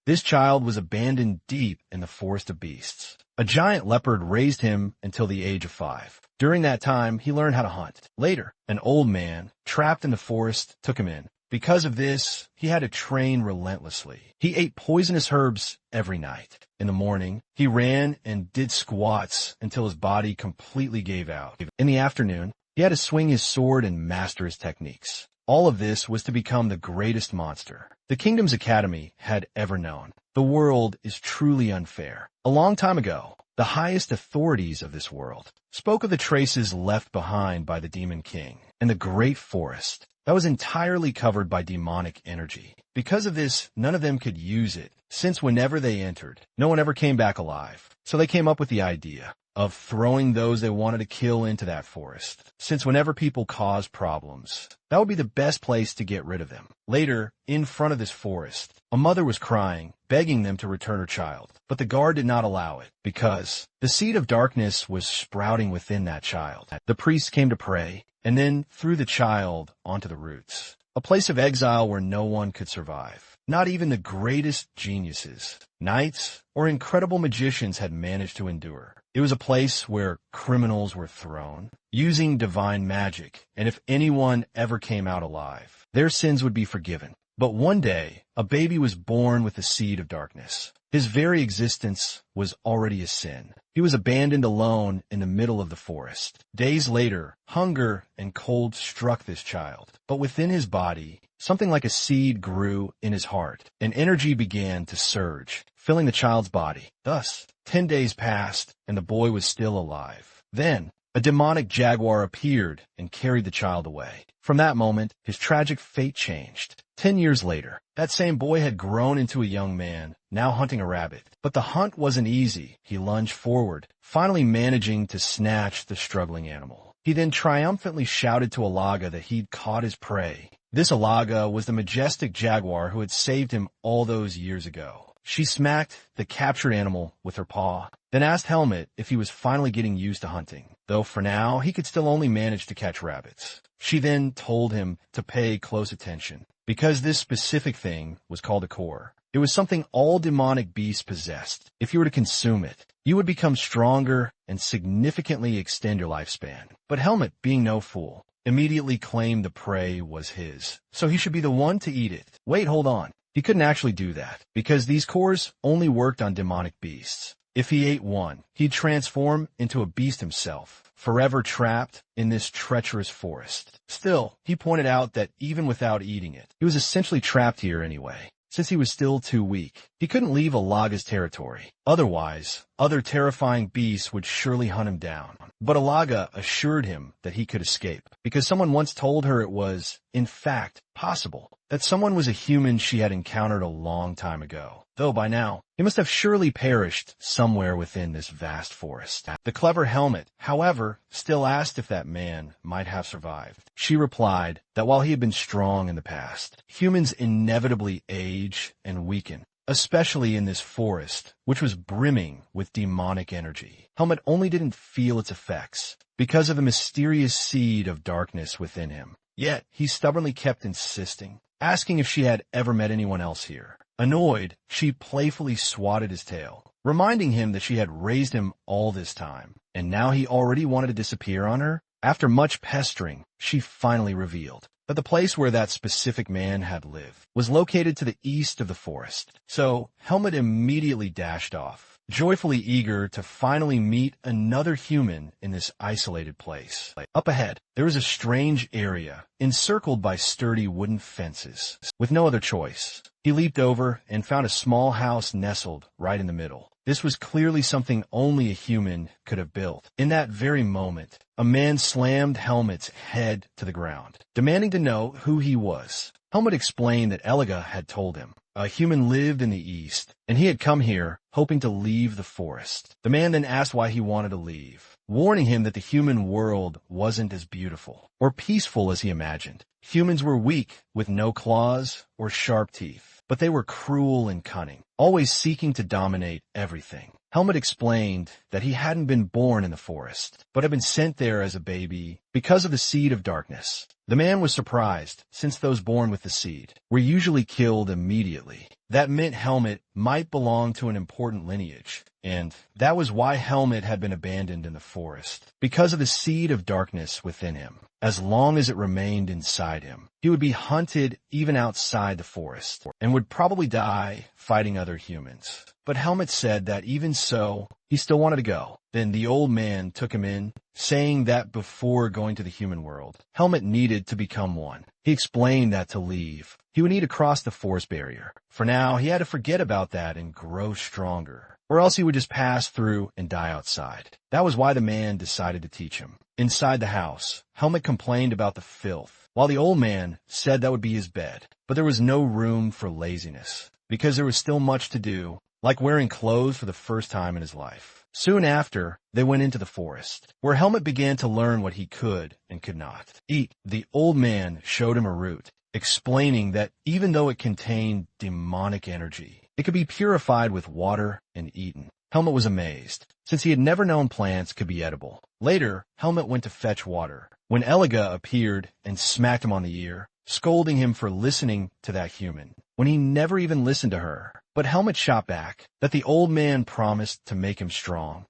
This child was abandoned deep in the forest of beasts. A giant leopard raised him until the age of 5. During that time, he learned how to hunt. Later, an old man, trapped in the forest, took him in. Because of this, he had to train relentlessly. He ate poisonous herbs every night. In the morning, he ran and did squats until his body completely gave out. In the afternoon, he had to swing his sword and master his techniques. All of this was to become the greatest monster the Kingdom's Academy had ever known. The world is truly unfair. A long time ago, the highest authorities of this world spoke of the traces left behind by the Demon King and the great forest that was entirely covered by demonic energy. Because of this, none of them could use it, since whenever they entered, no one ever came back alive. So they came up with the idea of throwing those they wanted to kill into that forest, since whenever people cause problems, that would be the best place to get rid of them. Later, in front of this forest, a mother was crying, begging them to return her child, but the guard did not allow it, because the seed of darkness was sprouting within that child. The priest came to pray, and then threw the child onto the roots, a place of exile where no one could survive. Not even the greatest geniuses, knights, or incredible magicians had managed to endure. It was a place where criminals were thrown, using divine magic, and if anyone ever came out alive, their sins would be forgiven. But one day, a baby was born with the seed of darkness. His very existence was already a sin. He was abandoned alone in the middle of the forest. Days later, hunger and cold struck this child. But within his body, something like a seed grew in his heart, and energy began to surge, filling the child's body. Thus, 10 days passed, and the boy was still alive. Then, a demonic jaguar appeared and carried the child away. From that moment, his tragic fate changed. 10 years later, that same boy had grown into a young man, now hunting a rabbit. But the hunt wasn't easy. He lunged forward, finally managing to snatch the struggling animal. He then triumphantly shouted to Alaga that he'd caught his prey. This Alaga was the majestic jaguar who had saved him all those years ago. She smacked the captured animal with her paw, then asked Helmet if he was finally getting used to hunting, though for now he could still only manage to catch rabbits. She then told him to pay close attention, because this specific thing was called a core. It was something all demonic beasts possessed. If you were to consume it, you would become stronger and significantly extend your lifespan. But Helmet, being no fool, immediately claimed the prey was his, so he should be the one to eat it. Wait, hold on. He couldn't actually do that, because these cores only worked on demonic beasts. If he ate one, he'd transform into a beast himself, forever trapped in this treacherous forest. Still, he pointed out that even without eating it, he was essentially trapped here anyway, since he was still too weak. He couldn't leave Alaga's territory. Otherwise, other terrifying beasts would surely hunt him down. But Alaga assured him that he could escape, because someone once told her it was, in fact, possible that someone was a human she had encountered a long time ago. Though by now, he must have surely perished somewhere within this vast forest. The clever Helmet, however, still asked if that man might have survived. She replied that while he had been strong in the past, humans inevitably age and weaken, especially in this forest, which was brimming with demonic energy. Helmet only didn't feel its effects because of the mysterious seed of darkness within him. Yet, he stubbornly kept insisting, asking if she had ever met anyone else here. Annoyed, she playfully swatted his tail, reminding him that she had raised him all this time, and now he already wanted to disappear on her. After much pestering, she finally revealed that the place where that specific man had lived was located to the east of the forest. So, Helmet immediately dashed off, joyfully eager to finally meet another human in this isolated place. Up ahead, there was a strange area, encircled by sturdy wooden fences. With no other choice, he leaped over and found a small house nestled right in the middle. This was clearly something only a human could have built. In that very moment, a man slammed Helmet's head to the ground, demanding to know who he was. Helmet explained that Elaga had told him a human lived in the east, and he had come here hoping to leave the forest. The man then asked why he wanted to leave, warning him that the human world wasn't as beautiful or peaceful as he imagined. Humans were weak, with no claws or sharp teeth, but they were cruel and cunning, always seeking to dominate everything. Helmet explained that he hadn't been born in the forest, but had been sent there as a baby because of the seed of darkness. The man was surprised, since those born with the seed were usually killed immediately. That meant Helmet might belong to an important lineage, and that was why Helmet had been abandoned in the forest, because of the seed of darkness within him. As long as it remained inside him, he would be hunted even outside the forest, and would probably die fighting other humans. But Helmet said that even so, he still wanted to go. Then the old man took him in, saying that before going to the human world, Helmet needed to become one. He explained that to leave, he would need to cross the forest barrier. For now, he had to forget about that and grow stronger, or else he would just pass through and die outside. That was why the man decided to teach him. Inside the house, Helmet complained about the filth, while the old man said that would be his bed. But there was no room for laziness, because there was still much to do, like wearing clothes for the first time in his life. Soon after, they went into the forest, where Helmet began to learn what he could and could not eat. The old man showed him a root, explaining that even though it contained demonic energy, it could be purified with water and eaten. Helmet was amazed, since he had never known plants could be edible. Later, Helmet went to fetch water, when Eliga appeared and smacked him on the ear, scolding him for listening to that human, when he never even listened to her. But Helmet shot back that the old man promised to make him strong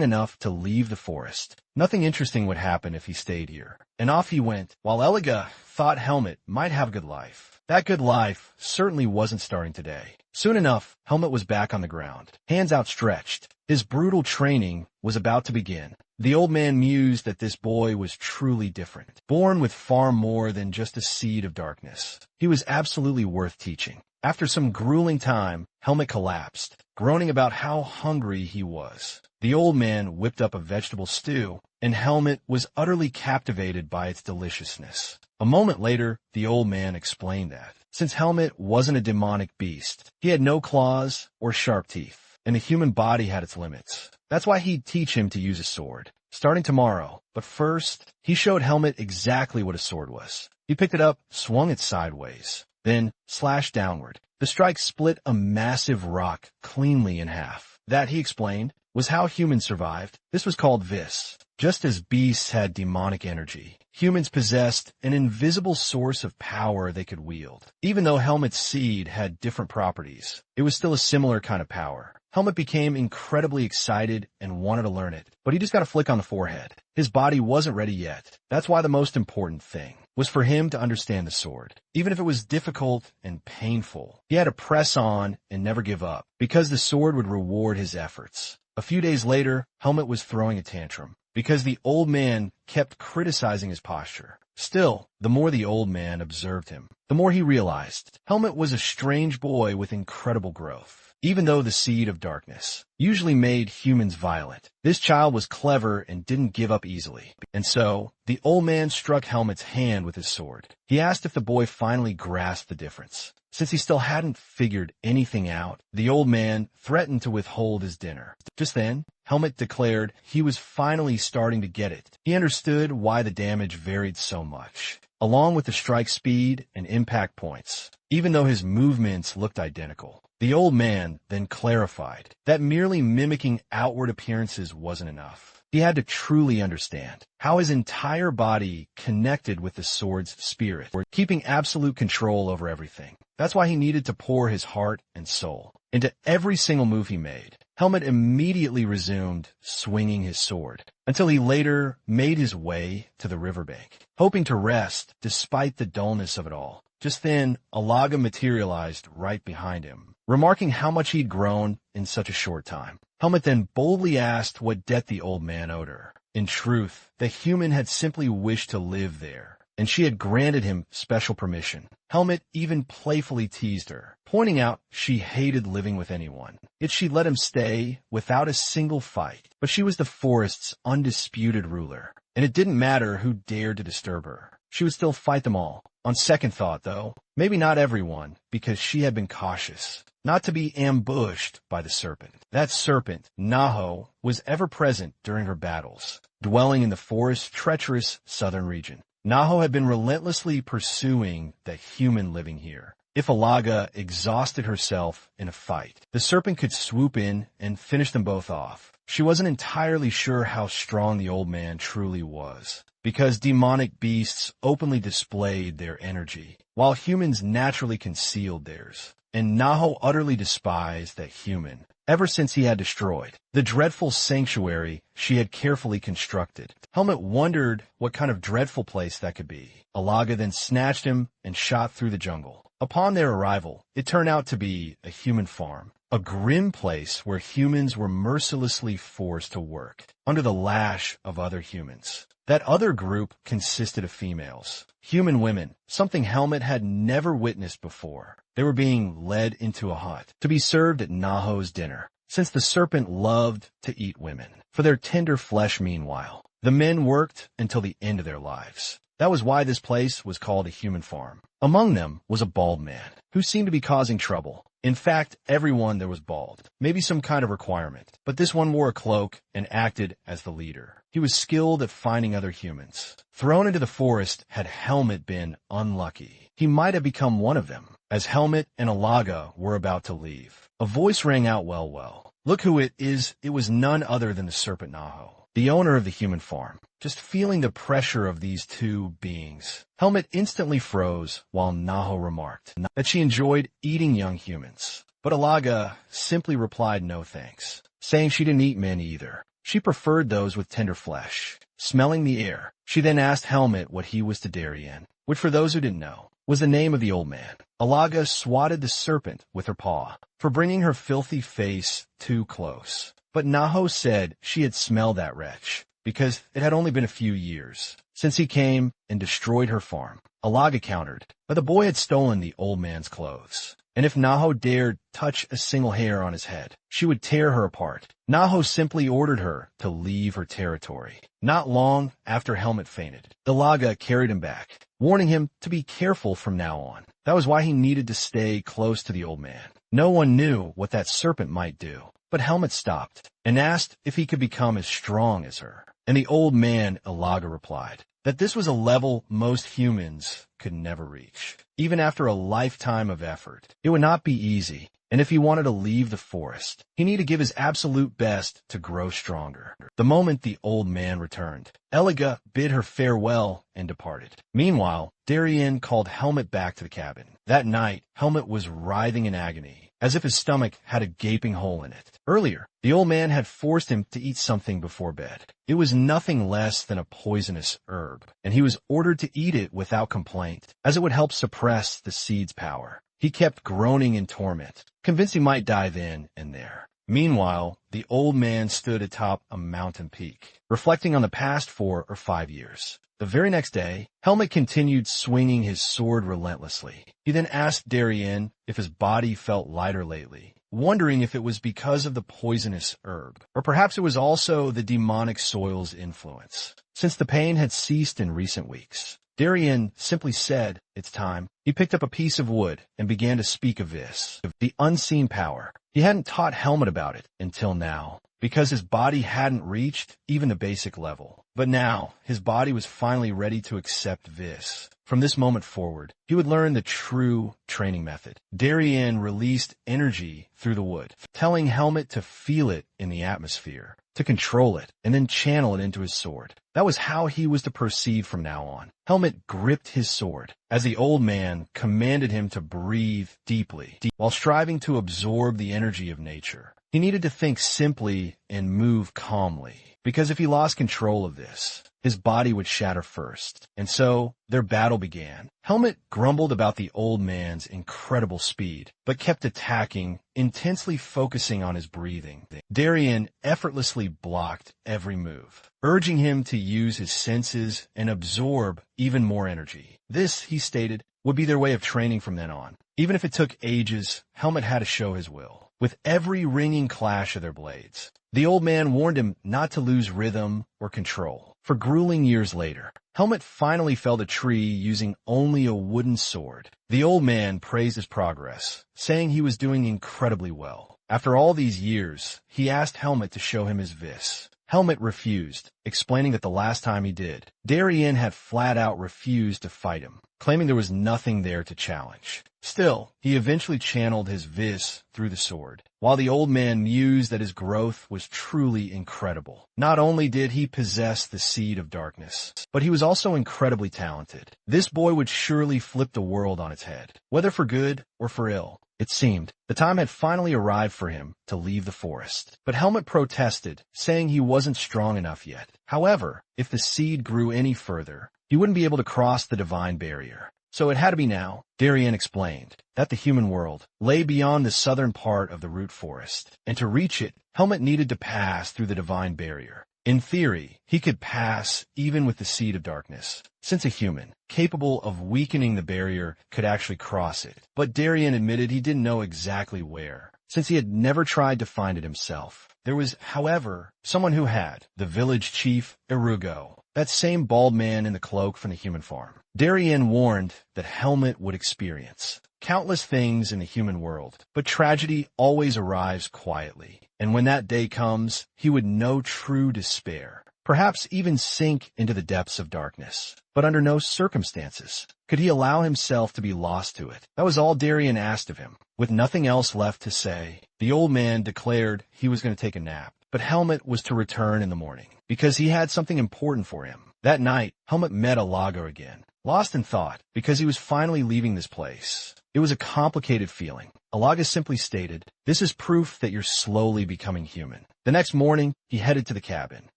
enough to leave the forest. Nothing interesting would happen if he stayed here. And off he went, while Eliga thought Helmet might have a good life. That good life certainly wasn't starting today. Soon enough, Helmet was back on the ground, hands outstretched. His brutal training was about to begin. The old man mused that this boy was truly different, born with far more than just a seed of darkness. He was absolutely worth teaching. After some grueling time, Helmet collapsed, groaning about how hungry he was. The old man whipped up a vegetable stew, and Helmet was utterly captivated by its deliciousness. A moment later, the old man explained that, since Helmet wasn't a demonic beast, he had no claws or sharp teeth, and the human body had its limits. That's why he'd teach him to use a sword, starting tomorrow. But first, he showed Helmet exactly what a sword was. He picked it up, swung it sideways, then slashed downward. The strike split a massive rock cleanly in half. That, he explained, was how humans survived. This was called vis. Just as beasts had demonic energy, humans possessed an invisible source of power they could wield. Even though Helmet's seed had different properties, it was still a similar kind of power. Helmet became incredibly excited and wanted to learn it, but he just got a flick on the forehead. His body wasn't ready yet. That's why the most important thing was for him to understand the sword. Even if it was difficult and painful, he had to press on and never give up, because the sword would reward his efforts. A few days later, Helmet was throwing a tantrum, because the old man kept criticizing his posture. Still, the more the old man observed him, the more he realized Helmet was a strange boy with incredible growth. Even though the seed of darkness usually made humans violent, this child was clever and didn't give up easily. And so, the old man struck Helmet's hand with his sword. He asked if the boy finally grasped the difference. Since he still hadn't figured anything out, the old man threatened to withhold his dinner. Just then, Helmet declared he was finally starting to get it. He understood why the damage varied so much, along with the strike speed and impact points, even though his movements looked identical. The old man then clarified that merely mimicking outward appearances wasn't enough. He had to truly understand how his entire body connected with the sword's spirit, keeping absolute control over everything. That's why he needed to pour his heart and soul into every single move he made. Helmet immediately resumed swinging his sword, until he later made his way to the riverbank, hoping to rest despite the dullness of it all. Just then, Alaga materialized right behind him, remarking how much he'd grown in such a short time. Helmet then boldly asked what debt the old man owed her. In truth, the human had simply wished to live there, and she had granted him special permission. Helmet even playfully teased her, pointing out she hated living with anyone. Yet she let him stay without a single fight. But she was the forest's undisputed ruler, and it didn't matter who dared to disturb her. She would still fight them all. On second thought, though, maybe not everyone, because she had been cautious not to be ambushed by the serpent. That serpent, Naho, was ever present during her battles, dwelling in the forest's treacherous southern region. Naho had been relentlessly pursuing the human living here, If Alaga exhausted herself in a fight, the serpent could swoop in and finish them both off. She wasn't entirely sure how strong the old man truly was, because demonic beasts openly displayed their energy, while humans naturally concealed theirs. And Naho utterly despised that human, ever since he had destroyed the dreadful sanctuary she had carefully constructed. Helmet wondered what kind of dreadful place that could be. Alaga then snatched him and shot through the jungle. Upon their arrival, it turned out to be a human farm, a grim place where humans were mercilessly forced to work under the lash of other humans. That other group consisted of females, human women, something Helmet had never witnessed before. They were being led into a hut to be served at Naho's dinner, since the serpent loved to eat women. For their tender flesh, meanwhile, the men worked until the end of their lives. That was why this place was called a human farm. Among them was a bald man, who seemed to be causing trouble. In fact, everyone there was bald, maybe some kind of requirement, but this one wore a cloak and acted as the leader. He was skilled at finding other humans. Thrown into the forest had Helmet been unlucky, he might have become one of them. As Helmet and Alaga were about to leave, a voice rang out, well, look who it is. It was none other than the serpent Naho, the owner of the human farm. Just feeling the pressure of these two beings, Helmet instantly froze while Naho remarked that she enjoyed eating young humans. But Alaga simply replied no thanks, saying she didn't eat men either. She preferred those with tender flesh. Smelling the air, she then asked Helmet what he was to Darien, which for those who didn't know, was the name of the old man. Alaga swatted the serpent with her paw for bringing her filthy face too close. But Naho said she had smelled that wretch, because it had only been a few years since he came and destroyed her farm. Alaga countered, but the boy had stolen the old man's clothes, and if Naho dared touch a single hair on his head, she would tear her apart. Naho simply ordered her to leave her territory. Not long after Helmet fainted, Alaga carried him back, warning him to be careful from now on. That was why he needed to stay close to the old man. No one knew what that serpent might do, but Helmet stopped and asked if he could become as strong as her. And the old man, Alaga, replied that this was a level most humans could never reach. Even after a lifetime of effort, it would not be easy, and if he wanted to leave the forest, he needed to give his absolute best to grow stronger. The moment the old man returned, Eliga bid her farewell and departed. Meanwhile, Darien called Helmet back to the cabin. That night, Helmet was writhing in agony, as if his stomach had a gaping hole in it. Earlier, the old man had forced him to eat something before bed. It was nothing less than a poisonous herb, and he was ordered to eat it without complaint, as it would help suppress the seed's power. He kept groaning in torment, convinced he might die then and there. Meanwhile, the old man stood atop a mountain peak, reflecting on the past 4 or 5 years. The very next day, Helmet continued swinging his sword relentlessly. He then asked Darien if his body felt lighter lately, wondering if it was because of the poisonous herb, or perhaps it was also the demonic soil's influence, since the pain had ceased in recent weeks. Darien simply said, "It's time." He picked up a piece of wood and began to speak of this, of the unseen power. He hadn't taught Helmet about it until now, because his body hadn't reached even the basic level. But now, his body was finally ready to accept this. From this moment forward, he would learn the true training method. Darien released energy through the wood, telling Helmet to feel it in the atmosphere, to control it, and then channel it into his sword. That was how he was to proceed from now on. Helmet gripped his sword, as the old man commanded him to breathe deeply, while striving to absorb the energy of nature. He needed to think simply and move calmly, because if he lost control of this, his body would shatter first. And so, their battle began. Helmet grumbled about the old man's incredible speed, but kept attacking, intensely focusing on his breathing. Darien effortlessly blocked every move, urging him to use his senses and absorb even more energy. This, he stated, would be their way of training from then on. Even if it took ages, Helmet had to show his will, with every ringing clash of their blades. The old man warned him not to lose rhythm or control. For grueling years later, Helmet finally felled a tree using only a wooden sword. The old man praised his progress, saying he was doing incredibly well. After all these years, he asked Helmet to show him his vis, Helmet refused, explaining that the last time he did, Darien had flat out refused to fight him, claiming there was nothing there to challenge. Still, he eventually channeled his vis through the sword, while the old man mused that his growth was truly incredible. Not only did he possess the seed of darkness, but he was also incredibly talented. This boy would surely flip the world on its head, whether for good or for ill. It seemed the time had finally arrived for him to leave the forest. But Helmet protested, saying he wasn't strong enough yet. However, if the seed grew any further, he wouldn't be able to cross the divine barrier. So it had to be now. Darien explained that the human world lay beyond the southern part of the root forest, and to reach it, Helmet needed to pass through the divine barrier. In theory, he could pass even with the seed of darkness, since a human, capable of weakening the barrier, could actually cross it. But Darien admitted he didn't know exactly where, since he had never tried to find it himself. There was, however, someone who had, the village chief, Erugo, that same bald man in the cloak from the human farm. Darien warned that Helmet would experience countless things in the human world, but tragedy always arrives quietly. And when that day comes, he would know true despair, perhaps even sink into the depths of darkness. But under no circumstances could he allow himself to be lost to it. That was all Darien asked of him. With nothing else left to say, the old man declared he was going to take a nap, but Helmet was to return in the morning, because he had something important for him. That night, Helmet met Alaga again, lost in thought, because he was finally leaving this place. It was a complicated feeling. Alaga simply stated, "This is proof that you're slowly becoming human." The next morning, he headed to the cabin.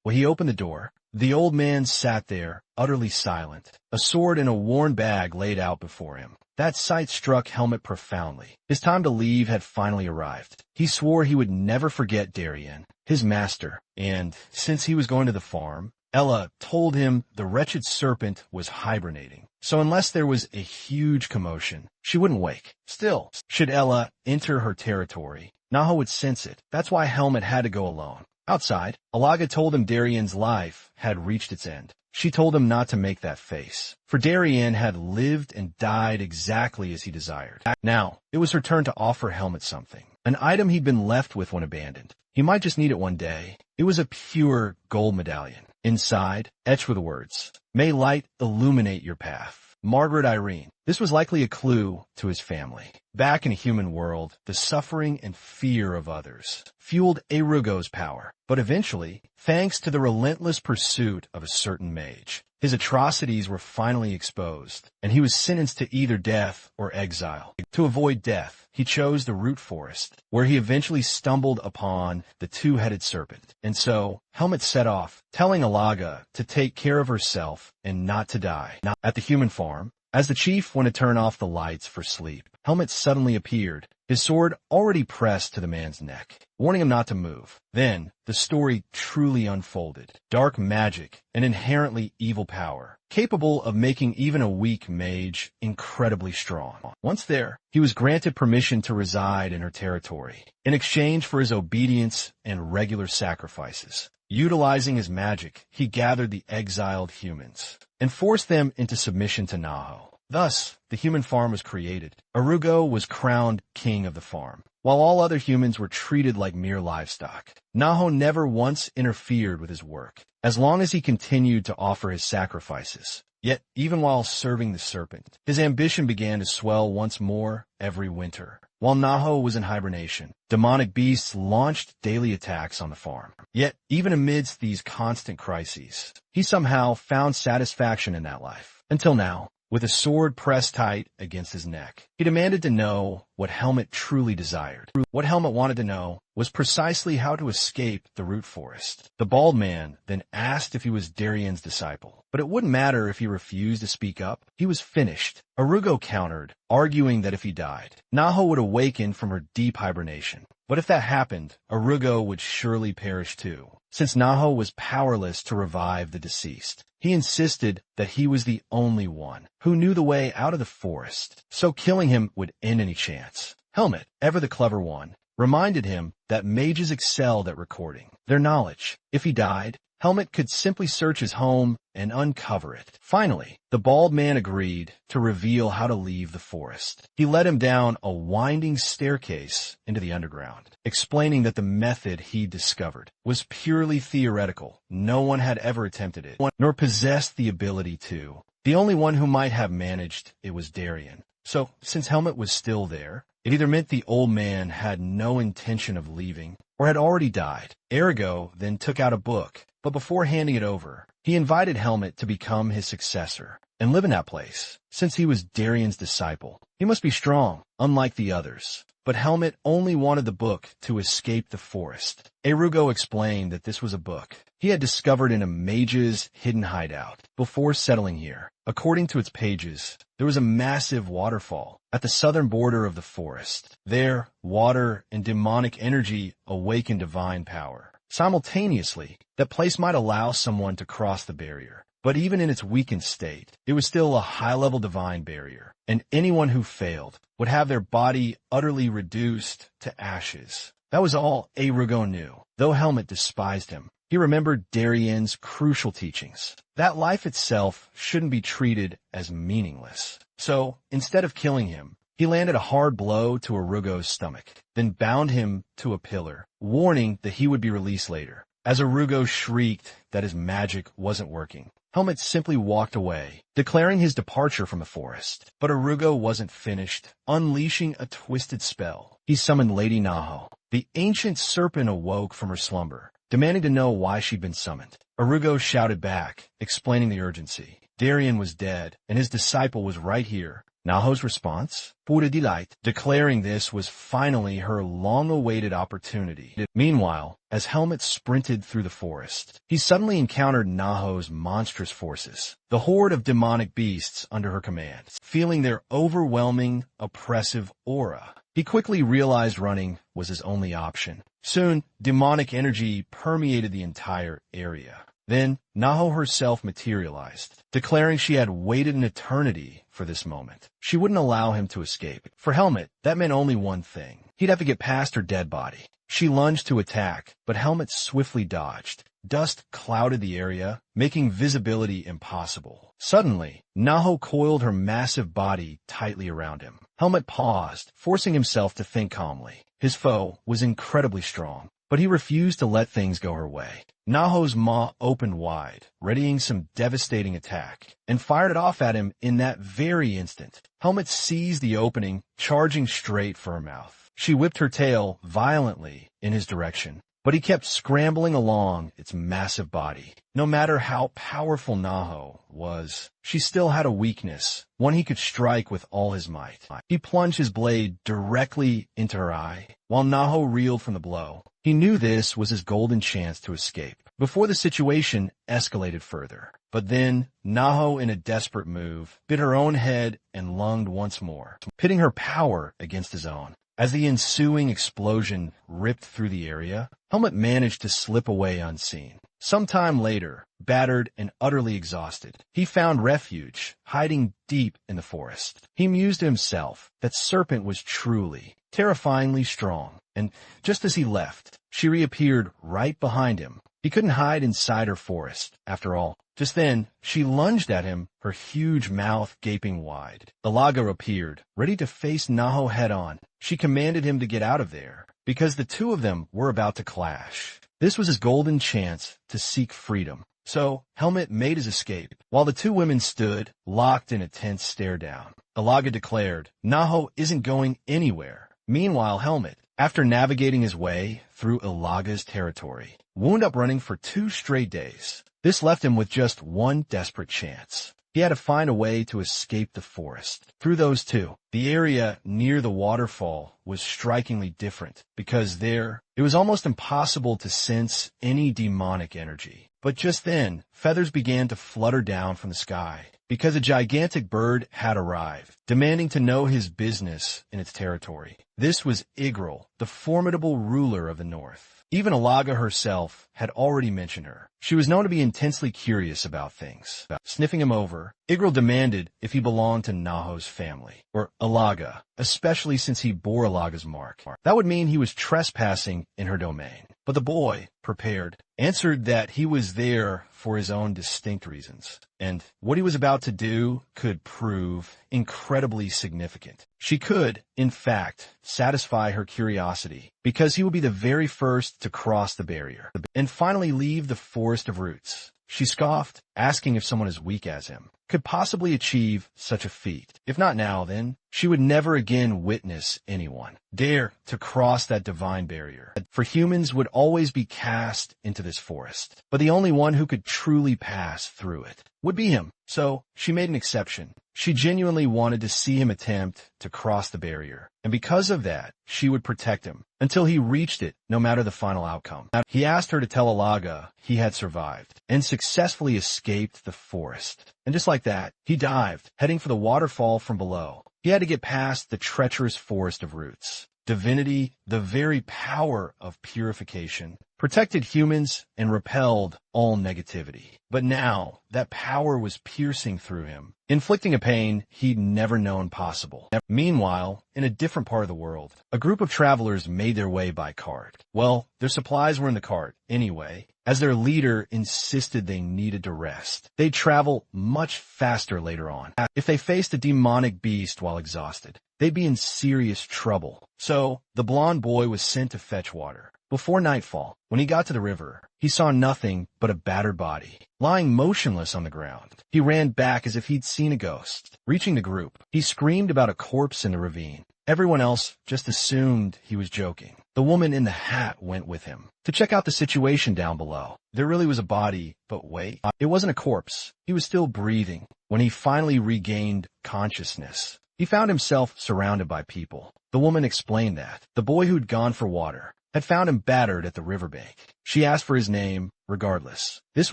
When he opened the door, the old man sat there, utterly silent, a sword in a worn bag laid out before him. That sight struck Helmet profoundly. His time to leave had finally arrived. He swore he would never forget Darien, his master, and, since he was going to the farm, Ella told him the wretched serpent was hibernating. So unless there was a huge commotion, she wouldn't wake. Still, should Ella enter her territory, Naho would sense it. That's why Helmet had to go alone. Outside, Alaga told him Darien's life had reached its end. She told him not to make that face, for Darien had lived and died exactly as he desired. Now, it was her turn to offer Helmet something, an item he'd been left with when abandoned. He might just need it one day. It was a pure gold medallion. Inside, etched were the words, "May light illuminate your path. Margaret Irene." This was likely a clue to his family. Back in a human world, the suffering and fear of others fueled Erugo's power. But eventually, thanks to the relentless pursuit of a certain mage, his atrocities were finally exposed, and he was sentenced to either death or exile. To avoid death, he chose the root forest, where he eventually stumbled upon the two-headed serpent. And so, Helmet set off, telling Alaga to take care of herself and not to die. At the human farm, as the chief went to turn off the lights for sleep, Helmet suddenly appeared, his sword already pressed to the man's neck, warning him not to move. Then, the story truly unfolded. Dark magic, an inherently evil power, capable of making even a weak mage incredibly strong. Once there, he was granted permission to reside in her territory, in exchange for his obedience and regular sacrifices. Utilizing his magic, he gathered the exiled humans and forced them into submission to Naho. Thus, the human farm was created. Erugo was crowned king of the farm, while all other humans were treated like mere livestock. Naho never once interfered with his work, as long as he continued to offer his sacrifices. Yet, even while serving the serpent, his ambition began to swell once more every winter. While Naho was in hibernation, demonic beasts launched daily attacks on the farm. Yet, even amidst these constant crises, he somehow found satisfaction in that life. Until now, with a sword pressed tight against his neck, he demanded to know what Helmet truly desired. What Helmet wanted to know was precisely how to escape the root forest. The bald man then asked if he was Darien's disciple, but it wouldn't matter if he refused to speak up. He was finished. Erugo countered, arguing that if he died, Naho would awaken from her deep hibernation. But if that happened, Erugo would surely perish too, since Naho was powerless to revive the deceased. He insisted that he was the only one who knew the way out of the forest, so killing him would end any chance. Helmet, ever the clever one, reminded him that mages excelled at recording their knowledge. If he died, Helmet could simply search his home and uncover it. Finally, the bald man agreed to reveal how to leave the forest. He led him down a winding staircase into the underground, explaining that the method he discovered was purely theoretical. No one had ever attempted it, nor possessed the ability to. The only one who might have managed it was Darien. So, since Helmet was still there, it either meant the old man had no intention of leaving or had already died. Ergo then took out a book, but before handing it over, he invited Helmet to become his successor and live in that place. Since he was Darien's disciple, he must be strong, unlike the others. But Helmet only wanted the book to escape the forest. Erugo explained that this was a book he had discovered in a mage's hidden hideout before settling here. According to its pages, there was a massive waterfall at the southern border of the forest. There, water and demonic energy awakened divine power. Simultaneously, that place might allow someone to cross the barrier. But even in its weakened state, it was still a high-level divine barrier, and anyone who failed would have their body utterly reduced to ashes. That was all Erugo knew. Though Helmet despised him, he remembered Darien's crucial teachings, that life itself shouldn't be treated as meaningless. So, instead of killing him, he landed a hard blow to Erugo's stomach, then bound him to a pillar, warning that he would be released later. As Erugo shrieked that his magic wasn't working, Helmet simply walked away, declaring his departure from the forest. But Erugo wasn't finished. Unleashing a twisted spell, he summoned Lady Naho. The ancient serpent awoke from her slumber, demanding to know why she'd been summoned. Erugo shouted back, explaining the urgency. Darien was dead, and his disciple was right here. Naho's response? Pura delight, declaring this was finally her long-awaited opportunity. Meanwhile, as Helmet sprinted through the forest, he suddenly encountered Naho's monstrous forces, the horde of demonic beasts under her command. Feeling their overwhelming, oppressive aura, he quickly realized running was his only option. Soon, demonic energy permeated the entire area. Then, Naho herself materialized, declaring she had waited an eternity for this moment. She wouldn't allow him to escape. For Helmet, that meant only one thing. He'd have to get past her dead body. She lunged to attack, but Helmet swiftly dodged. Dust clouded the area, making visibility impossible. Suddenly, Naho coiled her massive body tightly around him. Helmet paused, forcing himself to think calmly. His foe was incredibly strong, but he refused to let things go her way. Naho's maw opened wide, readying some devastating attack, and fired it off at him in that very instant. Helmet seized the opening, charging straight for her mouth. She whipped her tail violently in his direction, but he kept scrambling along its massive body. No matter how powerful Naho was, she still had a weakness, one he could strike with all his might. He plunged his blade directly into her eye, while Naho reeled from the blow. He knew this was his golden chance to escape, before the situation escalated further. But then, Naho, in a desperate move, bit her own head and lunged once more, pitting her power against his own. As the ensuing explosion ripped through the area, Helmet managed to slip away unseen. Sometime later, battered and utterly exhausted, he found refuge, hiding deep in the forest. He mused to himself that Serpent was truly, terrifyingly strong, and just as he left, she reappeared right behind him. He couldn't hide inside her forest, after all. Just then, she lunged at him, her huge mouth gaping wide. Ilaga appeared, ready to face Naho head-on. She commanded him to get out of there, because the two of them were about to clash. This was his golden chance to seek freedom. So, Helmet made his escape, while the two women stood, locked in a tense stare-down. Ilaga declared, Naho isn't going anywhere. Meanwhile, Helmet, after navigating his way through Ilaga's territory, wound up running for 2 straight days. This left him with just one desperate chance. He had to find a way to escape the forest. Through those two, the area near the waterfall was strikingly different, because there, it was almost impossible to sense any demonic energy. But just then, feathers began to flutter down from the sky, because a gigantic bird had arrived, demanding to know his business in its territory. This was Igrel, the formidable ruler of the north. Even Alaga herself had already mentioned her. She was known to be intensely curious about things. Sniffing him over, Igrel demanded if he belonged to Naho's family, or Alaga, especially since he bore Alaga's mark. That would mean he was trespassing in her domain. But the boy, prepared, answered that he was there for his own distinct reasons, and what he was about to do could prove incredibly significant. She could, in fact, satisfy her curiosity, because he would be the very first to cross the barrier, and finally leave the forest of roots. She scoffed, asking if someone as weak as him could possibly achieve such a feat. If not now, then she would never again witness anyone dare to cross that divine barrier. For humans would always be cast into this forest, but the only one who could truly pass through it would be him. So she made an exception. She genuinely wanted to see him attempt to cross the barrier, and because of that, she would protect him until he reached it, no matter the final outcome. He asked her to tell Alaga he had survived and successfully escaped the forest. And just like that, he dived, heading for the waterfall from below. He had to get past the treacherous forest of roots. Divinity, the very power of purification, protected humans and repelled all negativity. But now, that power was piercing through him, inflicting a pain he'd never known possible. Meanwhile, in a different part of the world, a group of travelers made their way by cart. Well, their supplies were in the cart anyway, as their leader insisted they needed to rest. They'd travel much faster later on. If they faced a demonic beast while exhausted, they'd be in serious trouble. So, the blonde boy was sent to fetch water. Before nightfall, when he got to the river, he saw nothing but a battered body, lying motionless on the ground. He ran back as if he'd seen a ghost. Reaching the group, he screamed about a corpse in the ravine. Everyone else just assumed he was joking. The woman in the hat went with him to check out the situation down below. There really was a body, but wait, it wasn't a corpse. He was still breathing. When he finally regained consciousness, he found himself surrounded by people. The woman explained that the boy who'd gone for water had found him battered at the riverbank. She asked for his name regardless. This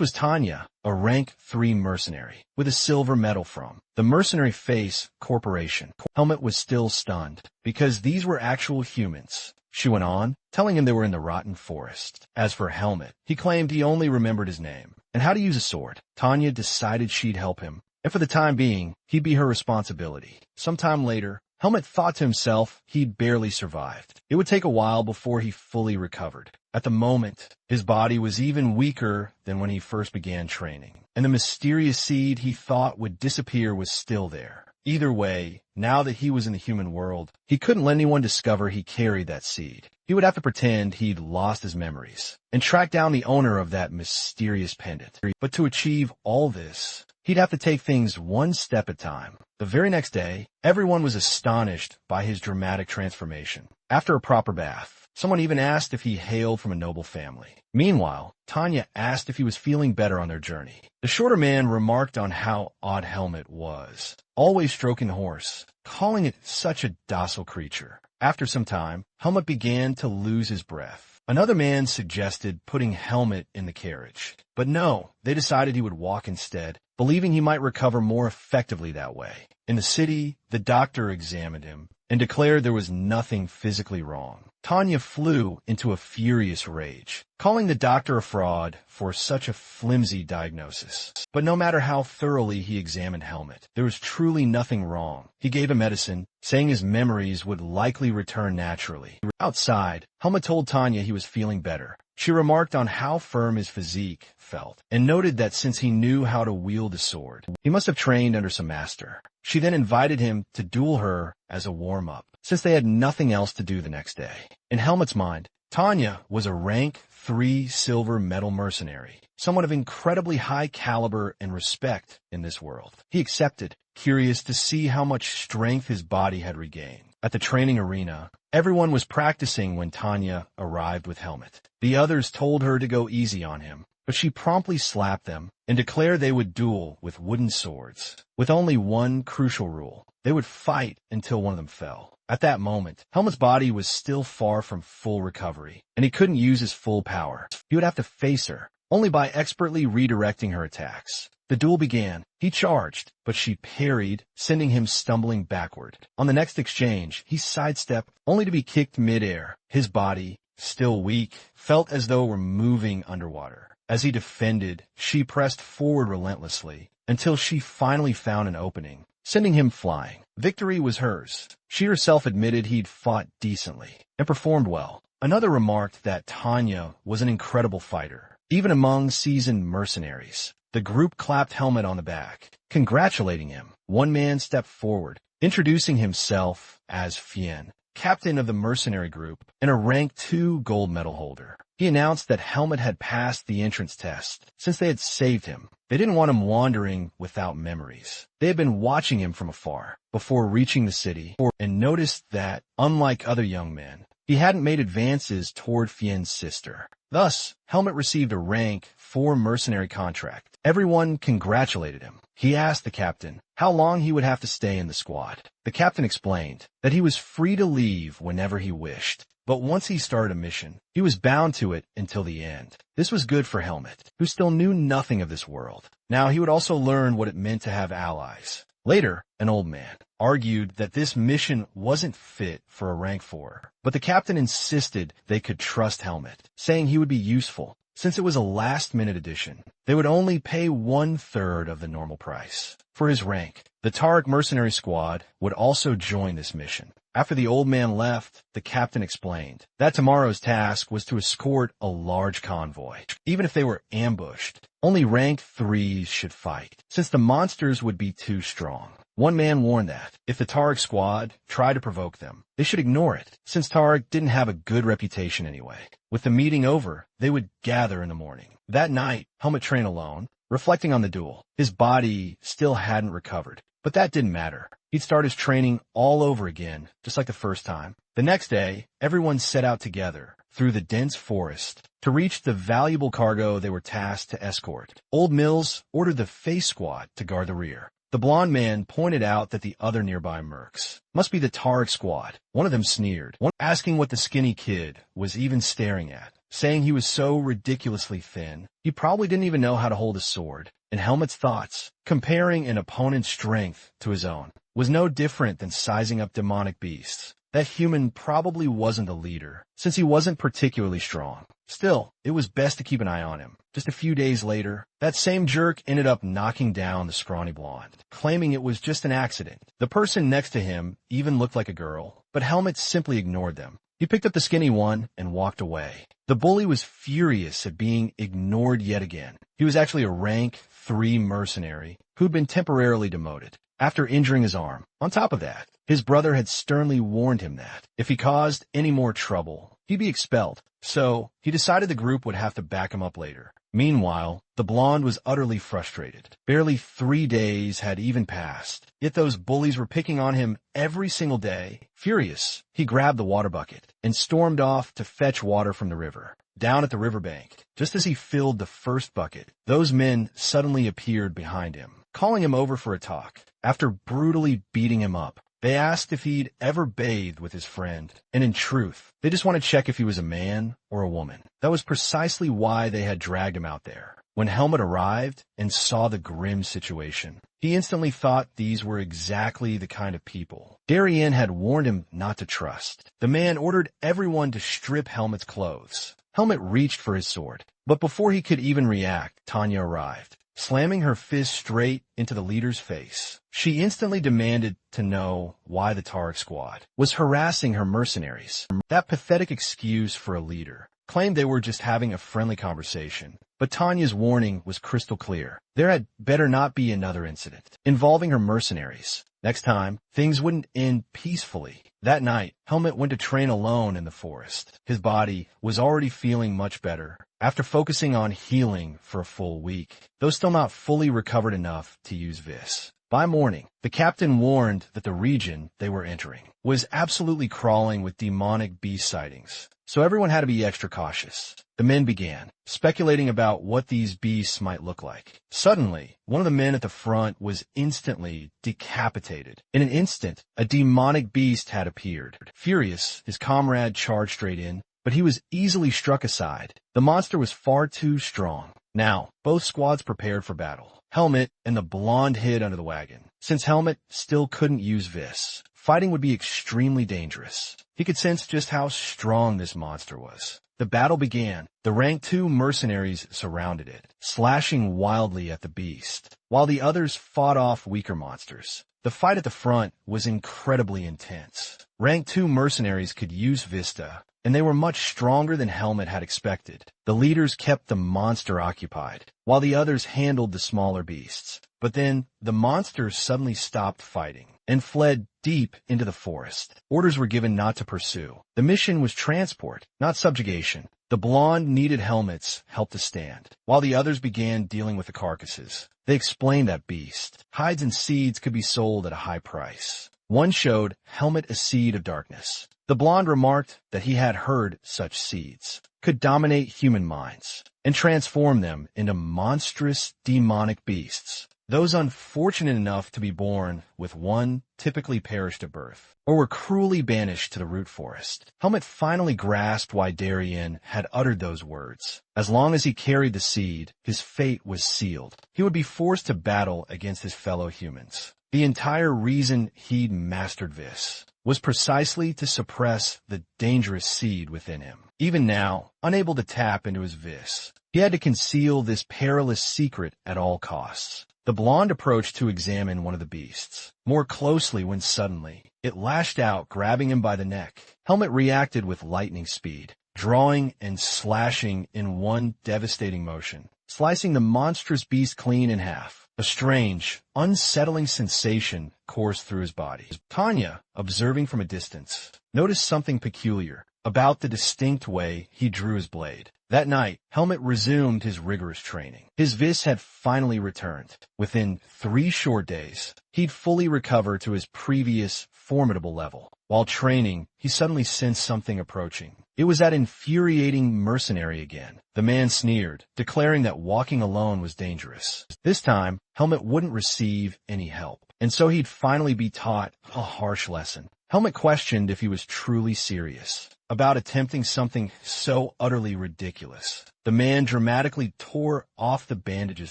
was Tanya, a rank 3 mercenary, with a silver medal from the Mercenary Face Corporation. Helmet was still stunned, because these were actual humans. She went on, telling him they were in the rotten forest. As for Helmet, he claimed he only remembered his name and how to use a sword. Tanya decided she'd help him, and for the time being, he'd be her responsibility. Sometime later, Helmet thought to himself he'd barely survived. It would take a while before he fully recovered. At the moment, his body was even weaker than when he first began training, and the mysterious seed he thought would disappear was still there. Either way, now that he was in the human world, he couldn't let anyone discover he carried that seed. He would have to pretend he'd lost his memories and track down the owner of that mysterious pendant. But to achieve all this, he'd have to take things one step at a time. The very next day, everyone was astonished by his dramatic transformation. After a proper bath, someone even asked if he hailed from a noble family. Meanwhile, Tanya asked if he was feeling better on their journey. The shorter man remarked on how odd Helmet was, always stroking the horse, calling it such a docile creature. After some time, Helmet began to lose his breath. Another man suggested putting Helmet in the carriage. But no, they decided he would walk instead, believing he might recover more effectively that way. In the city, the doctor examined him and declared there was nothing physically wrong. Tanya flew into a furious rage, calling the doctor a fraud for such a flimsy diagnosis. But no matter how thoroughly he examined Helmet, there was truly nothing wrong. He gave him medicine, saying his memories would likely return naturally. Outside, Helmet told Tanya he was feeling better. She remarked on how firm his physique felt, and noted that since he knew how to wield a sword, he must have trained under some master. She then invited him to duel her as a warm-up, since they had nothing else to do the next day. In Helmet's mind, Tanya was a rank 3 silver medal mercenary, someone of incredibly high caliber and respect in this world. He accepted, curious to see how much strength his body had regained. At the training arena, everyone was practicing when Tanya arrived with Helmet. The others told her to go easy on him, but she promptly slapped them and declared they would duel with wooden swords, with only one crucial rule. They would fight until one of them fell. At that moment, Helmet's body was still far from full recovery, and he couldn't use his full power. He would have to face her, only by expertly redirecting her attacks. The duel began. He charged, but she parried, sending him stumbling backward. On the next exchange, he sidestepped, only to be kicked midair. His body, still weak, felt as though it were moving underwater. As he defended, she pressed forward relentlessly, until she finally found an opening, sending him flying. Victory was hers. She herself admitted he'd fought decently and performed well. Another remarked that Tanya was an incredible fighter, even among seasoned mercenaries. The group clapped Helmet on the back, congratulating him. One man stepped forward, introducing himself as Fien, captain of the mercenary group and a rank 2 gold medal holder. He announced that Helmet had passed the entrance test since they had saved him. They didn't want him wandering without memories. They had been watching him from afar before reaching the city and noticed that, unlike other young men, he hadn't made advances toward Fien's sister. Thus, Helmet received a rank 4 mercenary contract. Everyone congratulated him. He asked the captain how long he would have to stay in the squad. The captain explained that he was free to leave whenever he wished, but once he started a mission, he was bound to it until the end. This was good for Helmet, who still knew nothing of this world. Now he would also learn what it meant to have allies. Later, an old man argued that this mission wasn't fit for a rank 4, but the captain insisted they could trust Helmet, saying he would be useful. Since it was a last-minute addition, they would only pay 1/3 of the normal price. For his rank, the Tariq mercenary squad would also join this mission. After the old man left, the captain explained that tomorrow's task was to escort a large convoy. Even if they were ambushed, only rank 3s should fight, since the monsters would be too strong. One man warned that, if the Tariq squad tried to provoke them, they should ignore it, since Tariq didn't have a good reputation anyway. With the meeting over, they would gather in the morning. That night, Helmet trained alone, reflecting on the duel. His body still hadn't recovered, but that didn't matter. He'd start his training all over again, just like the first time. The next day, everyone set out together through the dense forest to reach the valuable cargo they were tasked to escort. Old Mills ordered the Face Squad to guard the rear. The blond man pointed out that the other nearby mercs must be the Tariq squad. One of them sneered, asking what the skinny kid was even staring at, saying he was so ridiculously thin, he probably didn't even know how to hold a sword. In Helmet's thoughts, comparing an opponent's strength to his own was no different than sizing up demonic beasts. That human probably wasn't a leader, since he wasn't particularly strong. Still, it was best to keep an eye on him. Just a few days later, that same jerk ended up knocking down the scrawny blonde, claiming it was just an accident. The person next to him even looked like a girl, but Helmet simply ignored them. He picked up the skinny one and walked away. The bully was furious at being ignored yet again. He was actually a rank 3 mercenary who'd been temporarily demoted after injuring his arm. On top of that, his brother had sternly warned him that if he caused any more trouble, he'd be expelled. So he decided the group would have to back him up later. Meanwhile, the blonde was utterly frustrated. Barely 3 days had even passed, yet those bullies were picking on him every single day. Furious, he grabbed the water bucket and stormed off to fetch water from the river. Down at the riverbank, just as he filled the first bucket, those men suddenly appeared behind him, calling him over for a talk. After brutally beating him up, they asked if he'd ever bathed with his friend, and in truth, they just wanted to check if he was a man or a woman. That was precisely why they had dragged him out there. When Helmet arrived and saw the grim situation, he instantly thought these were exactly the kind of people Darien had warned him not to trust. The man ordered everyone to strip Helmet's clothes. Helmet reached for his sword, but before he could even react, Tanya arrived, slamming her fist straight into the leader's face. She instantly demanded to know why the Tariq squad was harassing her mercenaries. That pathetic excuse for a leader claimed they were just having a friendly conversation, but Tanya's warning was crystal clear. There had better not be another incident involving her mercenaries. Next time, things wouldn't end peacefully. That night, Helmet went to train alone in the forest. His body was already feeling much better after focusing on healing for a full week, though still not fully recovered enough to use Vis. By morning, the captain warned that the region they were entering was absolutely crawling with demonic beast sightings, so everyone had to be extra cautious. The men began speculating about what these beasts might look like. Suddenly, one of the men at the front was instantly decapitated. In an instant, a demonic beast had appeared. Furious, his comrade charged straight in, but he was easily struck aside. The monster was far too strong. Now, both squads prepared for battle. Helmet and the blonde hid under the wagon. Since Helmet still couldn't use Vis, fighting would be extremely dangerous. He could sense just how strong this monster was. The battle began. The rank 2 mercenaries surrounded it, slashing wildly at the beast, while the others fought off weaker monsters. The fight at the front was incredibly intense. Rank 2 mercenaries could use Vista, and they were much stronger than Helmet had expected. The leaders kept the monster occupied, while the others handled the smaller beasts. But then, the monsters suddenly stopped fighting and fled deep into the forest. Orders were given not to pursue. The mission was transport, not subjugation. The blonde needed Helmet's help to stand, while the others began dealing with the carcasses. They explained that beast. Hides and seeds could be sold at a high price. One showed Helmet a seed of darkness. The blonde remarked that he had heard such seeds could dominate human minds and transform them into monstrous demonic beasts. Those unfortunate enough to be born with one typically perished at birth, or were cruelly banished to the root forest. Helmet finally grasped why Darien had uttered those words. As long as he carried the seed, his fate was sealed. He would be forced to battle against his fellow humans. The entire reason he'd mastered Vis was precisely to suppress the dangerous seed within him. Even now, unable to tap into his Vis, he had to conceal this perilous secret at all costs. The blonde approached to examine one of the beasts more closely when suddenly it lashed out, grabbing him by the neck. Helmet reacted with lightning speed, drawing and slashing in one devastating motion, slicing the monstrous beast clean in half. A strange, unsettling sensation coursed through his body. Tanya, observing from a distance, noticed something peculiar about the distinct way he drew his blade. That night, Helmet resumed his rigorous training. His Vis had finally returned. Within 3 short days, he'd fully recovered to his previous formidable level. While training, he suddenly sensed something approaching. It was that infuriating mercenary again. The man sneered, declaring that walking alone was dangerous. This time, Helmet wouldn't receive any help, and so he'd finally be taught a harsh lesson. Helmet questioned if he was truly serious about attempting something so utterly ridiculous. The man dramatically tore off the bandages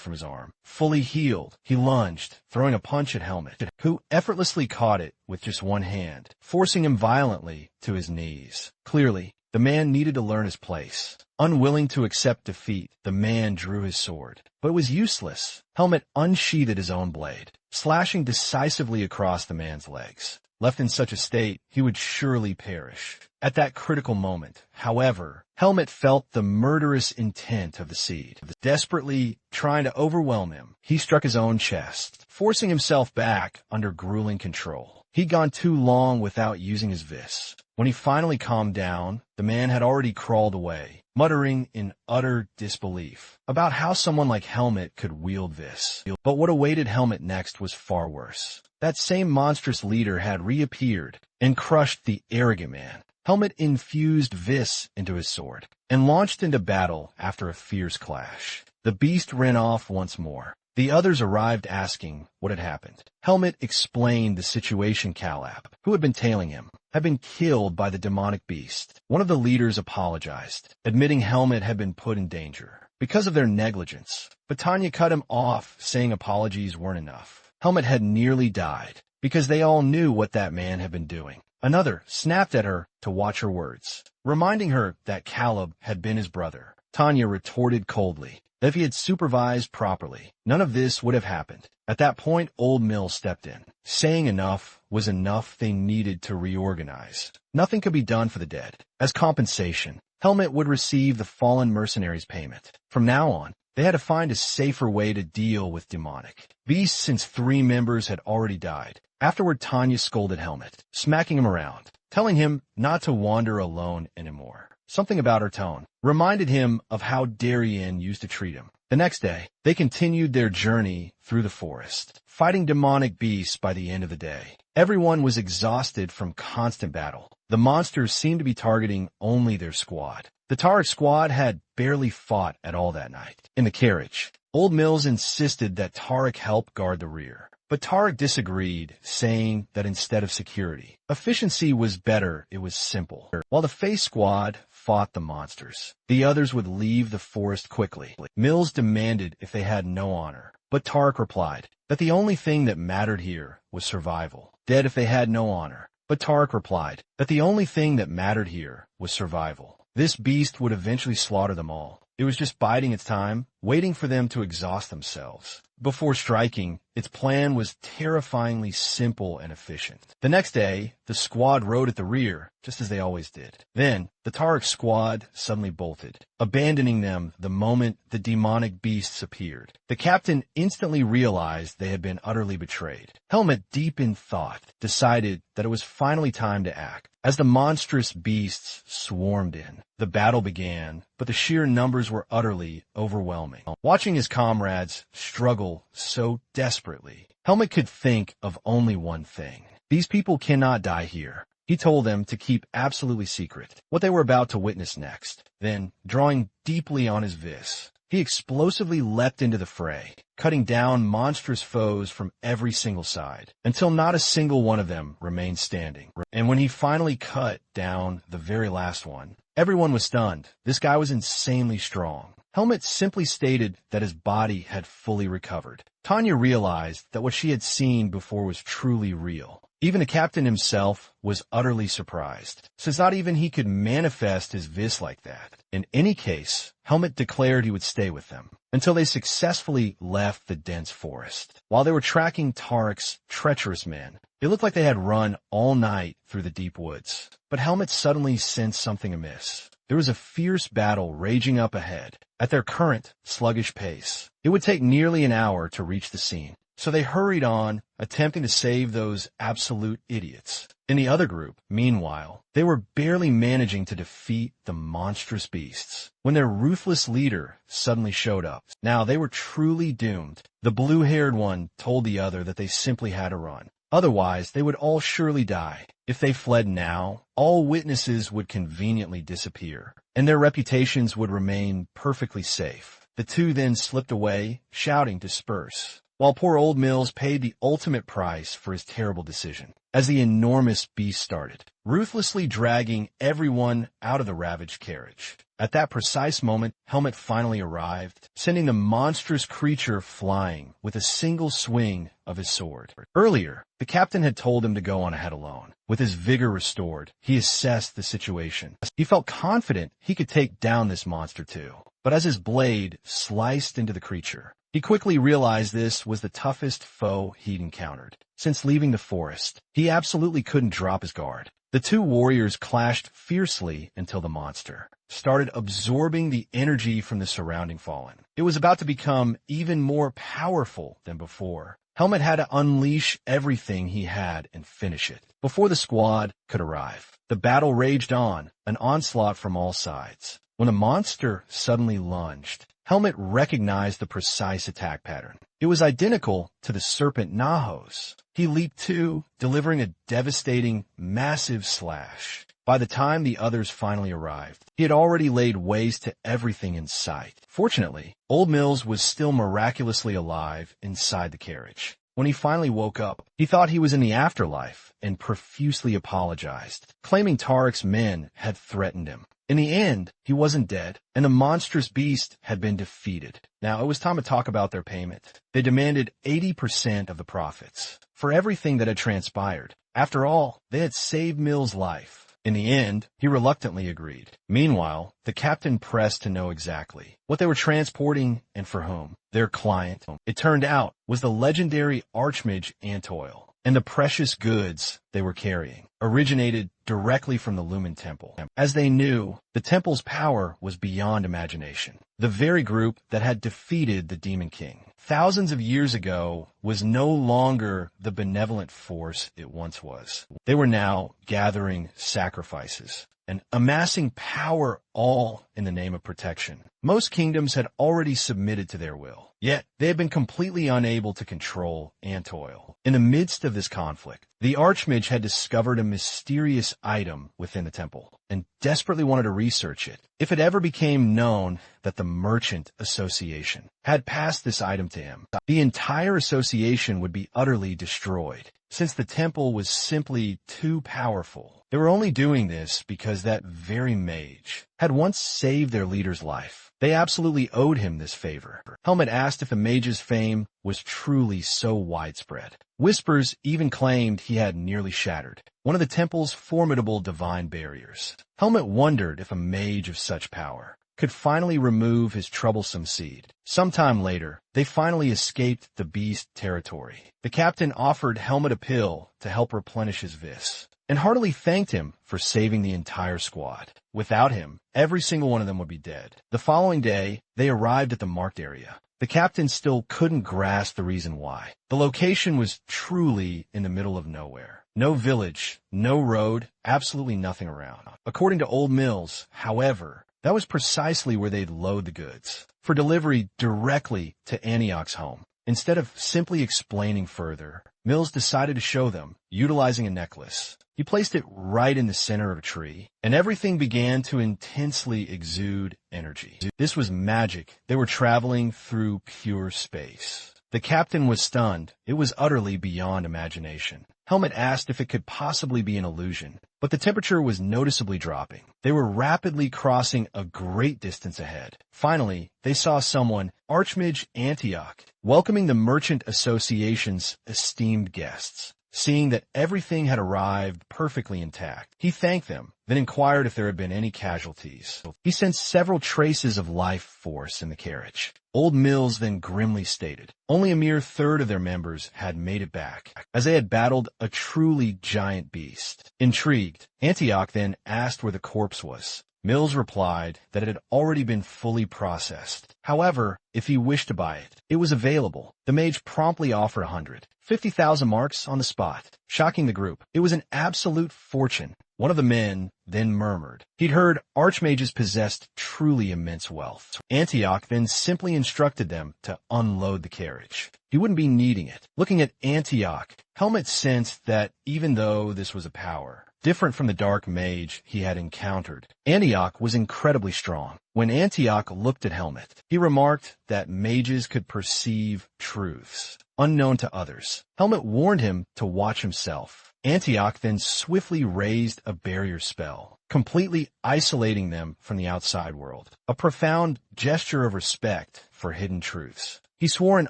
from his arm. Fully healed, he lunged, throwing a punch at Helmet, who effortlessly caught it with just one hand, forcing him violently to his knees. Clearly, the man needed to learn his place. Unwilling to accept defeat, the man drew his sword. But it was useless. Helmet unsheathed his own blade, slashing decisively across the man's legs. Left in such a state, he would surely perish. At that critical moment, however, Helmet felt the murderous intent of the seed. Desperately trying to overwhelm him, he struck his own chest, forcing himself back under grueling control. He'd gone too long without using his Vis. When he finally calmed down, the man had already crawled away, muttering in utter disbelief about how someone like Helmet could wield Vis. But what awaited Helmet next was far worse. That same monstrous leader had reappeared and crushed the arrogant man. Helmet infused Vis into his sword and launched into battle after a fierce clash. The beast ran off once more. The others arrived asking what had happened. Helmet explained the situation. Calab, who had been tailing him, had been killed by the demonic beast. One of the leaders apologized, admitting Helmet had been put in danger because of their negligence. But Tanya cut him off, saying apologies weren't enough. Helmet had nearly died because they all knew what that man had been doing. Another snapped at her to watch her words, reminding her that Caleb had been his brother. Tanya retorted coldly that if he had supervised properly, none of this would have happened. At that point, Old Mill stepped in, saying enough was enough. They needed to reorganize. Nothing could be done for the dead. As compensation, Helmet would receive the fallen mercenaries' payment. From now on, they had to find a safer way to deal with demonic beasts since 3 members had already died. Afterward, Tanya scolded Helmet, smacking him around, telling him not to wander alone anymore. Something about her tone reminded him of how Darien used to treat him. The next day, they continued their journey through the forest, fighting demonic beasts by the end of the day. Everyone was exhausted from constant battle. The monsters seemed to be targeting only their squad. The Tarek squad had barely fought at all that night. In the carriage, Old Mills insisted that Tarek help guard the rear. But Tarek disagreed, saying that instead of security, efficiency was better. It was simple. While the Face squad fought the monsters. The others would leave the forest quickly. Mills demanded if they had no honor, but Tarek replied that the only thing that mattered here was survival. Dead if they had no honor, but Tarek replied that the only thing that mattered here was survival. This beast would eventually slaughter them all. It was just biding its time, waiting for them to exhaust themselves. Before striking, its plan was terrifyingly simple and efficient. The next day, the squad rode at the rear, just as they always did. Then, the Tarek squad suddenly bolted, abandoning them the moment the demonic beasts appeared. The captain instantly realized they had been utterly betrayed. Helmet, deep in thought, decided that it was finally time to act. As the monstrous beasts swarmed in, the battle began, but the sheer numbers were utterly overwhelming. Watching his comrades struggle so desperately, Helmet could think of only one thing. These people cannot die here. He told them to keep absolutely secret what they were about to witness next. Then, drawing deeply on his vis, he explosively leapt into the fray, cutting down monstrous foes from every single side, until not a single one of them remained standing. And when he finally cut down the very last one, everyone was stunned. This guy was insanely strong. Helmet simply stated that his body had fully recovered. Tanya realized that what she had seen before was truly real. Even the captain himself was utterly surprised, since not even he could manifest his vis like that. In any case, Helmet declared he would stay with them until they successfully left the dense forest. While they were tracking Tarek's treacherous men, it looked like they had run all night through the deep woods. But Helmet suddenly sensed something amiss. There was a fierce battle raging up ahead. At their current sluggish pace, it would take nearly an hour to reach the scene. So they hurried on, attempting to save those absolute idiots. In the other group, meanwhile, they were barely managing to defeat the monstrous beasts when their ruthless leader suddenly showed up. Now they were truly doomed. The blue-haired one told the other that they simply had to run. Otherwise, they would all surely die. If they fled now, all witnesses would conveniently disappear, and their reputations would remain perfectly safe. The two then slipped away, shouting disperse, while poor old Mills paid the ultimate price for his terrible decision. As the enormous beast started, ruthlessly dragging everyone out of the ravaged carriage. At that precise moment, Helmet finally arrived, sending the monstrous creature flying with a single swing of his sword. Earlier, the captain had told him to go on ahead alone. With his vigor restored, he assessed the situation. He felt confident he could take down this monster too. But as his blade sliced into the creature, he quickly realized this was the toughest foe he'd encountered. Since leaving the forest, he absolutely couldn't drop his guard. The two warriors clashed fiercely until the monster started absorbing the energy from the surrounding fallen. It was about to become even more powerful than before. Helmet had to unleash everything he had and finish it before the squad could arrive. The battle raged on, an onslaught from all sides. When the monster suddenly lunged, Helmet recognized the precise attack pattern. It was identical to the serpent Naho's. He leaped too, delivering a devastating, massive slash. By the time the others finally arrived, he had already laid waste to everything in sight. Fortunately, Old Mills was still miraculously alive inside the carriage. When he finally woke up, he thought he was in the afterlife and profusely apologized, claiming Tarek's men had threatened him. In the end, he wasn't dead, and the monstrous beast had been defeated. Now, it was time to talk about their payment. They demanded 80% of the profits for everything that had transpired. After all, they had saved Mill's life. In the end, he reluctantly agreed. Meanwhile, the captain pressed to know exactly what they were transporting and for whom. Their client, it turned out, was the legendary Archmage Antoil, and the precious goods they were carrying originated directly from the Lumen Temple. As they knew, the temple's power was beyond imagination. The very group that had defeated the Demon King thousands of years ago was no longer the benevolent force it once was. They were now gathering sacrifices and amassing power, all in the name of protection. Most kingdoms had already submitted to their will, yet they had been completely unable to control Antoil. In the midst of this conflict, the Archmage had discovered a mysterious item within the temple and desperately wanted to research it. If it ever became known that the Merchant Association had passed this item to him, the entire association would be utterly destroyed. since the temple was simply too powerful. They were only doing this because that very mage had once saved their leader's life. They absolutely owed him this favor. Helmet asked if the mage's fame was truly so widespread. Whispers even claimed he had nearly shattered one of the temple's formidable divine barriers. Helmet wondered if a mage of such power could finally remove his troublesome seed. Sometime later, they finally escaped the beast territory. The captain offered Helmet a pill to help replenish his vis, and heartily thanked him for saving the entire squad. Without him, every single one of them would be dead. The following day, they arrived at the marked area. The captain still couldn't grasp the reason why. The location was truly in the middle of nowhere. No village, no road, absolutely nothing around. According to Old Mills, however, that was precisely where they'd load the goods for delivery directly to Anioc's home. Instead of simply explaining further, Mills decided to show them, utilizing a necklace. He placed it right in the center of a tree, and everything began to intensely exude energy. This was magic. They were traveling through pure space. The captain was stunned. It was utterly beyond imagination. Helmet asked if it could possibly be an illusion, but the temperature was noticeably dropping. They were rapidly crossing a great distance ahead. Finally, they saw someone, Archmage Antioch, welcoming the Merchant Association's esteemed guests. Seeing that everything had arrived perfectly intact, he thanked them, then inquired if there had been any casualties. He sensed several traces of life force in the carriage. Old Mills then grimly stated, only a mere third of their members had made it back, as they had battled a truly giant beast. Intrigued, Antioch then asked where the corpse was. Mills replied that it had already been fully processed. However, if he wished to buy it, it was available. The mage promptly offered 150,000 marks on the spot, shocking the group. It was an absolute fortune. One of the men then murmured. He'd heard archmages possessed truly immense wealth. Antioch then simply instructed them to unload the carriage. He wouldn't be needing it. Looking at Antioch, Helmet sensed that even though this was a power different from the dark mage he had encountered, Antioch was incredibly strong. When Antioch looked at Helmet, he remarked that mages could perceive truths unknown to others. Helmet warned him to watch himself. Antioch then swiftly raised a barrier spell, completely isolating them from the outside world, a profound gesture of respect for hidden truths. He swore an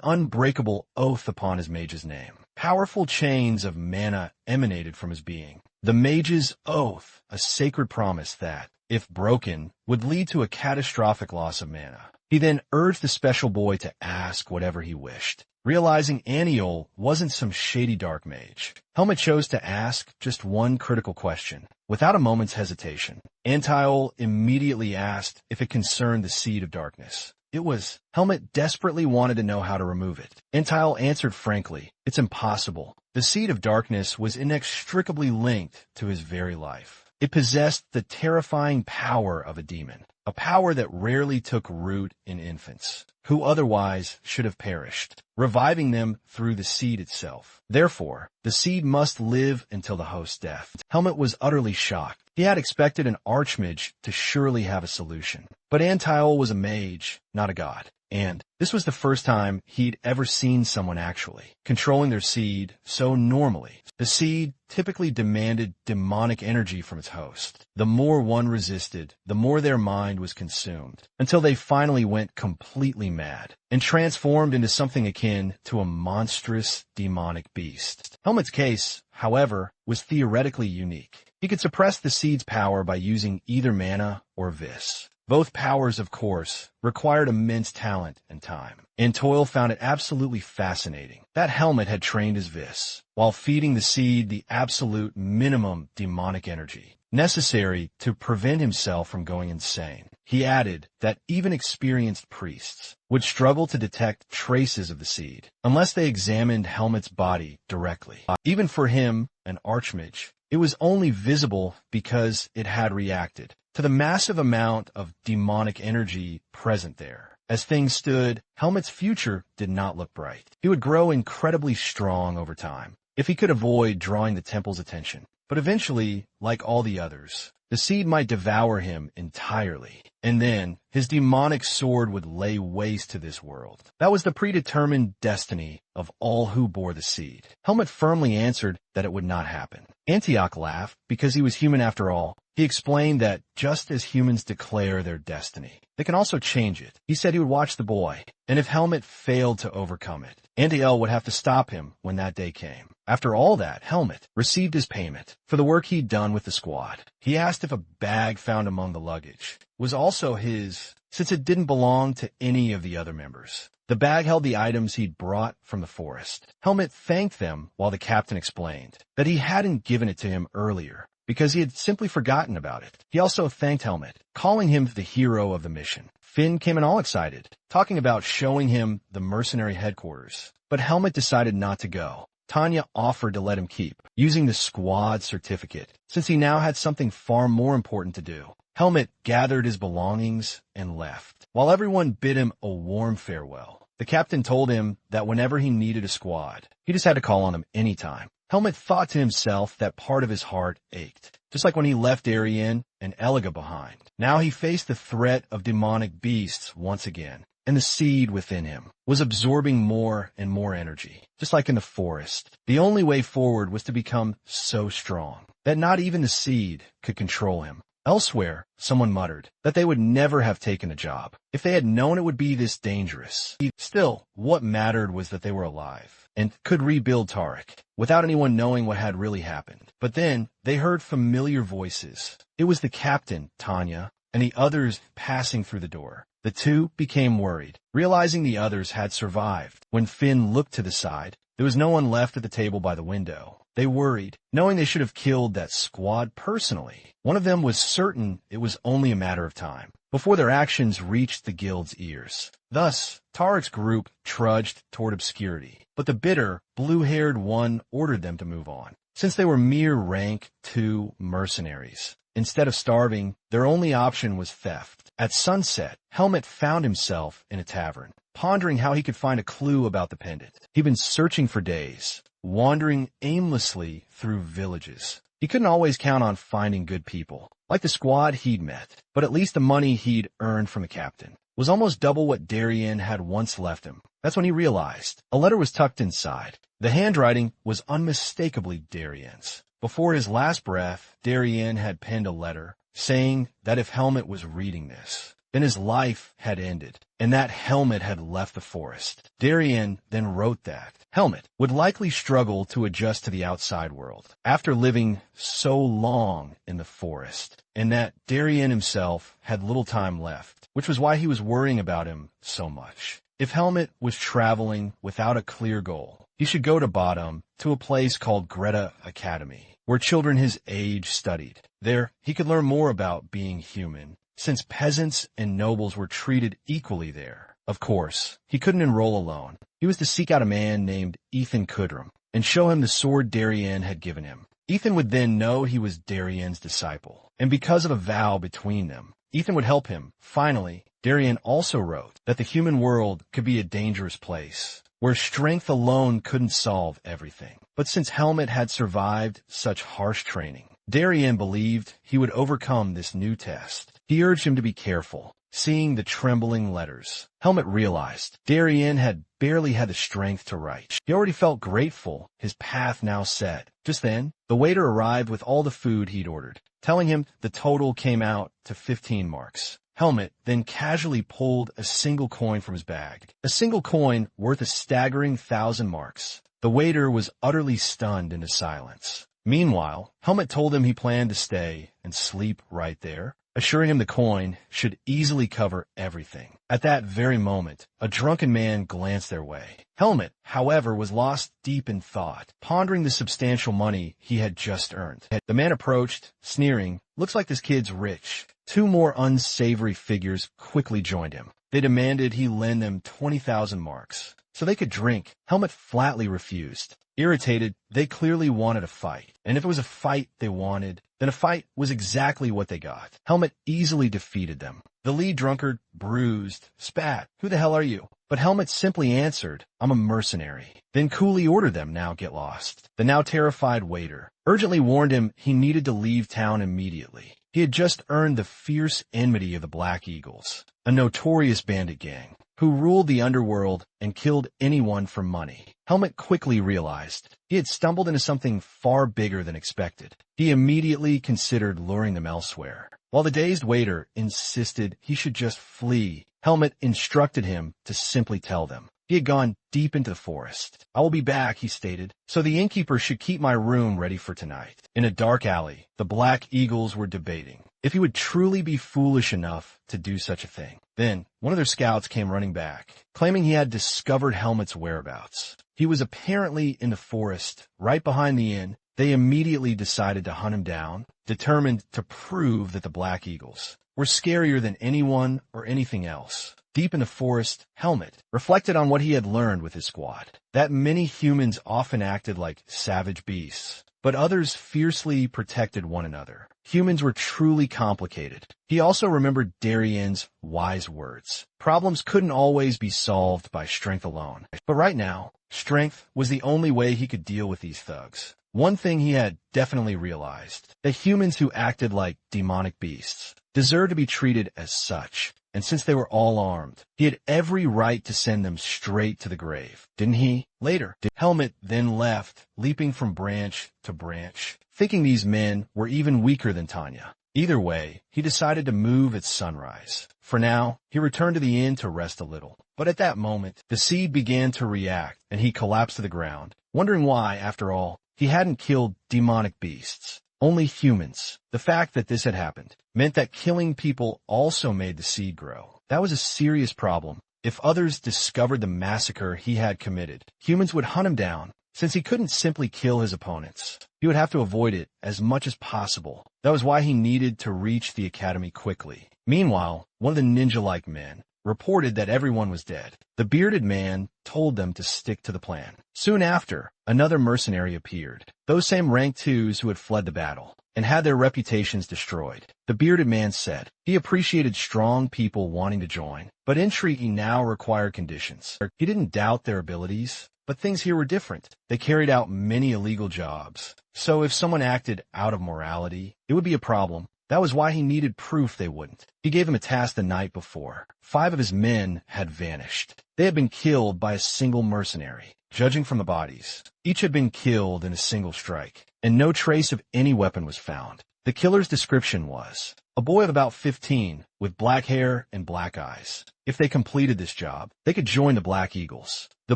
unbreakable oath upon his mage's name. Powerful chains of mana emanated from his being. The mage's oath, a sacred promise that, if broken, would lead to a catastrophic loss of mana. He then urged the special boy to ask whatever he wished. Realizing Aniol wasn't some shady dark mage, Helmet chose to ask just one critical question. Without a moment's hesitation, Antiol immediately asked if it concerned the seed of darkness. It was. Helmet desperately wanted to know how to remove it. Antiol answered frankly, it's impossible. The seed of darkness was inextricably linked to his very life. It possessed the terrifying power of a demon, a power that rarely took root in infants, who otherwise should have perished, reviving them through the seed itself. Therefore, the seed must live until the host's death. Helmet was utterly shocked. He had expected an archmage to surely have a solution. But Antiol was a mage, not a god. And this was the first time he'd ever seen someone actually controlling their seed so normally. The seed typically demanded demonic energy from its host. The more one resisted, the more their mind was consumed, until they finally went completely mad and transformed into something akin to a monstrous demonic beast. Helmet's case, however, was theoretically unique. He could suppress the seed's power by using either mana or vis. Both powers, of course, required immense talent and time. And Toil found it absolutely fascinating that Helmet had trained his vis, while feeding the seed the absolute minimum demonic energy necessary to prevent himself from going insane. He added that even experienced priests would struggle to detect traces of the seed unless they examined Helmet's body directly. Even for him, an archmage, it was only visible because it had reacted to the massive amount of demonic energy present there. As things stood, Helmet's future did not look bright. He would grow incredibly strong over time if he could avoid drawing the temple's attention. But eventually, like all the others, the seed might devour him entirely. and then his demonic sword would lay waste to this world. That was the predetermined destiny of all who bore the seed. Helmet firmly answered that it would not happen. Antioch laughed because he was human after all. He explained that just as humans declare their destiny, they can also change it. He said he would watch the boy, and if Helmet failed to overcome it, Antiel would have to stop him when that day came. After all that, Helmet received his payment for the work he'd done with the squad. He asked if a bag found among the luggage was also his, since it didn't belong to any of the other members. The bag held the items he'd brought from the forest. Helmet thanked them while the captain explained that he hadn't given it to him earlier because he had simply forgotten about it. He also thanked Helmet, calling him the hero of the mission. Finn came in all excited, talking about showing him the mercenary headquarters. But Helmet decided not to go. Tanya offered to let him keep, using the squad certificate, since he now had something far more important to do. Helmet gathered his belongings and left. While everyone bid him a warm farewell, the captain told him that whenever he needed a squad, he just had to call on him anytime. Helmet thought to himself that part of his heart ached, just like when he left Darien and Eliga behind. Now he faced the threat of demonic beasts once again, and the seed within him was absorbing more and more energy. Just like in the forest, the only way forward was to become so strong that not even the seed could control him. Elsewhere, someone muttered that they would never have taken the job if they had known it would be this dangerous. Still, what mattered was that they were alive and could rebuild Tarek without anyone knowing what had really happened. But then they heard familiar voices. It was the captain, Tanya, and the others passing through the door. The two became worried, realizing the others had survived. When Finn looked to the side, there was no one left at the table by the window. They worried, knowing they should have killed that squad personally. One of them was certain it was only a matter of time before their actions reached the guild's ears. Thus, Tarek's group trudged toward obscurity, but the bitter, blue-haired one ordered them to move on, since they were mere rank 2 mercenaries. Instead of starving, their only option was theft. At sunset, Helmet found himself in a tavern, pondering how he could find a clue about the pendant. He'd been searching for days, wandering aimlessly through villages. He couldn't always count on finding good people, like the squad he'd met, but at least the money he'd earned from the captain was almost double what Darien had once left him. That's when he realized a letter was tucked inside. The handwriting was unmistakably Darien's. Before his last breath, Darien had penned a letter saying that if Helmet was reading this, then his life had ended, and that Helmet had left the forest. Darien then wrote that Helmet would likely struggle to adjust to the outside world after living so long in the forest, and that Darien himself had little time left, which was why he was worrying about him so much. If Helmet was traveling without a clear goal, he should go to Bottom to a place called Greta Academy, where children his age studied. There, he could learn more about being human, since peasants and nobles were treated equally there. Of course, he couldn't enroll alone. He was to seek out a man named Ethan Kudrum and show him the sword Darien had given him. Ethan would then know he was Darien's disciple, and because of a vow between them, Ethan would help him. Finally, Darien also wrote that the human world could be a dangerous place, where strength alone couldn't solve everything. But since Helmet had survived such harsh training, Darien believed he would overcome this new test. He urged him to be careful. Seeing the trembling letters, Helmet realized Darien had barely had the strength to write. He already felt grateful, his path now set. Just then, the waiter arrived with all the food he'd ordered, telling him the total came out to 15 marks. Helmet then casually pulled a single coin from his bag, a single coin worth a staggering 1,000 marks. The waiter was utterly stunned into silence. Meanwhile, Helmet told him he planned to stay and sleep right there, assuring him the coin should easily cover everything. At that very moment, a drunken man glanced their way. Helmet, however, was lost deep in thought, pondering the substantial money he had just earned. The man approached, sneering, "Looks like this kid's rich." 2 more unsavory figures quickly joined him. They demanded he lend them 20,000 marks so they could drink. Helmet flatly refused. Irritated, they clearly wanted a fight, and if it was a fight they wanted, then a fight was exactly what they got. Helmet easily defeated them. The lead drunkard, bruised, spat, "Who the hell are you?" But Helmet simply answered, "I'm a mercenary," then coolly ordered them now get lost. The now terrified waiter urgently warned him he needed to leave town immediately. He had just earned the fierce enmity of the Black Eagles, a notorious bandit gang who ruled the underworld and killed anyone for money. Helmet quickly realized he had stumbled into something far bigger than expected. He immediately considered luring them elsewhere. While the dazed waiter insisted he should just flee, Helmet instructed him to simply tell them. He had gone deep into the forest. "I will be back," he stated, "so the innkeeper should keep my room ready for tonight." In a dark alley, the Black Eagles were debating if he would truly be foolish enough to do such a thing. Then, one of their scouts came running back, claiming he had discovered Helmet's whereabouts. He was apparently in the forest, right behind the inn. They immediately decided to hunt him down, determined to prove that the Black Eagles were scarier than anyone or anything else. Deep in the forest, Helmet reflected on what he had learned with his squad, that many humans often acted like savage beasts, but others fiercely protected one another. Humans were truly complicated. He also remembered Darien's wise words. Problems couldn't always be solved by strength alone. But right now, strength was the only way he could deal with these thugs. One thing he had definitely realized, that humans who acted like demonic beasts deserved to be treated as such. And since they were all armed, he had every right to send them straight to the grave, didn't he? Later, Helmet then left, leaping from branch to branch, thinking these men were even weaker than Tanya. Either way, he decided to move at sunrise. For now, he returned to the inn to rest a little. But at that moment, the seed began to react, and he collapsed to the ground, wondering why, after all, he hadn't killed demonic beasts. Only humans. The fact that this had happened meant that killing people also made the seed grow. That was a serious problem. If others discovered the massacre he had committed, humans would hunt him down. Since he couldn't simply kill his opponents, he would have to avoid it as much as possible. That was why he needed to reach the academy quickly. Meanwhile, one of the ninja-like men reported that everyone was dead. The bearded man told them to stick to the plan. Soon after, another mercenary appeared, those same rank 2s who had fled the battle and had their reputations destroyed. The bearded man said he appreciated strong people wanting to join, but entry now required conditions. He didn't doubt their abilities, but things here were different. They carried out many illegal jobs, so if someone acted out of morality, it would be a problem. That was why he needed proof they wouldn't. He gave them a task the night before. 5 of his men had vanished. They had been killed by a single mercenary. Judging from the bodies, each had been killed in a single strike, and no trace of any weapon was found. The killer's description was a boy of about 15 with black hair and black eyes. If they completed this job, they could join the Black Eagles. The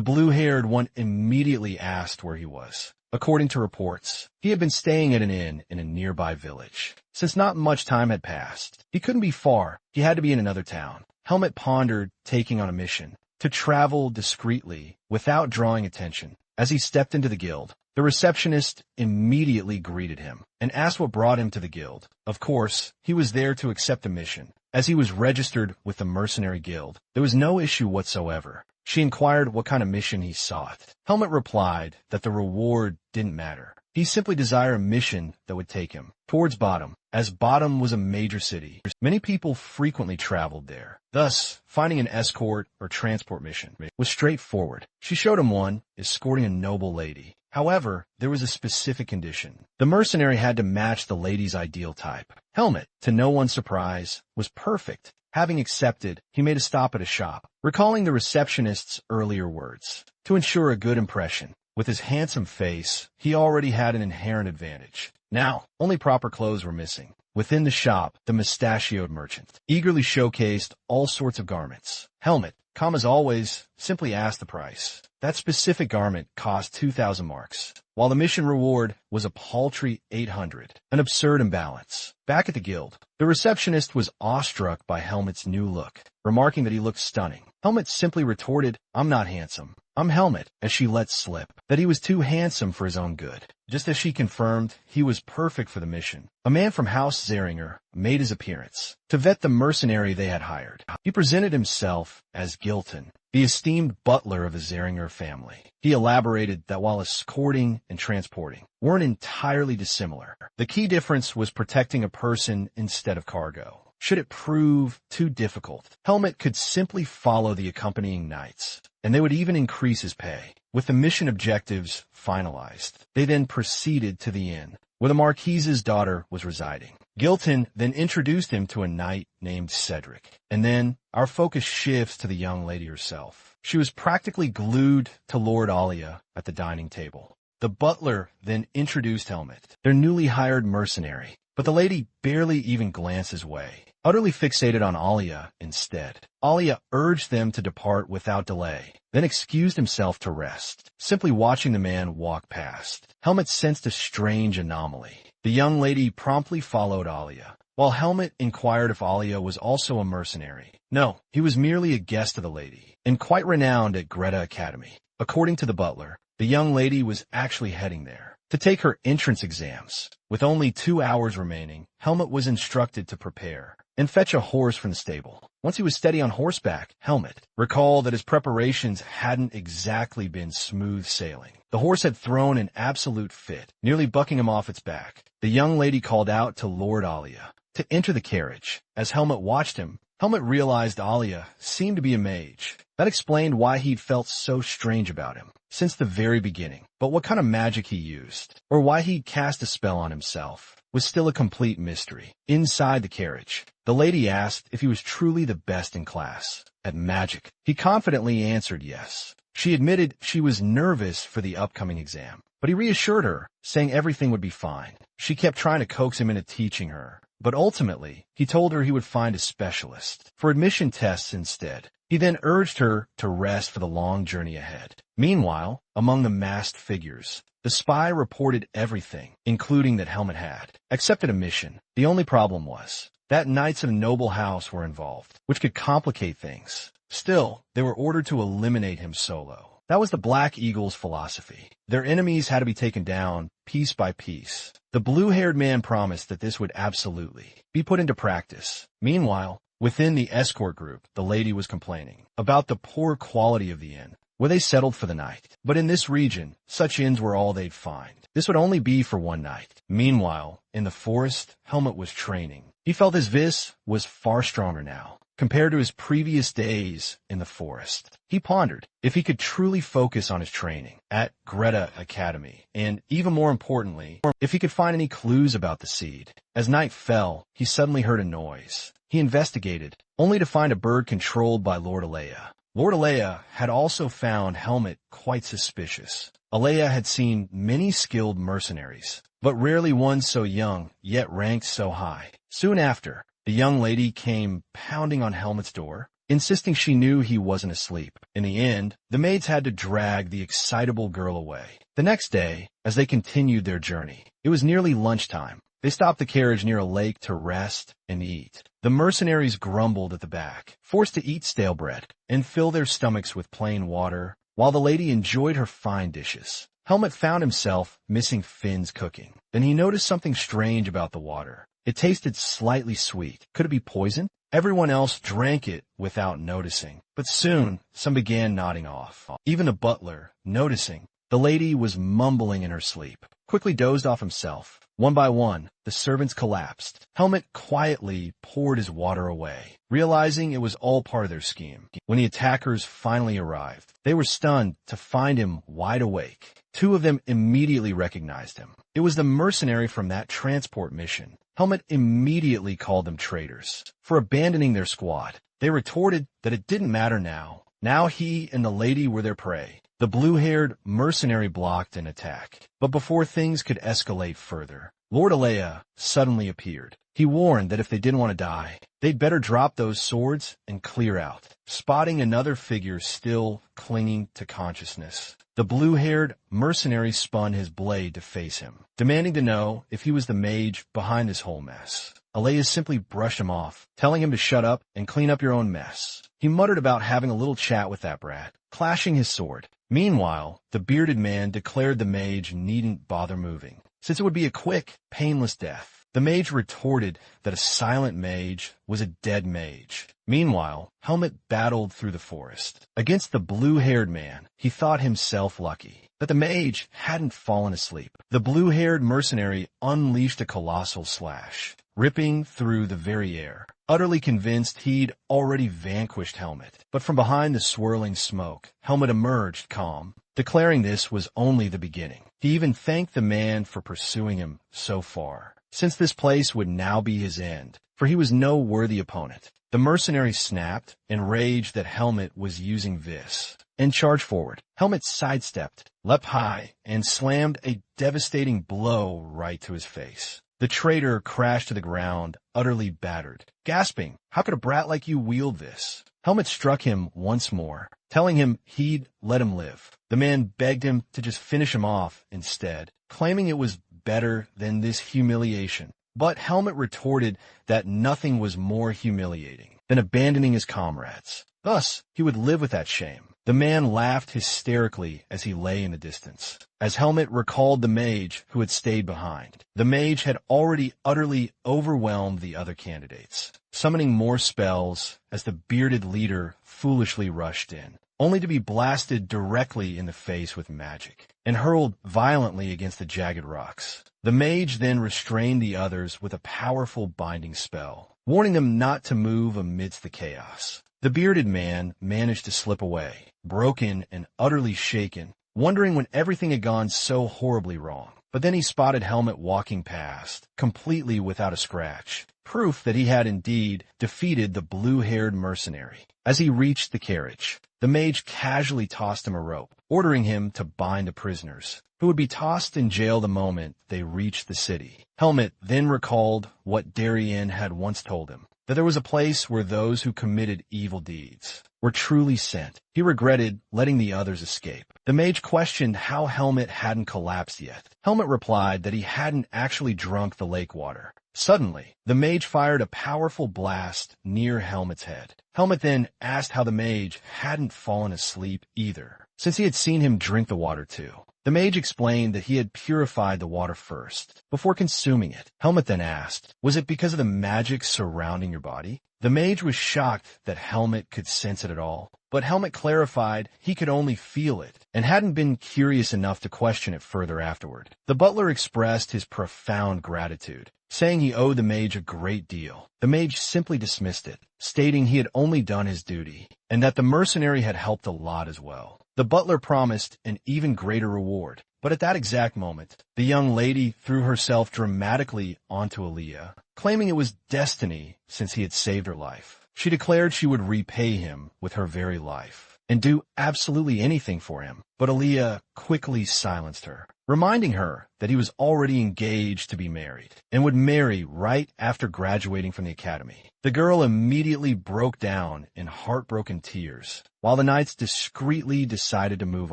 blue-haired one immediately asked where he was. According to reports, he had been staying at an inn in a nearby village. Since not much time had passed, he couldn't be far. He had to be in another town. Helmet pondered taking on a mission to travel discreetly without drawing attention. As he stepped into the guild, the receptionist immediately greeted him and asked what brought him to the guild. Of course, he was there to accept a mission. As he was registered with the mercenary guild, there was no issue whatsoever. She inquired what kind of mission he sought. Helmet replied that the reward didn't matter. He simply desired a mission that would take him towards Bottom, as Bottom was a major city. Many people frequently traveled there. Thus, finding an escort or transport mission was straightforward. She showed him one, escorting a noble lady. However, there was a specific condition. The mercenary had to match the lady's ideal type. Helmet, to no one's surprise, was perfect. Having accepted, he made a stop at a shop, recalling the receptionist's earlier words. To ensure a good impression, with his handsome face, he already had an inherent advantage. Now, only proper clothes were missing. Within the shop, the mustachioed merchant eagerly showcased all sorts of garments. Helmet, calm as always, simply asked the price. That specific garment cost 2,000 marks, while the mission reward was a paltry 800, an absurd imbalance. Back at the guild, the receptionist was awestruck by Helmet's new look, remarking that he looked stunning. Helmet simply retorted, "I'm not handsome. I'm Helmet," as she let slip that he was too handsome for his own good. Just as she confirmed he was perfect for the mission, a man from House Zeringer made his appearance to vet the mercenary they had hired. He presented himself as Gilton, the esteemed butler of the Zeringer family. He elaborated that while escorting and transporting weren't entirely dissimilar, the key difference was protecting a person instead of cargo. Should it prove too difficult, Helmet could simply follow the accompanying knights, and they would even increase his pay. With the mission objectives finalized, they then proceeded to the inn, where the Marquise's daughter was residing. Gilton then introduced him to a knight named Cedric, and then our focus shifts to the young lady herself. She was practically glued to Lord Alia at the dining table. The butler then introduced Helmet, their newly hired mercenary, but the lady barely even glanced his way, utterly fixated on Alia instead. Alia urged them to depart without delay, then excused himself to rest, simply watching the man walk past. Helmet sensed a strange anomaly. The young lady promptly followed Alia, while Helmet inquired if Alia was also a mercenary. No, he was merely a guest of the lady, and quite renowned at Greta Academy. According to the butler, the young lady was actually heading there to take her entrance exams. With only 2 hours remaining, Helmet was instructed to prepare and fetch a horse from the stable. Once he was steady on horseback, Helmet recalled that his preparations hadn't exactly been smooth sailing. The horse had thrown an absolute fit, nearly bucking him off its back. The young lady called out to Lord Alia to enter the carriage. As Helmet watched him, Helmet realized Alia seemed to be a mage. That explained why he'd felt so strange about him since the very beginning. But what kind of magic he used, or why he'd cast a spell on himself, was still a complete mystery. Inside the carriage, the lady asked if he was truly the best in class at magic. He confidently answered yes. She admitted she was nervous for the upcoming exam, but he reassured her, saying everything would be fine. She kept trying to coax him into teaching her, but ultimately, he told her he would find a specialist for admission tests instead. He then urged her to rest for the long journey ahead. Meanwhile, among the masked figures, the spy reported everything, including that Helmet had accepted a mission. The only problem was that knights of noble house were involved, which could complicate things. Still, they were ordered to eliminate him solo. That was the Black Eagle's philosophy. Their enemies had to be taken down piece by piece. The blue-haired man promised that this would absolutely be put into practice. Meanwhile, within the escort group, the lady was complaining about the poor quality of the inn, where they settled for the night. But in this region, such inns were all they'd find. This would only be for one night. Meanwhile, in the forest, Helmet was training. He felt his vis was far stronger now compared to his previous days in the forest. He pondered if he could truly focus on his training at Greta Academy, and even more importantly, if he could find any clues about the seed. As night fell, he suddenly heard a noise. He investigated, only to find a bird controlled by Lord Alea. Lord Alea had also found Helmet quite suspicious. Alea had seen many skilled mercenaries, but rarely one so young, yet ranked so high. Soon after, the young lady came pounding on Helmet's door, insisting she knew he wasn't asleep. In the end, the maids had to drag the excitable girl away. The next day, as they continued their journey, it was nearly lunchtime. They stopped the carriage near a lake to rest and eat. The mercenaries grumbled at the back, forced to eat stale bread and fill their stomachs with plain water, while the lady enjoyed her fine dishes. Helmet found himself missing Finn's cooking. Then he noticed something strange about the water. It tasted slightly sweet. Could it be poison? Everyone else drank it without noticing, but soon some began nodding off. Even the butler, noticing the lady was mumbling in her sleep, quickly dozed off himself. One by one, the servants collapsed. Helmet quietly poured his water away, realizing it was all part of their scheme. When the attackers finally arrived, they were stunned to find him wide awake. 2 of them immediately recognized him. It was the mercenary from that transport mission. Helmet immediately called them traitors for abandoning their squad. They retorted that it didn't matter now. Now he and the lady were their prey. The blue-haired mercenary blocked an attack. But before things could escalate further, Lord Alea suddenly appeared. He warned that if they didn't want to die, they'd better drop those swords and clear out. Spotting another figure still clinging to consciousness, the blue-haired mercenary spun his blade to face him, demanding to know if he was the mage behind this whole mess. Alea simply brushed him off, telling him to shut up and clean up your own mess. He muttered about having a little chat with that brat, clashing his sword. Meanwhile, the bearded man declared the mage needn't bother moving, since it would be a quick, painless death. The mage retorted that a silent mage was a dead mage. Meanwhile, Helmet battled through the forest. Against the blue-haired man, he thought himself lucky that the mage hadn't fallen asleep. The blue-haired mercenary unleashed a colossal slash, ripping through the very air, utterly convinced he'd already vanquished Helmet. But from behind the swirling smoke, Helmet emerged calm, declaring this was only the beginning. He even thanked the man for pursuing him so far. since this place would now be his end, for he was no worthy opponent. The mercenary snapped, enraged that Helmet was using this, and charged forward. Helmet sidestepped, leapt high, and slammed a devastating blow right to his face. The traitor crashed to the ground, utterly battered, gasping, "How could a brat like you wield this?" Helmet struck him once more, telling him he'd let him live. The man begged him to just finish him off instead, claiming it was better than this humiliation. But Helmet retorted that nothing was more humiliating than abandoning his comrades. Thus, he would live with that shame. The man laughed hysterically as he lay in the distance. As Helmet recalled the mage who had stayed behind, the mage had already utterly overwhelmed the other candidates, summoning more spells as the bearded leader foolishly rushed in, only to be blasted directly in the face with magic and hurled violently against the jagged rocks. The mage then restrained the others with a powerful binding spell, warning them not to move amidst the chaos. The bearded man managed to slip away, broken and utterly shaken, wondering when everything had gone so horribly wrong. But then he spotted Helmet walking past, completely without a scratch, proof that he had indeed defeated the blue-haired mercenary. As he reached the carriage, the mage casually tossed him a rope, ordering him to bind the prisoners, who would be tossed in jail the moment they reached the city. Helmet then recalled what Darien had once told him, that there was a place where those who committed evil deeds were truly sent. He regretted letting the others escape. The mage questioned how Helmet hadn't collapsed yet. Helmet replied that he hadn't actually drunk the lake water. Suddenly, the mage fired a powerful blast near Helmet's head. Helmet then asked how the mage hadn't fallen asleep either, since he had seen him drink the water too. The mage explained that he had purified the water first, before consuming it. Helmet then asked, was it because of the magic surrounding your body? The mage was shocked that Helmet could sense it at all, but Helmet clarified he could only feel it, and hadn't been curious enough to question it further afterward. The butler expressed his profound gratitude, saying he owed the mage a great deal. The mage simply dismissed it, stating he had only done his duty, and that the mercenary had helped a lot as well. The butler promised an even greater reward, but at that exact moment, the young lady threw herself dramatically onto Aaliyah, claiming it was destiny since he had saved her life. She declared she would repay him with her very life and do absolutely anything for him, but Aaliyah quickly silenced her, reminding her that he was already engaged to be married and would marry right after graduating from the academy. The girl immediately broke down in heartbroken tears, while the knights discreetly decided to move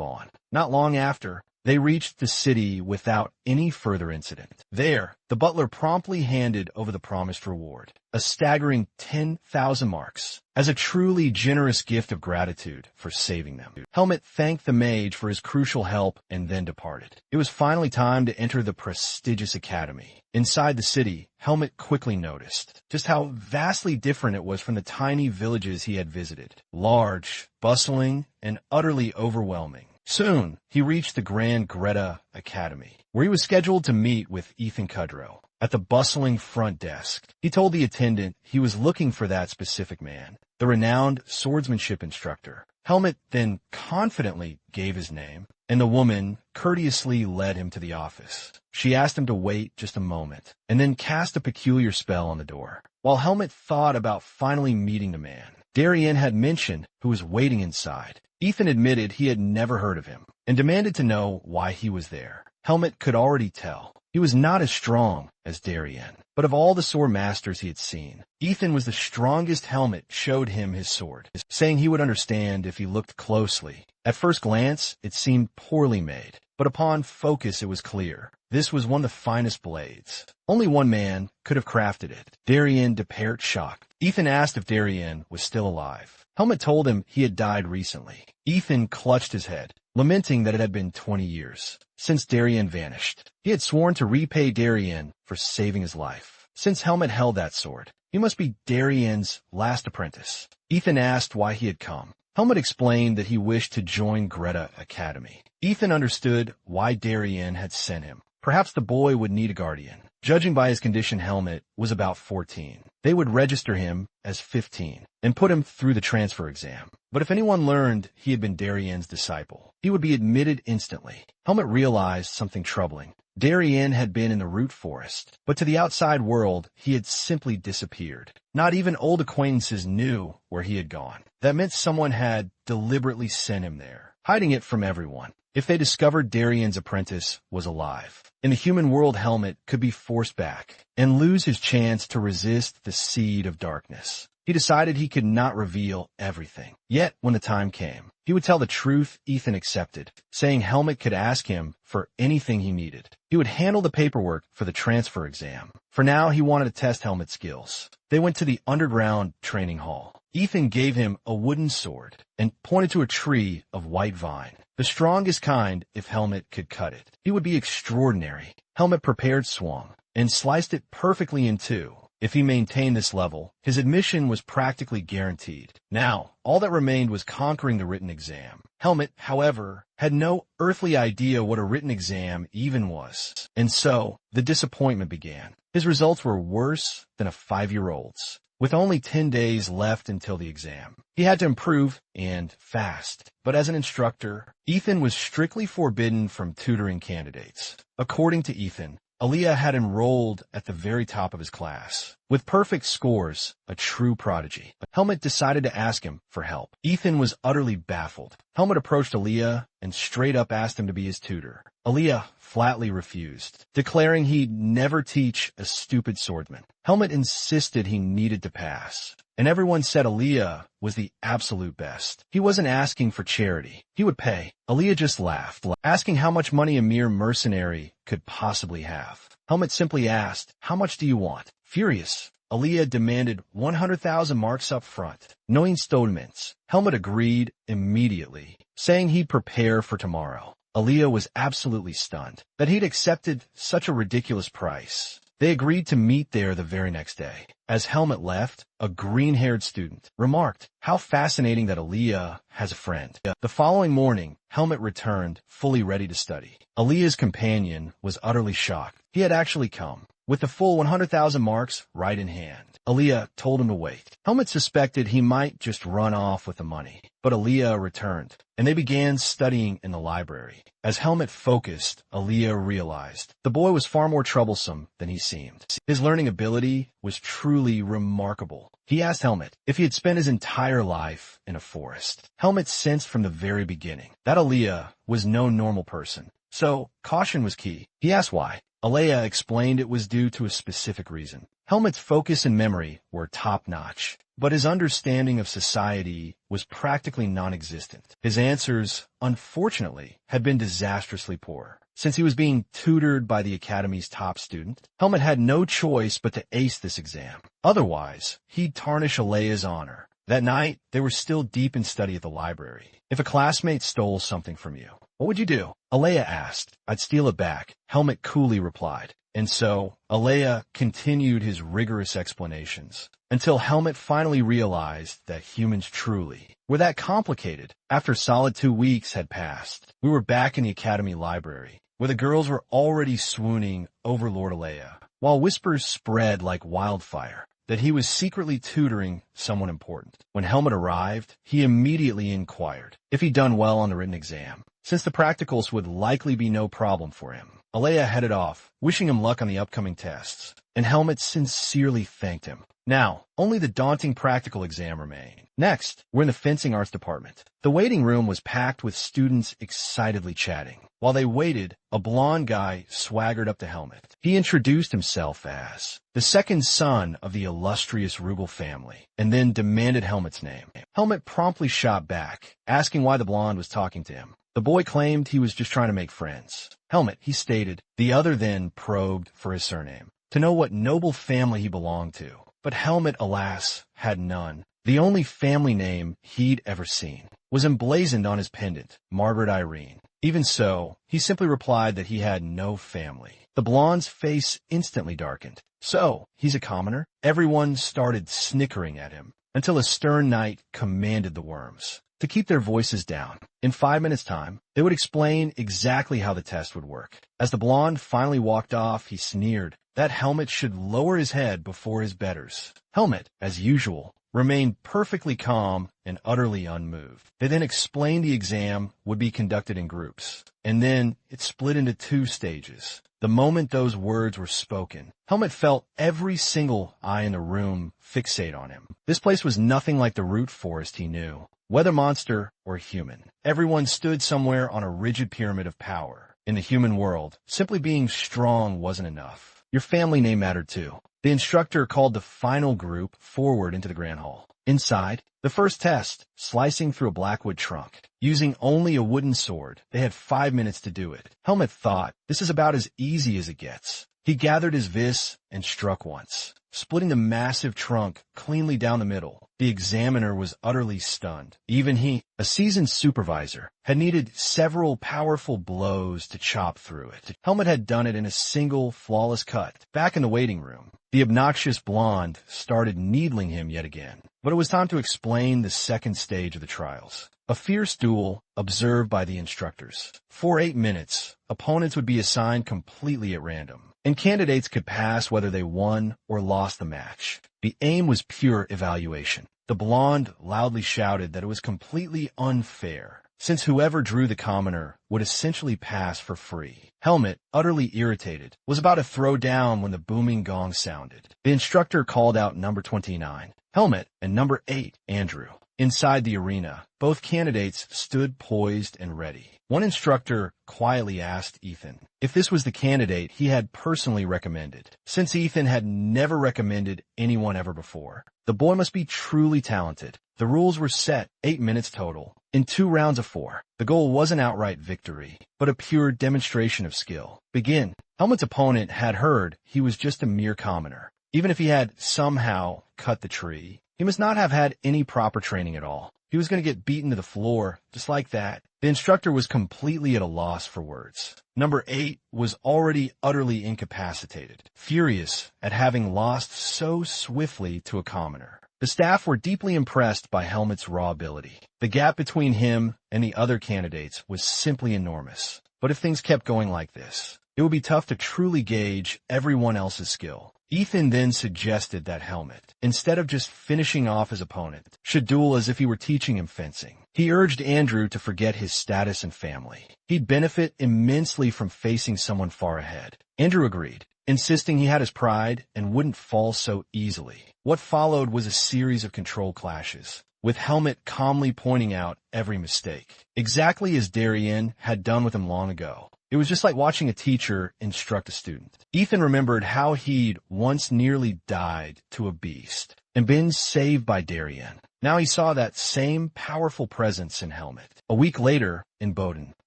on. Not long after, they reached the city without any further incident. There, the butler promptly handed over the promised reward, a staggering 10,000 marks, as a truly generous gift of gratitude for saving them. Helmet thanked the mage for his crucial help and then departed. It was finally time to enter the prestigious academy. Inside the city, Helmet quickly noticed just how vastly different it was from the tiny villages he had visited. Large, bustling, and utterly overwhelming. Soon, he reached the Grand Greta Academy, where he was scheduled to meet with Ethan Kudrow. At the bustling front desk, he told the attendant he was looking for that specific man, the renowned swordsmanship instructor. Helmet then confidently gave his name, and the woman courteously led him to the office. She asked him to wait just a moment, and then cast a peculiar spell on the door. While Helmet thought about finally meeting the man Darien had mentioned who was waiting inside, Ethan admitted he had never heard of him, and demanded to know why he was there. Helmet could already tell he was not as strong as Darien, but of all the sword masters he had seen, Ethan was the strongest. Helmet showed him his sword, saying he would understand if he looked closely. At first glance, it seemed poorly made, but upon focus it was clear. This was one of the finest blades. Only one man could have crafted it. Darien depaired shocked. Ethan asked if Darien was still alive. Helmet told him he had died recently. Ethan clutched his head, lamenting that it had been 20 years since Darien vanished. He had sworn to repay Darien for saving his life. Since Helmet held that sword, he must be Darien's last apprentice. Ethan asked why he had come. Helmet explained that he wished to join Greta Academy. Ethan understood why Darien had sent him. Perhaps the boy would need a guardian. Judging by his condition, Helmet was about 14. They would register him as 15 and put him through the transfer exam. But if anyone learned he had been Darien's disciple, he would be admitted instantly. Helmet realized something troubling. Darien had been in the root forest, but to the outside world, he had simply disappeared. Not even old acquaintances knew where he had gone. That meant someone had deliberately sent him there, hiding it from everyone. If they discovered Darien's apprentice was alive, in the human world, Helmet could be forced back and lose his chance to resist the seed of darkness. He decided he could not reveal everything. Yet, when the time came, he would tell the truth. Ethan accepted, saying Helmet could ask him for anything he needed. He would handle the paperwork for the transfer exam. For now, he wanted to test Helmet's skills. They went to the underground training hall. Ethan gave him a wooden sword and pointed to a tree of white vine, the strongest kind if Helmet could cut it. He would be extraordinary. Helmet prepared swung and sliced it perfectly in two. If he maintained this level, his admission was practically guaranteed. Now, all that remained was conquering the written exam. Helmet, however, had no earthly idea what a written exam even was. And so, the disappointment began. His results were worse than a 5-year-old's. With only 10 days left until the exam, he had to improve, and fast. But as an instructor, Ethan was strictly forbidden from tutoring candidates. According to Ethan, Aaliyah had enrolled at the very top of his class. With perfect scores, a true prodigy. Helmet decided to ask him for help. Ethan was utterly baffled. Helmet approached Aaliyah and straight up asked him to be his tutor. Aaliyah flatly refused, declaring he'd never teach a stupid swordsman. Helmet insisted he needed to pass, and everyone said Aaliyah was the absolute best. He wasn't asking for charity. He would pay. Aaliyah just laughed, asking how much money a mere mercenary could possibly have. Helmet simply asked, "How much do you want?" Furious, Aaliyah demanded 100,000 marks up front. No installments. Helmet agreed immediately, saying he'd prepare for tomorrow. Aaliyah was absolutely stunned that he'd accepted such a ridiculous price. They agreed to meet there the very next day. As Helmet left, a green-haired student remarked, "How fascinating that Aaliyah has a friend." The following morning, Helmet returned, fully ready to study. Aaliyah's companion was utterly shocked. He had actually come, with the full 100,000 marks right in hand. Aaliyah told him to wait. Helmet suspected he might just run off with the money, but Aaliyah returned, and they began studying in the library. As Helmet focused, Aaliyah realized the boy was far more troublesome than he seemed. His learning ability was truly remarkable. He asked Helmet if he had spent his entire life in a forest. Helmet sensed from the very beginning that Aaliyah was no normal person, so caution was key. He asked why. Aaliyah explained it was due to a specific reason. Helmet's focus and memory were top-notch, but his understanding of society was practically non-existent. His answers, unfortunately, had been disastrously poor. Since he was being tutored by the academy's top student, Helmet had no choice but to ace this exam. Otherwise, he'd tarnish Aaliyah's honor. That night, they were still deep in study at the library. If a classmate stole something from you, what would you do? Aaliyah asked. "I'd steal it back," Helmet coolly replied. And so, Aaliyah continued his rigorous explanations, until Helmet finally realized that humans truly were that complicated. After a solid 2 weeks had passed, we were back in the academy library, where the girls were already swooning over Lord Aaliyah, while whispers spread like wildfire that he was secretly tutoring someone important. When Helmet arrived, he immediately inquired if he'd done well on the written exam, since the practicals would likely be no problem for him. Aaliyah headed off, wishing him luck on the upcoming tests, and Helmet sincerely thanked him. Now, only the daunting practical exam remained. Next, we're in the fencing arts department. The waiting room was packed with students excitedly chatting. While they waited, a blond guy swaggered up to Helmet. He introduced himself as the second son of the illustrious Rugal family, and then demanded Helmet's name. Helmet promptly shot back, asking why the blonde was talking to him. The boy claimed he was just trying to make friends. Helmet, he stated. The other then probed for his surname, to know what noble family he belonged to. But Helmet, alas, had none. The only family name he'd ever seen was emblazoned on his pendant, Margaret Irene. Even so, he simply replied that he had no family. The blonde's face instantly darkened. "So, he's a commoner?" Everyone started snickering at him, until a stern knight commanded the worms to keep their voices down. In 5 minutes' time, they would explain exactly how the test would work. As the blonde finally walked off, he sneered. That Helmet should lower his head before his betters. Helmet, as usual, remained perfectly calm and utterly unmoved. They then explained the exam would be conducted in groups, and then it split into 2 stages. The moment those words were spoken, Helmet felt every single eye in the room fixate on him. This place was nothing like the root forest he knew, whether monster or human. Everyone stood somewhere on a rigid pyramid of power. In the human world, simply being strong wasn't enough. Your family name mattered too. The instructor called the final group forward into the grand hall. Inside, the first test, slicing through a blackwood trunk. Using only a wooden sword, they had 5 minutes to do it. Helmet thought, this is about as easy as it gets. He gathered his vis and struck once, splitting the massive trunk cleanly down the middle. The examiner was utterly stunned. Even he, a seasoned supervisor, had needed several powerful blows to chop through it. Helmet had done it in a single, flawless cut. Back in the waiting room, the obnoxious blonde started needling him yet again. But it was time to explain the second stage of the trials. A fierce duel observed by the instructors. For 8 minutes, opponents would be assigned completely at random, and candidates could pass whether they won or lost the match. The aim was pure evaluation. The blonde loudly shouted that it was completely unfair, since whoever drew the commoner would essentially pass for free. Helmet, utterly irritated, was about to throw down when the booming gong sounded. The instructor called out number 29, Helmet, and number 8, Andrew. Inside the arena, both candidates stood poised and ready. One instructor quietly asked Ethan if this was the candidate he had personally recommended, since Ethan had never recommended anyone ever before. The boy must be truly talented. The rules were set, 8 minutes total, in 2 rounds of 4. The goal wasn't outright victory, but a pure demonstration of skill. Begin. Helmet's opponent had heard he was just a mere commoner. Even if he had somehow cut the tree, he must not have had any proper training at all. He was going to get beaten to the floor, just like that. The instructor was completely at a loss for words. Number 8 was already utterly incapacitated, furious at having lost so swiftly to a commoner. The staff were deeply impressed by Helmet's raw ability. The gap between him and the other candidates was simply enormous. But if things kept going like this, it would be tough to truly gauge everyone else's skill. Ethan then suggested that Helmet, instead of just finishing off his opponent, should duel as if he were teaching him fencing. He urged Andrew to forget his status and family. He'd benefit immensely from facing someone far ahead. Andrew agreed, insisting he had his pride and wouldn't fall so easily. What followed was a series of control clashes, with Helmet calmly pointing out every mistake, exactly as Darien had done with him long ago. It was just like watching a teacher instruct a student. Ethan remembered how he'd once nearly died to a beast and been saved by Darien. Now he saw that same powerful presence in Helmet. A week later, in Bowden,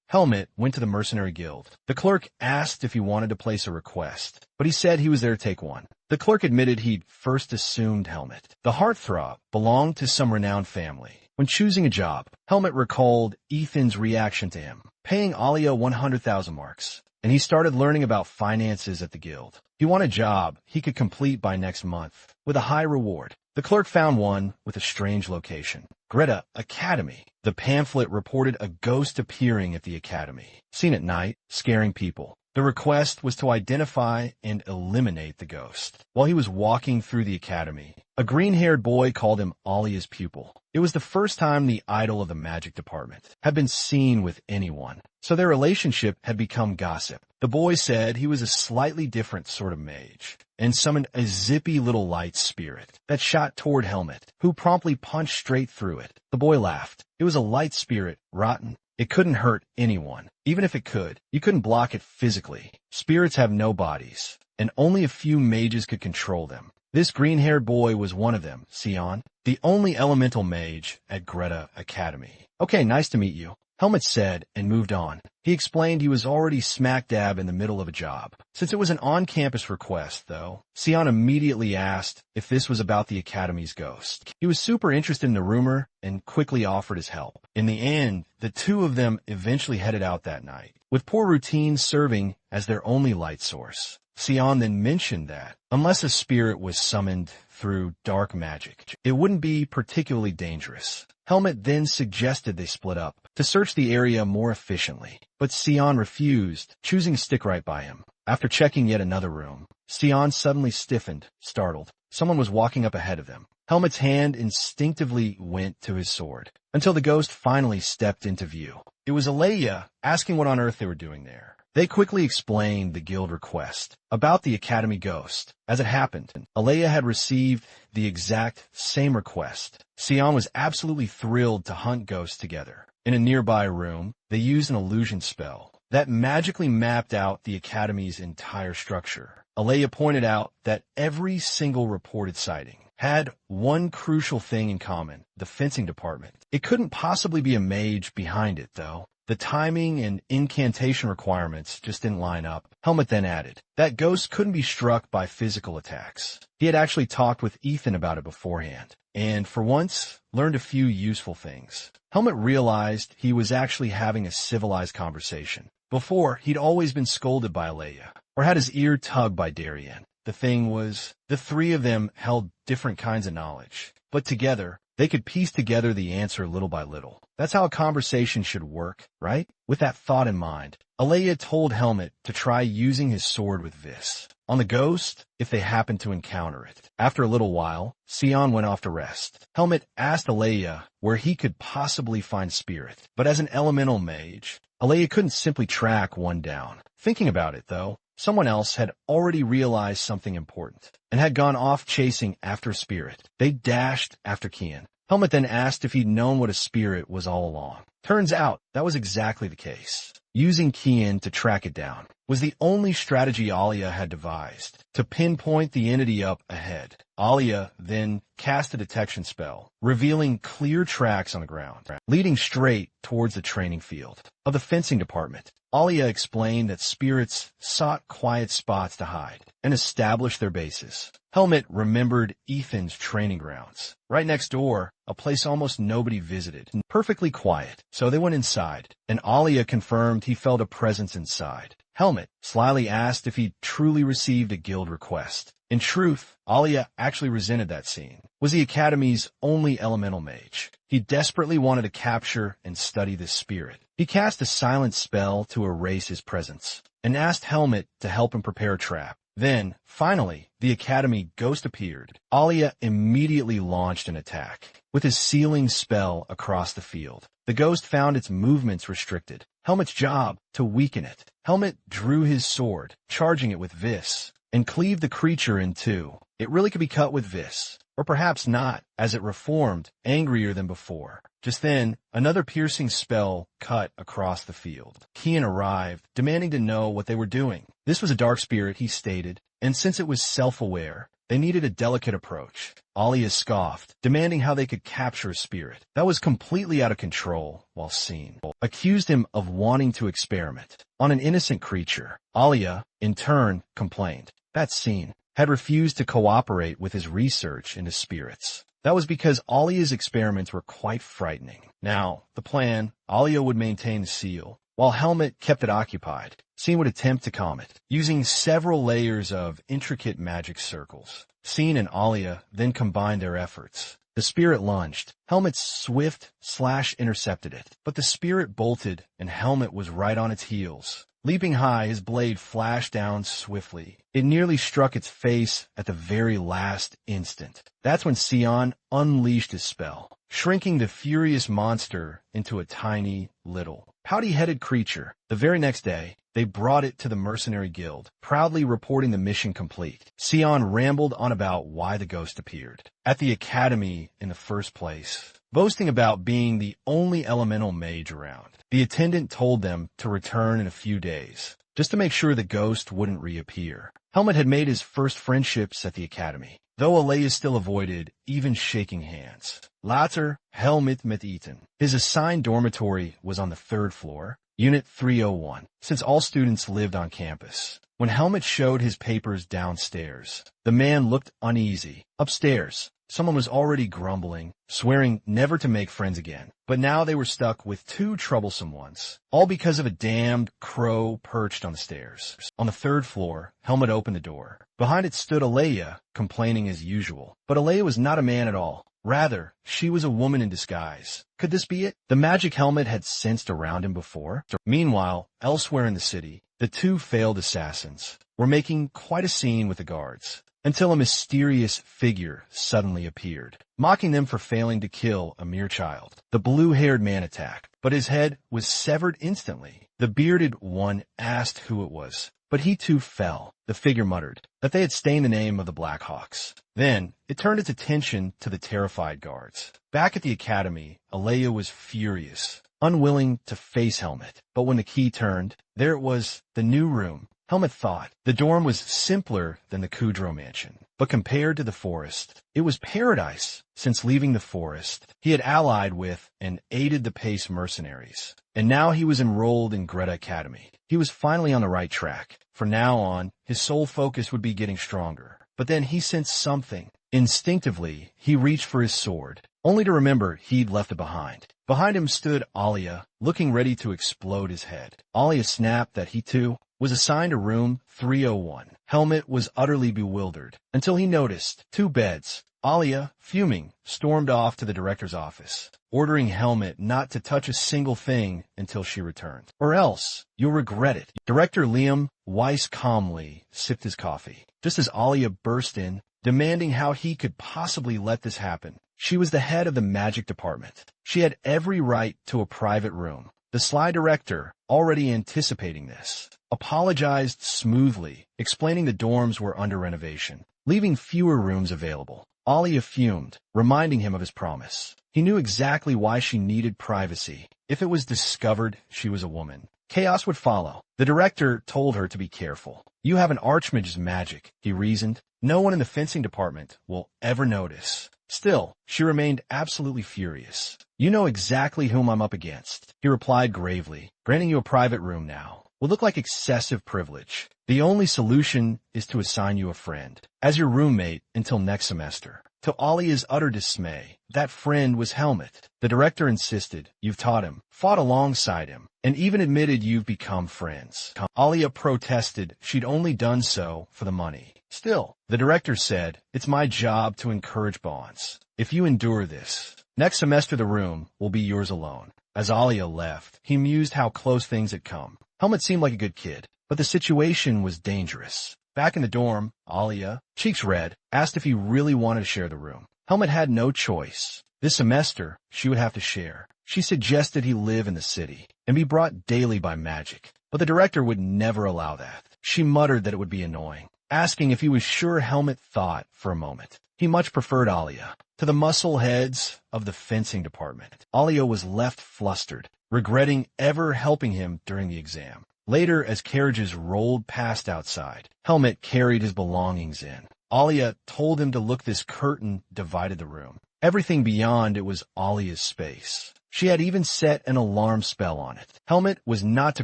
Helmet went to the mercenary guild. The clerk asked if he wanted to place a request, but he said he was there to take one. The clerk admitted he'd first assumed Helmet, the heartthrob, belonged to some renowned family. When choosing a job, Helmet recalled Ethan's reaction to him, paying Alia 100,000 marks, and he started learning about finances at the guild. He wanted a job he could complete by next month, with a high reward. The clerk found one with a strange location. Greta Academy. The pamphlet reported a ghost appearing at the academy, seen at night, scaring people. The request was to identify and eliminate the ghost. While he was walking through the academy, a green-haired boy called him Alia's pupil. It was the first time the idol of the magic department had been seen with anyone, so their relationship had become gossip. The boy said he was a slightly different sort of mage, and summoned a zippy little light spirit that shot toward Helmet, who promptly punched straight through it. The boy laughed. It was a light spirit, rotten. It couldn't hurt anyone. Even if it could, you couldn't block it physically. Spirits have no bodies, and only a few mages could control them. This green-haired boy was one of them, Sion, the only elemental mage at Greta Academy. Okay, nice to meet you, Helmet said and moved on. He explained he was already smack dab in the middle of a job. Since it was an on-campus request, though, Sion immediately asked if this was about the Academy's ghost. He was super interested in the rumor and quickly offered his help. In the end, the two of them eventually headed out that night, with poor routine serving as their only light source. Sion then mentioned that, unless a spirit was summoned through dark magic. It wouldn't be particularly dangerous. Helmet then suggested they split up to search the area more efficiently, but Sion refused, choosing to stick right by him. After checking yet another room, Sion suddenly stiffened, startled. Someone was walking up ahead of them. Helmet's hand instinctively went to his sword, until the ghost finally stepped into view. It was Alea, asking what on earth they were doing there. They quickly explained the guild request about the Academy ghost. As it happened, Alea had received the exact same request. Sion was absolutely thrilled to hunt ghosts together. In a nearby room, they used an illusion spell that magically mapped out the Academy's entire structure. Alea pointed out that every single reported sighting had one crucial thing in common: the fencing department. It couldn't possibly be a mage behind it, though. The timing and incantation requirements just didn't line up. Helmet then added that ghosts couldn't be struck by physical attacks. He had actually talked with Ethan about it beforehand, and for once, learned a few useful things. Helmet realized he was actually having a civilized conversation. Before, he'd always been scolded by Alea, or had his ear tugged by Darien. The thing was, the three of them held different kinds of knowledge, but together, they could piece together the answer little by little. That's how a conversation should work, right? With that thought in mind, Alea told Helmet to try using his sword with Vis on the ghost if they happened to encounter it. After a little while, Sion went off to rest. Helmet asked Alea where he could possibly find Spirit, but as an elemental mage, Alea couldn't simply track one down. Thinking about it, though, someone else had already realized something important and had gone off chasing after Spirit. They dashed after Kian. Helmet then asked if he'd known what a spirit was all along. Turns out that was exactly the case. Using Kian to track it down was the only strategy Alia had devised to pinpoint the entity up ahead. Alia then cast a detection spell, revealing clear tracks on the ground, leading straight towards the training field of the fencing department. Alia explained that spirits sought quiet spots to hide and establish their bases. Helmet remembered Ethan's training grounds, right next door, a place almost nobody visited, perfectly quiet. So they went inside, and Alia confirmed he felt a presence inside. Helmet slyly asked if he'd truly received a guild request. In truth, Alia actually resented that scene. Was the Academy's only elemental mage. He desperately wanted to capture and study this spirit. He cast a silent spell to erase his presence, and asked Helmet to help him prepare a trap. Then, finally, the Academy ghost appeared. Alia immediately launched an attack with his sealing spell across the field. The ghost found its movements restricted. Helmet's job to weaken it. Helmet drew his sword, charging it with Vis, and cleaved the creature in two. It really could be cut with Vis, or perhaps not, as it reformed, angrier than before. Just then, another piercing spell cut across the field. Kian arrived, demanding to know what they were doing. This was a dark spirit, he stated, and since it was self-aware, they needed a delicate approach. Alia scoffed, demanding how they could capture a spirit that was completely out of control, while Scene accused him of wanting to experiment on an innocent creature. Alia, in turn, complained that Scene had refused to cooperate with his research into spirits. That was because Alia's experiments were quite frightening. Now, the plan, Alia would maintain the seal, while Helmet kept it occupied. Scene would attempt to calm it, using several layers of intricate magic circles. Scene and Alia then combined their efforts. The spirit lunged. Helmet's swift slash intercepted it, but the spirit bolted, and Helmet was right on its heels. Leaping high, his blade flashed down swiftly. It nearly struck its face at the very last instant. That's when Sion unleashed his spell, shrinking the furious monster into a tiny, little, pouty-headed creature. The very next day, they brought it to the mercenary guild, proudly reporting the mission complete. Sion rambled on about why the ghost appeared at the Academy in the first place, boasting about being the only elemental mage around. The attendant told them to return in a few days, just to make sure the ghost wouldn't reappear. Helmet had made his first friendships at the Academy, though Alea still avoided even shaking hands. Later, Helmet met Ethan. His assigned dormitory was on the 3rd floor, Unit 301, since all students lived on campus. When Helmet showed his papers downstairs, the man looked uneasy. Upstairs, Someone was already grumbling, swearing never to make friends again. But now they were stuck with two troublesome ones, all because of a damned crow perched on the stairs. On the third floor, Helmet opened the door. Behind it stood Alea, complaining as usual. But Alea was not a man at all. Rather, she was a woman in disguise. Could this be it? The magic helmet had sensed around him before. Meanwhile, elsewhere in the city, the two failed assassins were making quite a scene with the guards, until a mysterious figure suddenly appeared, mocking them for failing to kill a mere child. The blue-haired man attacked, but his head was severed instantly. The bearded one asked who it was, but he too fell. The figure muttered that they had stained the name of the Blackhawks. Then it turned its attention to the terrified guards. Back at the academy, Alea was furious, unwilling to face Helmet. But when the key turned, there it was, the new room. Helmet thought the dorm was simpler than the Kudrow mansion, but compared to the forest, it was paradise. Since leaving the forest, he had allied with and aided the Pace mercenaries, and now he was enrolled in Greta Academy. He was finally on the right track. From now on, his sole focus would be getting stronger. But then he sensed something. Instinctively, he reached for his sword, only to remember he'd left it behind. Behind him stood Alia, looking ready to explode his head. Alia snapped that he, too, was assigned to room 301. Helmet was utterly bewildered, until he noticed two beds. Alia, fuming, stormed off to the director's office, ordering Helmet not to touch a single thing until she returned. Or else, you'll regret it. Director Liam Weiss calmly sipped his coffee, just as Alia burst in, demanding how he could possibly let this happen. She was the head of the magic department. She had every right to a private room. The sly director, already anticipating this, apologized smoothly, explaining the dorms were under renovation, leaving fewer rooms available. Alia fumed, reminding him of his promise. He knew exactly why she needed privacy. If it was discovered she was a woman, chaos would follow. The director told her to be careful. You have an archmage's magic, he reasoned. No one in the fencing department will ever notice. Still, she remained absolutely furious. You know exactly whom I'm up against, he replied gravely. Granting you a private room now will look like excessive privilege. The only solution is to assign you a friend as your roommate until next semester. To Alia's utter dismay, that friend was Helmet. The director insisted you've taught him, fought alongside him, and even admitted you've become friends. Alia protested she'd only done so for the money. Still, the director said, it's my job to encourage bonds. If you endure this, next semester the room will be yours alone. As Alia left, he mused how close things had come. Helmet seemed like a good kid, but the situation was dangerous. Back in the dorm, Alia, cheeks red, asked if he really wanted to share the room. Helmet had no choice. This semester, she would have to share. She suggested he live in the city and be brought daily by magic, but the director would never allow that. She muttered that it would be annoying, asking if he was sure. Helmet thought for a moment. He much preferred Alia to the muscle heads of the fencing department. Alia was left flustered, regretting ever helping him during the exam. Later, as carriages rolled past outside, Helmet carried his belongings in. Alia told him to look. This curtain divided the room. Everything beyond it was Alia's space. She had even set an alarm spell on it. Helmet was not to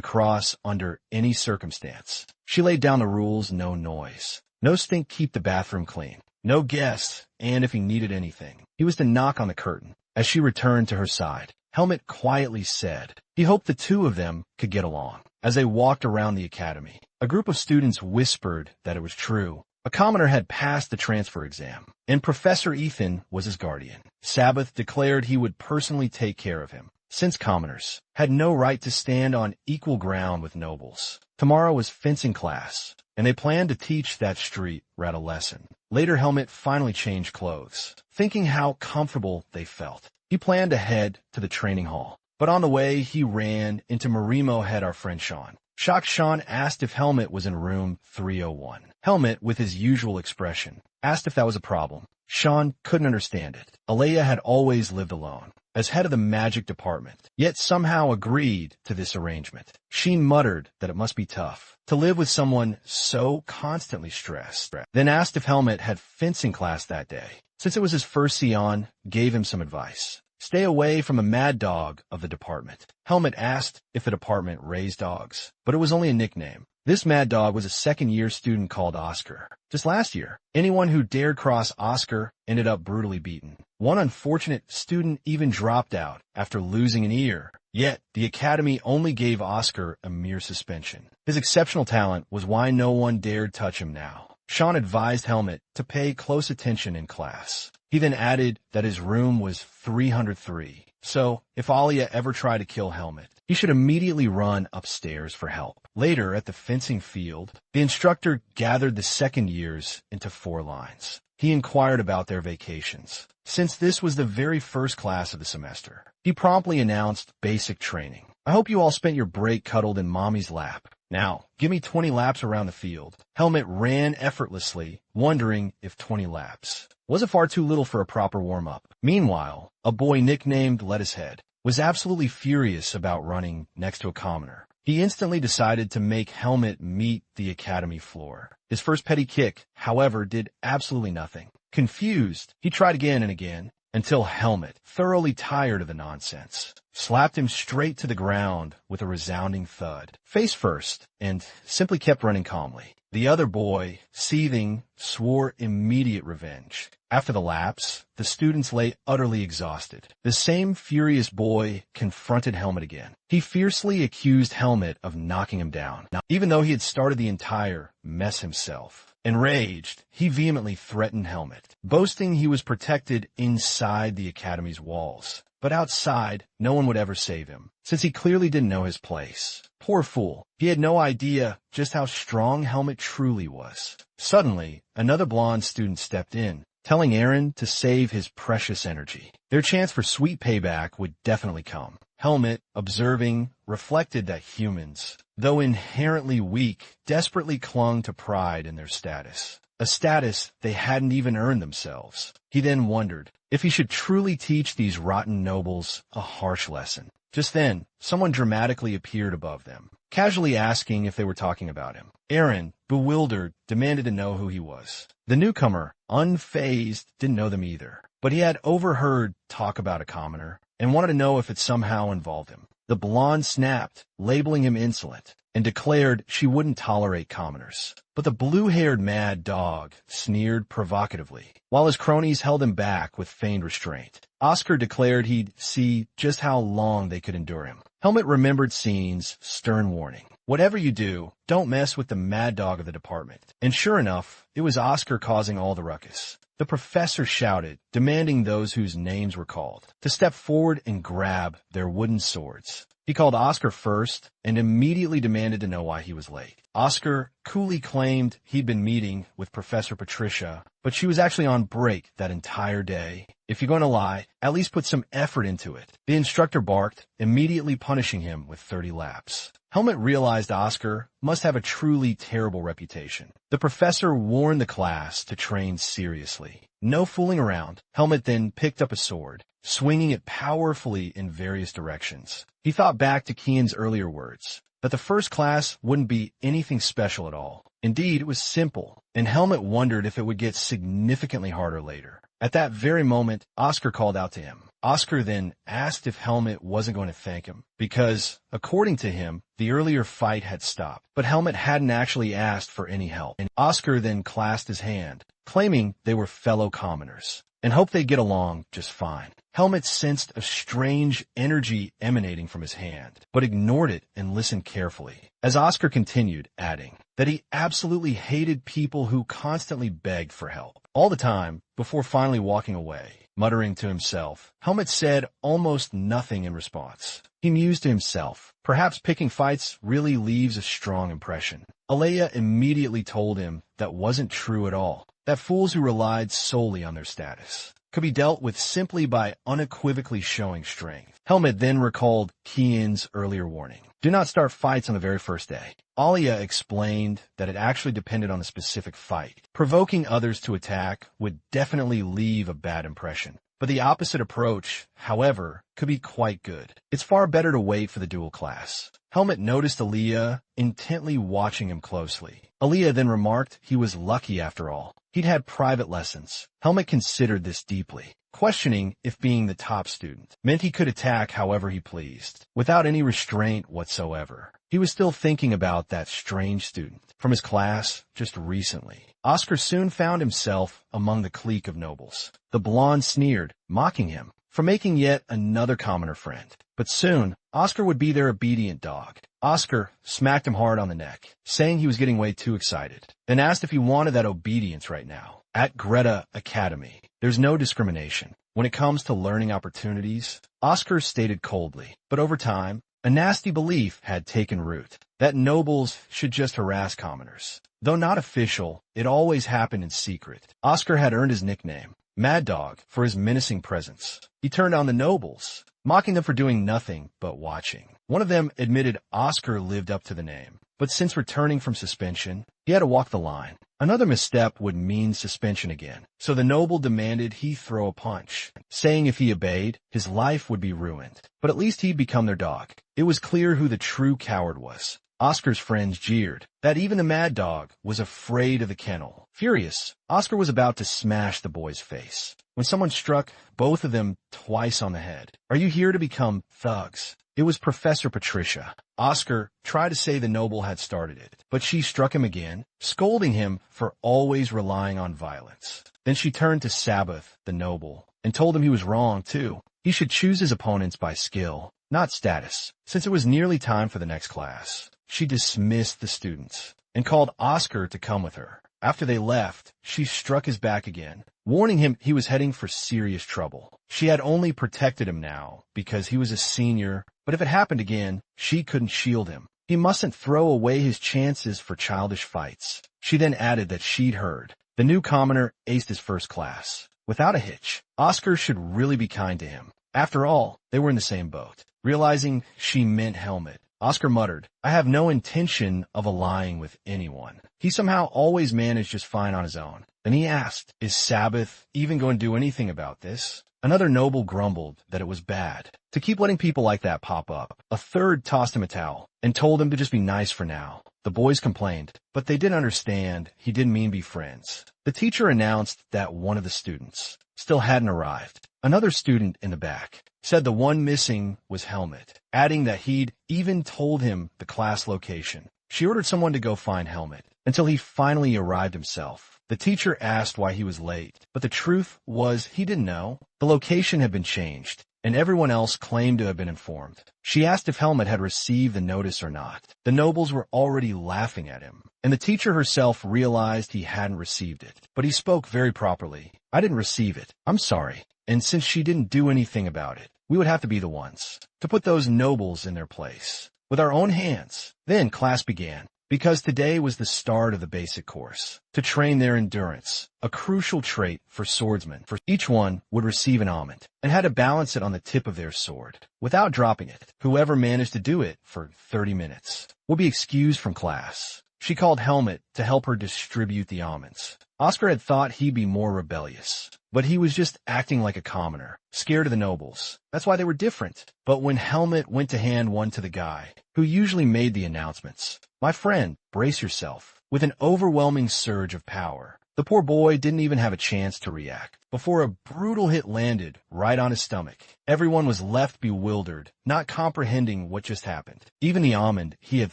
cross under any circumstance. She laid down the rules: no noise, no stink, keep the bathroom clean, no guests, and if he needed anything, he was to knock on the curtain. As she returned to her side, Helmet quietly said he hoped the two of them could get along. As they walked around the academy, a group of students whispered that it was true. A commoner had passed the transfer exam, and Professor Ethan was his guardian. Sabbath declared he would personally take care of him, since commoners had no right to stand on equal ground with nobles. Tomorrow was fencing class, and they planned to teach that street rat a lesson. Later, Helmet finally changed clothes, thinking how comfortable they felt. He planned to head to the training hall, but on the way he ran into Marimo head our friend Sean. Shocked, Sean asked if Helmet was in room 301. Helmet, with his usual expression, asked if that was a problem. Sean couldn't understand it. Alea had always lived alone, as head of the magic department, yet somehow agreed to this arrangement. She muttered that it must be tough to live with someone so constantly stressed, then asked if Helmet had fencing class that day. Since it was his first Sion, gave him some advice. Stay away from a mad dog of the department. Helmet asked if the department raised dogs, but it was only a nickname. This mad dog was a second-year student called Oscar. Just last year, anyone who dared cross Oscar ended up brutally beaten. One unfortunate student even dropped out after losing an ear. Yet, the academy only gave Oscar a mere suspension. His exceptional talent was why no one dared touch him now. Sean advised Helmet to pay close attention in class. He then added that his room was 303. So, if Alia ever tried to kill Helmet, he should immediately run upstairs for help. Later, at the fencing field, the instructor gathered the second years into 4 lines. He inquired about their vacations. Since this was the very first class of the semester, he promptly announced basic training. I hope you all spent your break cuddled in mommy's lap. Now, give me 20 laps around the field. Helmet ran effortlessly, wondering if 20 laps wasn't far too little for a proper warm-up. Meanwhile, a boy nicknamed Lettucehead was absolutely furious about running next to a commoner. He instantly decided to make Helmet meet the academy floor. His first petty kick, however, did absolutely nothing. Confused, he tried again and again, until Helmet, thoroughly tired of the nonsense, slapped him straight to the ground with a resounding thud, face first, and simply kept running calmly. The other boy, seething, swore immediate revenge. After the laps, the students lay utterly exhausted. The same furious boy confronted Helmet again. He fiercely accused Helmet of knocking him down, even though he had started the entire mess himself. Enraged, he vehemently threatened Helmet, boasting he was protected inside the academy's walls. But outside, no one would ever save him, since he clearly didn't know his place. Poor fool, he had no idea just how strong Helmet truly was. Suddenly, another blonde student stepped in, telling Aaron to save his precious energy. Their chance for sweet payback would definitely come. Helmet, observing, reflected that humans, though inherently weak, desperately clung to pride in their status. A status they hadn't even earned themselves. He then wondered if he should truly teach these rotten nobles a harsh lesson. Just then, someone dramatically appeared above them, casually asking if they were talking about him. Aaron, bewildered, demanded to know who he was. The newcomer, unfazed, didn't know them either, but he had overheard talk about a commoner and wanted to know if it somehow involved him. The blonde snapped, labeling him insolent, and declared she wouldn't tolerate commoners. But the blue-haired mad dog sneered provocatively, while his cronies held him back with feigned restraint. Oscar declared he'd see just how long they could endure him. Helmet remembered Scene's stern warning. Whatever you do, don't mess with the mad dog of the department. And sure enough, it was Oscar causing all the ruckus. The professor shouted, demanding those whose names were called to step forward and grab their wooden swords. He called Oscar first and immediately demanded to know why he was late. Oscar coolly claimed he'd been meeting with Professor Patricia, but she was actually on break that entire day. If you're going to lie, at least put some effort into it. The instructor barked, immediately punishing him with 30 laps. Helmet realized Oscar must have a truly terrible reputation. The professor warned the class to train seriously. No fooling around. Helmet then picked up a sword, swinging it powerfully in various directions. He thought back to Kian's earlier words, that the first class wouldn't be anything special at all. Indeed, it was simple, and Helmet wondered if it would get significantly harder later. At that very moment, Oscar called out to him. Oscar then asked if Helmet wasn't going to thank him, because, according to him, the earlier fight had stopped. But Helmet hadn't actually asked for any help, and Oscar then clasped his hand, claiming they were fellow commoners, and hoped they'd get along just fine. Helmet sensed a strange energy emanating from his hand, but ignored it and listened carefully, as Oscar continued, adding that he absolutely hated people who constantly begged for help, all the time, before finally walking away. Muttering to himself, Helmet said almost nothing in response. He mused to himself, perhaps picking fights really leaves a strong impression. Alea immediately told him that wasn't true at all, that fools who relied solely on their status could be dealt with simply by unequivocally showing strength. Helmet then recalled Kian's earlier warning. Do not start fights on the very first day. Alia explained that it actually depended on a specific fight. Provoking others to attack would definitely leave a bad impression. But the opposite approach, however, could be quite good. It's far better to wait for the dual class. Helmet noticed Alia intently watching him closely. Alia then remarked he was lucky after all. He'd had private lessons. Helmet considered this deeply. questioning if being the top student meant he could attack however he pleased, without any restraint whatsoever. He was still thinking about that strange student from his class just recently. Oscar soon found himself among the clique of nobles. The blonde sneered, mocking him for making yet another commoner friend. But soon, Oscar would be their obedient dog. Oscar smacked him hard on the neck, saying he was getting way too excited, then asked if he wanted that obedience right now. At Greta Academy, there's no discrimination. When it comes to learning opportunities, Oscar stated coldly, but over time, a nasty belief had taken root, that nobles should just harass commoners. Though not official, it always happened in secret. Oscar had earned his nickname, Mad Dog, for his menacing presence. He turned on the nobles, mocking them for doing nothing but watching. One of them admitted Oscar lived up to the name, but since returning from suspension, he had to walk the line. Another misstep would mean suspension again, so the noble demanded he throw a punch, saying if he obeyed, his life would be ruined. But at least he'd become their dog. It was clear who the true coward was. Oscar's friends jeered that even the Mad Dog was afraid of the kennel. Furious, Oscar was about to smash the boy's face when someone struck both of them twice on the head. "Are you here to become thugs?" It was Professor Patricia. Oscar tried to say the noble had started it, but she struck him again, scolding him for always relying on violence. Then she turned to Sabbath, the noble, and told him he was wrong too. He should choose his opponents by skill, not status. Since it was nearly time for the next class, she dismissed the students and called Oscar to come with her. After they left, she struck his back again, warning him he was heading for serious trouble. She had only protected him now because he was a senior, but if it happened again, she couldn't shield him. He mustn't throw away his chances for childish fights. She then added that she'd heard the new commoner aced his first class without a hitch. Oscar should really be kind to him. After all, they were in the same boat. Realizing she meant Helmet, Oscar muttered, "I have no intention of allying with anyone." He somehow always managed just fine on his own. Then he asked, "Is Sabbath even going to do anything about this?" Another noble grumbled that it was bad to keep letting people like that pop up. A third tossed him a towel and told him to just be nice for now. The boys complained, but they didn't understand he didn't mean be friends. The teacher announced that one of the students still hadn't arrived. Another student in the back said the one missing was Helmet, adding that he'd even told him the class location. She ordered someone to go find Helmet until he finally arrived himself. The teacher asked why he was late, but the truth was he didn't know. The location had been changed, and everyone else claimed to have been informed. She asked if Helmet had received the notice or not. The nobles were already laughing at him, and the teacher herself realized he hadn't received it. But he spoke very properly. "I didn't receive it. I'm sorry." And since she didn't do anything about it, we would have to be the ones to put those nobles in their place with our own hands. Then class began, because today was the start of the basic course, to train their endurance, a crucial trait for swordsmen. For each one would receive an almond and had to balance it on the tip of their sword without dropping it. Whoever managed to do it for 30 minutes would be excused from class. She called Helmet to help her distribute the almonds. Oscar had thought he'd be more rebellious, but he was just acting like a commoner, scared of the nobles. That's why they were different. But when Helmet went to hand one to the guy who usually made the announcements, "My friend, brace yourself," with an overwhelming surge of power, the poor boy didn't even have a chance to react before a brutal hit landed right on his stomach. Everyone was left bewildered, not comprehending what just happened. Even the almond he had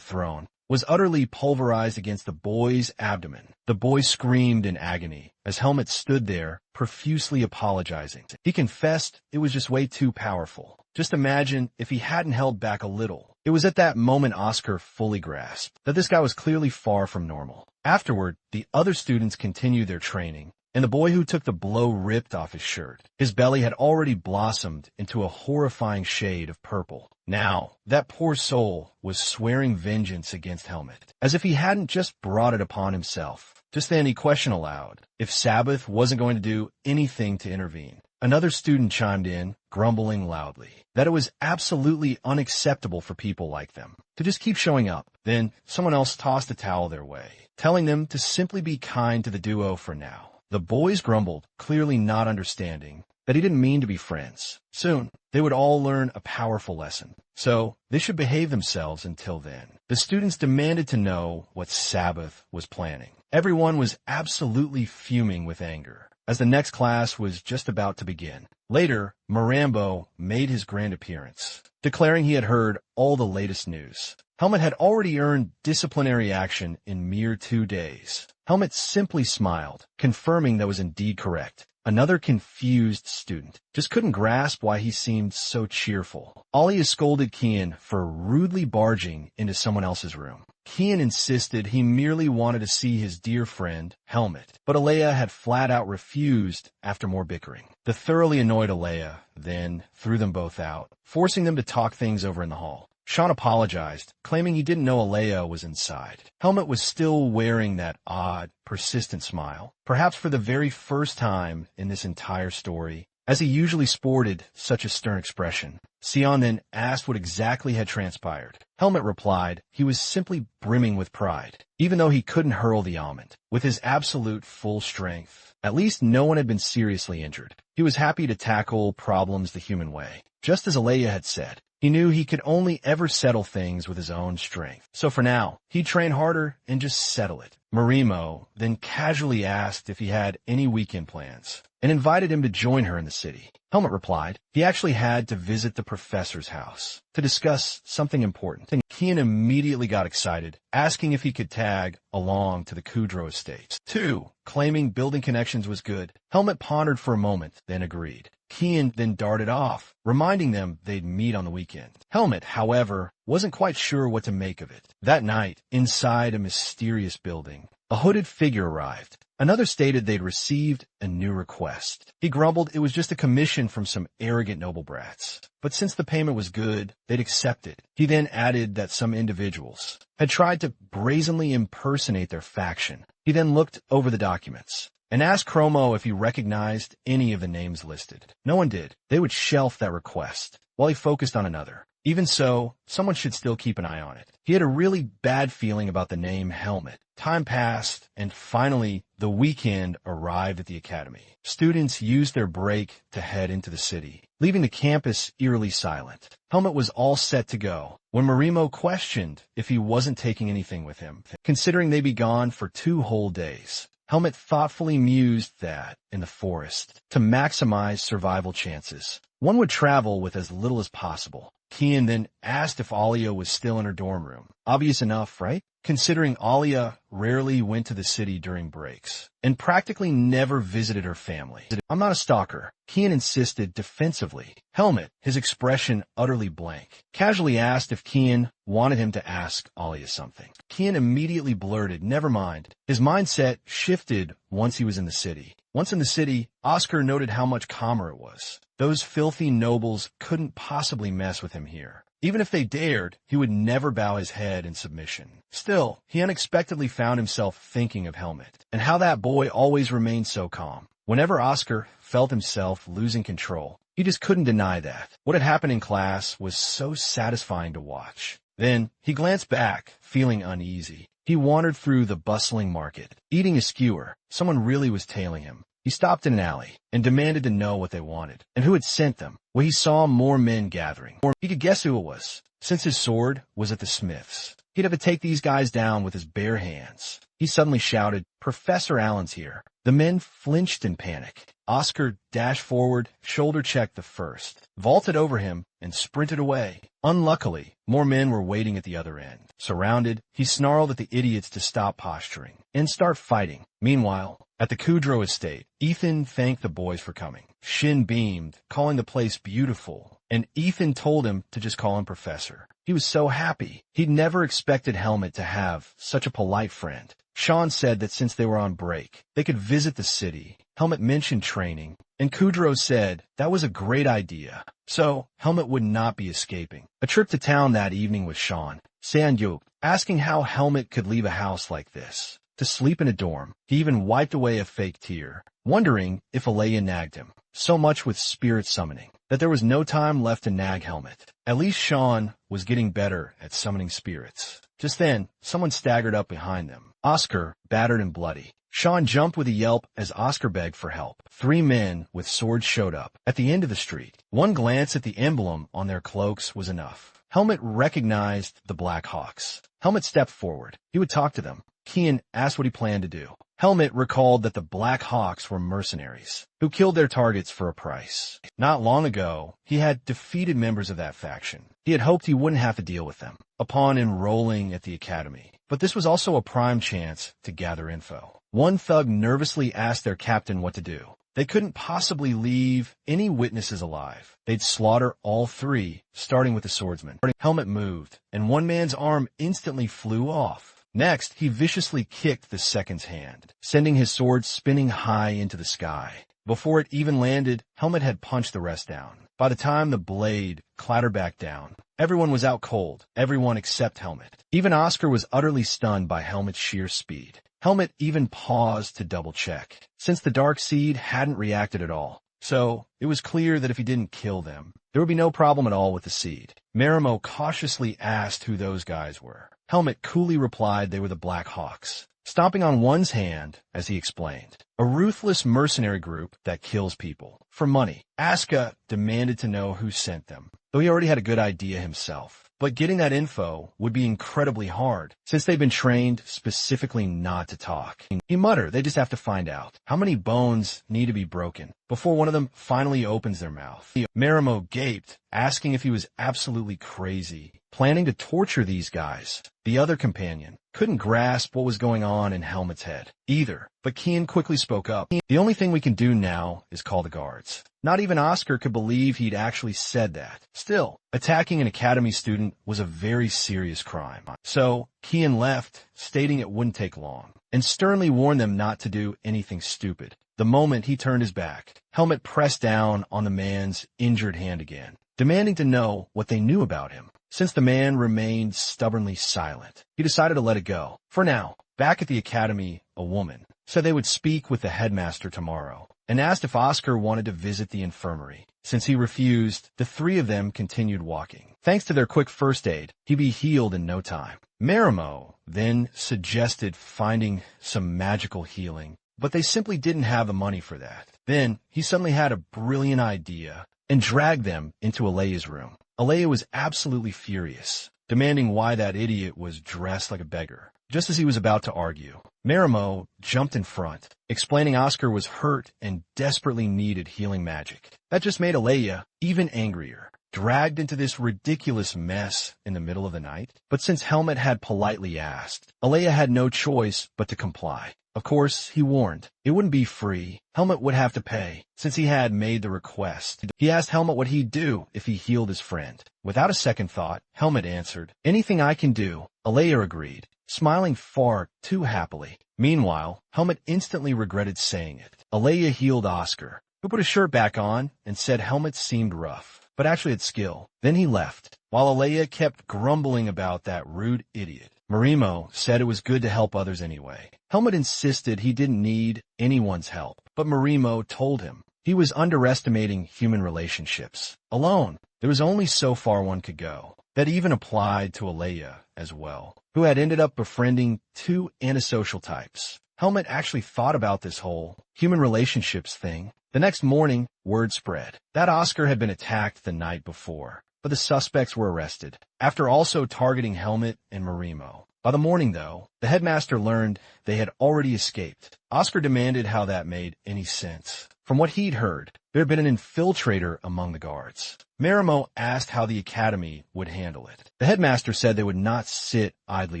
thrown was utterly pulverized against the boy's abdomen. The boy screamed in agony as Helmet stood there, profusely apologizing. He confessed it was just way too powerful. Just imagine if he hadn't held back a little. It was at that moment Oscar fully grasped that this guy was clearly far from normal. Afterward, the other students continued their training, and the boy who took the blow ripped off his shirt. His belly had already blossomed into a horrifying shade of purple. Now, that poor soul was swearing vengeance against Helmet, as if he hadn't just brought it upon himself. Just then he questioned aloud if Sabbath wasn't going to do anything to intervene. Another student chimed in, grumbling loudly, that it was absolutely unacceptable for people like them to just keep showing up. Then someone else tossed a towel their way, telling them to simply be kind to the duo for now. The boys grumbled, clearly not understanding that he didn't mean to be friends. Soon, they would all learn a powerful lesson, so they should behave themselves until then. The students demanded to know what Sabbath was planning. Everyone was absolutely fuming with anger. as the next class was just about to begin. Later, Mirambo made his grand appearance, declaring he had heard all the latest news. Helmet had already earned disciplinary action in mere 2 days. Helmet simply smiled, confirming that was indeed correct. Another confused student just couldn't grasp why he seemed so cheerful. Alia scolded Kian for rudely barging into someone else's room. Kian insisted he merely wanted to see his dear friend, Helmet, but Alea had flat out refused after more bickering. The thoroughly annoyed Alea then threw them both out, forcing them to talk things over in the hall. Sean apologized, claiming he didn't know Alea was inside. Helmet was still wearing that odd, persistent smile, perhaps for the very first time in this entire story, as he usually sported such a stern expression. Sion then asked what exactly had transpired. Helmet replied he was simply brimming with pride, even though he couldn't hurl the almond with his absolute full strength. At least no one had been seriously injured. He was happy to tackle problems the human way. Just as Alea had said, he knew he could only ever settle things with his own strength. So for now, he'd train harder and just settle it. Marimo then casually asked if he had any weekend plans and invited him to join her in the city. Helmet replied he actually had to visit the professor's house to discuss something important. And Kian immediately got excited, asking if he could tag along to the Kudro estates. 2. Claiming building connections was good. Helmet pondered for a moment, then agreed. Kian then darted off, reminding them they'd meet on the weekend. Helmet, however, wasn't quite sure what to make of it. That night, inside a mysterious building, a hooded figure arrived. Another stated they'd received a new request. He grumbled it was just a commission from some arrogant noble brats. But since the payment was good, they'd accept it. He then added that some individuals had tried to brazenly impersonate their faction. He then looked over the documents and asked Chromo if he recognized any of the names listed. No one did. They would shelf that request, while he focused on another. Even so, someone should still keep an eye on it. He had a really bad feeling about the name Helmet. Time passed, and finally, the weekend arrived at the academy. Students used their break to head into the city, leaving the campus eerily silent. Helmet was all set to go when Marimo questioned if he wasn't taking anything with him, considering they'd be gone for 2 whole days. Helmet thoughtfully mused that, in the forest, to maximize survival chances, one would travel with as little as possible. Kian then asked if Alia was still in her dorm room. Obvious enough, right? Considering Alia rarely went to the city during breaks and practically never visited her family. I'm not a stalker, Kian insisted defensively. Helmet, his expression utterly blank, casually asked if Kian wanted him to ask Alia something. Kian immediately blurted, never mind. His mindset shifted once he was in the city. Once in the city, Oscar noted how much calmer it was. Those filthy nobles couldn't possibly mess with him here. Even if they dared, he would never bow his head in submission. Still, he unexpectedly found himself thinking of Helmet, and how that boy always remained so calm. Whenever Oscar felt himself losing control, he just couldn't deny that. What had happened in class was so satisfying to watch. Then, he glanced back, feeling uneasy. He wandered through the bustling market, eating a skewer. Someone really was tailing him. He stopped in an alley and demanded to know what they wanted and who had sent them. Well, he saw more men gathering. He could guess who it was, since his sword was at the smith's. He'd have to take these guys down with his bare hands. He suddenly shouted, "Professor Allen's here." The men flinched in panic. Oscar dashed forward, shoulder-checked the first, vaulted over him, and sprinted away. Unluckily, more men were waiting at the other end. Surrounded, he snarled at the idiots to stop posturing and start fighting. Meanwhile, at the Kudro estate, Ethan thanked the boys for coming. Shin beamed, calling the place beautiful, and Ethan told him to just call him Professor. He was so happy. He'd never expected Helmet to have such a polite friend. Sean said that since they were on break, they could visit the city. Helmet mentioned training, and Kudro said that was a great idea. So, Helmet would not be escaping. A trip to town that evening with Sean, Sanyuk, asking how Helmet could leave a house like this to sleep in a dorm. He even wiped away a fake tear, wondering if Alea nagged him. So much with spirit summoning that there was no time left to nag Helmet. At least Sean was getting better at summoning spirits. Just then, someone staggered up behind them. Oscar, battered and bloody. Sean jumped with a yelp as Oscar begged for help. 3 men with swords showed up at the end of the street. One glance at the emblem on their cloaks was enough. Helmet recognized the Black Hawks. Helmet stepped forward. He would talk to them. Kian asked what he planned to do. Helmet recalled that the Black Hawks were mercenaries who killed their targets for a price. Not long ago, he had defeated members of that faction. He had hoped he wouldn't have to deal with them upon enrolling at the academy. But this was also a prime chance to gather info. One thug nervously asked their captain what to do. They couldn't possibly leave any witnesses alive. They'd slaughter all three, starting with the swordsman. Helmet moved, and one man's arm instantly flew off. Next, he viciously kicked the second's hand, sending his sword spinning high into the sky. Before it even landed, Helmet had punched the rest down. By the time the blade clattered back down, everyone was out cold, everyone except Helmet. Even Oscar was utterly stunned by Helmet's sheer speed. Helmet even paused to double-check, since the Dark Seed hadn't reacted at all. So, it was clear that if he didn't kill them, there would be no problem at all with the seed. Marimo cautiously asked who those guys were. Helmet coolly replied they were the Black Hawks, stomping on one's hand as he explained. A ruthless mercenary group that kills people for money. Asuka demanded to know who sent them, though he already had a good idea himself. But getting that info would be incredibly hard, since they've been trained specifically not to talk. He muttered they just have to find out how many bones need to be broken before one of them finally opens their mouth. Marimo gaped, asking if he was absolutely crazy, planning to torture these guys. The other companion couldn't grasp what was going on in Helmet's head either, but Kian quickly spoke up. The only thing we can do now is call the guards. Not even Oscar could believe he'd actually said that. Still, attacking an academy student was a very serious crime. So, Kian left, stating it wouldn't take long, and sternly warned them not to do anything stupid. The moment he turned his back, Helmet pressed down on the man's injured hand again, demanding to know what they knew about him. Since the man remained stubbornly silent, he decided to let it go. For now, back at the academy, a woman said they would speak with the headmaster tomorrow, and asked if Oscar wanted to visit the infirmary. Since he refused, the three of them continued walking. Thanks to their quick first aid, he'd be healed in no time. Marimo then suggested finding some magical healing, but they simply didn't have the money for that. Then, he suddenly had a brilliant idea and dragged them into Alea's room. Alea was absolutely furious, demanding why that idiot was dressed like a beggar. Just as he was about to argue, Marimo jumped in front, explaining Oscar was hurt and desperately needed healing magic. That just made Alea even angrier, dragged into this ridiculous mess in the middle of the night. But since Helmet had politely asked, Alea had no choice but to comply. Of course, he warned, it wouldn't be free. Helmet would have to pay, since he had made the request. He asked Helmet what he'd do if he healed his friend. Without a second thought, Helmet answered, anything I can do. Alea agreed, smiling far too happily. Meanwhile, Helmet instantly regretted saying it. Alea healed Oscar, who put his shirt back on and said Helmet seemed rough, but actually had skill. Then he left, while Alea kept grumbling about that rude idiot. Marimo said it was good to help others anyway. Helmet insisted he didn't need anyone's help, but Marimo told him he was underestimating human relationships. Alone, there was only so far one could go. That even applied to Alea as well, who had ended up befriending two antisocial types. Helmet actually thought about this whole human relationships thing. The next morning, word spread that Oscar had been attacked the night before, but the suspects were arrested, after also targeting Helmet and Marimo. By the morning, though, the headmaster learned they had already escaped. Oscar demanded how that made any sense. From what he'd heard, there had been an infiltrator among the guards. Marimo asked how the academy would handle it. The headmaster said they would not sit idly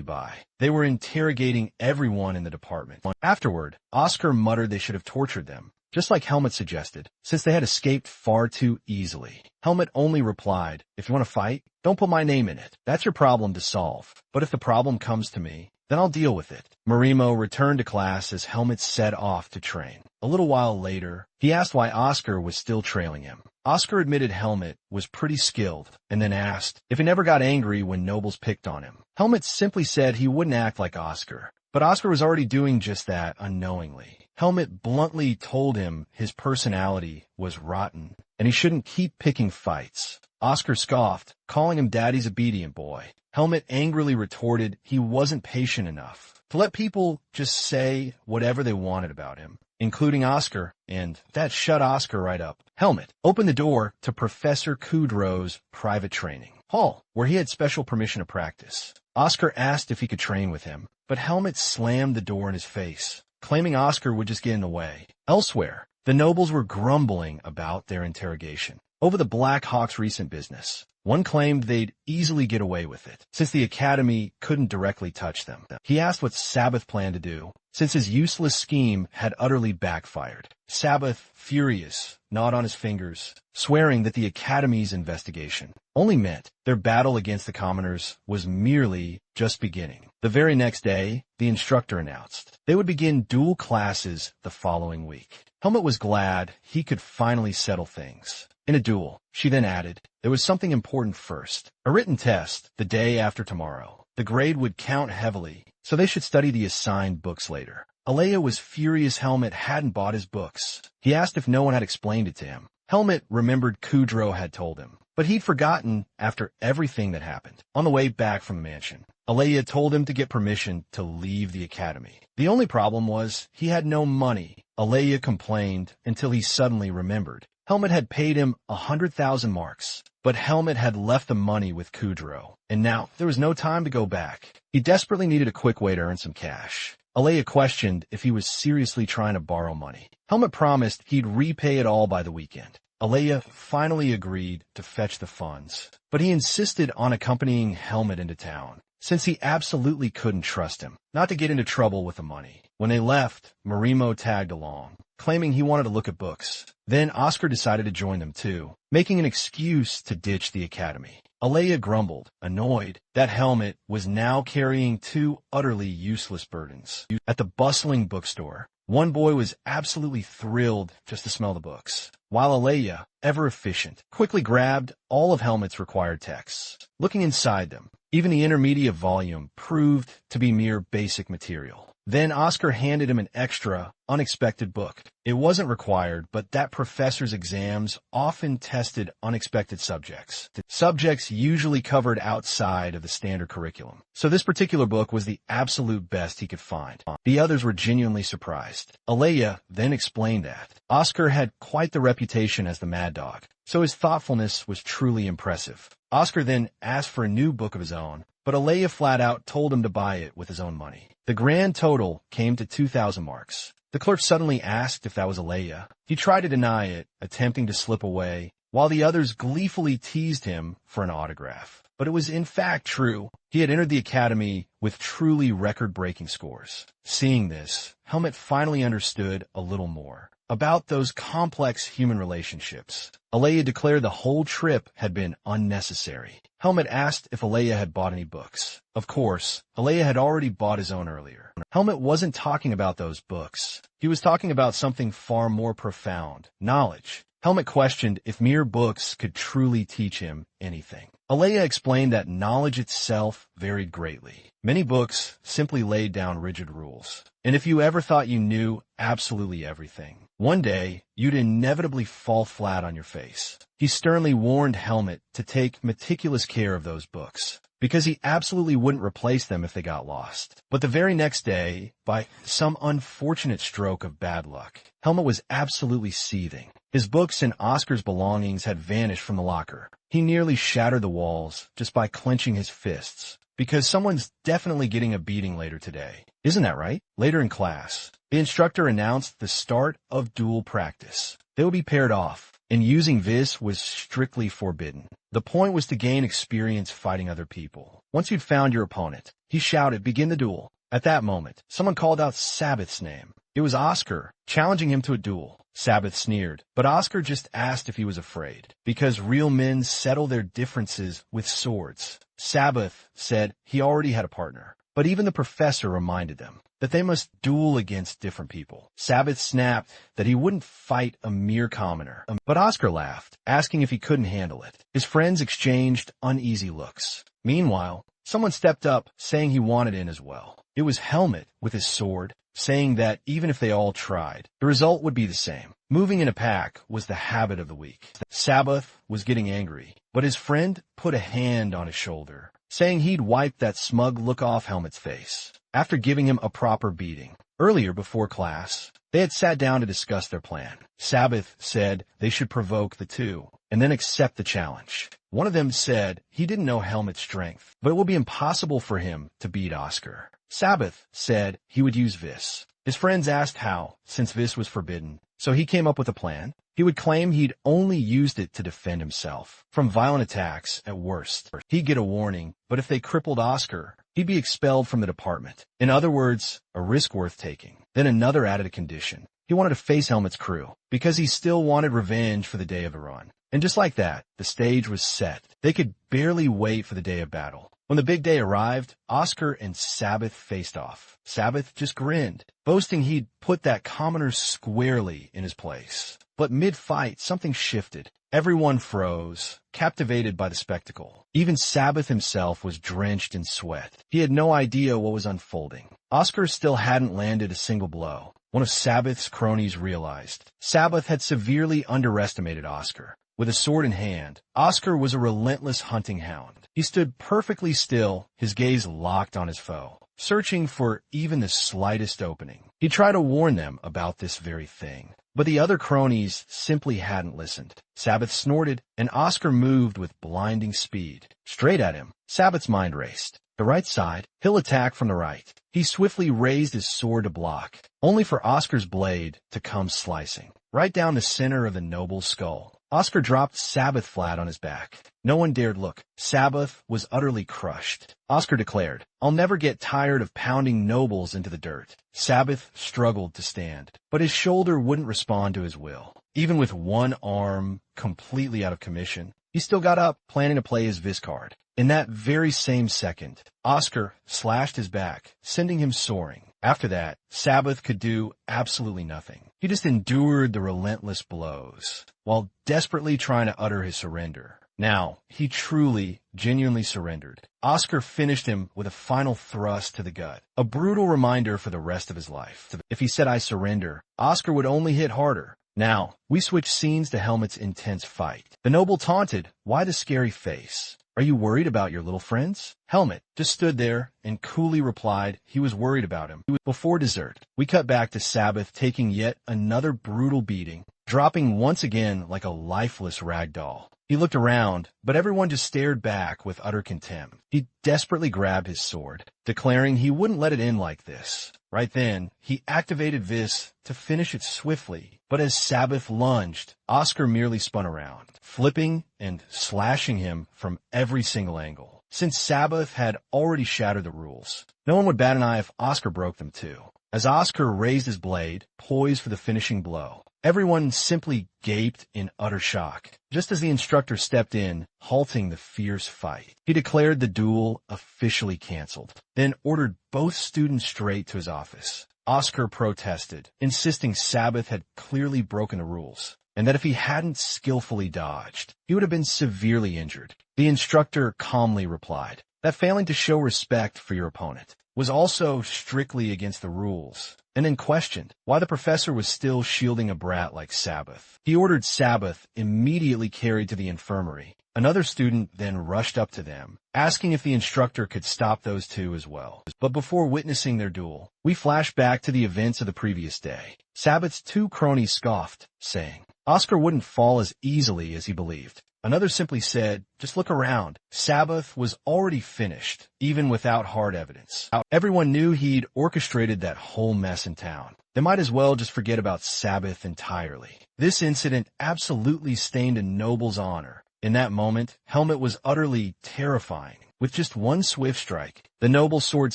by. They were interrogating everyone in the department. Afterward, Oscar muttered they should have tortured them, just like Helmet suggested, since they had escaped far too easily. Helmet only replied, if you want to fight, don't put my name in it. That's your problem to solve. But if the problem comes to me, then I'll deal with it. Marimo returned to class as Helmet set off to train. A little while later, he asked why Oscar was still trailing him. Oscar admitted Helmet was pretty skilled, and then asked if he never got angry when nobles picked on him. Helmet simply said he wouldn't act like Oscar, but Oscar was already doing just that unknowingly. Helmet bluntly told him his personality was rotten, and he shouldn't keep picking fights. Oscar scoffed, calling him Daddy's obedient boy. Helmet angrily retorted he wasn't patient enough to let people just say whatever they wanted about him, including Oscar, and that shut Oscar right up. Helmet opened the door to Professor Kudrow's private training hall, where he had special permission to practice. Oscar asked if he could train with him, but Helmet slammed the door in his face, claiming Oscar would just get in the way. Elsewhere, the nobles were grumbling about their interrogation over the Black Hawk's recent business. One claimed they'd easily get away with it, since the Academy couldn't directly touch them. He asked what Sabbath planned to do, since his useless scheme had utterly backfired. Sabbath, furious, gnawed on his fingers, swearing that the Academy's investigation only meant their battle against the commoners was merely just beginning. The very next day, the instructor announced they would begin dual classes the following week. Helmet was glad he could finally settle things. In a duel, she then added, there was something important first. A written test the day after tomorrow. The grade would count heavily, so they should study the assigned books later. Alea was furious Helmet hadn't bought his books. He asked if no one had explained it to him. Helmet remembered Kudro had told him, but he'd forgotten after everything that happened. On the way back from the mansion, Alea told him to get permission to leave the academy. The only problem was he had no money. Alea complained until he suddenly remembered. Helmet had paid him 100,000 marks, but Helmet had left the money with Kudro, and now there was no time to go back. He desperately needed a quick way to earn some cash. Alea questioned if he was seriously trying to borrow money. Helmet promised he'd repay it all by the weekend. Alea finally agreed to fetch the funds, but he insisted on accompanying Helmet into town, since he absolutely couldn't trust him not to get into trouble with the money. When they left, Marimo tagged along, claiming he wanted to look at books. Then Oscar decided to join them too, making an excuse to ditch the academy. Alea grumbled, annoyed that Helmet was now carrying two utterly useless burdens. At the bustling bookstore, one boy was absolutely thrilled just to smell the books, while Alea, ever efficient, quickly grabbed all of Helmet's required texts. Looking inside them, even the intermediate volume proved to be mere basic material. Then Oscar handed him an extra, unexpected book. It wasn't required, but that professor's exams often tested unexpected subjects. The subjects usually covered outside of the standard curriculum. So this particular book was the absolute best he could find. The others were genuinely surprised. Alea then explained that Oscar had quite the reputation as the mad dog, so his thoughtfulness was truly impressive. Oscar then asked for a new book of his own, but Alea flat out told him to buy it with his own money. The grand total came to 2,000 marks. The clerk suddenly asked if that was Alea. He tried to deny it, attempting to slip away, while the others gleefully teased him for an autograph. But it was in fact true. He had entered the academy with truly record-breaking scores. Seeing this, Helmet finally understood a little more about those complex human relationships. Alea declared the whole trip had been unnecessary. Helmet asked if Alea had bought any books. Of course, Alea had already bought his own earlier. Helmet wasn't talking about those books. He was talking about something far more profound, knowledge. Helmet questioned if mere books could truly teach him anything. Alea explained that knowledge itself varied greatly. Many books simply laid down rigid rules. And if you ever thought you knew absolutely everything, one day you'd inevitably fall flat on your face. He sternly warned Helmet to take meticulous care of those books, because he absolutely wouldn't replace them if they got lost. But the very next day, by some unfortunate stroke of bad luck, Helmet was absolutely seething. His books and Oscar's belongings had vanished from the locker. He nearly shattered the walls just by clenching his fists, because someone's definitely getting a beating later today. Isn't that right? Later in class, the instructor announced the start of duel practice. They would be paired off, and using this was strictly forbidden. The point was to gain experience fighting other people. Once you'd found your opponent, he shouted, "Begin the duel." At that moment, someone called out Sabbath's name. It was Oscar, challenging him to a duel. Sabbath sneered, but Oscar just asked if he was afraid, because real men settle their differences with swords. Sabbath said he already had a partner, but even the professor reminded them that they must duel against different people. Sabbath snapped that he wouldn't fight a mere commoner, but Oscar laughed, asking if he couldn't handle it. His friends exchanged uneasy looks. Meanwhile, someone stepped up, saying he wanted in as well. It was Helmet with his sword, saying that even if they all tried, the result would be the same. Moving in a pack was the habit of the weak. Sabbath was getting angry, but his friend put a hand on his shoulder, saying he'd wipe that smug look off Helmet's face after giving him a proper beating. Earlier before class, They had sat down to discuss their plan. Sabbath said they should provoke the two and then accept the challenge. One of them said he didn't know Helmet's strength, but it would be impossible for him to beat Oscar. Sabbath said he would use Vis. His friends asked how, since Vis was forbidden, so he came up with a plan. He would claim he'd only used it to defend himself from violent attacks at worst. He'd get a warning, but if they crippled Oscar, he'd be expelled from the department. In other words, a risk worth taking. Then another added a condition. He wanted to face Helmet's crew because he still wanted revenge for the day of the run. And just like that, the stage was set. They could barely wait for the day of battle. When the big day arrived, Oscar and Sabbath faced off. Sabbath just grinned, boasting he'd put that commoner squarely in his place. But mid-fight, something shifted. Everyone froze, captivated by the spectacle. Even Sabbath himself was drenched in sweat. He had no idea what was unfolding. Oscar still hadn't landed a single blow. One of Sabbath's cronies realized. Sabbath had severely underestimated Oscar. With a sword in hand, Oscar was a relentless hunting hound. He stood perfectly still, his gaze locked on his foe, searching for even the slightest opening. He tried to warn them about this very thing, but the other cronies simply hadn't listened. Sabbath snorted, and Oscar moved with blinding speed. Straight at him, Sabbath's mind raced. The right side, he'll attack from the right. He swiftly raised his sword to block, only for Oscar's blade to come slicing right down the center of the noble's skull. Oscar dropped Sabbath flat on his back. No one dared look. Sabbath was utterly crushed. Oscar declared, "I'll never get tired of pounding nobles into the dirt." Sabbath struggled to stand, but his shoulder wouldn't respond to his will. Even with one arm completely out of commission, he still got up, planning to play his Vis card. In that very same second, Oscar slashed his back, sending him soaring. After that, Sabbath could do absolutely nothing. He just endured the relentless blows, while desperately trying to utter his surrender. Now, he truly, genuinely surrendered. Oscar finished him with a final thrust to the gut, a brutal reminder for the rest of his life. If he said, "I surrender," Oscar would only hit harder. Now, we switch scenes to Helmet's intense fight. The noble taunted, "Why the scary face? Are you worried about your little friends?" Helmet just stood there and coolly replied he was worried about him. Before dessert, we cut back to Sabbath taking yet another brutal beating, dropping once again like a lifeless rag doll. He looked around, but everyone just stared back with utter contempt. He desperately grabbed his sword, declaring he wouldn't let it end like this. Right then, he activated Vis to finish it swiftly, but as Sabbath lunged, Oscar merely spun around, flipping and slashing him from every single angle. Since Sabbath had already shattered the rules, no one would bat an eye if Oscar broke them too. As Oscar raised his blade, poised for the finishing blow, everyone simply gaped in utter shock, just as the instructor stepped in, halting the fierce fight. He declared the duel officially canceled, then ordered both students straight to his office. Oscar protested, insisting Sabbath had clearly broken the rules, and that if he hadn't skillfully dodged, he would have been severely injured. The instructor calmly replied that failing to show respect for your opponent was also strictly against the rules, and then questioned why the professor was still shielding a brat like Sabbath. He ordered Sabbath immediately carried to the infirmary. Another student then rushed up to them, asking if the instructor could stop those two as well. But before witnessing their duel, we flash back to the events of the previous day. Sabbath's two cronies scoffed, saying Oscar wouldn't fall as easily as he believed. Another simply said, "Just look around." Sabbath was already finished, even without hard evidence. Everyone knew he'd orchestrated that whole mess in town. They might as well just forget about Sabbath entirely. This incident absolutely stained a noble's honor. In that moment, Helmet was utterly terrifying. With just one swift strike, the noble sword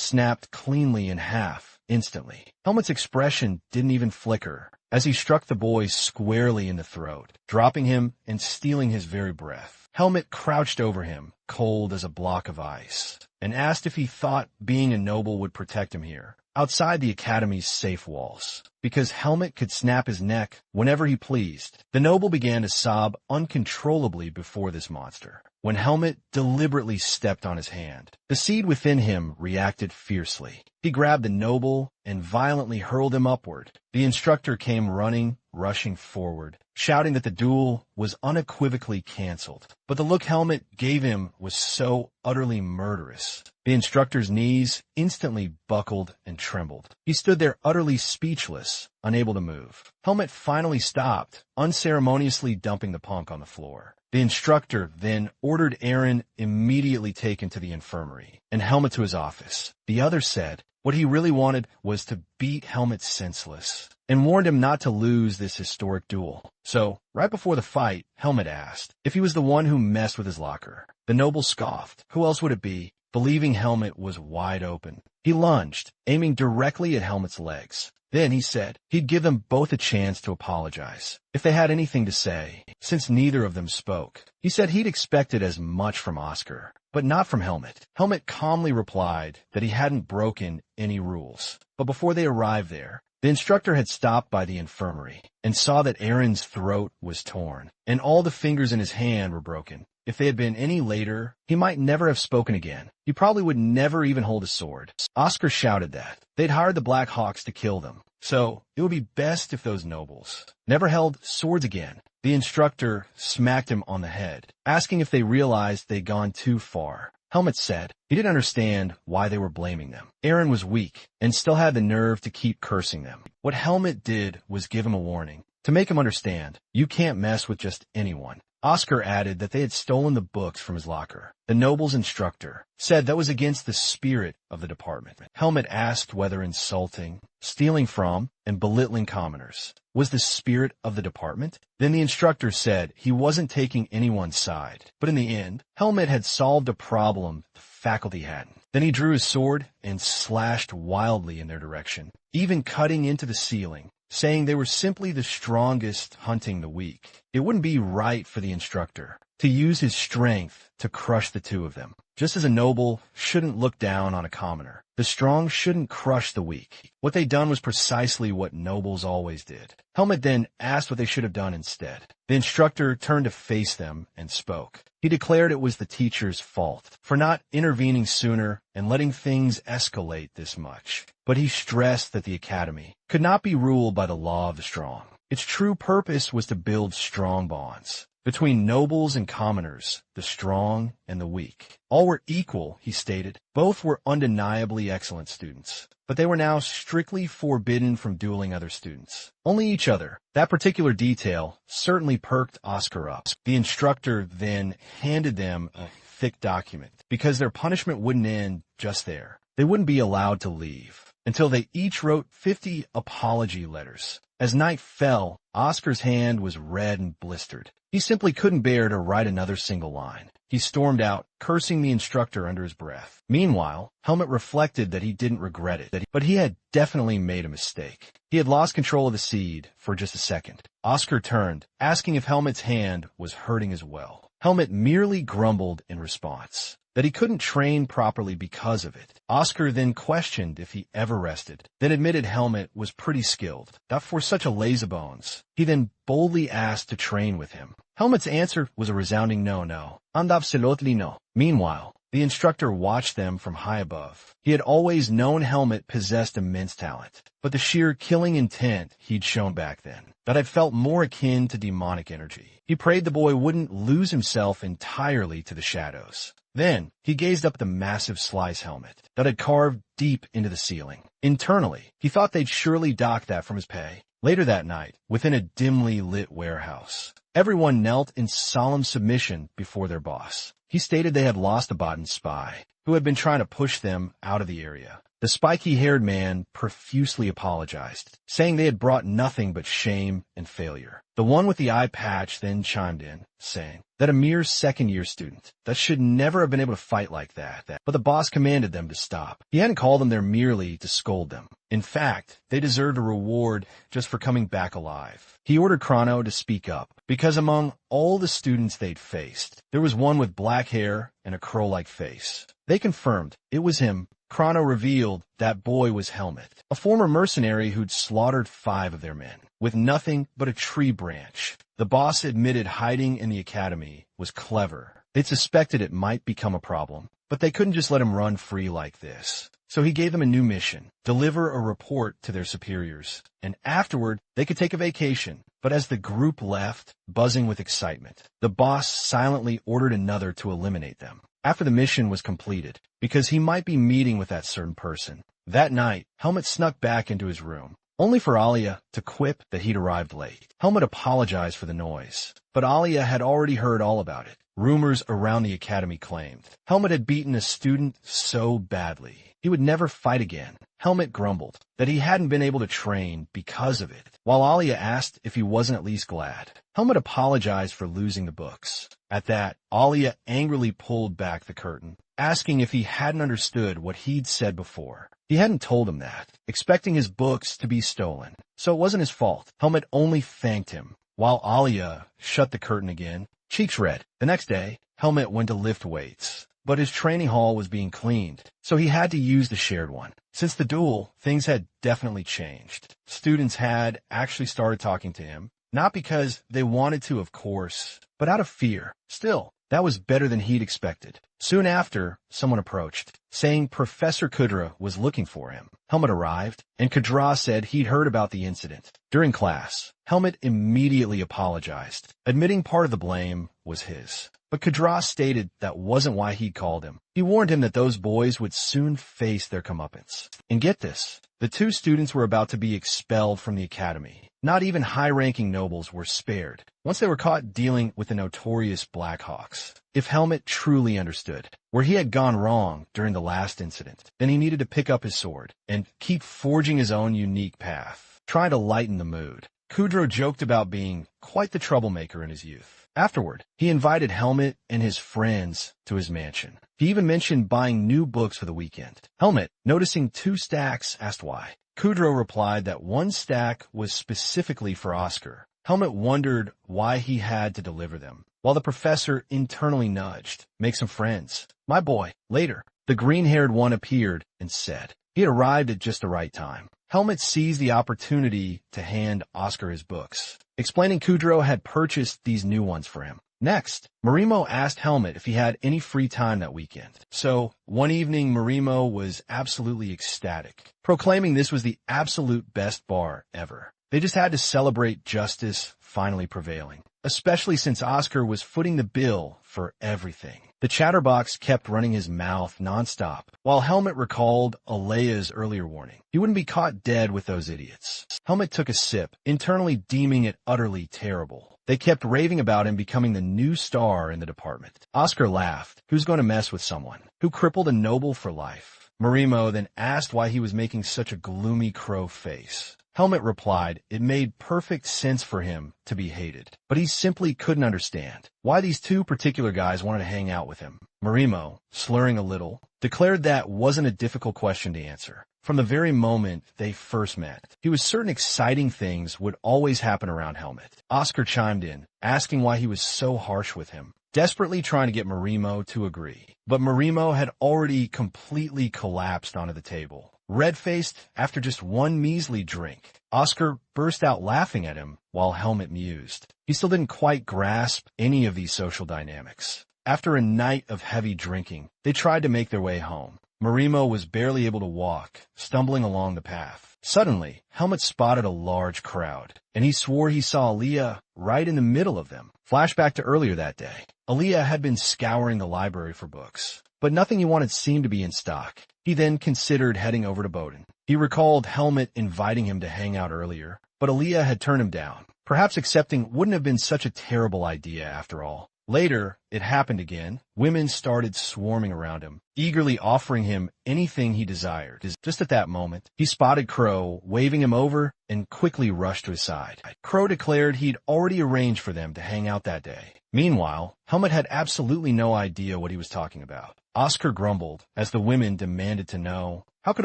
snapped cleanly in half, instantly. Helmet's expression didn't even flicker as he struck the boy squarely in the throat, dropping him and stealing his very breath. Helmet crouched over him, cold as a block of ice, and asked if he thought being a noble would protect him here, outside the academy's safe walls, because Helmet could snap his neck whenever he pleased. The noble began to sob uncontrollably before this monster, when Helmet deliberately stepped on his hand. The seed within him reacted fiercely. He grabbed the noble and violently hurled him upward. The instructor came running, rushing forward, shouting that the duel was unequivocally canceled. But the look Helmet gave him was so utterly murderous. The instructor's knees instantly buckled and trembled. He stood there utterly speechless, motionless, unable to move. Helmet finally stopped, unceremoniously dumping the punk on the floor. The instructor then ordered Aaron immediately taken to the infirmary, and Helmet to his office. The other said what he really wanted was to beat Helmet senseless, and warned him not to lose this historic duel. So, right before the fight, Helmet asked if he was the one who messed with his locker. The noble scoffed. Who else would it be? Believing Helmet was wide open. He lunged, aiming directly at Helmet's legs. Then he said he'd give them both a chance to apologize, if they had anything to say, since neither of them spoke. He said he'd expected as much from Oscar, but not from Helmet. Helmet calmly replied that he hadn't broken any rules. But before they arrived there, the instructor had stopped by the infirmary and saw that Aaron's throat was torn, and all the fingers in his hand were broken. If they had been any later, he might never have spoken again. He probably would never even hold a sword. Oscar shouted that they'd hired the Black Hawks to kill them, so it would be best if those nobles never held swords again. The instructor smacked him on the head, asking if they realized they'd gone too far. Helmet said he didn't understand why they were blaming them. Aaron was weak and still had the nerve to keep cursing them. What Helmet did was give him a warning, to make him understand, you can't mess with just anyone. Oscar added that they had stolen the books from his locker. The noble's instructor said that was against the spirit of the department. Helmet asked whether insulting, stealing from, and belittling commoners was the spirit of the department. Then the instructor said he wasn't taking anyone's side, but in the end, Helmet had solved a problem the faculty hadn't. Then he drew his sword and slashed wildly in their direction, even cutting into the ceiling, saying they were simply the strongest hunting the weak. It wouldn't be right for the instructor to use his strength to crush the two of them. Just as a noble shouldn't look down on a commoner, the strong shouldn't crush the weak. What they'd done was precisely what nobles always did. Helmet then asked what they should have done instead. The instructor turned to face them and spoke. He declared it was the teacher's fault for not intervening sooner and letting things escalate this much. But he stressed that the academy could not be ruled by the law of the strong. Its true purpose was to build strong bonds between nobles and commoners, the strong and the weak. All were equal, he stated. Both were undeniably excellent students, but they were now strictly forbidden from dueling other students. Only each other. That particular detail certainly perked Oscar up. The instructor then handed them a thick document because their punishment wouldn't end just there. They wouldn't be allowed to leave until they each wrote 50 apology letters. As night fell, Oscar's hand was red and blistered. He simply couldn't bear to write another single line. He stormed out, cursing the instructor under his breath. Meanwhile, Helmet reflected that he didn't regret it, but he had definitely made a mistake. He had lost control of the seed for just a second. Oscar turned, asking if Helmet's hand was hurting as well. Helmet merely grumbled in response that he couldn't train properly because of it. Oscar then questioned if he ever rested, then admitted Helmet was pretty skilled, that for such a lazybones. He then boldly asked to train with him. Helmet's answer was a resounding no. Absolutely no. Meanwhile, the instructor watched them from high above. He had always known Helmet possessed immense talent, but the sheer killing intent he'd shown back then, that had felt more akin to demonic energy. He prayed the boy wouldn't lose himself entirely to the shadows. Then, he gazed up at the massive slice helmet that had carved deep into the ceiling. Internally, he thought they'd surely dock that from his pay. Later that night, within a dimly lit warehouse, everyone knelt in solemn submission before their boss. He stated they had lost a Botan spy who had been trying to push them out of the area. The spiky-haired man profusely apologized, saying they had brought nothing but shame and failure. The one with the eye patch then chimed in, saying that a mere second-year student that should never have been able to fight like that, but the boss commanded them to stop. He hadn't called them there merely to scold them. In fact, they deserved a reward just for coming back alive. He ordered Chrono to speak up, because among all the students they'd faced, there was one with black hair and a crow-like face. They confirmed it was him. Chrono revealed that boy was Helmet, a former mercenary who'd slaughtered 5 of their men, with nothing but a tree branch. The boss admitted hiding in the academy was clever. They'd suspected it might become a problem, but they couldn't just let him run free like this. So he gave them a new mission, deliver a report to their superiors, and afterward they could take a vacation. But as the group left, buzzing with excitement, the boss silently ordered another to eliminate them after the mission was completed, because he might be meeting with that certain person. That night, Helmet snuck back into his room. only for Alia to quip that he'd arrived late. Helmet apologized for the noise, but Alia had already heard all about it. Rumors around the academy claimed Helmet had beaten a student so badly he would never fight again. Helmet grumbled that he hadn't been able to train because of it, while Alia asked if he wasn't at least glad. Helmet apologized for losing the books. At that, Alia angrily pulled back the curtain, asking if he hadn't understood what he'd said before. He hadn't told him that, expecting his books to be stolen, so it wasn't his fault. Helmet only thanked him, while Alia shut the curtain again, cheeks red. The next day, Helmet went to lift weights, but his training hall was being cleaned, so he had to use the shared one. Since the duel, things had definitely changed. Students had actually started talking to him, not because they wanted to, of course, but out of fear. Still, that was better than he'd expected. Soon after, someone approached, saying Professor Kudra was looking for him. Helmet arrived, and Kudra said he'd heard about the incident. During class, Helmet immediately apologized, admitting part of the blame was his. But Kudra stated that wasn't why he'd called him. He warned him that those boys would soon face their comeuppance. And get this, the two students were about to be expelled from the academy. Not even high-ranking nobles were spared once they were caught dealing with the notorious Blackhawks. If Helmet truly understood where he had gone wrong during the last incident, then he needed to pick up his sword and keep forging his own unique path, trying to lighten the mood. Kudra joked about being quite the troublemaker in his youth. Afterward, he invited Helmet and his friends to his mansion. He even mentioned buying new books for the weekend. Helmet, noticing 2 stacks, asked why. Kudra replied that 1 stack was specifically for Oscar. Helmet wondered why he had to deliver them, while the professor internally nudged, "Make some friends, my boy." Later, the green-haired one appeared and said he had arrived at just the right time. Helmet seized the opportunity to hand Oscar his books, explaining Kudra had purchased these new ones for him. Next, Marimo asked Helmet if he had any free time that weekend. So, one evening Marimo was absolutely ecstatic, proclaiming this was the absolute best bar ever. They just had to celebrate justice finally prevailing, especially since Oscar was footing the bill for everything. The chatterbox kept running his mouth nonstop, while Helmet recalled Alea's earlier warning. He wouldn't be caught dead with those idiots. Helmet took a sip, internally deeming it utterly terrible. They kept raving about him becoming the new star in the department. Oscar laughed. Who's going to mess with someone who crippled a noble for life? Marimo then asked why he was making such a gloomy crow face. Helmet replied it made perfect sense for him to be hated, but he simply couldn't understand why these 2 particular guys wanted to hang out with him. Marimo, slurring a little, declared that wasn't a difficult question to answer. From the very moment they first met, he was certain exciting things would always happen around Helmet. Oscar chimed in, asking why he was so harsh with him, desperately trying to get Marimo to agree. But Marimo had already completely collapsed onto the table. Red-faced after just 1 measly drink, Oscar burst out laughing at him while Helmet mused. He still didn't quite grasp any of these social dynamics. After a night of heavy drinking, they tried to make their way home. Marimo was barely able to walk, stumbling along the path. Suddenly, Helmet spotted a large crowd, and he swore he saw Aaliyah right in the middle of them. Flashback to earlier that day. Aaliyah had been scouring the library for books, but nothing he wanted seemed to be in stock. He then considered heading over to Bowden. He recalled Helmet inviting him to hang out earlier, but Aaliyah had turned him down. Perhaps accepting wouldn't have been such a terrible idea after all. Later, it happened again. Women started swarming around him, eagerly offering him anything he desired. Just at that moment, he spotted Crow, waving him over, and quickly rushed to his side. Crow declared he'd already arranged for them to hang out that day. Meanwhile, Helmet had absolutely no idea what he was talking about. Oscar grumbled as the women demanded to know, how could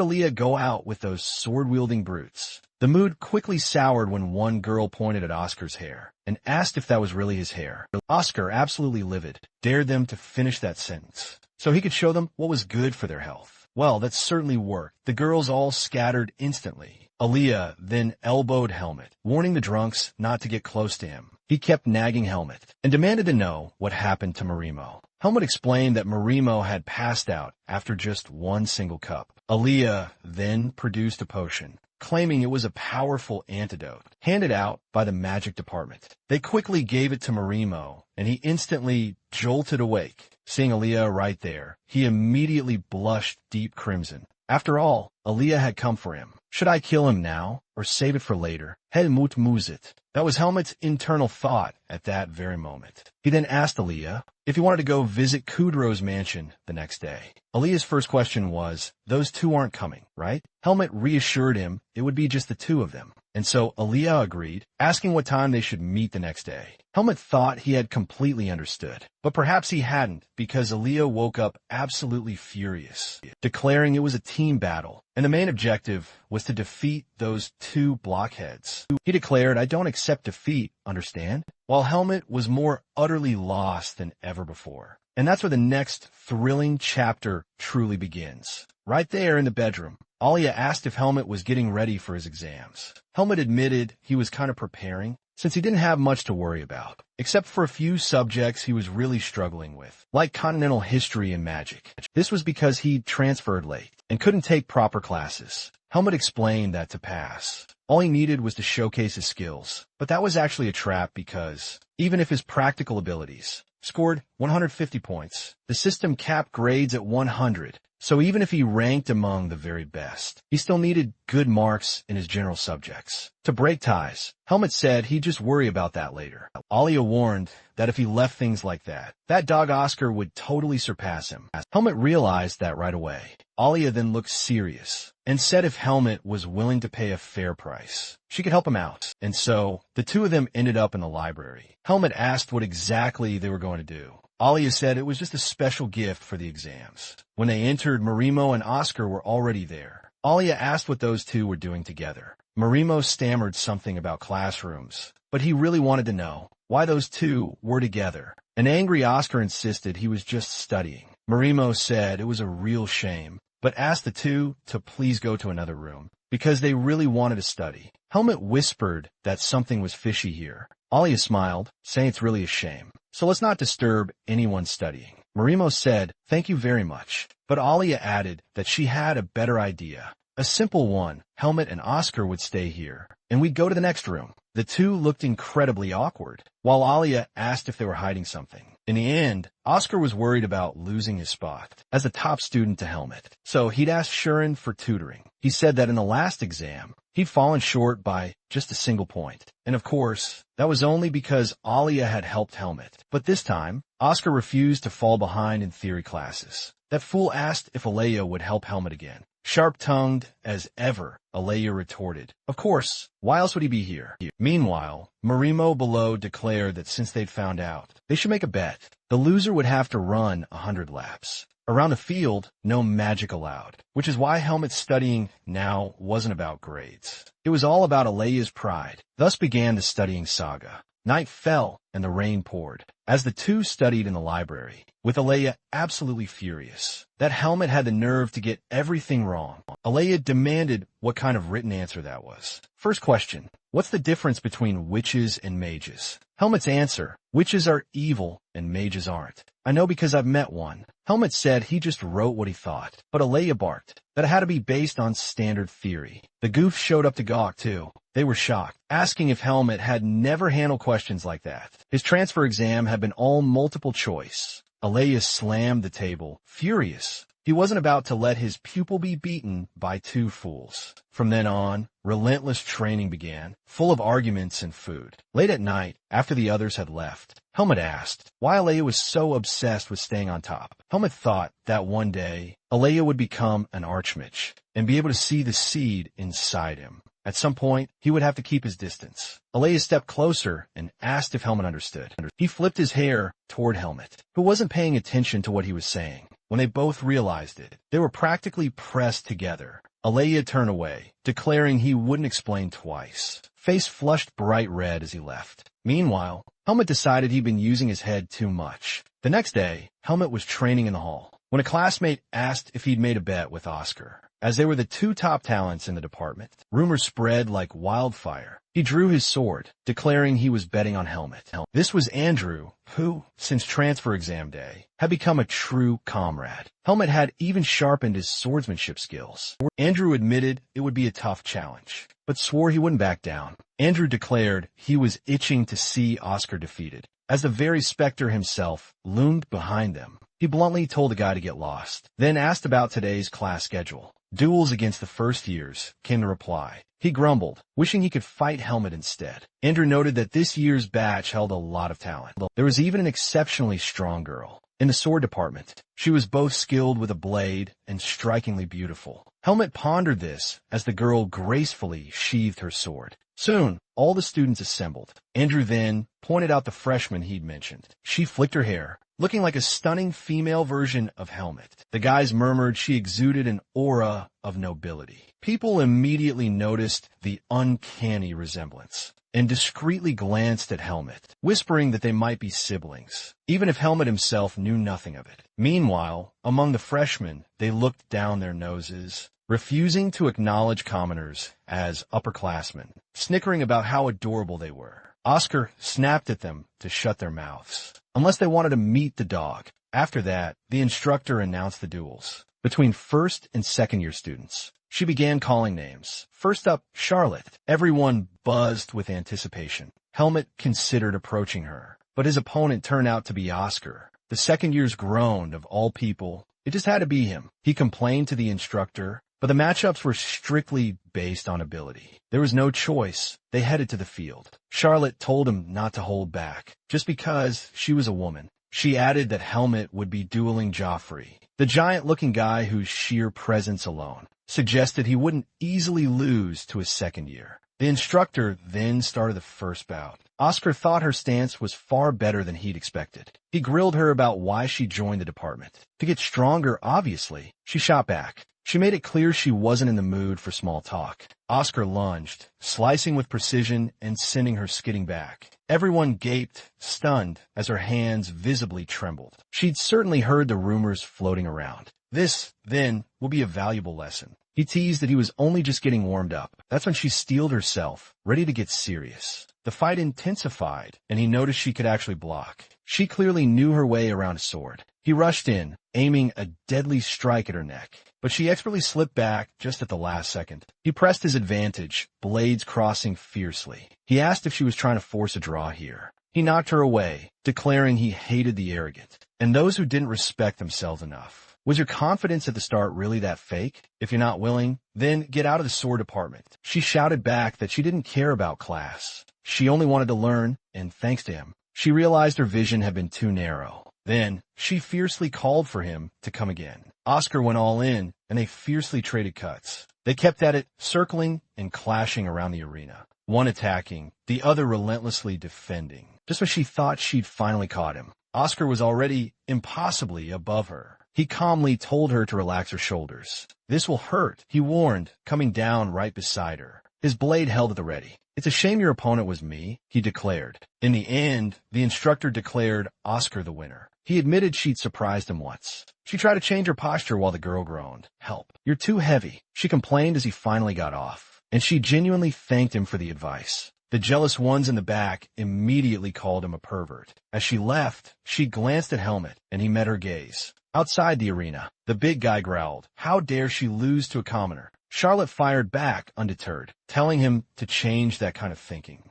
Aaliyah go out with those sword-wielding brutes? The mood quickly soured when one girl pointed at Oscar's hair and asked if that was really his hair. Oscar, absolutely livid, dared them to finish that sentence so he could show them what was good for their health. Well, that certainly worked. The girls all scattered instantly. Aaliyah then elbowed Helmet, warning the drunks not to get close to him. He kept nagging Helmet and demanded to know what happened to Marimo. Helmet explained that Marimo had passed out after just 1 single cup. Aaliyah then produced a potion, claiming it was a powerful antidote, handed out by the magic department. They quickly gave it to Marimo, and he instantly jolted awake. Seeing Aaliyah right there, he immediately blushed deep crimson. After all, Aaliyah had come for him. Should I kill him now, or save it for later? Helmut Musit. That was Helmut's internal thought at that very moment. He then asked Aaliyah if he wanted to go visit Kudro's mansion the next day. Aaliyah's first question was, those two aren't coming, right? Helmut reassured him it would be just the two of them. And so Aaliyah agreed, asking what time they should meet the next day. Helmut thought he had completely understood, but perhaps he hadn't, because Aaliyah woke up absolutely furious, declaring it was a team battle, and the main objective was to defeat those two blockheads. He declared, I don't accept defeat, understand? While Helmut was more utterly lost than ever before. And that's where the next thrilling chapter truly begins. Right there in the bedroom, Aaliyah asked if Helmut was getting ready for his exams. Helmut admitted he was kind of preparing, since he didn't have much to worry about, except for a few subjects he was really struggling with, like continental history and magic. This was because he'd transferred late and couldn't take proper classes. Helmut explained that to pass, all he needed was to showcase his skills, but that was actually a trap because, even if his practical abilities scored 150 points, the system capped grades at 100, so even if he ranked among the very best, he still needed good marks in his general subjects. To break ties, Helmut said he'd just worry about that later. Aaliyah warned that if he left things like that dog Oscar would totally surpass him. Helmut realized that right away. Aaliyah then looked serious and said if Helmut was willing to pay a fair price, she could help him out. And so, the two of them ended up in the library. Helmut asked what exactly they were going to do. Aaliyah said it was just a special gift for the exams. When they entered, Marimo and Oscar were already there. Aaliyah asked what those two were doing together. Marimo stammered something about classrooms, but he really wanted to know why those two were together. An angry Oscar insisted he was just studying. Marimo said it was a real shame, but asked the two to please go to another room, because they really wanted to study. Helmut whispered that something was fishy here. Aaliyah smiled, saying it's really a shame, so let's not disturb anyone studying. Marimo said, thank you very much, but Aaliyah added that she had a better idea. A simple one. Helmut and Oscar would stay here, and we'd go to the next room. The two looked incredibly awkward, while Aaliyah asked if they were hiding something. In the end, Oscar was worried about losing his spot as the top student to Helmut, so he'd asked Shuren for tutoring. He said that in the last exam, he'd fallen short by just a single point. And of course, that was only because Aaliyah had helped Helmut. But this time, Oscar refused to fall behind in theory classes. That fool asked if Aaliyah would help Helmut again. Sharp-tongued as ever, Aaliyah retorted, of course, why else would he be here? Meanwhile, Marimo below declared that since they'd found out, they should make a bet. The loser would have to run 100 laps. Around the field, no magic allowed, which is why Helmut's studying now wasn't about grades. It was all about Aaliyah's pride. Thus began the studying saga. Night fell, and the rain poured, as the two studied in the library, with Aaliyah absolutely furious that Helmut had the nerve to get everything wrong. Aaliyah demanded what kind of written answer that was. First question, what's the difference between witches and mages? Helmut's answer, witches are evil and mages aren't. I know because I've met one. Helmut said he just wrote what he thought, but Aaliyah barked that it had to be based on standard theory. The goofs showed up to gawk too. They were shocked, asking if Helmut had never handled questions like that. His transfer exam had been all multiple choice. Aaliyah slammed the table, furious. He wasn't about to let his pupil be beaten by two fools. From then on, relentless training began, full of arguments and food. Late at night, after the others had left, Helmut asked why Aaliyah was so obsessed with staying on top. Helmut thought that one day, Aaliyah would become an archmage and be able to see the seed inside him. At some point, he would have to keep his distance. Aaliyah stepped closer and asked if Helmut understood. He flipped his hair toward Helmut, who wasn't paying attention to what he was saying. When they both realized it, they were practically pressed together. Aaliyah turned away, declaring he wouldn't explain twice. Face flushed bright red as he left. Meanwhile, Helmut decided he'd been using his head too much. The next day, Helmut was training in the hall, when a classmate asked if he'd made a bet with Oscar. As they were the two top talents in the department, rumors spread like wildfire. He drew his sword, declaring he was betting on Helmut. This was Andrew, who, since transfer exam day, had become a true comrade. Helmut had even sharpened his swordsmanship skills. Andrew admitted it would be a tough challenge, but swore he wouldn't back down. Andrew declared he was itching to see Oscar defeated, as the very specter himself loomed behind them. He bluntly told the guy to get lost, then asked about today's class schedule. Duels against the first years came the reply. He grumbled, wishing he could fight Helmet instead. Andrew noted that this year's batch held a lot of talent. There was even an exceptionally strong girl in the sword department. She was both skilled with a blade and strikingly beautiful. Helmet pondered this as the girl gracefully sheathed her sword. Soon, all the students assembled. Andrew then pointed out the freshman he'd mentioned. She flicked her hair, looking like a stunning female version of Helmet. The guys murmured she exuded an aura of nobility. People immediately noticed the uncanny resemblance and discreetly glanced at Helmet, whispering that they might be siblings, even if Helmet himself knew nothing of it. Meanwhile, among the freshmen, they looked down their noses, refusing to acknowledge commoners as upperclassmen, snickering about how adorable they were. Oscar snapped at them to shut their mouths, unless they wanted to meet the dog. After that, the instructor announced the duels between first and second year students. She began calling names. First up, Charlotte. Everyone buzzed with anticipation. Helmet considered approaching her, but his opponent turned out to be Oscar. The second years groaned, of all people. It just had to be him. He complained to the instructor, but the matchups were strictly based on ability. There was no choice. They headed to the field. Charlotte told him not to hold back, just because she was a woman. She added that Helmet would be dueling Joffrey, the giant-looking guy whose sheer presence alone suggested he wouldn't easily lose to his second year. The instructor then started the first bout. Oscar thought her stance was far better than he'd expected. He grilled her about why she joined the department. To get stronger, obviously. She shot back. She made it clear she wasn't in the mood for small talk. Oscar lunged, slicing with precision and sending her skidding back. Everyone gaped, stunned, as her hands visibly trembled. She'd certainly heard the rumors floating around. This, then, will be a valuable lesson. He teased that he was only just getting warmed up. That's when she steeled herself, ready to get serious. The fight intensified, and he noticed she could actually block. She clearly knew her way around a sword. He rushed in, aiming a deadly strike at her neck, but she expertly slipped back just at the last second. He pressed his advantage, blades crossing fiercely. He asked if she was trying to force a draw here. He knocked her away, declaring he hated the arrogant and those who didn't respect themselves enough. Was your confidence at the start really that fake? If you're not willing, then get out of the sword department. She shouted back that she didn't care about class. She only wanted to learn, and thanks to him, she realized her vision had been too narrow. Then, she fiercely called for him to come again. Oscar went all in, and they fiercely traded cuts. They kept at it, circling and clashing around the arena. One attacking, the other relentlessly defending. Just when she thought she'd finally caught him, Oscar was already impossibly above her. He calmly told her to relax her shoulders. This will hurt, he warned, coming down right beside her. His blade held at the ready. It's a shame your opponent was me, he declared. In the end, the instructor declared Oscar the winner. He admitted she'd surprised him once. She tried to change her posture while the girl groaned. Help. You're too heavy, she complained as he finally got off. And she genuinely thanked him for the advice. The jealous ones in the back immediately called him a pervert. As she left, she glanced at Helmet, and he met her gaze. Outside the arena, the big guy growled, "How dare she lose to a commoner?" Charlotte fired back undeterred, telling him to change that kind of thinking.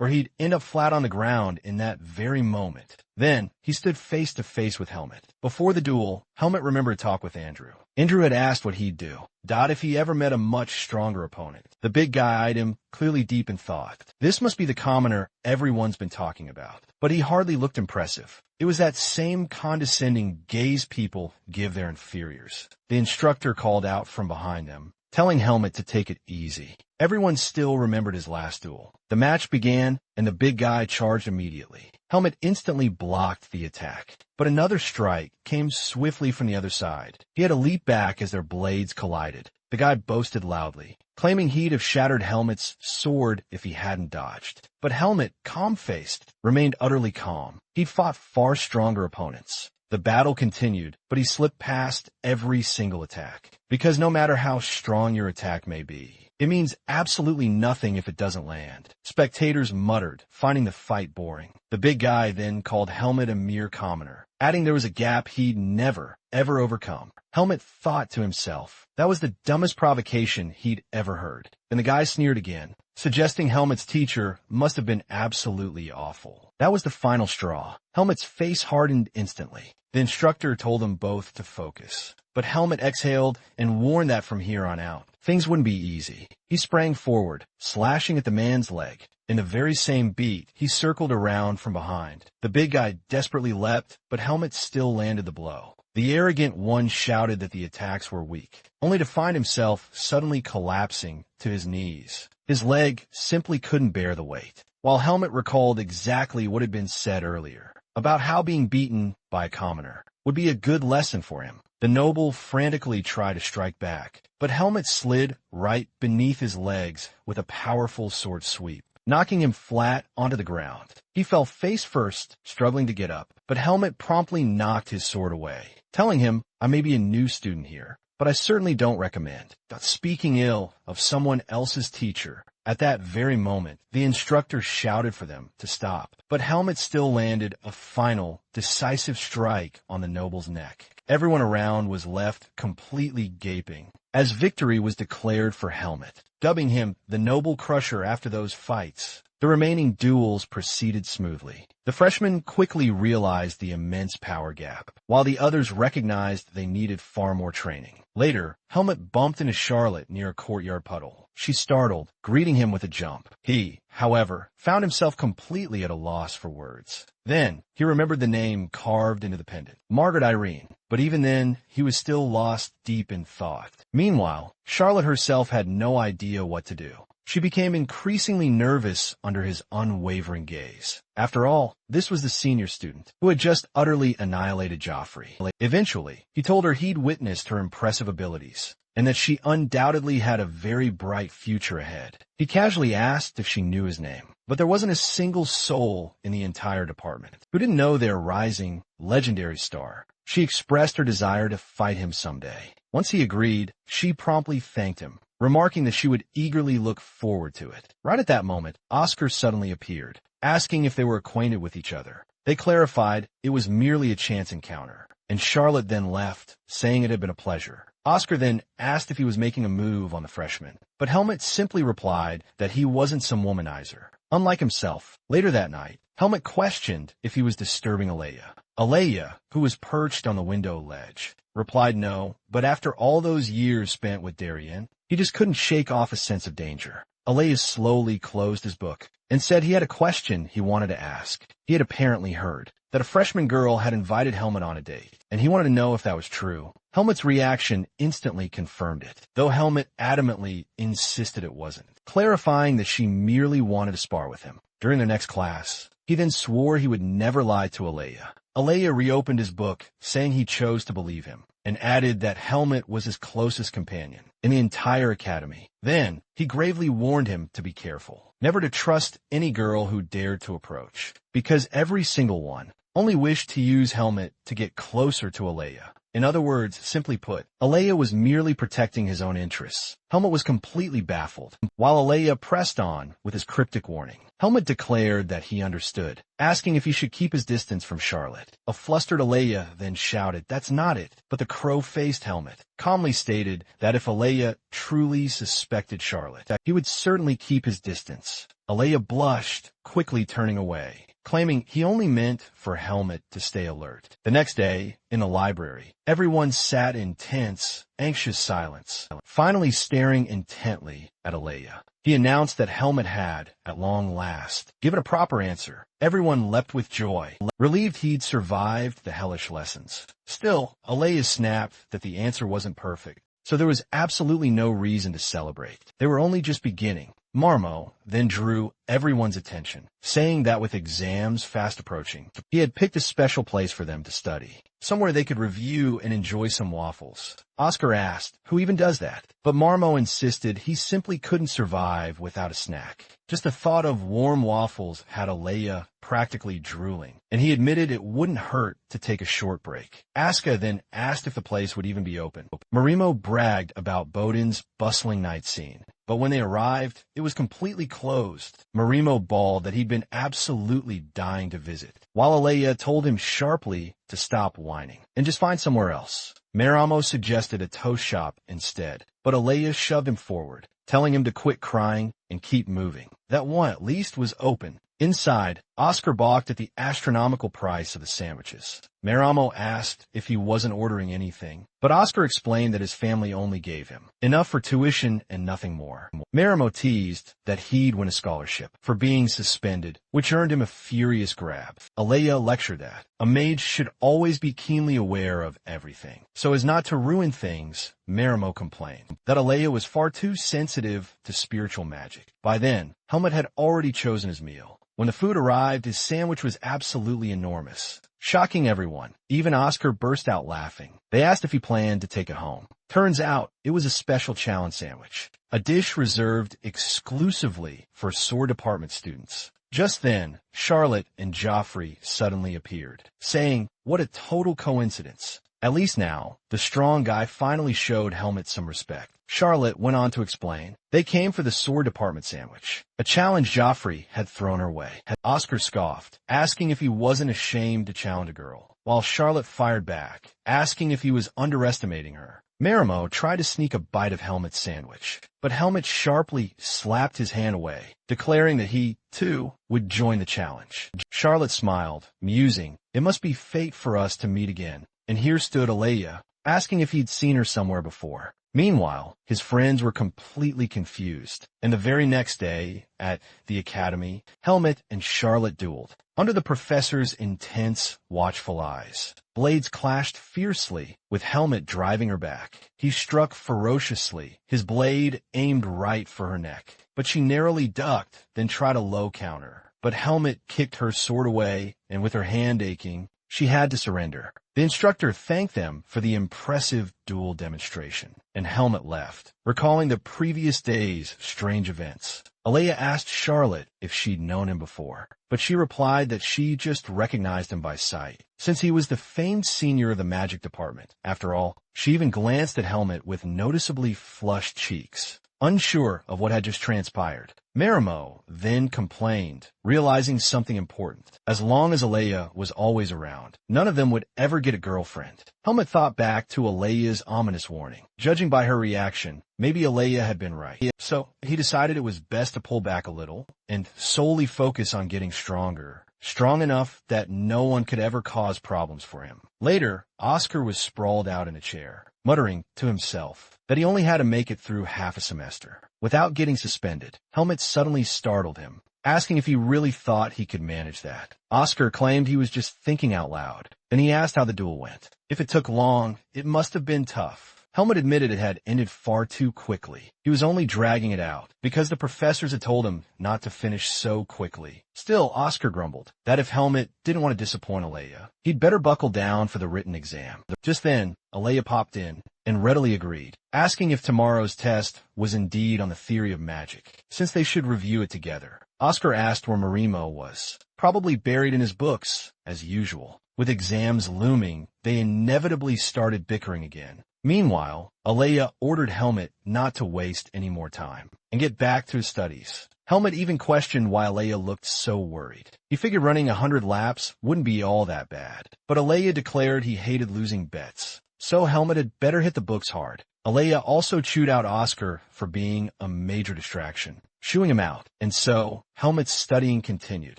Or he'd end up flat on the ground in that very moment. Then, he stood face to face with Helmet. Before the duel, Helmet remembered a talk with Andrew. Andrew had asked what he'd do. If he ever met a much stronger opponent. The big guy eyed him, clearly deep in thought. This must be the commoner everyone's been talking about. But he hardly looked impressive. It was that same condescending gaze people give their inferiors. The instructor called out from behind them, telling Helmet to take it easy. Everyone still remembered his last duel. The match began, and the big guy charged immediately. Helmet instantly blocked the attack, but another strike came swiftly from the other side. He had to leap back as their blades collided. The guy boasted loudly, claiming he'd have shattered Helmet's sword if he hadn't dodged. But Helmet, calm-faced, remained utterly calm. He'd fought far stronger opponents. The battle continued, but he slipped past every single attack. Because no matter how strong your attack may be, it means absolutely nothing if it doesn't land. Spectators muttered, finding the fight boring. The big guy then called Helmet a mere commoner, adding there was a gap he'd never, ever overcome. Helmet thought to himself, that was the dumbest provocation he'd ever heard. And the guy sneered again, suggesting Helmet's teacher must have been absolutely awful. That was the final straw. Helmet's face hardened instantly. The instructor told them both to focus. But Helmet exhaled and warned that from here on out, things wouldn't be easy. He sprang forward, slashing at the man's leg. In the very same beat, he circled around from behind. The big guy desperately leapt, but Helmet still landed the blow. The arrogant one shouted that the attacks were weak, only to find himself suddenly collapsing to his knees. His leg simply couldn't bear the weight. While Helmet recalled exactly what had been said earlier, about how being beaten by a commoner would be a good lesson for him, the noble frantically tried to strike back, but Helmet slid right beneath his legs with a powerful sword sweep, knocking him flat onto the ground. He fell face first, struggling to get up, but Helmet promptly knocked his sword away, telling him, "I may be a new student here, but I certainly don't recommend speaking ill of someone else's teacher." At that very moment, the instructor shouted for them to stop, but Helmet still landed a final, decisive strike on the noble's neck. Everyone around was left completely gaping, as victory was declared for Helmet, dubbing him the Noble Crusher after those fights. The remaining duels proceeded smoothly. The freshmen quickly realized the immense power gap, while the others recognized they needed far more training. Later, Helmet bumped into Charlotte near a courtyard puddle. She startled, greeting him with a jump. He, however, found himself completely at a loss for words. Then, he remembered the name carved into the pendant, Margaret Irene, but even then, he was still lost deep in thought. Meanwhile, Charlotte herself had no idea what to do. She became increasingly nervous under his unwavering gaze. After all, this was the senior student who had just utterly annihilated Joffrey. Eventually, he told her he'd witnessed her impressive abilities, and that she undoubtedly had a very bright future ahead. He casually asked if she knew his name, but there wasn't a single soul in the entire department who didn't know their rising, legendary star. She expressed her desire to fight him someday. Once he agreed, she promptly thanked him, remarking that she would eagerly look forward to it. Right at that moment, Oscar suddenly appeared, asking if they were acquainted with each other. They clarified it was merely a chance encounter, and Charlotte then left, saying it had been a pleasure. Oscar then asked if he was making a move on the freshman, but Helmet simply replied that he wasn't some womanizer. Unlike himself, later that night, Helmet questioned if he was disturbing Aleya. Aleya, who was perched on the window ledge, replied no, but after all those years spent with Darien, he just couldn't shake off a sense of danger. Aleya slowly closed his book and said he had a question he wanted to ask. He had apparently heard that a freshman girl had invited Helmet on a date, and he wanted to know if that was true. Helmet's reaction instantly confirmed it, though Helmet adamantly insisted it wasn't, clarifying that she merely wanted to spar with him. During their next class, he then swore he would never lie to Aleya. Aleya reopened his book, saying he chose to believe him, and added that Helmet was his closest companion in the entire academy. Then, he gravely warned him to be careful, never to trust any girl who dared to approach, because every single one only wished to use Helmet to get closer to Aleya. In other words, simply put, Aleya was merely protecting his own interests. Helmet was completely baffled, while Aleya pressed on with his cryptic warning. Helmet declared that he understood, asking if he should keep his distance from Charlotte. A flustered Aleya then shouted, "That's not it," but the crow-faced Helmet calmly stated that if Aleya truly suspected Charlotte, he would certainly keep his distance. Aleya blushed, quickly turning away, claiming he only meant for Helmet to stay alert. The next day, in the library, everyone sat in tense, anxious silence, finally staring intently at Aleya. He announced that Helmet had, at long last, given a proper answer. Everyone leapt with joy, relieved he'd survived the hellish lessons. Still, Aleya snapped that the answer wasn't perfect, so there was absolutely no reason to celebrate. They were only just beginning. Marmo then drew everyone's attention, saying that with exams fast approaching, he had picked a special place for them to study, somewhere they could review and enjoy some waffles. Oscar asked, who even does that? But Marmo insisted he simply couldn't survive without a snack. Just the thought of warm waffles had Aleya practically drooling, and he admitted it wouldn't hurt to take a short break. Aska then asked if the place would even be open. Marimo bragged about Bodin's bustling night scene, but when they arrived, it was completely closed. Marimo bawled that he'd been absolutely dying to visit, while Aleya told him sharply to stop whining and just find somewhere else. Maramo suggested a toast shop instead, but Aleya shoved him forward, telling him to quit crying and keep moving. That one at least was open. Inside, Oscar balked at the astronomical price of the sandwiches. Maramo asked if he wasn't ordering anything, but Oscar explained that his family only gave him enough for tuition and nothing more. Maramo teased that he'd win a scholarship for being suspended, which earned him a furious grab. Alea lectured that a mage should always be keenly aware of everything, so as not to ruin things. Maramo complained that Alea was far too sensitive to spiritual magic. By then, Helmet had already chosen his meal. When the food arrived, his sandwich was absolutely enormous, shocking everyone. Even Oscar burst out laughing. They asked if he planned to take it home. Turns out, it was a special challenge sandwich, a dish reserved exclusively for SOAR department students. Just then, Charlotte and Joffrey suddenly appeared, saying, "What a total coincidence." At least now, the strong guy finally showed Helmet some respect. Charlotte went on to explain, they came for the SOAR department sandwich, a challenge Joffrey had thrown her way. Oscar scoffed, asking if he wasn't ashamed to challenge a girl, while Charlotte fired back, asking if he was underestimating her. Maramo tried to sneak a bite of Helmet's sandwich, but Helmet sharply slapped his hand away, declaring that he, too, would join the challenge. Charlotte smiled, musing, "It must be fate for us to meet again." And here stood Alea, asking if he'd seen her somewhere before. Meanwhile, his friends were completely confused, and the very next day, at the academy, Helmet and Charlotte dueled. Under the professor's intense, watchful eyes, blades clashed fiercely, with Helmet driving her back. He struck ferociously, his blade aimed right for her neck, but she narrowly ducked, then tried a low counter. But Helmet kicked her sword away, and with her hand aching, she had to surrender. The instructor thanked them for the impressive duel demonstration, and Helmet left, recalling the previous day's strange events. Alea asked Charlotte if she'd known him before, but she replied that she just recognized him by sight, since he was the famed senior of the magic department. After all, she even glanced at Helmet with noticeably flushed cheeks, unsure of what had just transpired. Maramo then complained, realizing something important. As long as Alea was always around, none of them would ever get a girlfriend. Helmet thought back to Alea's ominous warning. Judging by her reaction, maybe Alea had been right. So he decided it was best to pull back a little and solely focus on getting stronger. Strong enough that no one could ever cause problems for him. Later, Oscar was sprawled out in a chair, muttering to himself that he only had to make it through half a semester without getting suspended. Helmet suddenly startled him, asking if he really thought he could manage that. Oscar claimed he was just thinking out loud. Then he asked how the duel went. If it took long, it must have been tough. Helmet admitted it had ended far too quickly. He was only dragging it out because the professors had told him not to finish so quickly. Still, Oscar grumbled that if Helmet didn't want to disappoint Alea, he'd better buckle down for the written exam. Just then, Alea popped in and readily agreed, asking if tomorrow's test was indeed on the theory of magic, since they should review it together. Oscar asked where Marimo was, probably buried in his books, as usual. With exams looming, they inevitably started bickering again. Meanwhile, Alea ordered Helmet not to waste any more time and get back to his studies. Helmet even questioned why Alea looked so worried. He figured running 100 laps wouldn't be all that bad, but Alea declared he hated losing bets, so Helmet had better hit the books hard. Alea also chewed out Oscar for being a major distraction, shooing him out, and so Helmet's studying continued.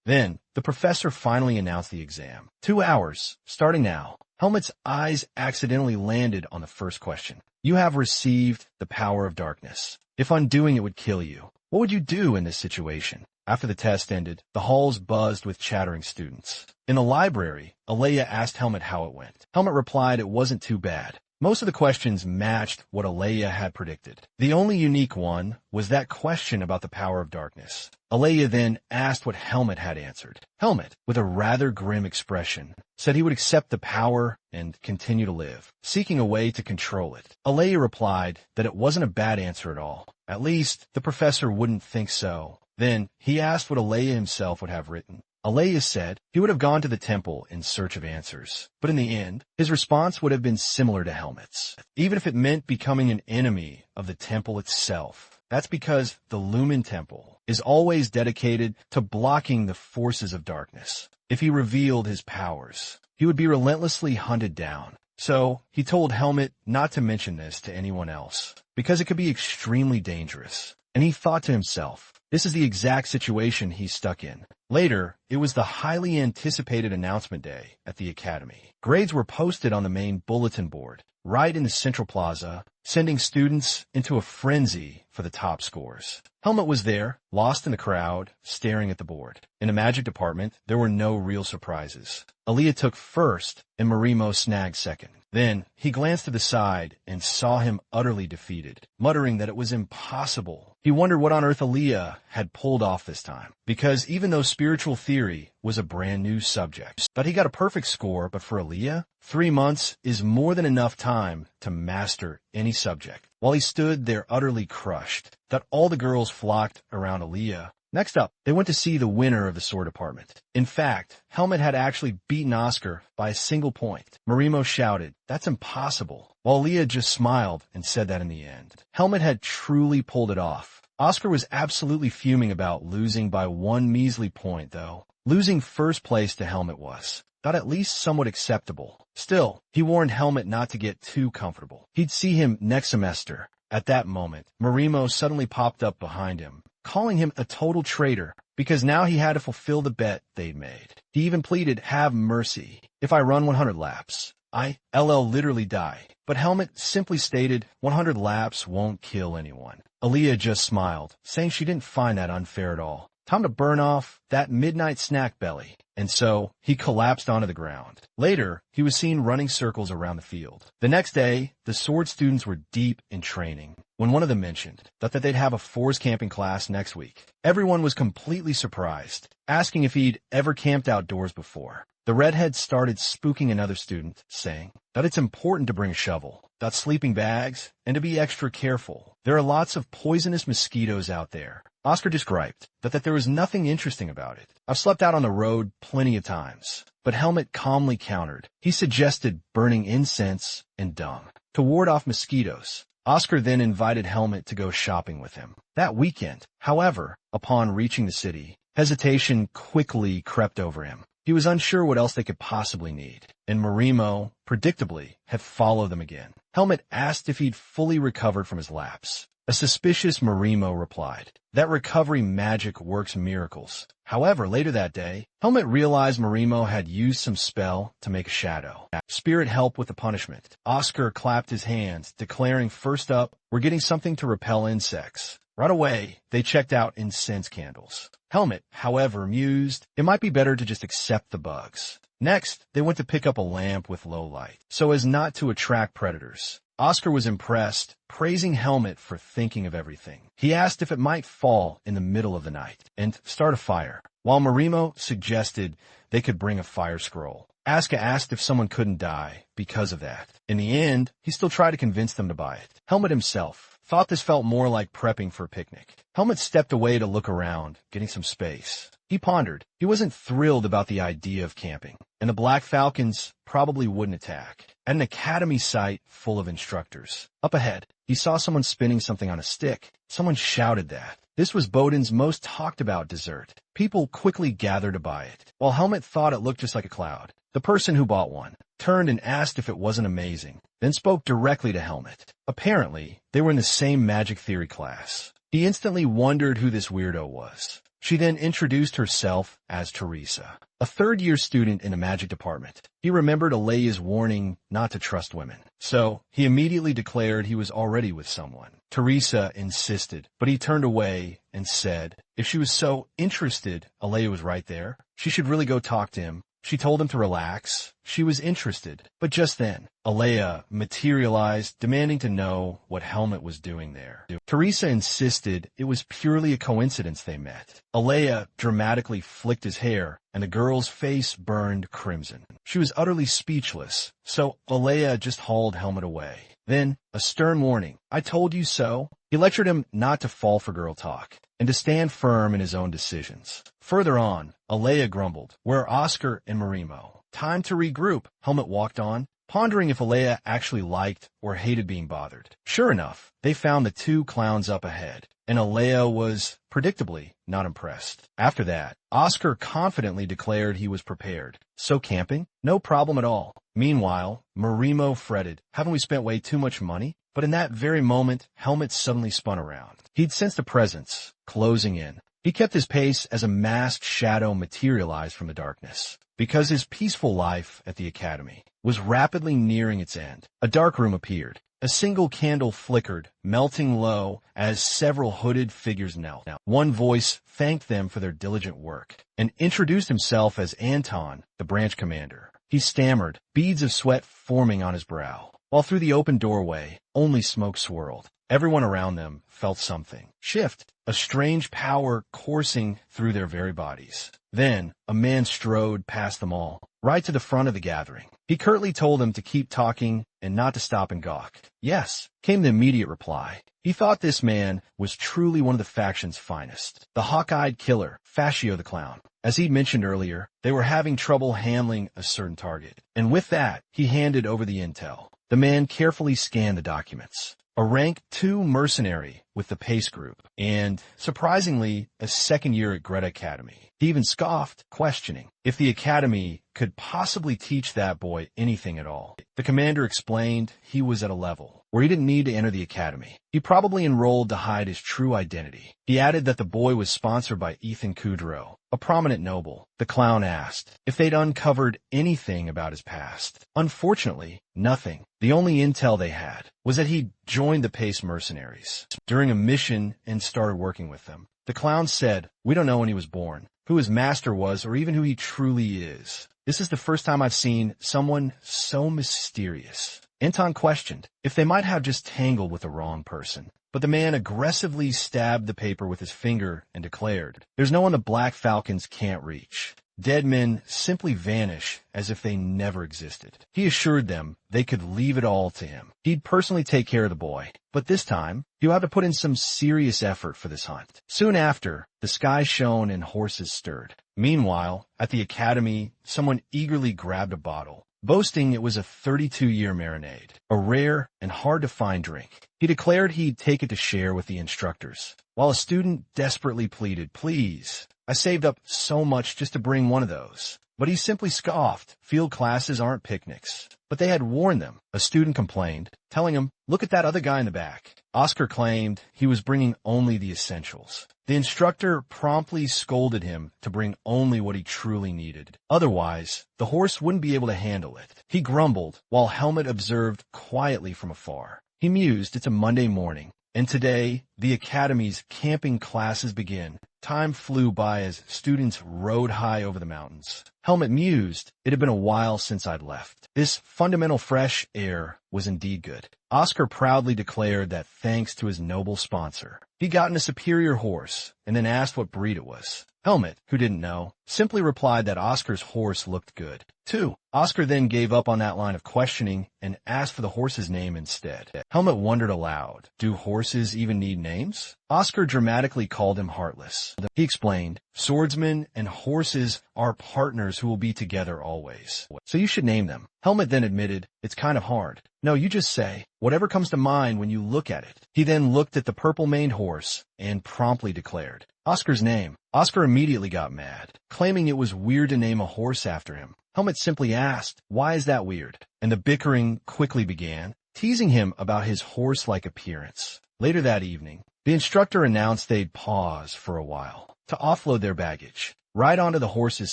Then, the professor finally announced the exam. 2 hours, starting now. Helmet's eyes accidentally landed on the first question. You have received the power of darkness. If undoing it would kill you, what would you do in this situation? After the test ended, the halls buzzed with chattering students. In the library, Alea asked Helmet how it went. Helmet replied it wasn't too bad. Most of the questions matched what Alea had predicted. The only unique one was that question about the power of darkness. Alea then asked what Helmet had answered. Helmet, with a rather grim expression, said he would accept the power and continue to live, seeking a way to control it. Alea replied that it wasn't a bad answer at all. At least, the professor wouldn't think so. Then, he asked what Alea himself would have written. Alea said he would have gone to the temple in search of answers, but in the end, his response would have been similar to Helmet's, even if it meant becoming an enemy of the temple itself. That's because the Lumen Temple is always dedicated to blocking the forces of darkness. If he revealed his powers, he would be relentlessly hunted down. So, he told Helmet not to mention this to anyone else. because it could be extremely dangerous. And he thought to himself, this is the exact situation he's stuck in. Later, it was the highly anticipated announcement day at the academy. Grades were posted on the main bulletin board, right in the central plaza, sending students into a frenzy for the top scores. Helmet was there, lost in the crowd, staring at the board. In the magic department, there were no real surprises. Aaliyah took first, and Marimo snagged second. Then, he glanced to the side and saw him utterly defeated, muttering that it was impossible. He wondered what on earth Aaliyah had pulled off this time, because even though spiritual theory was a brand new subject, but he got a perfect score, but for Aaliyah, 3 months is more than enough time to master any subject. While he stood there utterly crushed, that all the girls flocked around Aaliyah. Next up, they went to see the winner of the sword department. In fact, Helmet had actually beaten Oscar by a single point. Marimo shouted, "That's impossible," while Aaliyah just smiled and said that in the end. Helmet had truly pulled it off. Oscar was absolutely fuming about losing by 1 measly point, though. Losing first place to Helmet was, thought, at least somewhat acceptable. Still, he warned Helmet not to get too comfortable. He'd see him next semester. At that moment, Marimo suddenly popped up behind him, calling him a total traitor, because now he had to fulfill the bet they'd made. He even pleaded, "Have mercy. If I run 100 laps, I'll literally die." But Helmet simply stated, 100 laps won't kill anyone. Aaliyah just smiled, saying she didn't find that unfair at all. Time to burn off that midnight snack belly. And so, he collapsed onto the ground. Later, he was seen running circles around the field. The next day, the sword students were deep in training, when one of them mentioned that they'd have a forest camping class next week. Everyone was completely surprised, asking if he'd ever camped outdoors before. The redhead started spooking another student, saying that it's important to bring a shovel, that sleeping bags, and to be extra careful. There are lots of poisonous mosquitoes out there. Oscar just griped that there was nothing interesting about it. I've slept out on the road plenty of times. But Helmet calmly countered. He suggested burning incense and dung to ward off mosquitoes. Oscar then invited Helmet to go shopping with him that weekend. However, upon reaching the city, hesitation quickly crept over him. He was unsure what else they could possibly need, and Marimo, predictably, had followed them again. Helmet asked if he'd fully recovered from his lapse. A suspicious Marimo replied, "That recovery magic works miracles." However, later that day, Helmet realized Marimo had used some spell to make a shadow. Spirit help with the punishment. Oscar clapped his hands, declaring, "First up, we're getting something to repel insects." Right away, they checked out incense candles. Helmet, however, mused, it might be better to just accept the bugs. Next, they went to pick up a lamp with low light, so as not to attract predators. Oscar was impressed, praising Helmet for thinking of everything. He asked if it might fall in the middle of the night and start a fire, while Marimo suggested they could bring a fire scroll. Asuka asked if someone couldn't die because of that. In the end, he still tried to convince them to buy it. Helmet himself thought this felt more like prepping for a picnic. Helmet stepped away to look around, getting some space. He pondered. He wasn't thrilled about the idea of camping, and the Black Falcons probably wouldn't attack. At an academy site full of instructors. Up ahead, he saw someone spinning something on a stick. Someone shouted that. This was Bowden's most talked about dessert. People quickly gathered to buy it, while Helmet thought it looked just like a cloud. The person who bought one turned and asked if it wasn't amazing, then spoke directly to Helmet. Apparently, they were in the same magic theory class. He instantly wondered who this weirdo was. She then introduced herself as Teresa, a third-year student in the magic department. He remembered Alea's warning not to trust women, so he immediately declared he was already with someone. Teresa insisted, but he turned away and said if she was so interested, Alea was right there, she should really go talk to him. She told him to relax. She was interested. But just then, Alea materialized, demanding to know what Helmet was doing there. Teresa insisted it was purely a coincidence they met. Alea dramatically flicked his hair, and the girl's face burned crimson. She was utterly speechless, so Alea just hauled Helmet away. Then, a stern warning, "I told you so." He lectured him not to fall for girl talk, and to stand firm in his own decisions. Further on, Alea grumbled, "Where are Oscar and Marimo?" Time to regroup, Helmet walked on, pondering if Alea actually liked or hated being bothered. Sure enough, they found the two clowns up ahead, and Alea was, predictably, not impressed. After that, Oscar confidently declared he was prepared. So camping? No problem at all. Meanwhile, Marimo fretted, "Haven't we spent way too much money?" But in that very moment, Helmet suddenly spun around. He'd sensed a presence, closing in. He kept his pace as a masked shadow materialized from the darkness. Because his peaceful life at the academy was rapidly nearing its end, a dark room appeared. A single candle flickered, melting low as several hooded figures knelt. One voice thanked them for their diligent work and introduced himself as Anton, the branch commander. He stammered, beads of sweat forming on his brow, while through the open doorway, only smoke swirled. Everyone around them felt something shift, a strange power coursing through their very bodies. Then, a man strode past them all, right to the front of the gathering. He curtly told them to keep talking and not to stop and gawk. Yes, came the immediate reply. He thought this man was truly one of the faction's finest. The hawk-eyed killer, Fascio the Clown. As he'd mentioned earlier, they were having trouble handling a certain target. And with that, he handed over the intel. The man carefully scanned the documents. A rank 2 mercenary with the Pace Group, and, surprisingly, a second year at Greta Academy. He even scoffed, questioning if the Academy could possibly teach that boy anything at all. The commander explained he was at a level where he didn't need to enter the Academy. He probably enrolled to hide his true identity. He added that the boy was sponsored by Ethan Kudrow, a prominent noble. The clown asked if they'd uncovered anything about his past. Unfortunately, nothing. The only intel they had was that he'd joined the Pace mercenaries during a mission and started working with them. The clown said, "We don't know when he was born, who his master was, or even who he truly is. This is the first time I've seen someone so mysterious." Anton questioned if they might have just tangled with the wrong person. But the man aggressively stabbed the paper with his finger and declared, "There's no one the Black Falcons can't reach. Dead men simply vanish as if they never existed." He assured them they could leave it all to him. He'd personally take care of the boy, but this time, he'll have to put in some serious effort for this hunt. Soon after, the sky shone and horses stirred. Meanwhile, at the academy, someone eagerly grabbed a bottle, boasting it was a 32-year marinade, a rare and hard-to-find drink. He declared he'd take it to share with the instructors, while a student desperately pleaded, "Please, I saved up so much just to bring one of those." But he simply scoffed. Field classes aren't picnics. But they had warned them. A student complained, telling him, "Look at that other guy in the back." Oscar claimed he was bringing only the essentials. The instructor promptly scolded him to bring only what he truly needed. Otherwise, the horse wouldn't be able to handle it. He grumbled, while Helmet observed quietly from afar. He mused, it's a Monday morning, and today, the academy's camping classes begin. Time flew by as students rode high over the mountains. Helmet mused, it had been a while since I'd left. This fundamental fresh air was indeed good. Oscar proudly declared that thanks to his noble sponsor, he'd gotten a superior horse, and then asked what breed it was. Helmet, who didn't know, simply replied that Oscar's horse looked good, too. Oscar then gave up on that line of questioning and asked for the horse's name instead. Helmet wondered aloud, do horses even need names? Oscar dramatically called him Heartless. He explained, swordsmen and horses are partners who will be together always. So you should name them. Helmet then admitted, it's kind of hard. No, you just say, whatever comes to mind when you look at it. He then looked at the purple-maned horse and promptly declared, Oscar's name. Oscar immediately got mad, claiming it was weird to name a horse after him. Helmet simply asked, why is that weird? And the bickering quickly began, teasing him about his horse-like appearance. Later that evening, the instructor announced they'd pause for a while to offload their baggage, right onto the horses'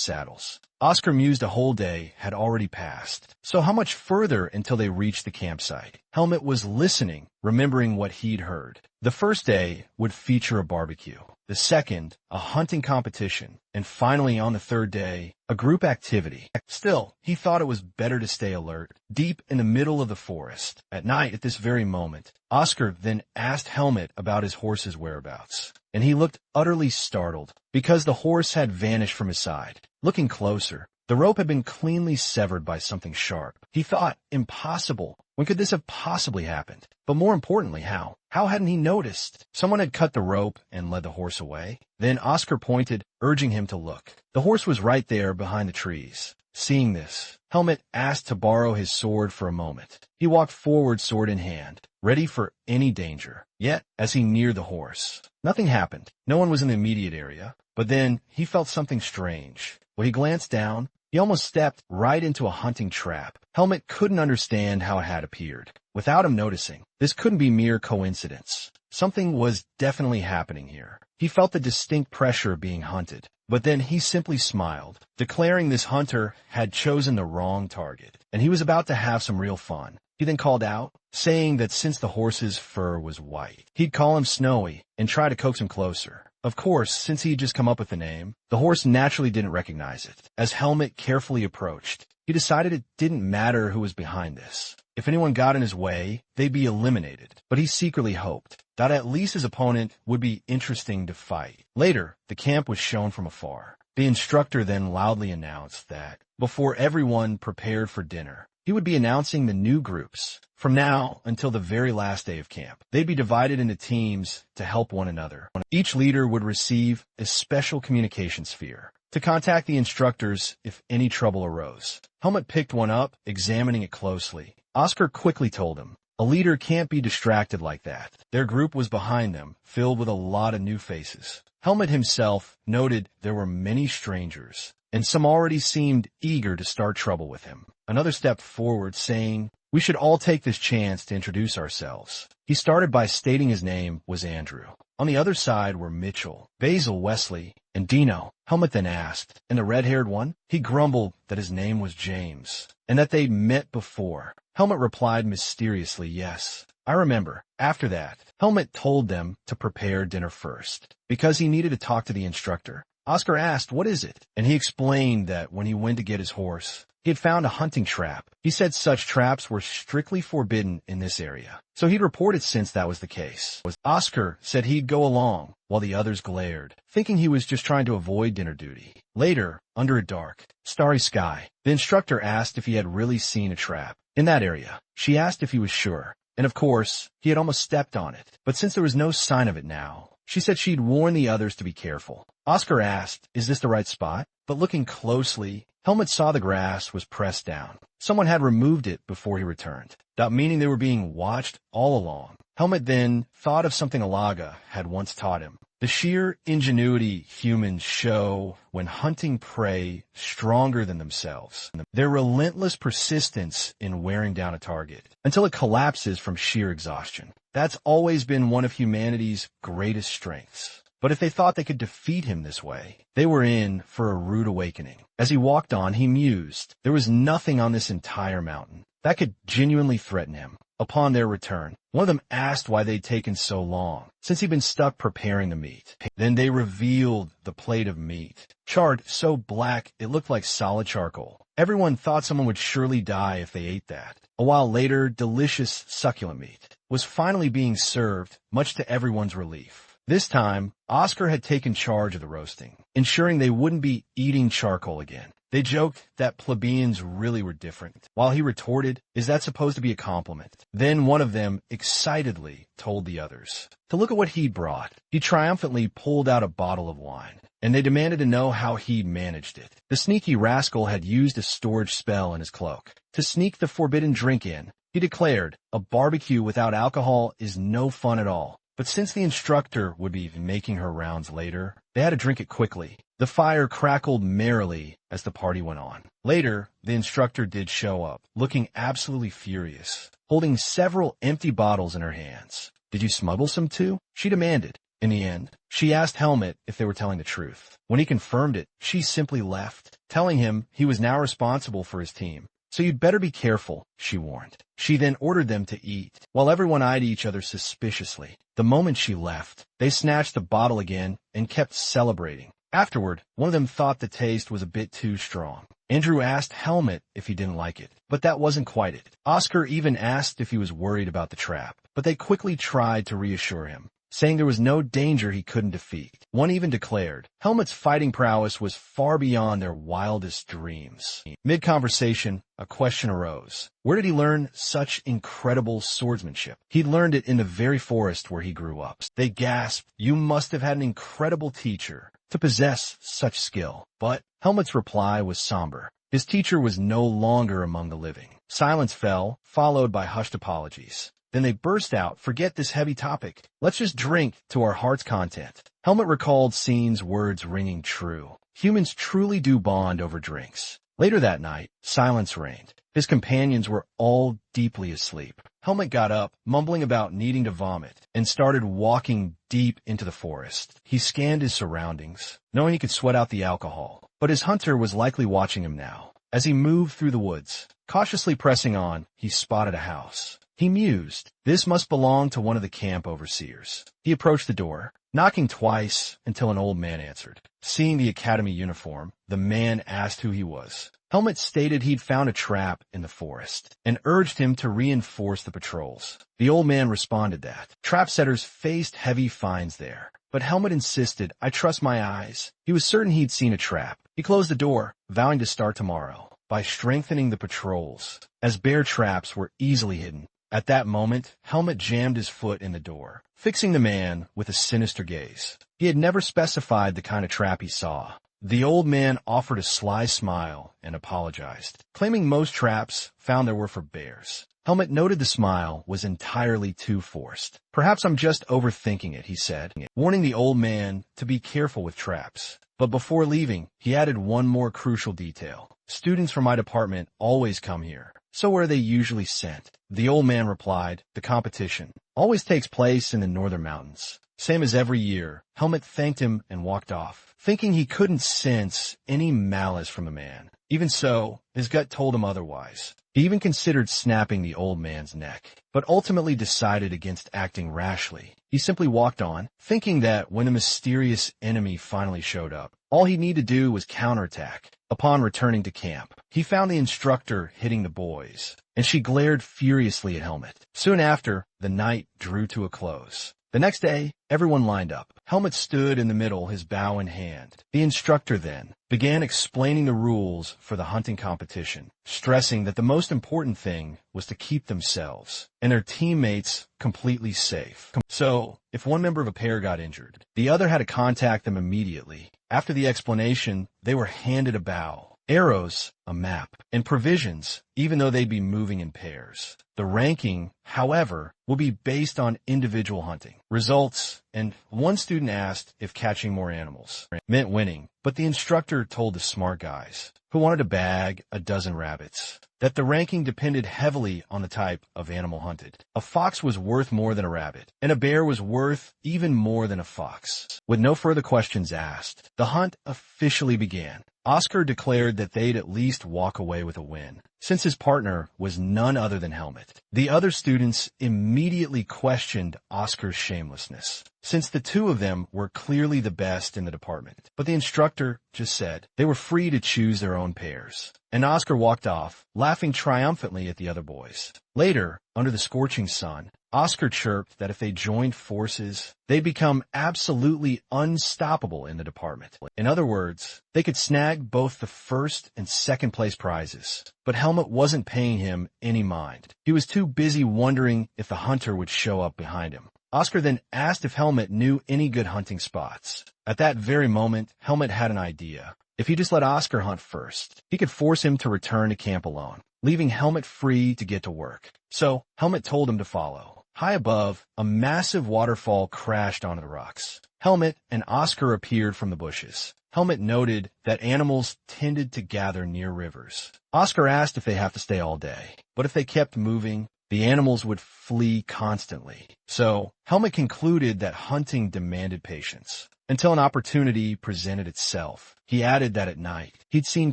saddles. Oscar mused a whole day had already passed. So how much further until they reached the campsite? Helmet was listening, remembering what he'd heard. The first day would feature a barbecue. The second, a hunting competition. And finally, on the third day, a group activity. Still, he thought it was better to stay alert, deep in the middle of the forest. At night, at this very moment, Oscar then asked Helmet about his horse's whereabouts. And he looked utterly startled, because the horse had vanished from his side. Looking closer, the rope had been cleanly severed by something sharp. He thought, impossible. When could this have possibly happened? But more importantly, how? How hadn't he noticed? Someone had cut the rope and led the horse away. Then Oscar pointed, urging him to look. The horse was right there behind the trees. Seeing this, Helmet asked to borrow his sword for a moment. He walked forward, sword in hand, ready for any danger. Yet, as he neared the horse, nothing happened. No one was in the immediate area. But then, he felt something strange. When he glanced down, He almost stepped right into a hunting trap. Helmet couldn't understand how it had appeared. Without him noticing, this couldn't be mere coincidence. Something was definitely happening here. He felt the distinct pressure of being hunted. But then he simply smiled, declaring this hunter had chosen the wrong target, and he was about to have some real fun. He then called out, saying that since the horse's fur was white, he'd call him Snowy and try to coax him closer. Of course, since he had just come up with the name, the horse naturally didn't recognize it. As Helmet carefully approached, he decided it didn't matter who was behind this. If anyone got in his way, they'd be eliminated. But he secretly hoped that at least his opponent would be interesting to fight. Later, the camp was shown from afar. The instructor then loudly announced that, before everyone prepared for dinner, he would be announcing the new groups. From now until the very last day of camp, they'd be divided into teams to help one another. Each leader would receive a special communication sphere to contact the instructors if any trouble arose. Helmet picked one up, examining it closely. Oscar quickly told him, a leader can't be distracted like that. Their group was behind them, filled with a lot of new faces. Helmet himself noted there were many strangers, and some already seemed eager to start trouble with him. Another stepped forward, saying, we should all take this chance to introduce ourselves. He started by stating his name was Andrew. On the other side were Mitchell, Basil, Wesley, and Dino. Helmet then asked, and the red-haired one? He grumbled that his name was James, and that they'd met before. Helmet replied mysteriously, yes, I remember. After that, Helmet told them to prepare dinner first, because he needed to talk to the instructor. Oscar asked, what is it? And he explained that when he went to get his horse, he had found a hunting trap. He said such traps were strictly forbidden in this area, so he'd report it since that was the case. Oscar said he'd go along, while the others glared, thinking he was just trying to avoid dinner duty. Later, under a dark, starry sky, the instructor asked if he had really seen a trap in that area. She asked if he was sure, and of course, he had almost stepped on it. But since there was no sign of it now, she said she'd warn the others to be careful. Oscar asked, is this the right spot? But looking closely, Helmet saw the grass was pressed down. Someone had removed it before he returned, that meaning they were being watched all along. Helmet then thought of something Alaga had once taught him. The sheer ingenuity humans show when hunting prey stronger than themselves. Their relentless persistence in wearing down a target until it collapses from sheer exhaustion. That's always been one of humanity's greatest strengths. But if they thought they could defeat him this way, they were in for a rude awakening. As he walked on, he mused. There was nothing on this entire mountain that could genuinely threaten him. Upon their return, one of them asked why they'd taken so long, since he'd been stuck preparing the meat. Then they revealed the plate of meat, charred so black it looked like solid charcoal. Everyone thought someone would surely die if they ate that. A while later, delicious, succulent meat was finally being served, much to everyone's relief. This time, Oscar had taken charge of the roasting, ensuring they wouldn't be eating charcoal again. They joked that plebeians really were different, while he retorted, is that supposed to be a compliment? Then one of them excitedly told the others to look at what he'd brought. He triumphantly pulled out a bottle of wine, and they demanded to know how he'd managed it. The sneaky rascal had used a storage spell in his cloak to sneak the forbidden drink in. He declared, a barbecue without alcohol is no fun at all. But since the instructor would be making her rounds later, they had to drink it quickly. The fire crackled merrily as the party went on. Later, the instructor did show up, looking absolutely furious, holding several empty bottles in her hands. Did you smuggle some too? She demanded. In the end, she asked Helmet if they were telling the truth. When he confirmed it, she simply left, telling him he was now responsible for his team. So you'd better be careful, she warned. She then ordered them to eat, while everyone eyed each other suspiciously. The moment she left, they snatched the bottle again and kept celebrating. Afterward, one of them thought the taste was a bit too strong. Andrew asked Helmet if he didn't like it, but that wasn't quite it. Oscar even asked if he was worried about the trap, but they quickly tried to reassure him, saying there was no danger he couldn't defeat. One even declared Helmet's fighting prowess was far beyond their wildest dreams. Mid-conversation, a question arose. Where did he learn such incredible swordsmanship? He'd learned it in the very forest where he grew up. They gasped, you must have had an incredible teacher to possess such skill. But Helmet's reply was somber. His teacher was no longer among the living. Silence fell, followed by hushed apologies. Then they burst out, forget this heavy topic. Let's just drink to our heart's content. Helmet recalled Scene's words ringing true. Humans truly do bond over drinks. Later that night, silence reigned. His companions were all deeply asleep. Helmet got up, mumbling about needing to vomit, and started walking deep into the forest. He scanned his surroundings, knowing he could sweat out the alcohol. But his hunter was likely watching him now. As he moved through the woods, cautiously pressing on, he spotted a house. He mused, this must belong to one of the camp overseers. He approached the door, knocking twice until an old man answered. Seeing the academy uniform, the man asked who he was. Helmet stated he'd found a trap in the forest and urged him to reinforce the patrols. The old man responded that trap setters faced heavy fines there. But Helmet insisted, I trust my eyes. He was certain he'd seen a trap. He closed the door, vowing to start tomorrow by strengthening the patrols, as bear traps were easily hidden. At that moment, Helmet jammed his foot in the door, fixing the man with a sinister gaze. He had never specified the kind of trap he saw. The old man offered a sly smile and apologized, claiming most traps found there were for bears. Helmet noted the smile was entirely too forced. Perhaps I'm just overthinking it, he said, warning the old man to be careful with traps. But before leaving, he added one more crucial detail. Students from my department always come here. So where are they usually sent? The old man replied, the competition always takes place in the northern mountains. Same as every year. Helmet thanked him and walked off, thinking he couldn't sense any malice from the man. Even so, his gut told him otherwise. He even considered snapping the old man's neck, but ultimately decided against acting rashly. He simply walked on, thinking that when the mysterious enemy finally showed up, all he needed to do was counterattack. Upon returning to camp, he found the instructor hitting the boys, and she glared furiously at Helmet. Soon after, the night drew to a close. The next day, everyone lined up. Helmet stood in the middle, his bow in hand. The instructor then began explaining the rules for the hunting competition, stressing that the most important thing was to keep themselves and their teammates completely safe. So, if one member of a pair got injured, the other had to contact them immediately. After the explanation, they were handed a bow, arrows, a map, and provisions, even though they'd be moving in pairs. The ranking, however, will be based on individual hunting results, and one student asked if catching more animals meant winning, but the instructor told the smart guys, who wanted to bag a dozen rabbits, that the ranking depended heavily on the type of animal hunted. A fox was worth more than a rabbit, and a bear was worth even more than a fox. With no further questions asked, the hunt officially began. Oscar declared that they'd at least walk away with a win, since his partner was none other than Helmet. The other students immediately questioned Oscar's shamelessness, since the two of them were clearly the best in the department. But the instructor just said they were free to choose their own pairs, and Oscar walked off, laughing triumphantly at the other boys. Later, under the scorching sun, Oscar chirped that if they joined forces, they'd become absolutely unstoppable in the department. In other words, they could snag both the first and second place prizes. But Helmet wasn't paying him any mind. He was too busy wondering if the hunter would show up behind him. Oscar then asked if Helmet knew any good hunting spots. At that very moment, Helmet had an idea. If he just let Oscar hunt first, he could force him to return to camp alone, leaving Helmet free to get to work. So, Helmet told him to follow. High above, a massive waterfall crashed onto the rocks. Helmet and Oscar appeared from the bushes. Helmet noted that animals tended to gather near rivers. Oscar asked if they have to stay all day, but if they kept moving, the animals would flee constantly. So, Helmet concluded that hunting demanded patience, until an opportunity presented itself. He added that at night, he'd seen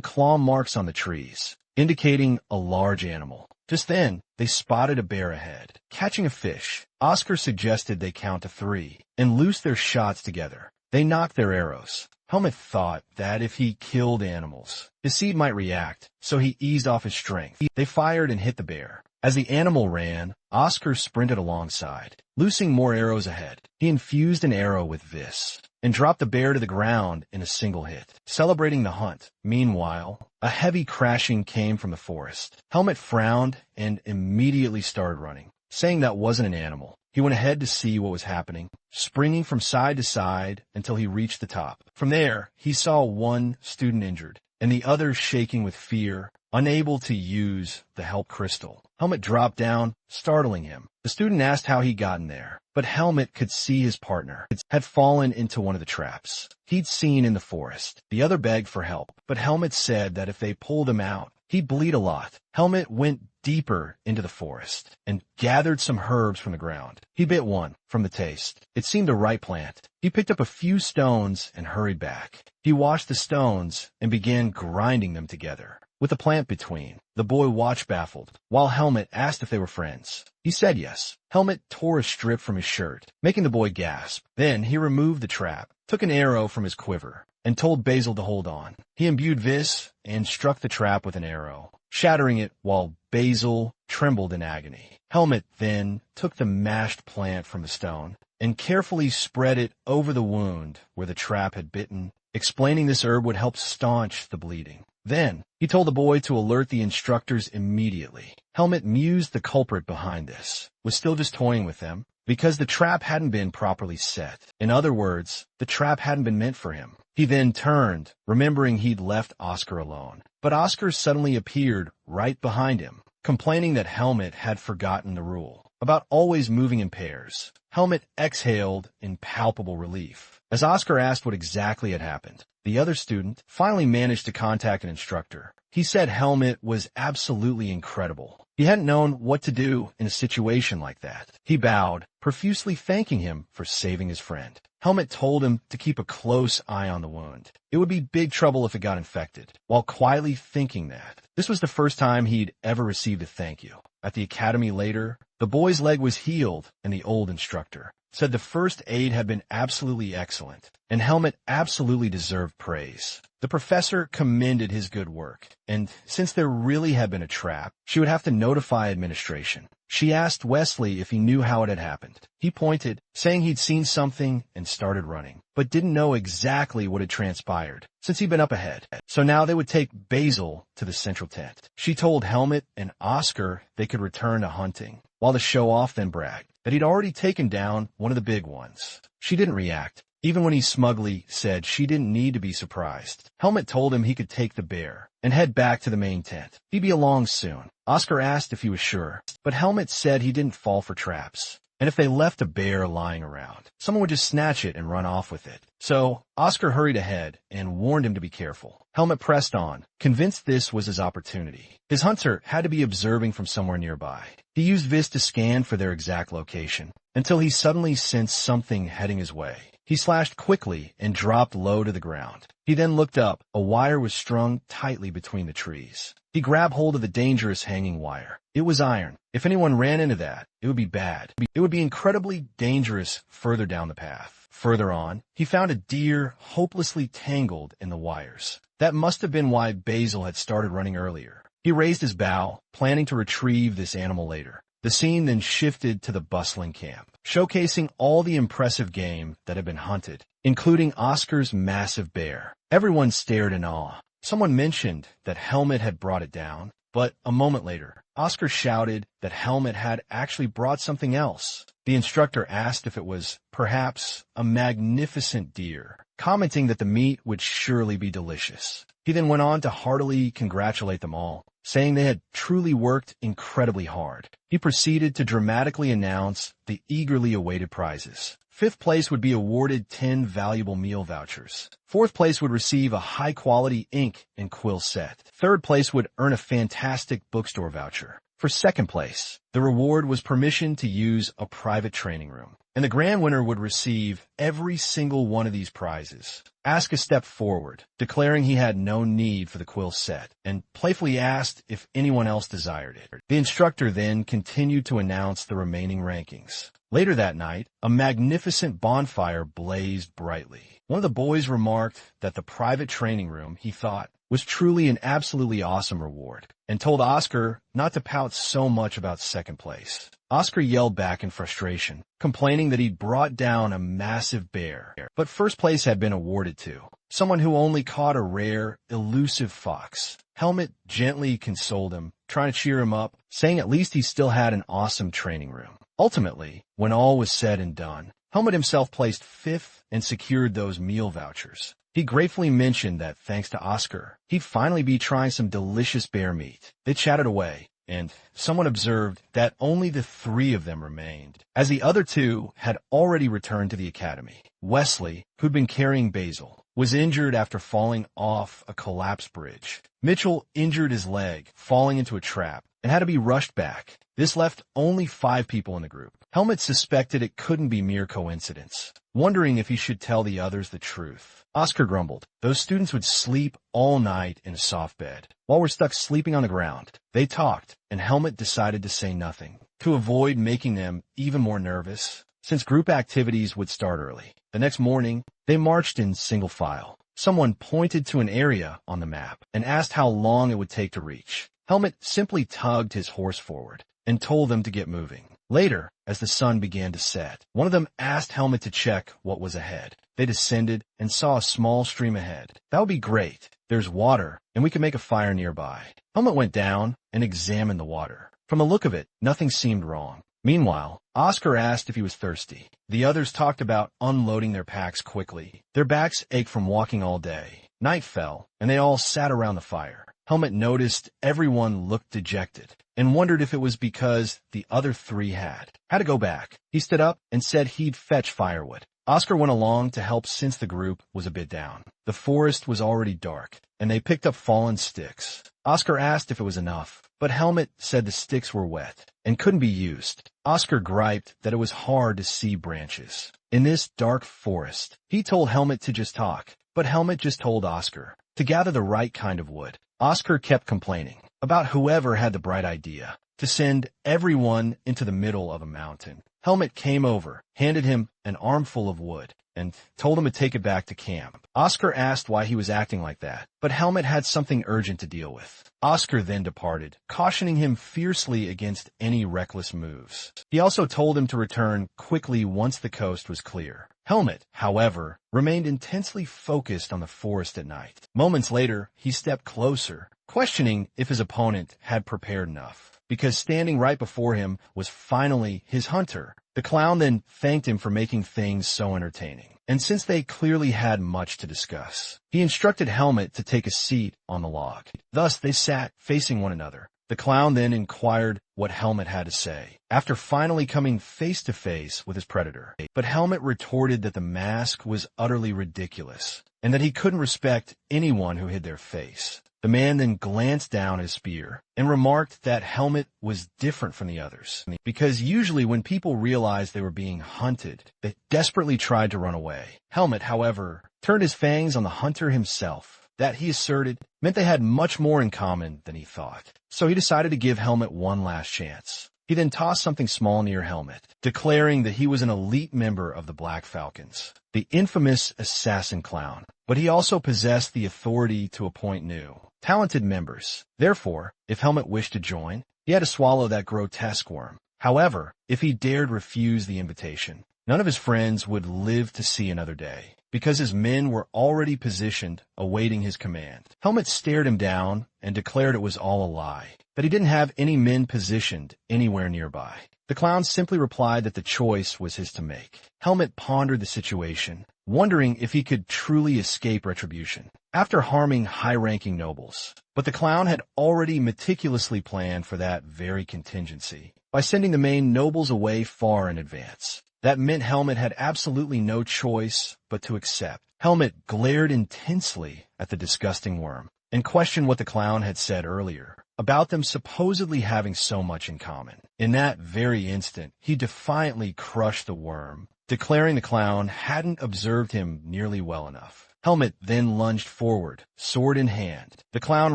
claw marks on the trees, indicating a large animal. Just then, they spotted a bear ahead. Catching a fish, Oscar suggested they count to 3 and loose their shots together. They knocked their arrows. Helmet thought that if he killed animals, his seed might react, so he eased off his strength. They fired and hit the bear. As the animal ran, Oscar sprinted alongside, loosing more arrows ahead. He infused an arrow with this and dropped the bear to the ground in a single hit, celebrating the hunt. Meanwhile, a heavy crashing came from the forest. Helmet frowned and immediately started running, saying that wasn't an animal. He went ahead to see what was happening, springing from side to side until he reached the top. From there, he saw one student injured and the other shaking with fear, unable to use the help crystal. Helmet dropped down, startling him. The student asked how he'd gotten there, but Helmet could see his partner had fallen into one of the traps he'd seen in the forest. The other begged for help, but Helmet said that if they pulled him out, he'd bleed a lot. Helmet went deeper into the forest and gathered some herbs from the ground. He bit one from the taste. It seemed the right plant. He picked up a few stones and hurried back. He washed the stones and began grinding them together, with the plant between. The boy watched baffled, while Helmet asked if they were friends. He said yes. Helmet tore a strip from his shirt, making the boy gasp. Then he removed the trap, took an arrow from his quiver, and told Basil to hold on. He imbued Vis and struck the trap with an arrow, shattering it while Basil trembled in agony. Helmet then took the mashed plant from the stone and carefully spread it over the wound where the trap had bitten, explaining this herb would help staunch the bleeding. Then, he told the boy to alert the instructors immediately. Helmet mused the culprit behind this was still just toying with them because the trap hadn't been properly set. In other words, the trap hadn't been meant for him. He then turned, remembering he'd left Oscar alone. But Oscar suddenly appeared right behind him, complaining that Helmet had forgotten the rule about always moving in pairs. Helmet exhaled in palpable relief as Oscar asked what exactly had happened. The other student finally managed to contact an instructor. He said Helmet was absolutely incredible. He hadn't known what to do in a situation like that. He bowed, profusely thanking him for saving his friend. Helmet told him to keep a close eye on the wound. It would be big trouble if it got infected, while quietly thinking that this was the first time he'd ever received a thank you. At the academy later, the boy's leg was healed, and the old instructor said the first aid had been absolutely excellent, and Helmet absolutely deserved praise. The professor commended his good work, and since there really had been a trap, she would have to notify administration. She asked Wesley if he knew how it had happened. He pointed, saying he'd seen something and started running, but didn't know exactly what had transpired, since he'd been up ahead. So now they would take Basil to the central tent. She told Helmet and Oscar they could return to hunting, while the show-off then bragged that he'd already taken down one of the big ones. She didn't react, even when he smugly said she didn't need to be surprised. Helmet told him he could take the bear and head back to the main tent. He'd be along soon. Oscar asked if he was sure, but Helmet said he didn't fall for traps, and if they left a bear lying around, someone would just snatch it and run off with it. So Oscar hurried ahead and warned him to be careful. Helmet pressed on, convinced this was his opportunity. His hunter had to be observing from somewhere nearby. He used Vis to scan for their exact location, until he suddenly sensed something heading his way. He slashed quickly and dropped low to the ground. He then looked up. A wire was strung tightly between the trees. He grabbed hold of the dangerous hanging wire. It was iron. If anyone ran into that, it would be bad. It would be incredibly dangerous further down the path. Further on, he found a deer hopelessly tangled in the wires. That must have been why Basil had started running earlier. He raised his bow, planning to retrieve this animal later. The scene then shifted to the bustling camp, showcasing all the impressive game that had been hunted, including Oscar's massive bear. Everyone stared in awe. Someone mentioned that Helmet had brought it down, but a moment later, Oscar shouted that Helmet had actually brought something else. The instructor asked if it was, perhaps, a magnificent deer, commenting that the meat would surely be delicious. He then went on to heartily congratulate them all, saying they had truly worked incredibly hard. He proceeded to dramatically announce the eagerly awaited prizes. Fifth place would be awarded 10 valuable meal vouchers. Fourth place would receive a high-quality ink and quill set. Third place would earn a fantastic bookstore voucher. For second place, the reward was permission to use a private training room. And the grand winner would receive every single one of these prizes. Asuka stepped forward, declaring he had no need for the quill set, and playfully asked if anyone else desired it. The instructor then continued to announce the remaining rankings. Later that night, a magnificent bonfire blazed brightly. One of the boys remarked that the private training room, he thought, was truly an absolutely awesome reward, and told Oscar not to pout so much about second place. Oscar yelled back in frustration, complaining that he'd brought down a massive bear, but first place had been awarded to someone who only caught a rare, elusive fox. Helmet gently consoled him, trying to cheer him up, saying at least he still had an awesome training room. Ultimately, when all was said and done, Helmet himself placed fifth and secured those meal vouchers. He gratefully mentioned that thanks to Oscar, he'd finally be trying some delicious bear meat. They chatted away, and someone observed that only the three of them remained, as the other two had already returned to the academy. Wesley, who'd been carrying Basil, was injured after falling off a collapsed bridge. Mitchell injured his leg, falling into a trap, and had to be rushed back. This left only 5 people in the group. Helmet suspected it couldn't be mere coincidence, wondering if he should tell the others the truth. Oscar grumbled. Those students would sleep all night in a soft bed, while we're stuck sleeping on the ground. They talked, and Helmet decided to say nothing, to avoid making them even more nervous, since group activities would start early. The next morning, they marched in single file. Someone pointed to an area on the map and asked how long it would take to reach. Helmet simply tugged his horse forward and told them to get moving. Later, as the sun began to set, one of them asked Helmet to check what was ahead. They descended and saw a small stream ahead. That would be great. There's water, and we can make a fire nearby. Helmet went down and examined the water. From the look of it, nothing seemed wrong. Meanwhile, Oscar asked if he was thirsty. The others talked about unloading their packs quickly. Their backs ached from walking all day. Night fell, and they all sat around the fire. Helmet noticed everyone looked dejected and wondered if it was because the other 3 had to go back. He stood up and said he'd fetch firewood. Oscar went along to help since the group was a bit down. The forest was already dark, and they picked up fallen sticks. Oscar asked if it was enough, but Helmet said the sticks were wet and couldn't be used. Oscar griped that it was hard to see branches in this dark forest. He told Helmet to just talk, but Helmet just told Oscar to gather the right kind of wood. Oscar kept complaining about whoever had the bright idea to send everyone into the middle of a mountain. Helmet came over, handed him an armful of wood, and told him to take it back to camp. Oscar asked why he was acting like that, but Helmet had something urgent to deal with. Oscar then departed, cautioning him fiercely against any reckless moves. He also told him to return quickly once the coast was clear. Helmet, however, remained intensely focused on the forest at night. Moments later, he stepped closer, questioning if his opponent had prepared enough, because standing right before him was finally his hunter. The clown then thanked him for making things so entertaining, and since they clearly had much to discuss, he instructed Helmet to take a seat on the log. Thus they sat facing one another. The clown then inquired what Helmet had to say, after finally coming face to face with his predator. But Helmet retorted that the mask was utterly ridiculous, and that he couldn't respect anyone who hid their face. The man then glanced down his spear and remarked that Helmet was different from the others, because usually when people realized they were being hunted, they desperately tried to run away. Helmet, however, turned his fangs on the hunter himself. That, he asserted, meant they had much more in common than he thought. So he decided to give Helmet one last chance. He then tossed something small near Helmet, declaring that he was an elite member of the Black Falcons, the infamous assassin clown. But he also possessed the authority to appoint new, talented members. Therefore, if Helmet wished to join, he had to swallow that grotesque worm. However, if he dared refuse the invitation, none of his friends would live to see another day, because his men were already positioned, awaiting his command. Helmet stared him down and declared it was all a lie, that he didn't have any men positioned anywhere nearby. The clown simply replied that the choice was his to make. Helmet pondered the situation, wondering if he could truly escape retribution after harming high-ranking nobles. But the clown had already meticulously planned for that very contingency by sending the main nobles away far in advance. That meant Helmet had absolutely no choice but to accept. Helmet glared intensely at the disgusting worm and questioned what the clown had said earlier about them supposedly having so much in common. In that very instant, he defiantly crushed the worm, declaring the clown hadn't observed him nearly well enough. Helmet then lunged forward, sword in hand. The clown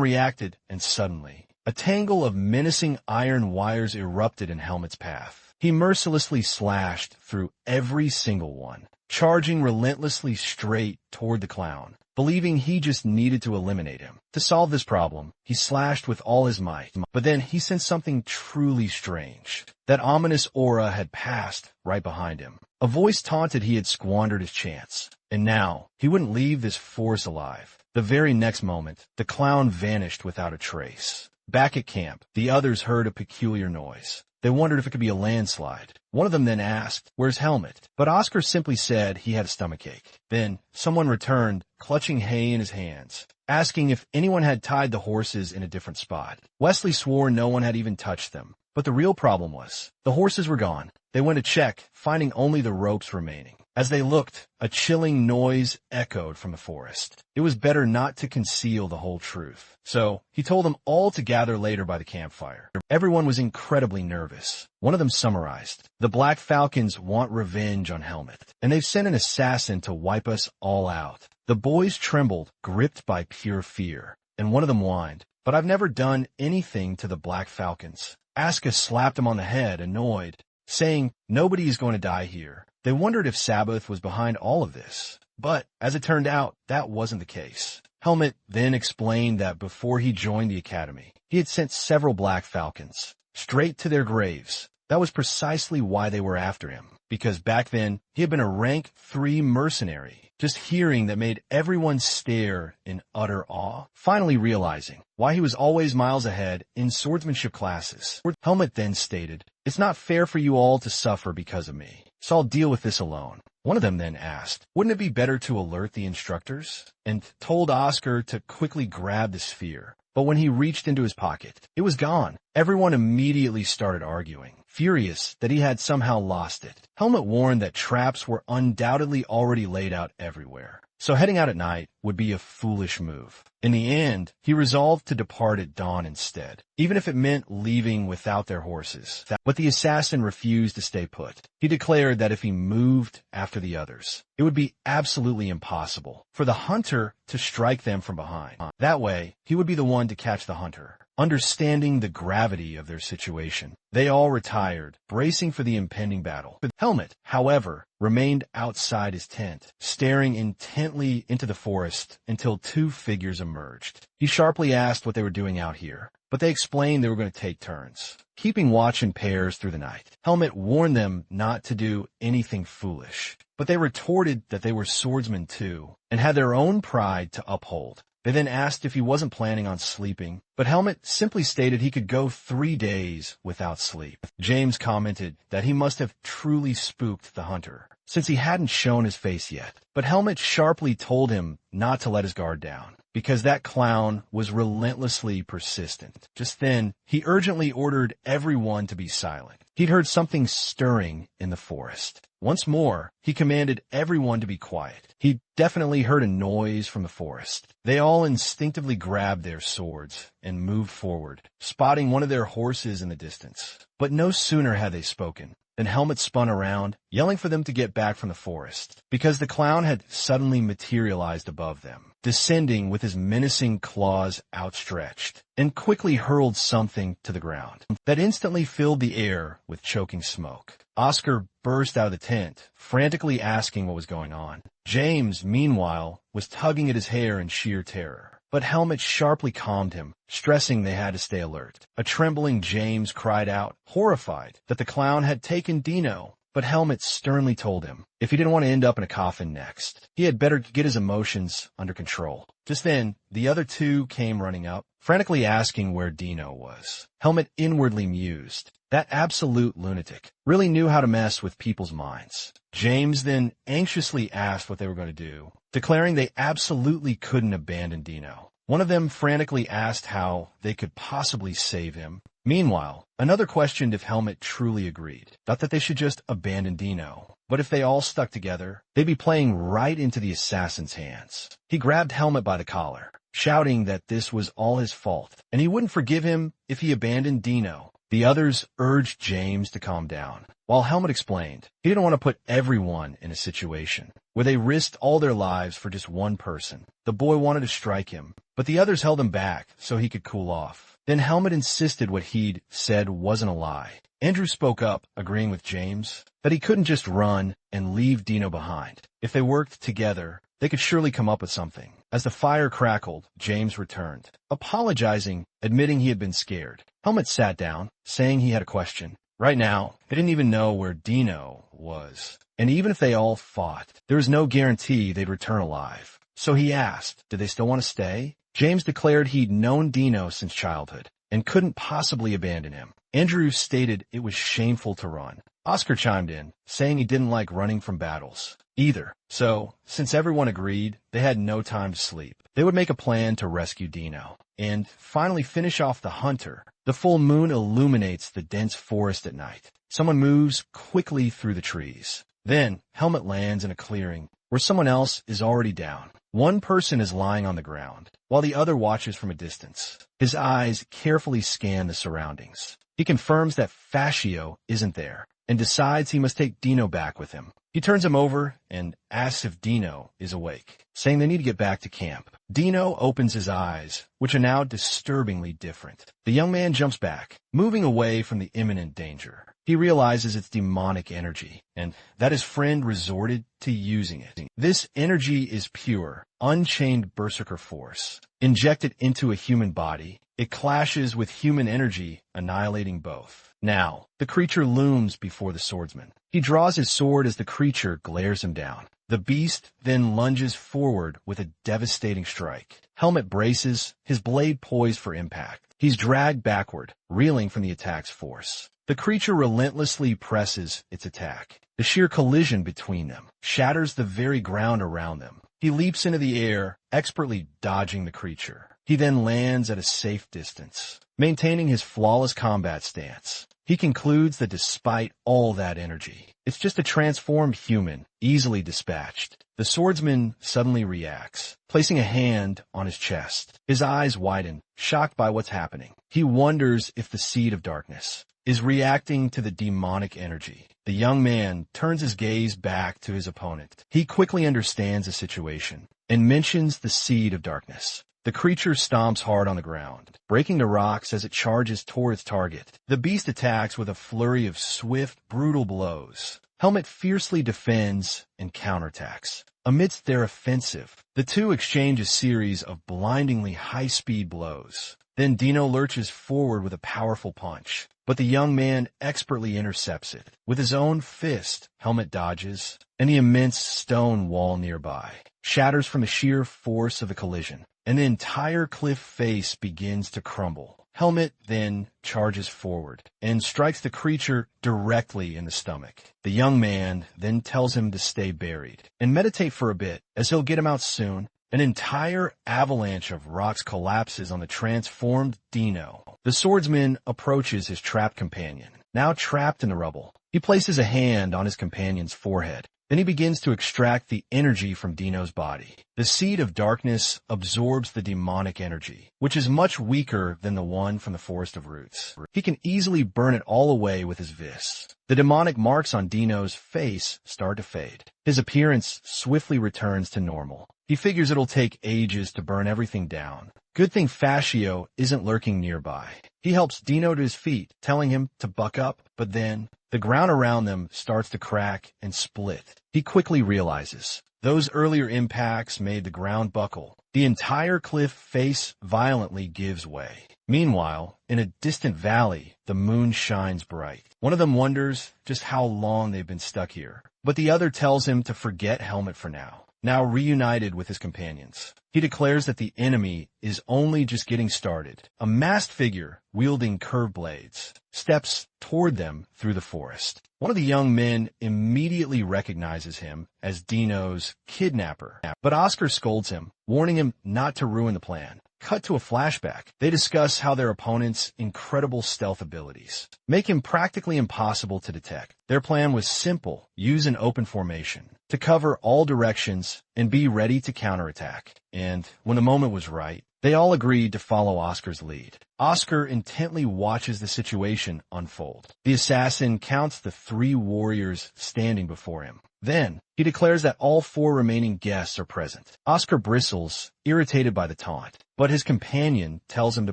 reacted, and suddenly, a tangle of menacing iron wires erupted in Helmet's path. He mercilessly slashed through every single one, charging relentlessly straight toward the clown, believing he just needed to eliminate him. To solve this problem, he slashed with all his might, but then he sensed something truly strange. That ominous aura had passed right behind him. A voice taunted he had squandered his chance, and now he wouldn't leave this force alive. The very next moment, the clown vanished without a trace. Back at camp, the others heard a peculiar noise. They wondered if it could be a landslide. One of them then asked, "Where's Helmet?" But Oscar simply said he had a stomachache. Then someone returned, clutching hay in his hands, asking if anyone had tied the horses in a different spot. Wesley swore no one had even touched them. But the real problem was, the horses were gone. They went to check, finding only the ropes remaining. As they looked, a chilling noise echoed from the forest. It was better not to conceal the whole truth. So, he told them all to gather later by the campfire. Everyone was incredibly nervous. One of them summarized, "The Black Falcons want revenge on Helmet, and they've sent an assassin to wipe us all out." The boys trembled, gripped by pure fear, and one of them whined, "But I've never done anything to the Black Falcons." Aska slapped him on the head, annoyed, saying, "Nobody is going to die here." They wondered if Sabbath was behind all of this. But, as it turned out, that wasn't the case. Helmet then explained that before he joined the academy, he had sent several Black Falcons straight to their graves. That was precisely why they were after him, because back then, he had been a rank 3 mercenary. Just hearing that made everyone stare in utter awe, finally realizing why he was always miles ahead in swordsmanship classes. Helmet then stated, "It's not fair for you all to suffer because of me, so I'll deal with this alone." One of them then asked, "Wouldn't it be better to alert the instructors?" and told Oscar to quickly grab the sphere. But when he reached into his pocket, it was gone. Everyone immediately started arguing, furious that he had somehow lost it. Helmet warned that traps were undoubtedly already laid out everywhere, so heading out at night would be a foolish move. In the end, he resolved to depart at dawn instead, even if it meant leaving without their horses. But the assassin refused to stay put. He declared that if he moved after the others, it would be absolutely impossible for the hunter to strike them from behind. That way, he would be the one to catch the hunter. Understanding the gravity of their situation, they all retired, bracing for the impending battle. Helmet, however, remained outside his tent, staring intently into the forest until 2 figures emerged. He sharply asked what they were doing out here, but they explained they were going to take turns, keeping watch in pairs through the night. Helmet warned them not to do anything foolish, but they retorted that they were swordsmen too, and had their own pride to uphold. They then asked if he wasn't planning on sleeping, but Helmet simply stated he could go 3 days without sleep. James commented that he must have truly spooked the hunter, since he hadn't shown his face yet. But Helmet sharply told him not to let his guard down, because that clown was relentlessly persistent. Just then, he urgently ordered everyone to be silent. He'd heard something stirring in the forest. Once more, he commanded everyone to be quiet. He definitely heard a noise from the forest. They all instinctively grabbed their swords and moved forward, spotting one of their horses in the distance. But no sooner had they spoken than Helmet spun around, yelling for them to get back from the forest, because the clown had suddenly materialized above them, descending with his menacing claws outstretched, and quickly hurled something to the ground that instantly filled the air with choking smoke. Oscar burst out of the tent, frantically asking what was going on. James, meanwhile, was tugging at his hair in sheer terror. But Helmet sharply calmed him, stressing they had to stay alert. A trembling James cried out, horrified, that the clown had taken Dino. But Helmet sternly told him, if he didn't want to end up in a coffin next, he had better get his emotions under control. Just then, the other 2 came running up, frantically asking where Dino was. Helmet inwardly mused. That absolute lunatic really knew how to mess with people's minds. James then anxiously asked what they were going to do, declaring they absolutely couldn't abandon Dino. One of them frantically asked how they could possibly save him. Meanwhile, another questioned if Helmet truly agreed. Not that they should just abandon Dino, but if they all stuck together, they'd be playing right into the assassin's hands. He grabbed Helmet by the collar, shouting that this was all his fault, and he wouldn't forgive him if he abandoned Dino. The others urged James to calm down, while Helmet explained he didn't want to put everyone in a situation where they risked all their lives for just one person. The boy wanted to strike him, but the others held him back so he could cool off. Then Helmet insisted what he'd said wasn't a lie. Andrew spoke up, agreeing with James that he couldn't just run and leave Dino behind. If they worked together, they could surely come up with something. As the fire crackled, James returned, apologizing, admitting he had been scared. Helmet sat down, saying he had a question. Right now, they didn't even know where Dino was. And even if they all fought, there was no guarantee they'd return alive. So he asked, did they still want to stay? James declared he'd known Dino since childhood, and couldn't possibly abandon him. Andrew stated it was shameful to run. Oscar chimed in, saying he didn't like running from battles either. So, since everyone agreed, they had no time to sleep. They would make a plan to rescue Dino and finally finish off the hunter. The full moon illuminates the dense forest at night. Someone moves quickly through the trees. Then, Helmet lands in a clearing where someone else is already down. One person is lying on the ground, while the other watches from a distance. His eyes carefully scan the surroundings. He confirms that Fascio isn't there and decides he must take Dino back with him. He turns him over and asks if Dino is awake, saying they need to get back to camp. Dino opens his eyes, which are now disturbingly different. The young man jumps back, moving away from the imminent danger. He realizes it's demonic energy, and that his friend resorted to using it. This energy is pure, unchained berserker force. Injected into a human body, it clashes with human energy, annihilating both. Now, the creature looms before the swordsman. He draws his sword as the creature glares him down. The beast then lunges forward with a devastating strike. Helmet braces, his blade poised for impact. He's dragged backward, reeling from the attack's force. The creature relentlessly presses its attack. The sheer collision between them shatters the very ground around them. He leaps into the air, expertly dodging the creature. He then lands at a safe distance, maintaining his flawless combat stance. He concludes that despite all that energy, it's just a transformed human, easily dispatched. The swordsman suddenly reacts, placing a hand on his chest. His eyes widen, shocked by what's happening. He wonders if the seed of darkness is reacting to the demonic energy. The young man turns his gaze back to his opponent. He quickly understands the situation and mentions the seed of darkness. The creature stomps hard on the ground, breaking the rocks as it charges toward its target. The beast attacks with a flurry of swift, brutal blows. Helmet fiercely defends and counterattacks. Amidst their offensive, the two exchange a series of blindingly high-speed blows. Then Dino lurches forward with a powerful punch, but the young man expertly intercepts it. With his own fist, Helmet dodges, and the immense stone wall nearby shatters from the sheer force of the collision, and the entire cliff face begins to crumble. Helmet then charges forward and strikes the creature directly in the stomach. The young man then tells him to stay buried and meditate for a bit, as he'll get him out soon. An entire avalanche of rocks collapses on the transformed Dino. The swordsman approaches his trapped companion, now trapped in the rubble. He places a hand on his companion's forehead. Then he begins to extract the energy from Dino's body. The seed of darkness absorbs the demonic energy, which is much weaker than the one from the Forest of Roots. He can easily burn it all away with his fists. The demonic marks on Dino's face start to fade. His appearance swiftly returns to normal. He figures it'll take ages to burn everything down. Good thing Fascio isn't lurking nearby. He helps Dino to his feet, telling him to buck up, but then the ground around them starts to crack and split. He quickly realizes those earlier impacts made the ground buckle. The entire cliff face violently gives way. Meanwhile, in a distant valley, the moon shines bright. One of them wonders just how long they've been stuck here, but the other tells him to forget Helmet for now. Now reunited with his companions, he declares that the enemy is only just getting started. A masked figure, wielding curved blades, steps toward them through the forest. One of the young men immediately recognizes him as Dino's kidnapper, but Oscar scolds him, warning him not to ruin the plan. Cut to a flashback. They discuss how their opponent's incredible stealth abilities make him practically impossible to detect. Their plan was simple: use an open formation to cover all directions and be ready to counterattack. And when the moment was right, they all agreed to follow Oscar's lead. Oscar intently watches the situation unfold. The assassin counts the 3 warriors standing before him. Then, he declares that all 4 remaining guests are present. Oscar bristles, irritated by the taunt, but his companion tells him to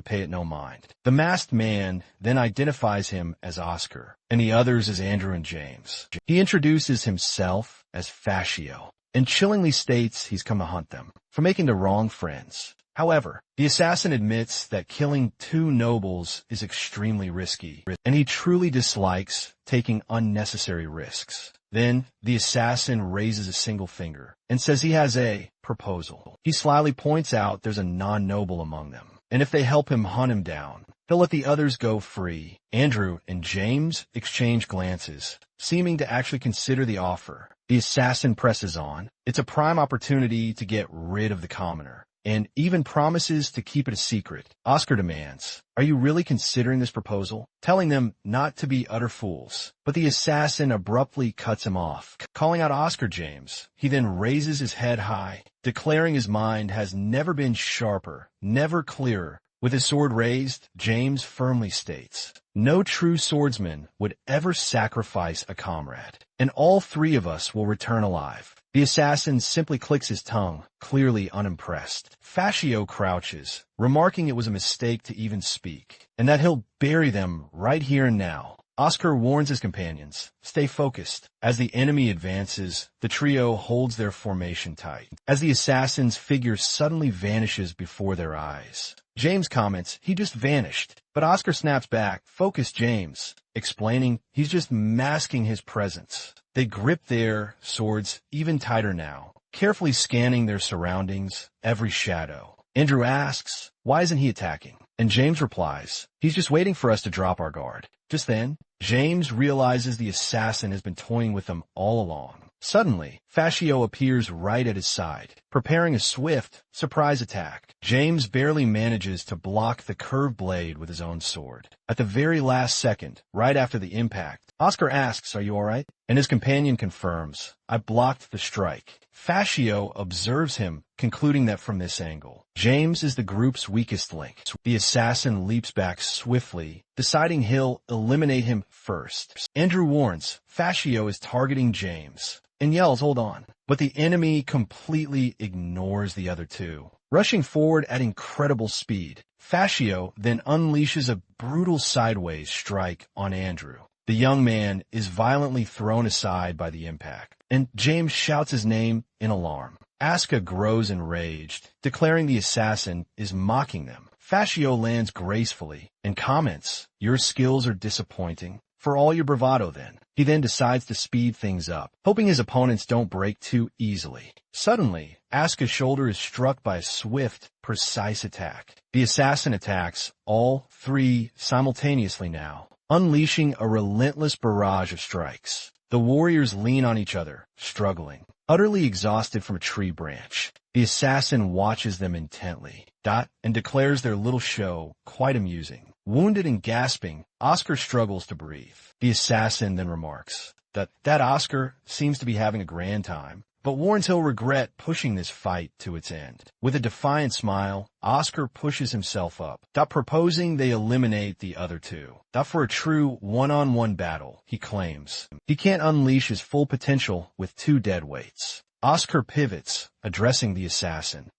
pay it no mind. The masked man then identifies him as Oscar, and the others as Andrew and James. He introduces himself as Fascio, and chillingly states he's come to hunt them for making the wrong friends. However, the assassin admits that killing 2 nobles is extremely risky, and he truly dislikes taking unnecessary risks. Then, the assassin raises a single finger and says he has a proposal. He slyly points out there's a non-noble among them. and if they help him hunt him down, he'll let the others go free. Andrew and James exchange glances, seeming to actually consider the offer. The assassin presses on. It's a prime opportunity to get rid of the commoner, and even promises to keep it a secret. Oscar demands, "Are you really considering this proposal?" telling them not to be utter fools. But the assassin abruptly cuts him off, calling out Oscar James. He then raises his head high, declaring his mind has never been sharper, never clearer. With his sword raised, James firmly states, "No true swordsman would ever sacrifice a comrade, and all three of us will return alive." The assassin simply clicks his tongue, clearly unimpressed. Fascio crouches, remarking it was a mistake to even speak, and that he'll bury them right here and now. Oscar warns his companions, "Stay focused." As the enemy advances, the trio holds their formation tight, as the assassin's figure suddenly vanishes before their eyes. James comments, "He just vanished." But Oscar snaps back, "Focus, James," explaining he's just masking his presence. They grip their swords even tighter now, carefully scanning their surroundings, every shadow. Andrew asks, "Why isn't he attacking?" And James replies, "He's just waiting for us to drop our guard." Just then, James realizes the assassin has been toying with them all along. Suddenly, Fascio appears right at his side, preparing a swift, surprise attack. James barely manages to block the curved blade with his own sword. At the very last second, right after the impact, Oscar asks, "Are you all right?" And his companion confirms, "I blocked the strike." Fascio observes him, concluding that from this angle, James is the group's weakest link. The assassin leaps back swiftly, deciding he'll eliminate him first. Andrew warns, Fascio is targeting James, and yells, "Hold on." But the enemy completely ignores the other two. Rushing forward at incredible speed, Fascio then unleashes a brutal sideways strike on Andrew. The young man is violently thrown aside by the impact, and James shouts his name in alarm. Asuka grows enraged, declaring the assassin is mocking them. Fascio lands gracefully and comments, "Your skills are disappointing. For all your bravado, then." He then decides to speed things up, hoping his opponents don't break too easily. Suddenly, Asuka's shoulder is struck by a swift, precise attack. The assassin attacks all three simultaneously now, unleashing a relentless barrage of strikes. The warriors lean on each other, struggling, utterly exhausted from a tree branch. The assassin watches them intently, and declares their little show quite amusing. Wounded and gasping, Oscar struggles to breathe. The assassin then remarks that Oscar seems to be having a grand time, but warns he'll regret pushing this fight to its end. With a defiant smile, Oscar pushes himself up, proposing they eliminate the other two. For a true one-on-one battle, he claims. He can't unleash his full potential with two dead weights. Oscar pivots, addressing the assassin,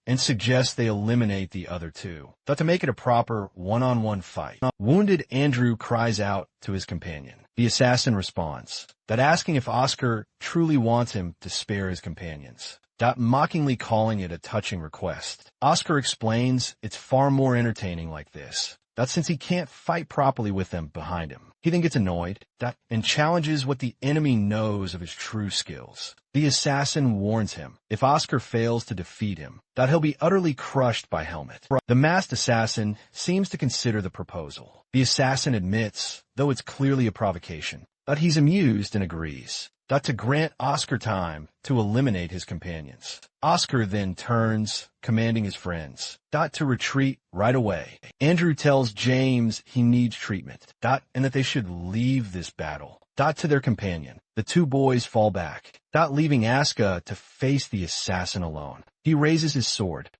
and suggests they eliminate the other two, to make it a proper one-on-one fight. Wounded Andrew cries out to his companion. The assassin responds, asking if Oscar truly wants him to spare his companions, mockingly calling it a touching request. Oscar explains it's far more entertaining like this, since he can't fight properly with them behind him. He then gets annoyed, and challenges what the enemy knows of his true skills. The assassin warns him, if Oscar fails to defeat him, he'll be utterly crushed by Helmet. The masked assassin seems to consider the proposal. The assassin admits, though it's clearly a provocation, he's amused and agrees, to grant Oscar time to eliminate his companions. Oscar then turns, commanding his friends, to retreat right away. Andrew tells James he needs treatment, and that they should leave this battle, to their companion. The two boys fall back, leaving Asuka to face the assassin alone. He raises his sword,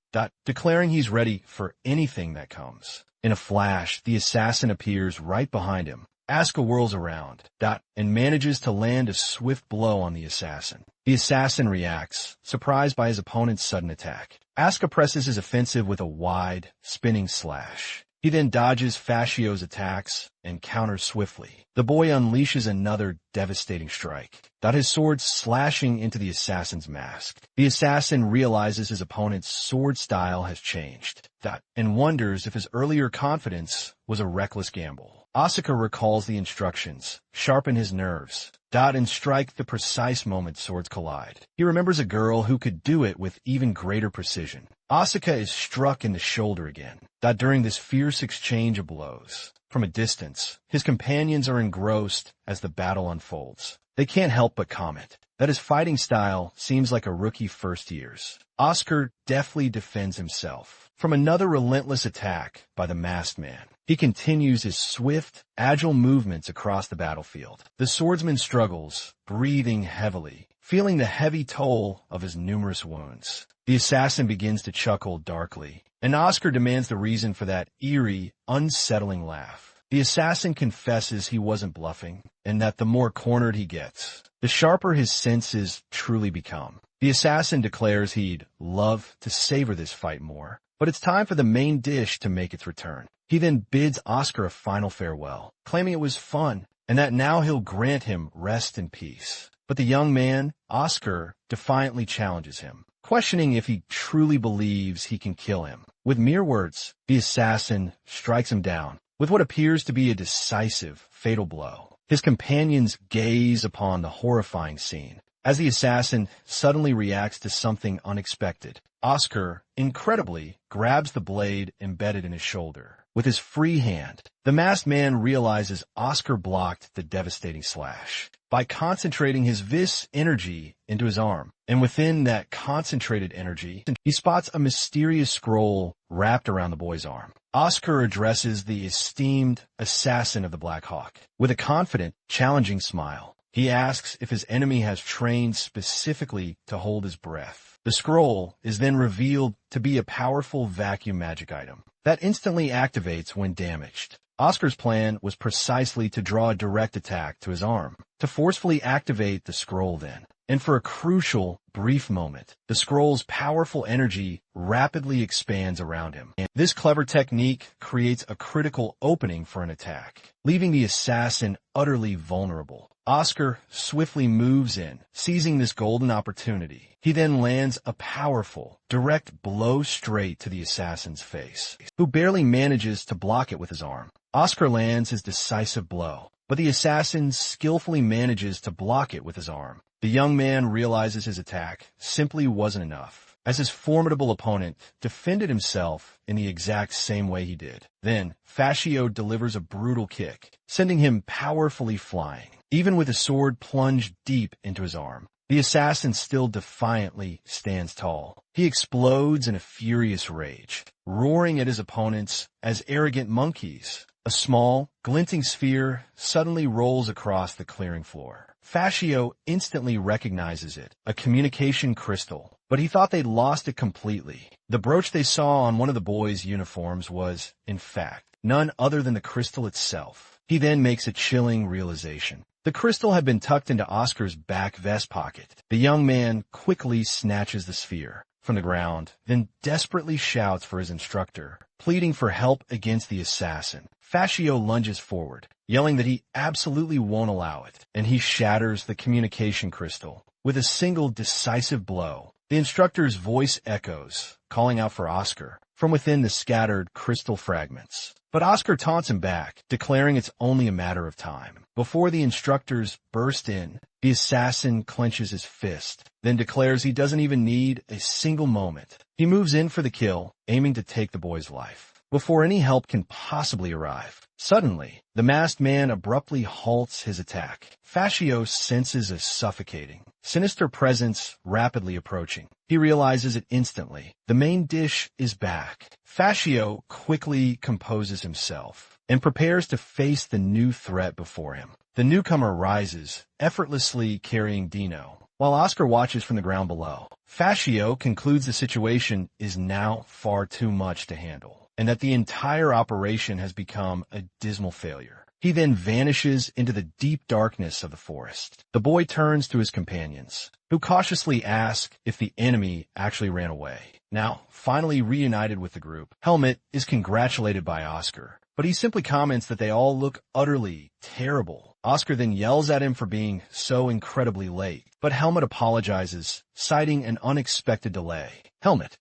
declaring he's ready for anything that comes. In a flash, the assassin appears right behind him. Asuka whirls around, and manages to land a swift blow on the assassin. The assassin reacts, surprised by his opponent's sudden attack. Asuka presses his offensive with a wide, spinning slash. He then dodges Fascio's attacks and counters swiftly. The boy unleashes another devastating strike, his sword slashing into the assassin's mask. The assassin realizes his opponent's sword style has changed, and wonders if his earlier confidence was a reckless gamble. Asuka recalls the instructions, sharpen his nerves, dot and strike the precise moment swords collide. He remembers a girl who could do it with even greater precision. Asuka is struck in the shoulder again, dot during this fierce exchange of blows. From a distance, his companions are engrossed as the battle unfolds. They can't help but comment that his fighting style seems like a rookie first year's. Oscar deftly defends himself from another relentless attack by the masked man. He continues his swift, agile movements across the battlefield. The swordsman struggles, breathing heavily, feeling the heavy toll of his numerous wounds. The assassin begins to chuckle darkly, and Oscar demands the reason for that eerie, unsettling laugh. The assassin confesses he wasn't bluffing, and that the more cornered he gets, the sharper his senses truly become. The assassin declares he'd love to savor this fight more, but it's time for the main dish to make its return. He then bids Oscar a final farewell, claiming it was fun, and that now he'll grant him rest and peace. But the young man, Oscar, defiantly challenges him, questioning if he truly believes he can kill him. With mere words, the assassin strikes him down with what appears to be a decisive, fatal blow. His companions gaze upon the horrifying scene as the assassin suddenly reacts to something unexpected. Oscar, incredibly, grabs the blade embedded in his shoulder. With his free hand, the masked man realizes Oscar blocked the devastating slash by concentrating his vis energy into his arm. And within that concentrated energy, he spots a mysterious scroll wrapped around the boy's arm. Oscar addresses the esteemed assassin of the Black Hawk with a confident, challenging smile. He asks if his enemy has trained specifically to hold his breath. The scroll is then revealed to be a powerful vacuum magic item that instantly activates when damaged. Oscar's plan was precisely to draw a direct attack to his arm, to forcefully activate the scroll then. And for a crucial, brief moment, the scroll's powerful energy rapidly expands around him. And this clever technique creates a critical opening for an attack, leaving the assassin utterly vulnerable. Oscar swiftly moves in, seizing this golden opportunity. He then lands a powerful, direct blow straight to the assassin's face, who barely manages to block it with his arm. Oscar lands his decisive blow, but the assassin skillfully manages to block it with his arm. The young man realizes his attack simply wasn't enough, as his formidable opponent defended himself in the exact same way he did. Then, Fascio delivers a brutal kick, sending him powerfully flying. Even with his sword plunged deep into his arm, the assassin still defiantly stands tall. He explodes in a furious rage, roaring at his opponents as arrogant monkeys. A small, glinting sphere suddenly rolls across the clearing floor. Fascio instantly recognizes it, a communication crystal, but he thought they'd lost it completely. The brooch they saw on one of the boys' uniforms was, in fact, none other than the crystal itself. He then makes a chilling realization. The crystal had been tucked into Oscar's back vest pocket. The young man quickly snatches the sphere from the ground, then desperately shouts for his instructor, pleading for help against the assassin. Fascio lunges forward, yelling that he absolutely won't allow it, and he shatters the communication crystal with a single decisive blow. The instructor's voice echoes, calling out for Oscar from within the scattered crystal fragments. But Oscar taunts him back, declaring it's only a matter of time. Before the instructors burst in, the assassin clenches his fist, then declares he doesn't even need a single moment. He moves in for the kill, aiming to take the boy's life before any help can possibly arrive. Suddenly, the masked man abruptly halts his attack. Fascio senses a suffocating, sinister presence rapidly approaching. He realizes it instantly. The main dish is back. Fascio quickly composes himself and prepares to face the new threat before him. The newcomer rises, effortlessly carrying Dino, while Oscar watches from the ground below. Fascio concludes the situation is now far too much to handle, and that the entire operation has become a dismal failure. He then vanishes into the deep darkness of the forest. The boy turns to his companions, who cautiously ask if the enemy actually ran away. Now, finally reunited with the group, Helmet is congratulated by Oscar, but he simply comments that they all look utterly terrible Oscar then yells at him for being so incredibly late, but Helmet apologizes, citing an unexpected delay.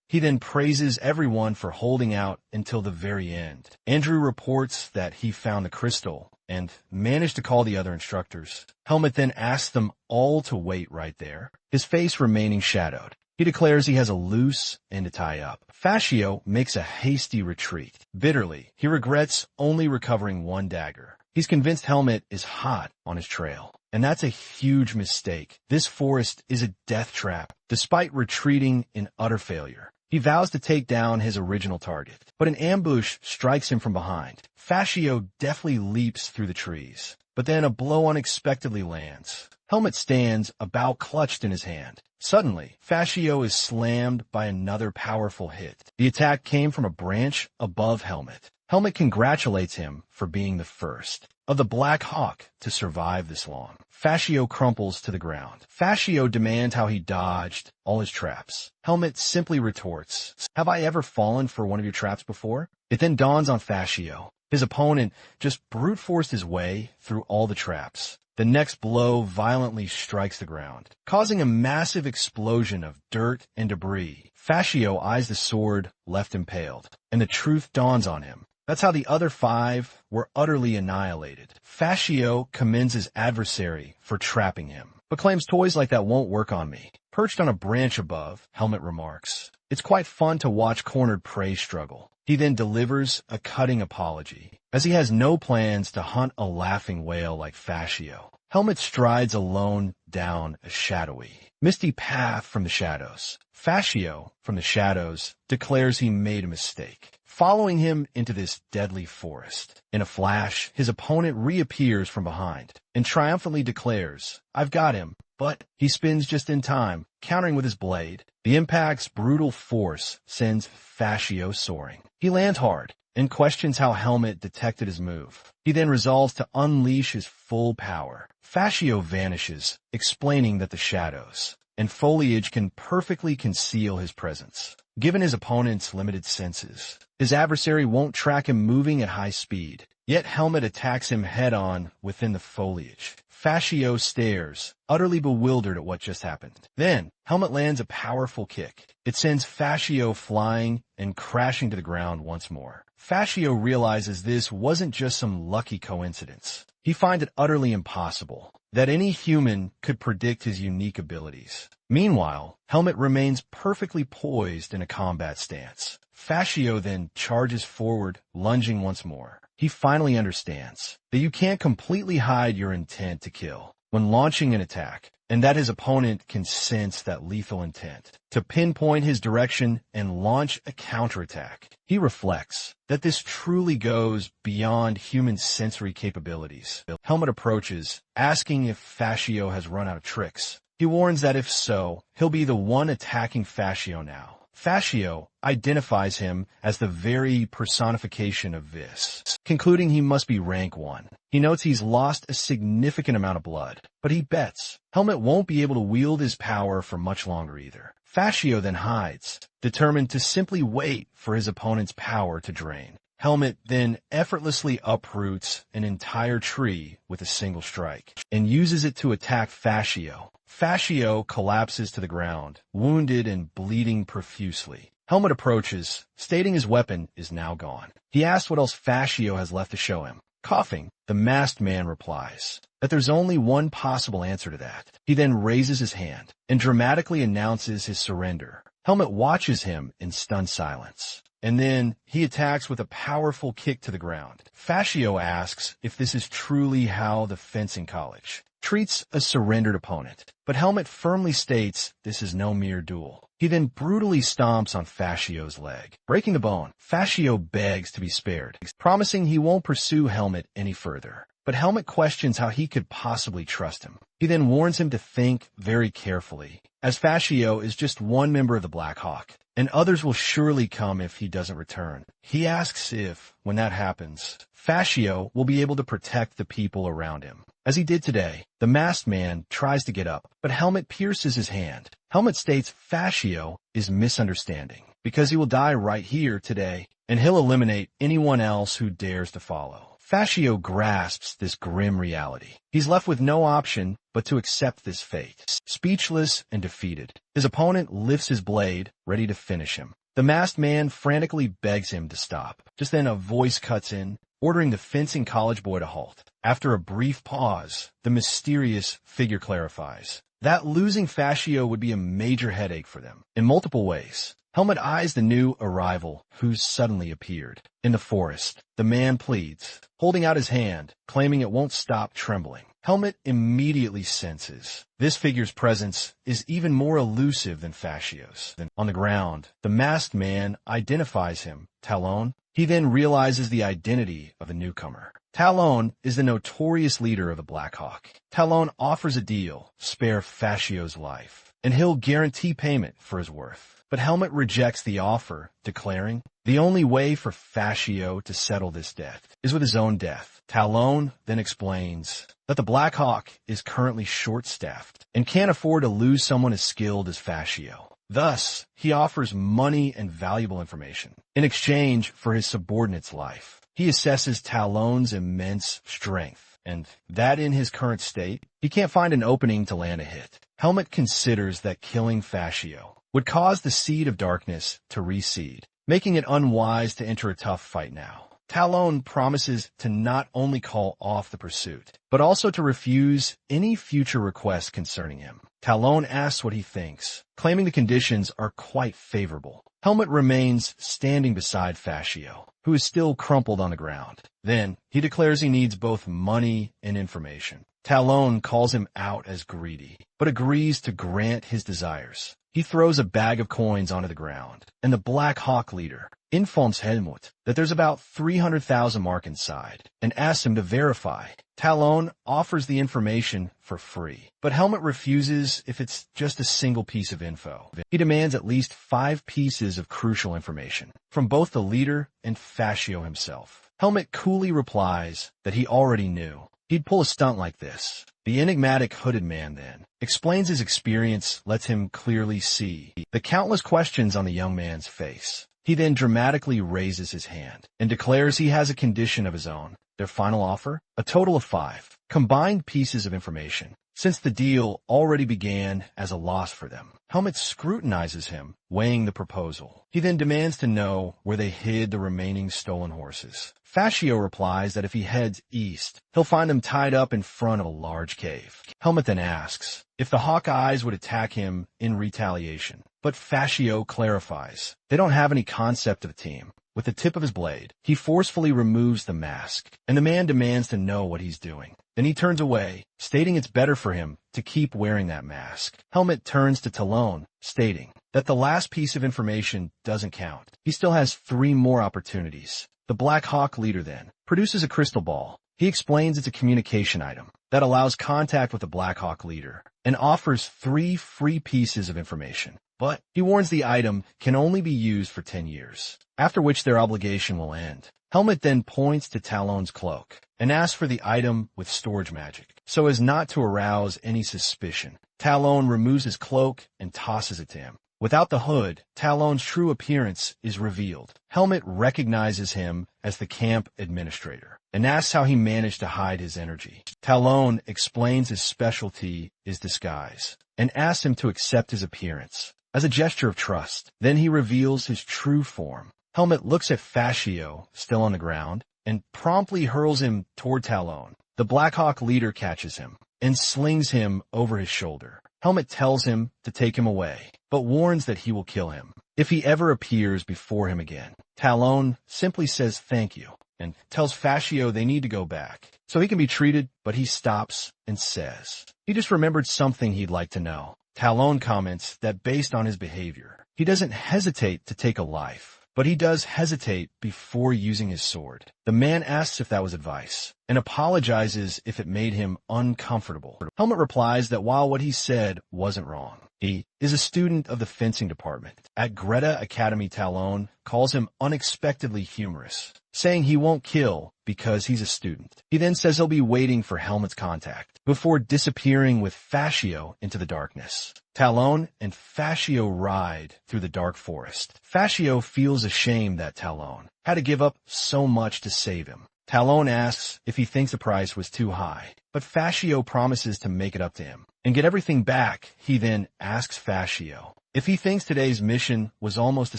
He then praises everyone for holding out until the very end. Andrew reports that he found the crystal and managed to call the other instructors. Helmet then asks them all to wait right there, his face remaining shadowed. He declares he has a loose end to tie up. Fascio makes a hasty retreat. Bitterly, he regrets only recovering one dagger. He's convinced Helmet is hot on his trail. And that's a huge mistake. This forest is a death trap. Despite retreating in utter failure, he vows to take down his original target. But an ambush strikes him from behind. Fascio deftly leaps through the trees. But then a blow unexpectedly lands. Helmet stands about clutched in his hand. Suddenly, Fascio is slammed by another powerful hit. The attack came from a branch above Helmet. Helmet congratulates him for being the first of the Black Hawk to survive this long. Fascio crumples to the ground. Fascio demands how he dodged all his traps. Helmet simply retorts, "Have I ever fallen for one of your traps before?" It then dawns on Fascio. His opponent just brute forced his way through all the traps. The next blow violently strikes the ground, causing a massive explosion of dirt and debris. Fascio eyes the sword left impaled, and the truth dawns on him. That's how the other 5 were utterly annihilated. Fascio commends his adversary for trapping him, but claims toys like that won't work on me. Perched on a branch above, Helmet remarks, "It's quite fun to watch cornered prey struggle." He then delivers a cutting apology, as he has no plans to hunt a laughing whale like Fascio. Helmet strides alone down a shadowy, misty path from the shadows. Fascio, from the shadows, declares he made a mistake, following him into this deadly forest. In a flash, his opponent reappears from behind and triumphantly declares, "I've got him," but he spins just in time, countering with his blade. The impact's brutal force sends Fascio soaring. He lands hard and questions how Helmet detected his move. He then resolves to unleash his full power. Fascio vanishes, explaining that the shadows and foliage can perfectly conceal his presence. Given his opponent's limited senses, his adversary won't track him moving at high speed. Yet Helmet attacks him head-on within the foliage. Fascio stares, utterly bewildered at what just happened. Then, Helmet lands a powerful kick. It sends Fascio flying and crashing to the ground once more. Fascio realizes this wasn't just some lucky coincidence. He finds it utterly impossible that any human could predict his unique abilities. Meanwhile, Helmet remains perfectly poised in a combat stance. Fascio then charges forward, lunging once more. He finally understands that you can't completely hide your intent to kill when launching an attack, and that his opponent can sense that lethal intent to pinpoint his direction and launch a counterattack. He reflects that this truly goes beyond human sensory capabilities. Helmet approaches, asking if Fascio has run out of tricks. He warns that if so, he'll be the one attacking Fascio now. Fascio identifies him as the very personification of this, concluding he must be rank 1. He notes he's lost a significant amount of blood, but he bets Helmet won't be able to wield his power for much longer either. Fascio then hides, determined to simply wait for his opponent's power to drain. Helmet then effortlessly uproots an entire tree with a single strike and uses it to attack Fascio. Fascio collapses to the ground, wounded and bleeding profusely. Helmet approaches, stating his weapon is now gone. He asks what else Fascio has left to show him. Coughing, the masked man replies that there's only one possible answer to that. He then raises his hand and dramatically announces his surrender. Helmet watches him in stunned silence, and then he attacks with a powerful kick to the ground. Fascio asks if this is truly how the fencing college treats a surrendered opponent, but Helmet firmly states this is no mere duel. He then brutally stomps on Fascio's leg, breaking the bone. Fascio begs to be spared, promising he won't pursue Helmet any further. But Helmet questions how he could possibly trust him. He then warns him to think very carefully, as Fascio is just one member of the Black Hawk, and others will surely come if he doesn't return. He asks if, when that happens, Fascio will be able to protect the people around him. As he did today, the masked man tries to get up, but Helmet pierces his hand. Helmet states Fascio is misunderstanding, because he will die right here today, and he'll eliminate anyone else who dares to follow. Fascio grasps this grim reality. He's left with no option but to accept this fate. Speechless and defeated, his opponent lifts his blade, ready to finish him. The masked man frantically begs him to stop. Just then a voice cuts in, ordering the fencing college boy to halt. After a brief pause, the mysterious figure clarifies that losing Fascio would be a major headache for them in multiple ways. Helmet eyes the new arrival who's suddenly appeared. In the forest, the man pleads, holding out his hand, claiming it won't stop trembling. Helmet immediately senses this figure's presence is even more elusive than Fascio's. On the ground, the masked man identifies him, Talon. He then realizes the identity of the newcomer. Talon is the notorious leader of the Black Hawk. Talon offers a deal, spare Fascio's life, and he'll guarantee payment for his worth. But Helmet rejects the offer, declaring, the only way for Fascio to settle this debt is with his own death. Talon then explains that the Black Hawk is currently short-staffed and can't afford to lose someone as skilled as Fascio. Thus, he offers money and valuable information in exchange for his subordinate's life. He assesses Talon's immense strength, and that in his current state, he can't find an opening to land a hit. Helmet considers that killing Fascio would cause the Seed of Darkness to reseed, making it unwise to enter a tough fight now. Talon promises to not only call off the pursuit, but also to refuse any future requests concerning him. Talon asks what he thinks, claiming the conditions are quite favorable. Helmet remains standing beside Fascio, who is still crumpled on the ground. Then, he declares he needs both money and information. Talon calls him out as greedy, but agrees to grant his desires. He throws a bag of coins onto the ground, and the Black Hawk leader informs Helmut that there's about 300,000 mark inside, and asks him to verify. Talon offers the information for free, but Helmut refuses if it's just a single piece of info. He demands at least 5 pieces of crucial information from both the leader and Fascio himself. Helmut coolly replies that he already knew he'd pull a stunt like this. The enigmatic hooded man then explains his experience, lets him clearly see the countless questions on the young man's face. He then dramatically raises his hand and declares he has a condition of his own. Their final offer? A total of 5 combined pieces of information, since the deal already began as a loss for them. Helmet scrutinizes him, weighing the proposal. He then demands to know where they hid the remaining stolen horses. Fascio replies that if he heads east, he'll find them tied up in front of a large cave. Helmet then asks if the Hawkeyes would attack him in retaliation, but Fascio clarifies they don't have any concept of a team. With the tip of his blade, he forcefully removes the mask, and the man demands to know what he's doing. Then he turns away, stating it's better for him to keep wearing that mask. Helmet turns to Talon, stating that the last piece of information doesn't count. He still has 3 more opportunities. The Black Hawk leader then produces a crystal ball. He explains it's a communication item that allows contact with the Black Hawk leader and offers 3 free pieces of information. But he warns the item can only be used for 10 years, after which their obligation will end. Helmet then points to Talon's cloak and asks for the item with storage magic, so as not to arouse any suspicion. Talon removes his cloak and tosses it to him. Without the hood, Talon's true appearance is revealed. Helmet recognizes him as the camp administrator and asks how he managed to hide his energy. Talon explains his specialty is disguise and asks him to accept his appearance as a gesture of trust. Then he reveals his true form. Helmet looks at Fascio, still on the ground, and promptly hurls him toward Talon. The Black Hawk leader catches him and slings him over his shoulder. Helmet tells him to take him away, but warns that he will kill him if he ever appears before him again. Talon simply says thank you and tells Fascio they need to go back so he can be treated, but he stops and says he just remembered something he'd like to know. Talon comments that based on his behavior, he doesn't hesitate to take a life, but he does hesitate before using his sword. The man asks if that was advice and apologizes if it made him uncomfortable. Helmet replies that while what he said wasn't wrong, he is a student of the fencing department at Greta Academy. Talon calls him unexpectedly humorous, saying he won't kill because he's a student. He then says he'll be waiting for Helmet's contact before disappearing with Fascio into the darkness. Talon and Fascio ride through the dark forest. Fascio feels ashamed that Talon had to give up so much to save him. Talon asks if he thinks the price was too high, but Fascio promises to make it up to him and get everything back. He then asks Fascio if he thinks today's mission was almost a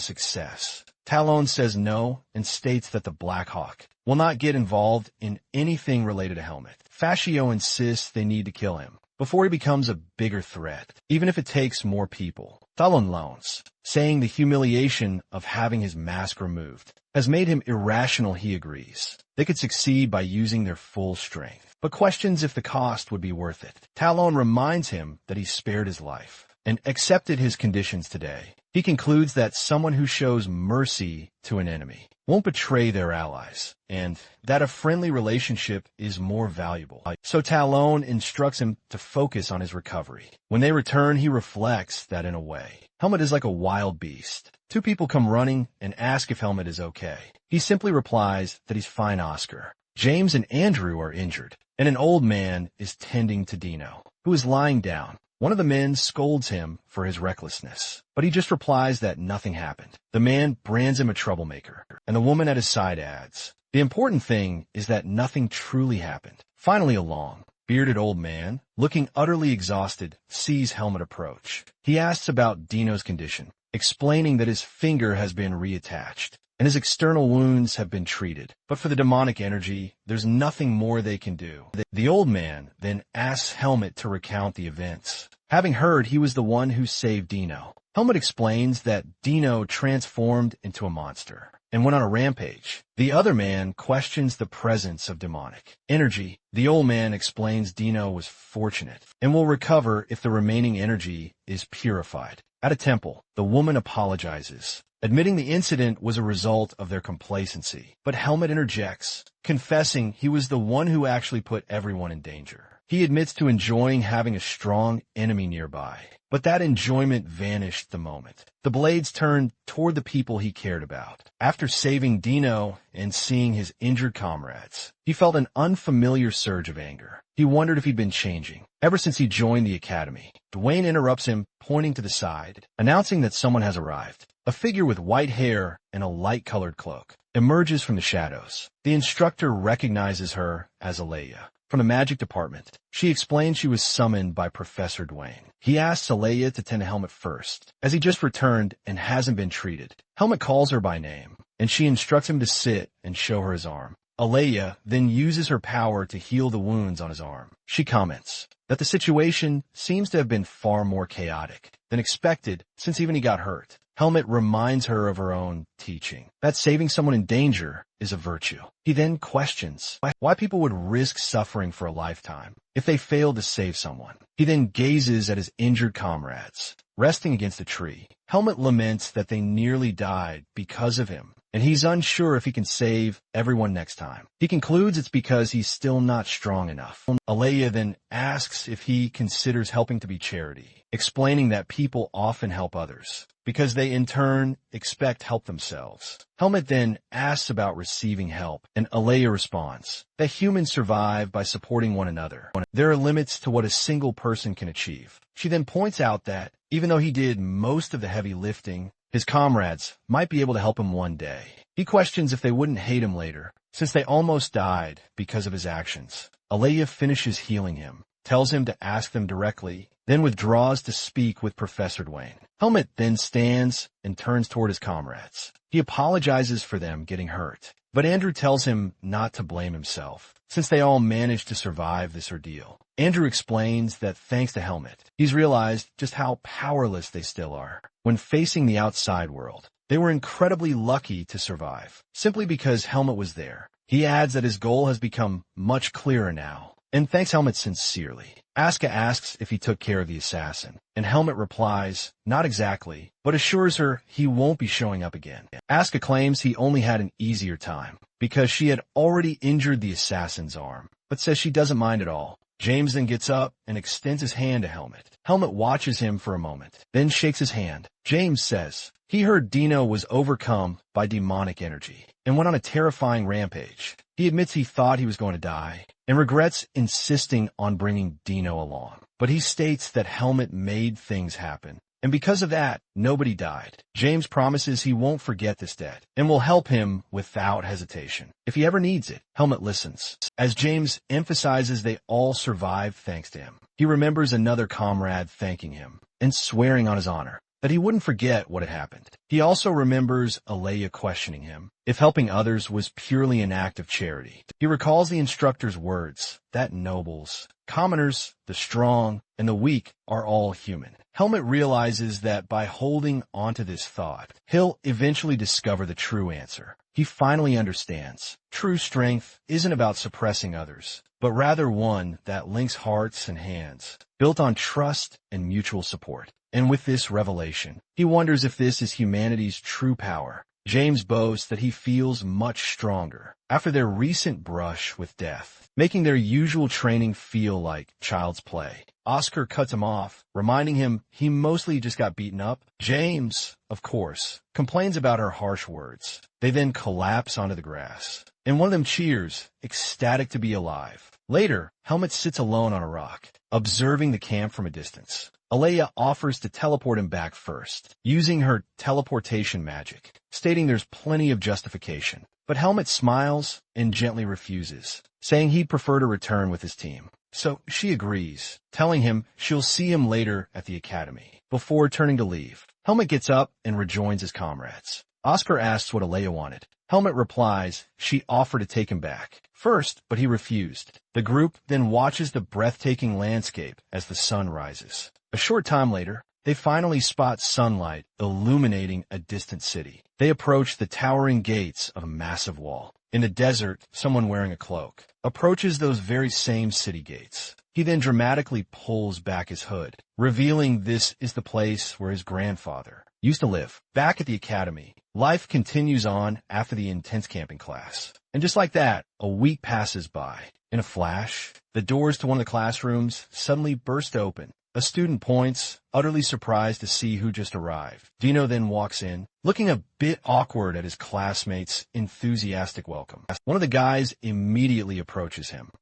success. Talon says no and states that the Black Hawk will not get involved in anything related to Helmet. Fascio insists they need to kill him before he becomes a bigger threat, even if it takes more people. Talon loans, saying the humiliation of having his mask removed has made him irrational. He agrees they could succeed by using their full strength, but questions if the cost would be worth it. Talon reminds him that he spared his life and accepted his conditions today. He concludes that someone who shows mercy to an enemy won't betray their allies, and that a friendly relationship is more valuable. So Talon instructs him to focus on his recovery. When they return, he reflects that in a way, Helmet is like a wild beast. Two people come running and ask if Helmet is okay. He simply replies that he's fine. Oscar, James, and Andrew are injured, and an old man is tending to Dino, who is lying down. One of the men scolds him for his recklessness, but he just replies that nothing happened. The man brands him a troublemaker, and the woman at his side adds, the important thing is that nothing truly happened. Finally, a long, bearded old man, looking utterly exhausted, sees Helmet approach. He asks about Dino's condition, explaining that his finger has been reattached and his external wounds have been treated. But for the demonic energy, there's nothing more they can do. The old man then asks Helmet to recount the events, having heard he was the one who saved Dino. Helmet explains that Dino transformed into a monster and went on a rampage. The other man questions the presence of demonic energy. The old man explains Dino was fortunate and will recover if the remaining energy is purified. At a temple, the woman apologizes, admitting the incident was a result of their complacency. But Helmet interjects, confessing he was the one who actually put everyone in danger. He admits to enjoying having a strong enemy nearby, but that enjoyment vanished the moment the blades turned toward the people he cared about. After saving Dino and seeing his injured comrades, he felt an unfamiliar surge of anger. He wondered if he'd been changing ever since he joined the academy. Dwayne interrupts him, pointing to the side, announcing that someone has arrived. A figure with white hair and a light-colored cloak emerges from the shadows. The instructor recognizes her as Alea from the magic department. She explains she was summoned by Professor Dwayne. He asks Alea to tend to Helmet first, as he just returned and hasn't been treated. Helmet calls her by name, and she instructs him to sit and show her his arm. Alea then uses her power to heal the wounds on his arm. She comments that the situation seems to have been far more chaotic than expected since even he got hurt. Helmet reminds her of her own teaching, that saving someone in danger is a virtue. He then questions why people would risk suffering for a lifetime if they failed to save someone. He then gazes at his injured comrades, resting against a tree. Helmet laments that they nearly died because of him, and he's unsure if he can save everyone next time. He concludes it's because he's still not strong enough. Alea then asks if he considers helping to be charity, explaining that people often help others because they in turn expect help themselves. Helmet then asks about receiving help, and Alea responds that humans survive by supporting one another. There are limits to what a single person can achieve. She then points out that even though he did most of the heavy lifting, his comrades might be able to help him one day. He questions if they wouldn't hate him later, since they almost died because of his actions. Alea finishes healing him, tells him to ask them directly, then withdraws to speak with Professor Dwayne. Helmet then stands and turns toward his comrades. He apologizes for them getting hurt, but Andrew tells him not to blame himself, since they all managed to survive this ordeal. Andrew explains that thanks to Helmet, he's realized just how powerless they still are when facing the outside world. They were incredibly lucky to survive, simply because Helmet was there. He adds that his goal has become much clearer now, and thanks Helmet sincerely. Asuka asks if he took care of the assassin, and Helmet replies, not exactly, but assures her he won't be showing up again. Asuka claims he only had an easier time, because she had already injured the assassin's arm, but says she doesn't mind at all. James then gets up and extends his hand to Helmet. Helmet watches him for a moment, then shakes his hand. James says he heard Dino was overcome by demonic energy and went on a terrifying rampage. He admits he thought he was going to die and regrets insisting on bringing Dino along. But he states that Helmet made things happen and because of that, nobody died. James promises he won't forget this debt and will help him without hesitation. If he ever needs it, Helmet listens. As James emphasizes they all survived thanks to him, he remembers another comrade thanking him and swearing on his honor that he wouldn't forget what had happened. He also remembers Alea questioning him if helping others was purely an act of charity. He recalls the instructor's words that nobles, commoners, the strong, and the weak are all human. Helmet realizes that by holding onto this thought, he'll eventually discover the true answer. He finally understands true strength isn't about suppressing others, but rather one that links hearts and hands, built on trust and mutual support. And with this revelation, he wonders if this is humanity's true power. James boasts that he feels much stronger after their recent brush with death, making their usual training feel like child's play. Oscar cuts him off, reminding him he mostly just got beaten up. James, of course, complains about her harsh words. They then collapse onto the grass, and one of them cheers, ecstatic to be alive. Later, Helmet sits alone on a rock, observing the camp from a distance. Alea offers to teleport him back first, using her teleportation magic, stating there's plenty of justification. But Helmet smiles and gently refuses, saying he'd prefer to return with his team. So she agrees, telling him she'll see him later at the academy, before turning to leave. Helmet gets up and rejoins his comrades. Oscar asks what Alea wanted. Helmet replies she offered to take him back first, but he refused. The group then watches the breathtaking landscape as the sun rises. A short time later, they finally spot sunlight illuminating a distant city. They approach the towering gates of a massive wall. In the desert, someone wearing a cloak approaches those very same city gates. He then dramatically pulls back his hood, revealing this is the place where his grandfather used to live. Back at the academy, life continues on after the intense camping class. And just like that, a week passes by. In a flash, the doors to one of the classrooms suddenly burst open. A student points, utterly surprised to see who just arrived. Dino then walks in, looking a bit awkward at his classmates' enthusiastic welcome. One of the guys immediately approaches him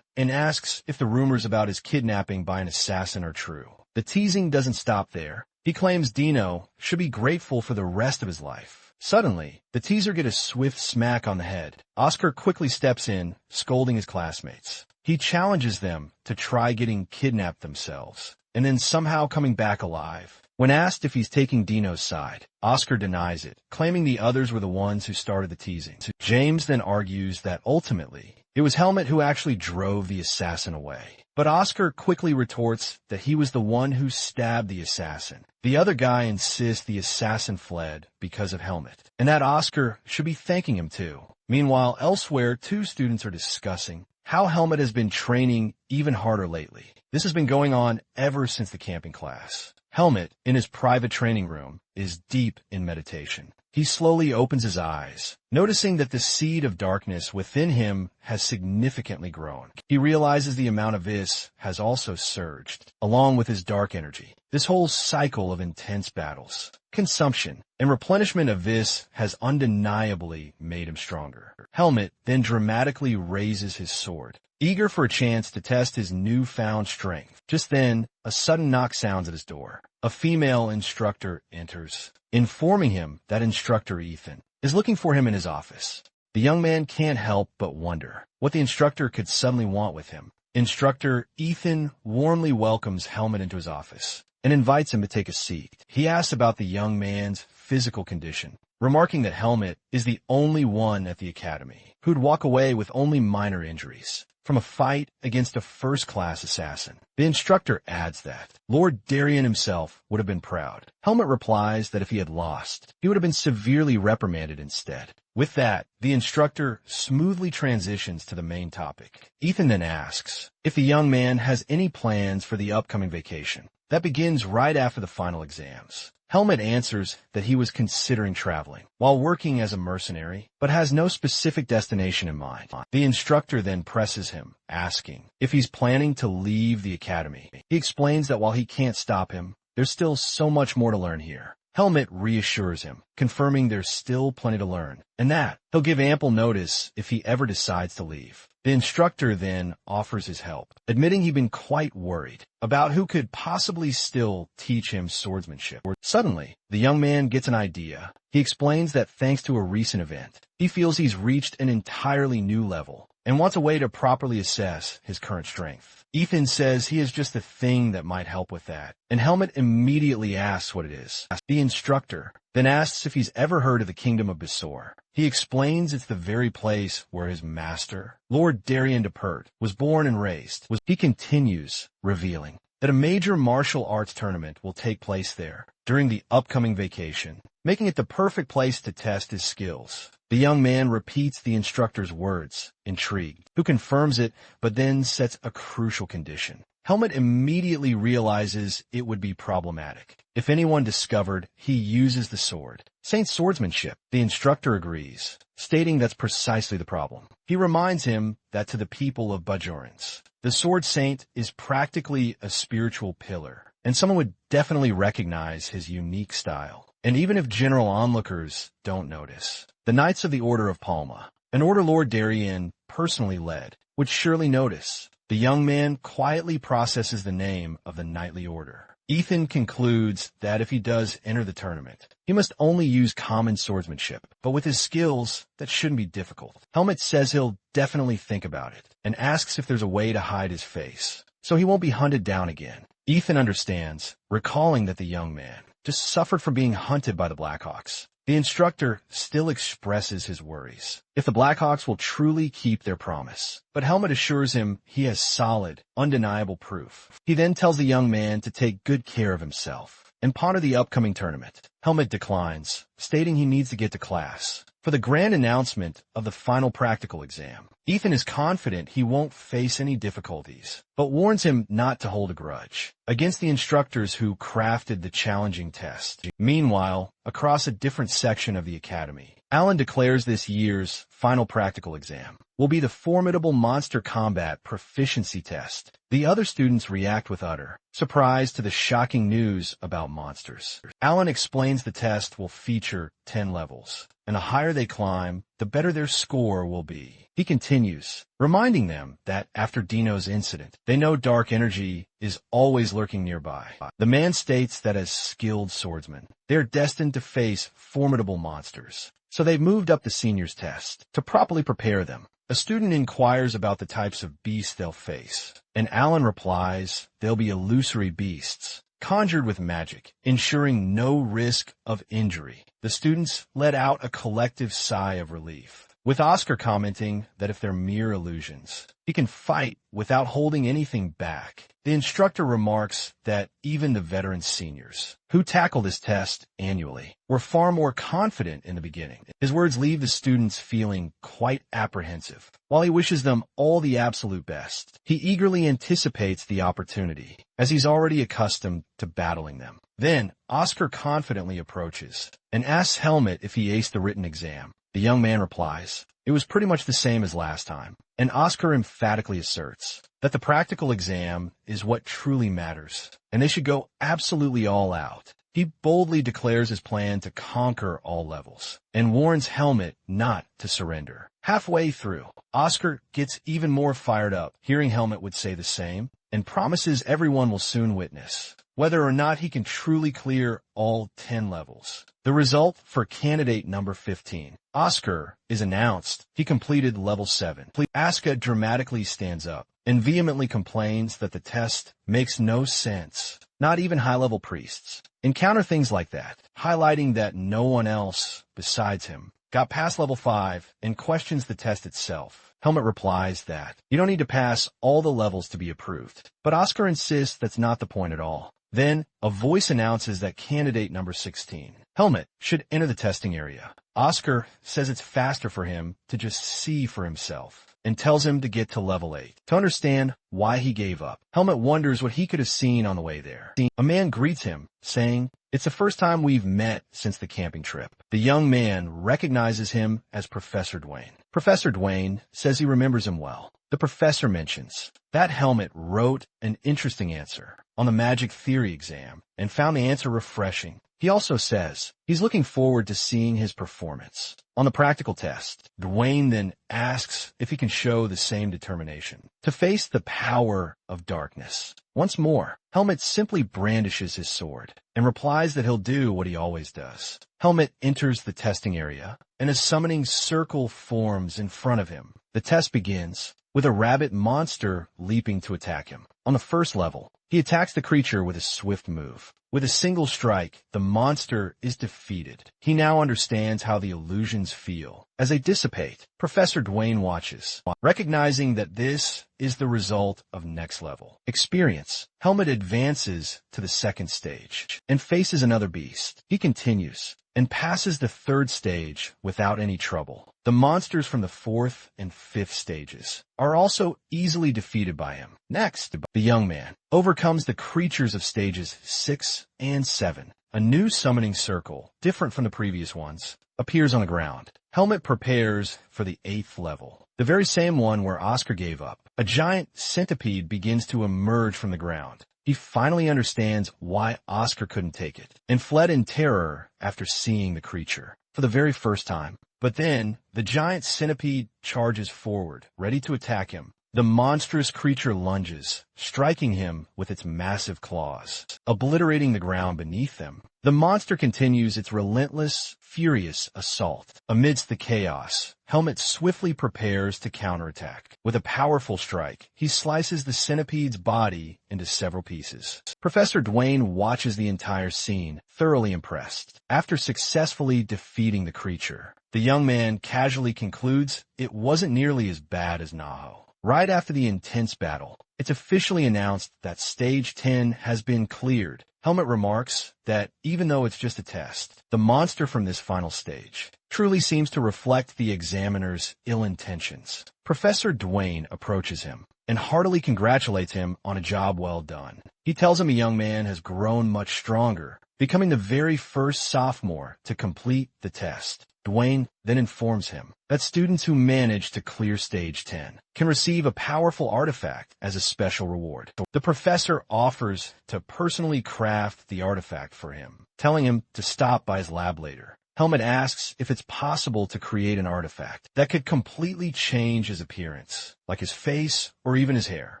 and asks if the rumors about his kidnapping by an assassin are true. The teasing doesn't stop there. He claims Dino should be grateful for the rest of his life. Suddenly, the teaser gets a swift smack on the head. Oscar quickly steps in, scolding his classmates. He challenges them to try getting kidnapped themselves, and then somehow coming back alive. When asked if he's taking Dino's side, Oscar denies it, claiming the others were the ones who started the teasing. James then argues that ultimately, it was Helmet who actually drove the assassin away. But Oscar quickly retorts that he was the one who stabbed the assassin. The other guy insists the assassin fled because of Helmet, and that Oscar should be thanking him too. Meanwhile, elsewhere, two students are discussing how Helmet has been training even harder lately. This has been going on ever since the camping class. Helmet, in his private training room, is deep in meditation. He slowly opens his eyes, noticing that the seed of darkness within him has significantly grown. He realizes the amount of this has also surged, along with his dark energy. This whole cycle of intense battles, consumption, and replenishment of this has undeniably made him stronger. Helmet then dramatically raises his sword, eager for a chance to test his newfound strength. Just then, a sudden knock sounds at his door. A female instructor enters, informing him that instructor Ethan is looking for him in his office. The young man can't help but wonder what the instructor could suddenly want with him. Instructor Ethan warmly welcomes Helmet into his office and invites him to take a seat. He asks about the young man's physical condition, remarking that Helmet is the only one at the academy who'd walk away with only minor injuries from a fight against a first-class assassin. The instructor adds that Lord Darien himself would have been proud. Helmet replies that if he had lost, he would have been severely reprimanded instead. With that, the instructor smoothly transitions to the main topic. Ethan then asks if the young man has any plans for the upcoming vacation that begins right after the final exams. Helmet answers that he was considering traveling while working as a mercenary, but has no specific destination in mind. The instructor then presses him, asking if he's planning to leave the academy. He explains that while he can't stop him, there's still so much more to learn here. Helmet reassures him, confirming there's still plenty to learn, and that he'll give ample notice if he ever decides to leave. The instructor then offers his help, admitting he'd been quite worried about who could possibly still teach him swordsmanship. Suddenly, the young man gets an idea. He explains that thanks to a recent event, he feels he's reached an entirely new level and wants a way to properly assess his current strength. Ethan says he has just the thing that might help with that, and Helmet immediately asks what it is. The instructor then asks if he's ever heard of the Kingdom of Basor. He explains it's the very place where his master, Lord Darien Depert, was born and raised. He continues, revealing that a major martial arts tournament will take place there during the upcoming vacation, making it the perfect place to test his skills. The young man repeats the instructor's words, intrigued, who confirms it, but then sets a crucial condition. Helmet immediately realizes it would be problematic if anyone discovered he uses the sword. Saint swordsmanship. The instructor agrees, stating that's precisely the problem. He reminds him that to the people of Bajorans, the sword saint is practically a spiritual pillar, and someone would definitely recognize his unique style. And even if general onlookers don't notice, the Knights of the Order of Palma, an order Lord Darien personally led, would surely notice. The young man quietly processes the name of the knightly order. Ethan concludes that if he does enter the tournament, he must only use common swordsmanship, but with his skills, that shouldn't be difficult. Helmet says he'll definitely think about it, and asks if there's a way to hide his face, so he won't be hunted down again. Ethan understands, recalling that the young man just suffered from being hunted by the Blackhawks. The instructor still expresses his worries if the Blackhawks will truly keep their promise, but Helmet assures him he has solid, undeniable proof. He then tells the young man to take good care of himself and ponder the upcoming tournament. Helmet declines, stating he needs to get to class for the grand announcement of the final practical exam. Ethan is confident he won't face any difficulties, but warns him not to hold a grudge against the instructors who crafted the challenging test. Meanwhile, across a different section of the academy, Alan declares this year's final practical exam will be the formidable monster combat proficiency test. The other students react with utter surprise to the shocking news about monsters. Alan explains the test will feature 10 levels, and the higher they climb, the better their score will be. He continues, reminding them that after Dino's incident, they know dark energy is always lurking nearby. The man states that as skilled swordsmen, they're destined to face formidable monsters, so they've moved up the seniors test to properly prepare them. A student inquires about the types of beasts they'll face, and Alan replies they'll be illusory beasts, conjured with magic, ensuring no risk of injury. The students let out a collective sigh of relief, with Oscar commenting that if they're mere illusions, he can fight without holding anything back. The instructor remarks that even the veteran seniors, who tackle this test annually, were far more confident in the beginning. His words leave the students feeling quite apprehensive. While he wishes them all the absolute best, he eagerly anticipates the opportunity, as he's already accustomed to battling them. Then, Oscar confidently approaches and asks Helmet if he aced the written exam. The young man replies, it was pretty much the same as last time, and Oscar emphatically asserts that the practical exam is what truly matters, and they should go absolutely all out. He boldly declares his plan to conquer all levels, and warns Helmet not to surrender. Halfway through, Oscar gets even more fired up, hearing Helmet would say the same, and promises everyone will soon witness whether or not he can truly clear all 10 levels. The result for candidate number 15, Oscar, is announced. He completed level 7. Asuka dramatically stands up and vehemently complains that the test makes no sense. Not even high-level priests encounter things like that, highlighting that no one else besides him got past level 5 and questions the test itself. Helmet replies that you don't need to pass all the levels to be approved, but Oscar insists that's not the point at all. Then, a voice announces that candidate number 16, Helmet, should enter the testing area. Oscar says it's faster for him to just see for himself, and tells him to get to level 8 to understand why he gave up. Helmet wonders what he could have seen on the way there. A man greets him, saying, it's the first time we've met since the camping trip. The young man recognizes him as Professor Dwayne. Professor Dwayne says he remembers him well. The professor mentions that Helmet wrote an interesting answer on the magic theory exam and found the answer refreshing. He also says he's looking forward to seeing his performance. On the practical test, Dwayne then asks if he can show the same determination to face the power of darkness. Once more, Helmet simply brandishes his sword and replies that he'll do what he always does. Helmet enters the testing area, and a summoning circle forms in front of him. The test begins with a rabbit monster leaping to attack him. On the first level, he attacks the creature with a swift move. With a single strike, the monster is defeated. He now understands how the illusions feel. As they dissipate, Professor Dwayne watches, recognizing that this is the result of next level experience. Helmet advances to the second stage and faces another beast. He continues and passes the third stage without any trouble. The monsters from the fourth and fifth stages are also easily defeated by him. Next, the young man overcomes the creatures of stages 6 and 7. A new summoning circle, different from the previous ones, appears on the ground. Helmet prepares for the 8th level, the very same one where Oscar gave up. A giant centipede begins to emerge from the ground. He finally understands why Oscar couldn't take it and fled in terror after seeing the creature for the very first time. But then, the giant centipede charges forward, ready to attack him. The monstrous creature lunges, striking him with its massive claws, obliterating the ground beneath them. The monster continues its relentless, furious assault. Amidst the chaos, Helmet swiftly prepares to counterattack. With a powerful strike, he slices the centipede's body into several pieces. Professor Dwayne watches the entire scene, thoroughly impressed. After successfully defeating the creature, the young man casually concludes it wasn't nearly as bad as Naho. Right after the intense battle, it's officially announced that Stage 10 has been cleared. Helmet remarks that even though it's just a test, the monster from this final stage truly seems to reflect the examiner's ill intentions. Professor Dwayne approaches him and heartily congratulates him on a job well done. He tells him a young man has grown much stronger, becoming the very first sophomore to complete the test. Dwayne then informs him that students who manage to clear Stage 10 can receive a powerful artifact as a special reward. The professor offers to personally craft the artifact for him, telling him to stop by his lab later. Helmet asks if it's possible to create an artifact that could completely change his appearance, like his face or even his hair.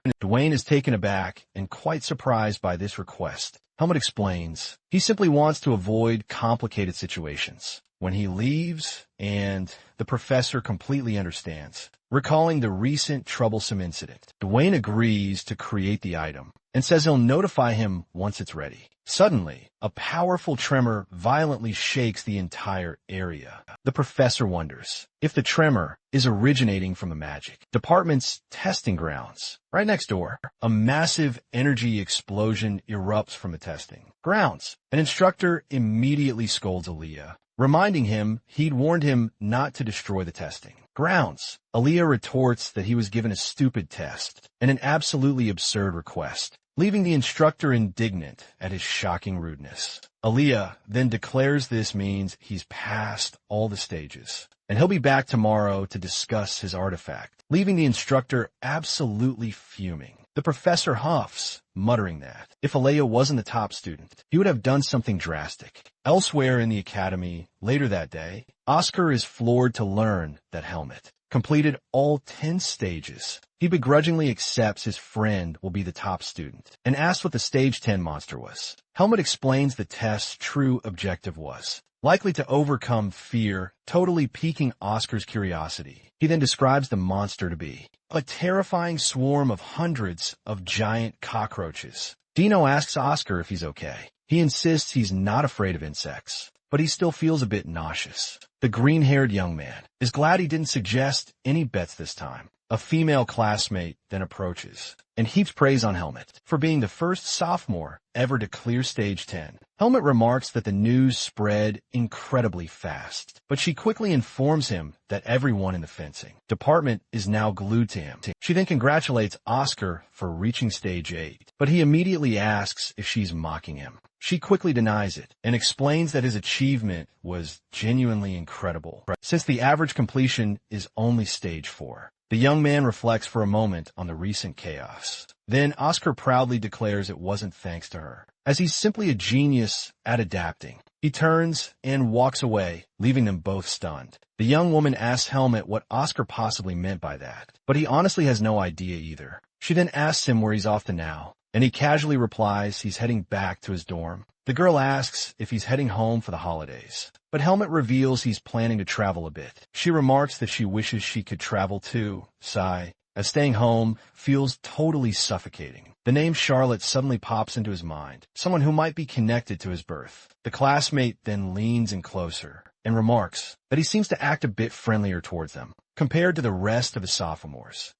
Dwayne is taken aback and quite surprised by this request. Helmet explains he simply wants to avoid complicated situations. When he leaves, and the professor completely understands, recalling the recent troublesome incident. Dwayne agrees to create the item and says he'll notify him once it's ready. Suddenly, a powerful tremor violently shakes the entire area. The professor wonders if the tremor is originating from the magic department's testing grounds. Right next door, a massive energy explosion erupts from the testing grounds. An instructor immediately scolds Aaliyah, reminding him he'd warned him not to destroy the testing grounds. Aaliyah retorts that he was given a stupid test and an absolutely absurd request, leaving the instructor indignant at his shocking rudeness. Aaliyah then declares this means he's passed all the stages, and he'll be back tomorrow to discuss his artifact, leaving the instructor absolutely fuming. The professor huffs, muttering that if Aaliyah wasn't the top student, he would have done something drastic. Elsewhere in the academy, later that day, Oscar is floored to learn that Helmet completed all 10 stages. He begrudgingly accepts his friend will be the top student and asks what the Stage 10 monster was. Helmet explains the test's true objective was likely to overcome fear, totally piquing Oscar's curiosity. He then describes the monster to be a terrifying swarm of hundreds of giant cockroaches. Dino asks Oscar if he's okay. He insists he's not afraid of insects, but he still feels a bit nauseous. The green-haired young man is glad he didn't suggest any bets this time. A female classmate then approaches and heaps praise on Helmet for being the first sophomore ever to clear Stage 10. Helmet remarks that the news spread incredibly fast, but she quickly informs him that everyone in the fencing department is now glued to him. She then congratulates Oscar for reaching Stage 8, but he immediately asks if she's mocking him. She quickly denies it and explains that his achievement was genuinely incredible, since the average completion is only Stage 4. The young man reflects for a moment on the recent chaos. Then Oscar proudly declares it wasn't thanks to her, as he's simply a genius at adapting. He turns and walks away, leaving them both stunned. The young woman asks Helmet what Oscar possibly meant by that, but he honestly has no idea either. She then asks him where he's off to now, and he casually replies he's heading back to his dorm. The girl asks if he's heading home for the holidays, but Helmet reveals he's planning to travel a bit. She remarks that she wishes she could travel too, sigh, as staying home feels totally suffocating. The name Charlotte suddenly pops into his mind, someone who might be connected to his birth. The classmate then leans in closer and remarks that he seems to act a bit friendlier towards them, compared to the rest of his sophomores.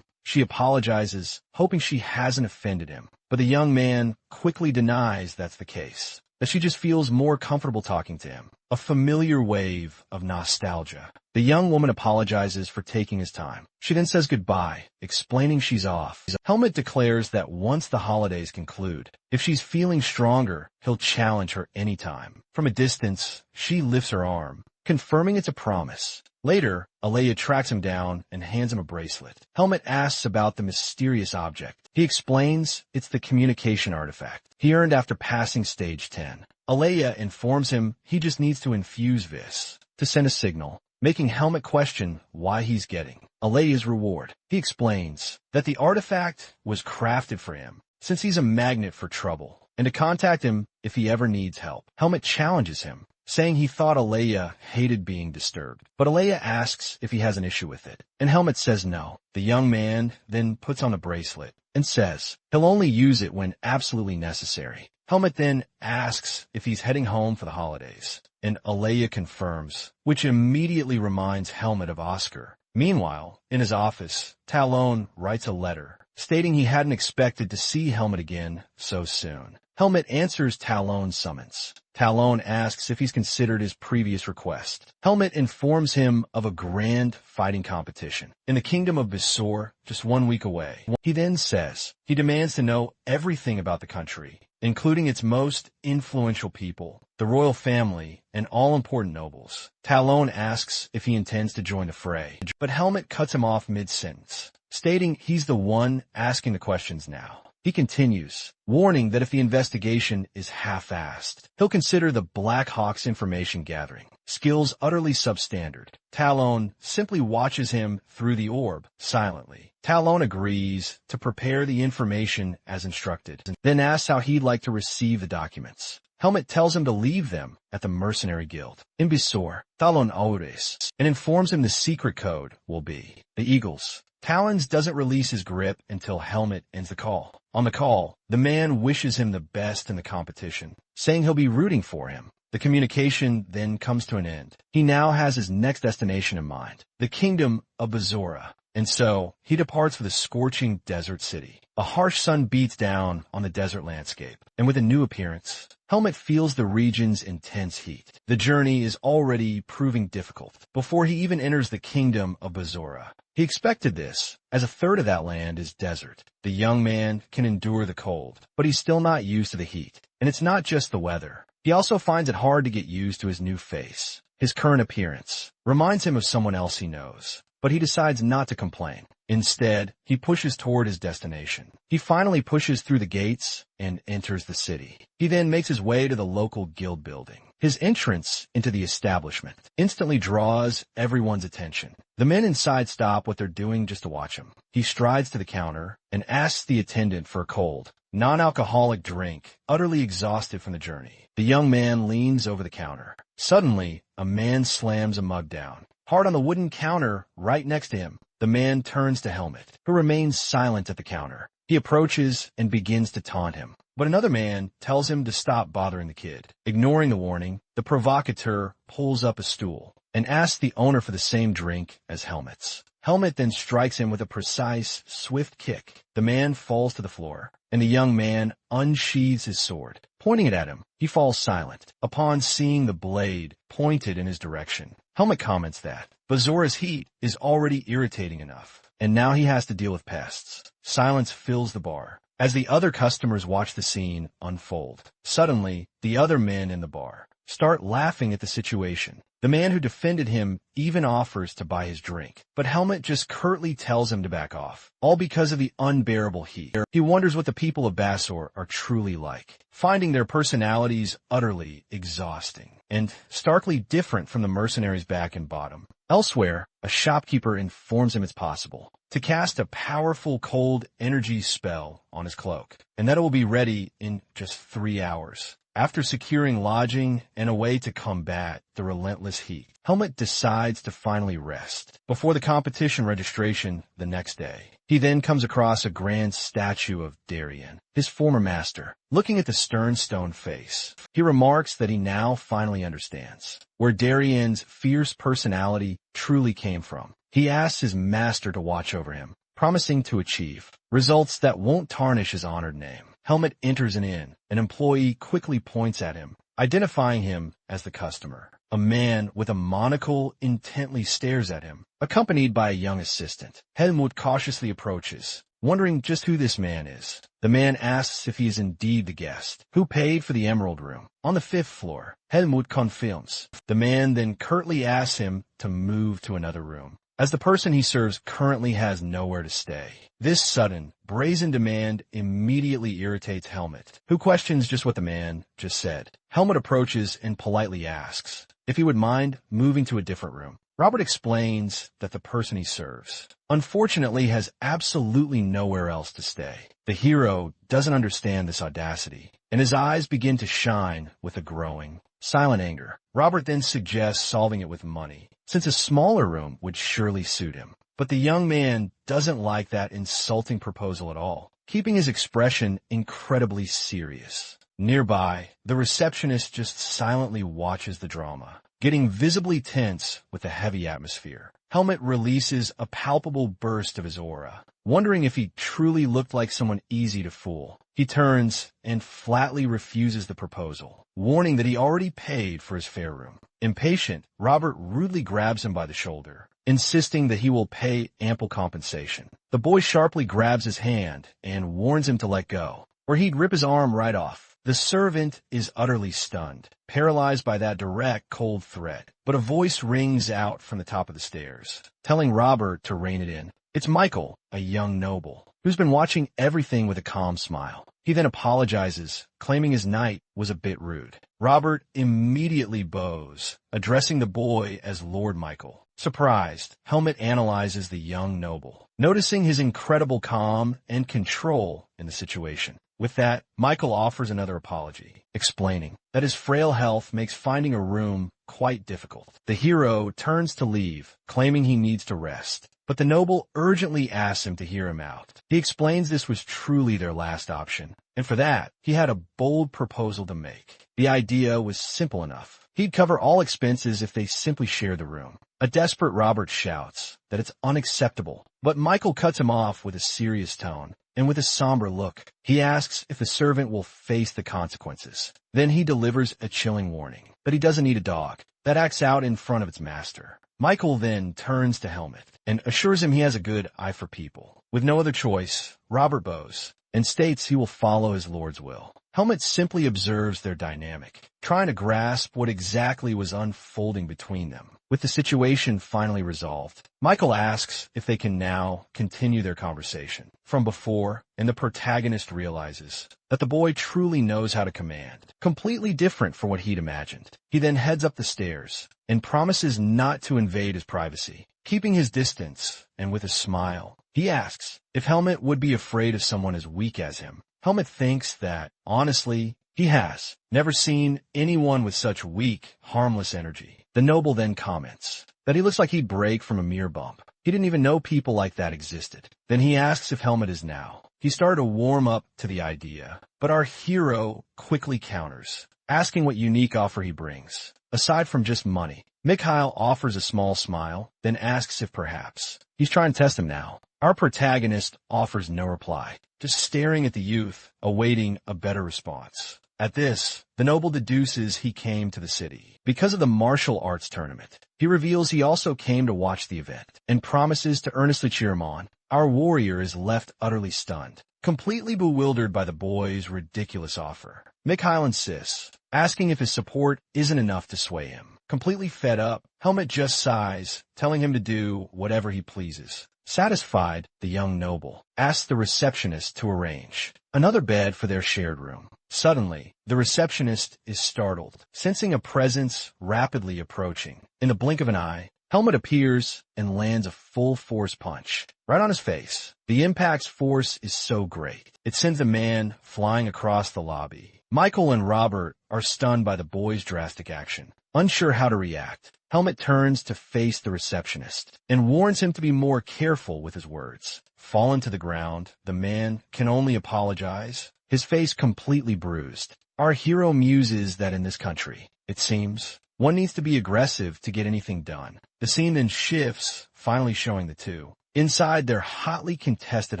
She apologizes, hoping she hasn't offended him, but the young man quickly denies that's the case, that she just feels more comfortable talking to him. A familiar wave of nostalgia. The young woman apologizes for taking his time. She then says goodbye, explaining she's off. Helmet declares that once the holidays conclude, if she's feeling stronger, he'll challenge her anytime. From a distance, she lifts her arm, confirming it's a promise. Later, Alea tracks him down and hands him a bracelet. Helmet asks about the mysterious object. He explains it's the communication artifact he earned after passing stage 10. Alea informs him he just needs to infuse this to send a signal, making Helmet question why he's getting Alea's reward. He explains that the artifact was crafted for him since he's a magnet for trouble, and to contact him if he ever needs help. Helmet challenges him, saying he thought Alea hated being disturbed, but Alea asks if he has an issue with it, and Helmet says no. The young man then puts on a bracelet and says he'll only use it when absolutely necessary. Helmet then asks if he's heading home for the holidays, and Alea confirms, which immediately reminds Helmet of Oscar. Meanwhile, in his office, Talon writes a letter, stating he hadn't expected to see Helmet again so soon. Helmet answers Talon's summons. Talon asks if he's considered his previous request. Helmet informs him of a grand fighting competition in the kingdom of Basur, just 1 week away. He then says he demands to know everything about the country, including its most influential people, the royal family, and all important nobles. Talon asks if he intends to join the fray, but Helmet cuts him off mid-sentence, stating he's the one asking the questions now. He continues, warning that if the investigation is half-assed, he'll consider the Black Hawk's information gathering skills utterly substandard. Talon simply watches him through the orb, silently. Talon agrees to prepare the information as instructed, then asks how he'd like to receive the documents. Helmet tells him to leave them at the mercenary guild in Bisor, Talon Aures, and informs him the secret code will be the Eagles. Talons doesn't release his grip until Helmet ends the call. On the call, the man wishes him the best in the competition, saying he'll be rooting for him. The communication then comes to an end. He now has his next destination in mind, the kingdom of Bazora, and so he departs for the scorching desert city. A harsh sun beats down on the desert landscape, and with a new appearance, Helmet feels the region's intense heat. The journey is already proving difficult before he even enters the kingdom of Bazora. He expected this, as a third of that land is desert. The young man can endure the cold, but he's still not used to the heat. And it's not just the weather. He also finds it hard to get used to his new face. His current appearance reminds him of someone else he knows, but he decides not to complain. Instead, he pushes toward his destination. He finally pushes through the gates and enters the city. He then makes his way to the local guild building. His entrance into the establishment instantly draws everyone's attention. The men inside stop what they're doing just to watch him. He strides to the counter and asks the attendant for a cold, non-alcoholic drink, utterly exhausted from the journey. The young man leans over the counter. Suddenly, a man slams a mug down, hard on the wooden counter right next to him. The man turns to Helmet, who remains silent at the counter. He approaches and begins to taunt him, but another man tells him to stop bothering the kid. Ignoring the warning, the provocateur pulls up a stool and asks the owner for the same drink as Helmet's. Helmet then strikes him with a precise, swift kick. The man falls to the floor, and the young man unsheathes his sword. Pointing it at him, he falls silent upon seeing the blade pointed in his direction. Helmet comments that Bazora's heat is already irritating enough, and now he has to deal with pests. Silence fills the bar as the other customers watch the scene unfold. Suddenly, the other men in the bar start laughing at the situation. The man who defended him even offers to buy his drink, but Helmet just curtly tells him to back off, all because of the unbearable heat. He wonders what the people of Basor are truly like, finding their personalities utterly exhausting and starkly different from the mercenaries back in Bottom. Elsewhere, a shopkeeper informs him it's possible to cast a powerful cold energy spell on his cloak, and that it will be ready in just 3 hours. After securing lodging and a way to combat the relentless heat, Helmet decides to finally rest before the competition registration the next day. He then comes across a grand statue of Darien, his former master. Looking at the stern stone face, he remarks that he now finally understands where Darien's fierce personality truly came from. He asks his master to watch over him, promising to achieve results that won't tarnish his honored name. Helmet enters an inn. An employee quickly points at him, identifying him as the customer. A man with a monocle intently stares at him, accompanied by a young assistant. Helmut cautiously approaches, wondering just who this man is. The man asks if he is indeed the guest, who paid for the Emerald Room on the 5th floor. Helmut confirms. The man then curtly asks him to move to another room, as the person he serves currently has nowhere to stay. This sudden, brazen demand immediately irritates Helmet, who questions just what the man just said. Helmet approaches and politely asks if he would mind moving to a different room. Robert explains that the person he serves, unfortunately, has absolutely nowhere else to stay. The hero doesn't understand this audacity, and his eyes begin to shine with a growing, silent anger. Robert then suggests solving it with money, since a smaller room would surely suit him. But the young man doesn't like that insulting proposal at all, keeping his expression incredibly serious. Nearby, the receptionist just silently watches the drama, getting visibly tense with the heavy atmosphere. Helmet releases a palpable burst of his aura, wondering if he truly looked like someone easy to fool. He turns and flatly refuses the proposal, warning that he already paid for his fare room. Impatient, Robert rudely grabs him by the shoulder, insisting that he will pay ample compensation. The boy sharply grabs his hand and warns him to let go, or he'd rip his arm right off. The servant is utterly stunned, paralyzed by that direct, cold threat. But a voice rings out from the top of the stairs, telling Robert to rein it in. It's Michael, a young noble, who's been watching everything with a calm smile. He then apologizes, claiming his night was a bit rude. Robert immediately bows, addressing the boy as Lord Michael. Surprised, Helmet analyzes the young noble, noticing his incredible calm and control in the situation. With that, Michael offers another apology, explaining that his frail health makes finding a room quite difficult. The hero turns to leave, claiming he needs to rest, but the noble urgently asks him to hear him out. He explains this was truly their last option, and for that, he had a bold proposal to make. The idea was simple enough. He'd cover all expenses if they simply shared the room. A desperate Robert shouts that it's unacceptable, but Michael cuts him off with a serious tone. And with a somber look, he asks if the servant will face the consequences. Then he delivers a chilling warning that he doesn't need a dog that acts out in front of its master. Michael then turns to Helmet and assures him he has a good eye for people. With no other choice, Robert bows and states he will follow his lord's will. Helmet simply observes their dynamic, trying to grasp what exactly was unfolding between them. With the situation finally resolved, Michael asks if they can now continue their conversation from before, and the protagonist realizes that the boy truly knows how to command, completely different from what he'd imagined. He then heads up the stairs and promises not to invade his privacy, keeping his distance, and with a smile, he asks if Helmet would be afraid of someone as weak as him. Helmet thinks that, honestly, he has never seen anyone with such weak, harmless energy. The noble then comments that he looks like he'd break from a mere bump. He didn't even know people like that existed. Then he asks if Helmet is now. He started to warm up to the idea, but our hero quickly counters, asking what unique offer he brings, aside from just money. Mikhail offers a small smile, then asks if perhaps he's trying to test him now. Our protagonist offers no reply, just staring at the youth, awaiting a better response. At this, the noble deduces he came to the city because of the martial arts tournament. He reveals he also came to watch the event and promises to earnestly cheer him on. Our warrior is left utterly stunned, completely bewildered by the boy's ridiculous offer. Mikhail insists, asking if his support isn't enough to sway him. Completely fed up, Helmet just sighs, telling him to do whatever he pleases. Satisfied, the young noble asks the receptionist to arrange another bed for their shared room. Suddenly, the receptionist is startled, sensing a presence rapidly approaching. In the blink of an eye, Helmet appears and lands a full-force punch right on his face. The impact's force is so great, it sends the man flying across the lobby. Michael and Robert are stunned by the boy's drastic action. Unsure how to react, Helmet turns to face the receptionist and warns him to be more careful with his words. Fallen to the ground, the man can only apologize, his face completely bruised. Our hero muses that in this country, it seems, one needs to be aggressive to get anything done. The scene then shifts, finally showing the two inside their hotly contested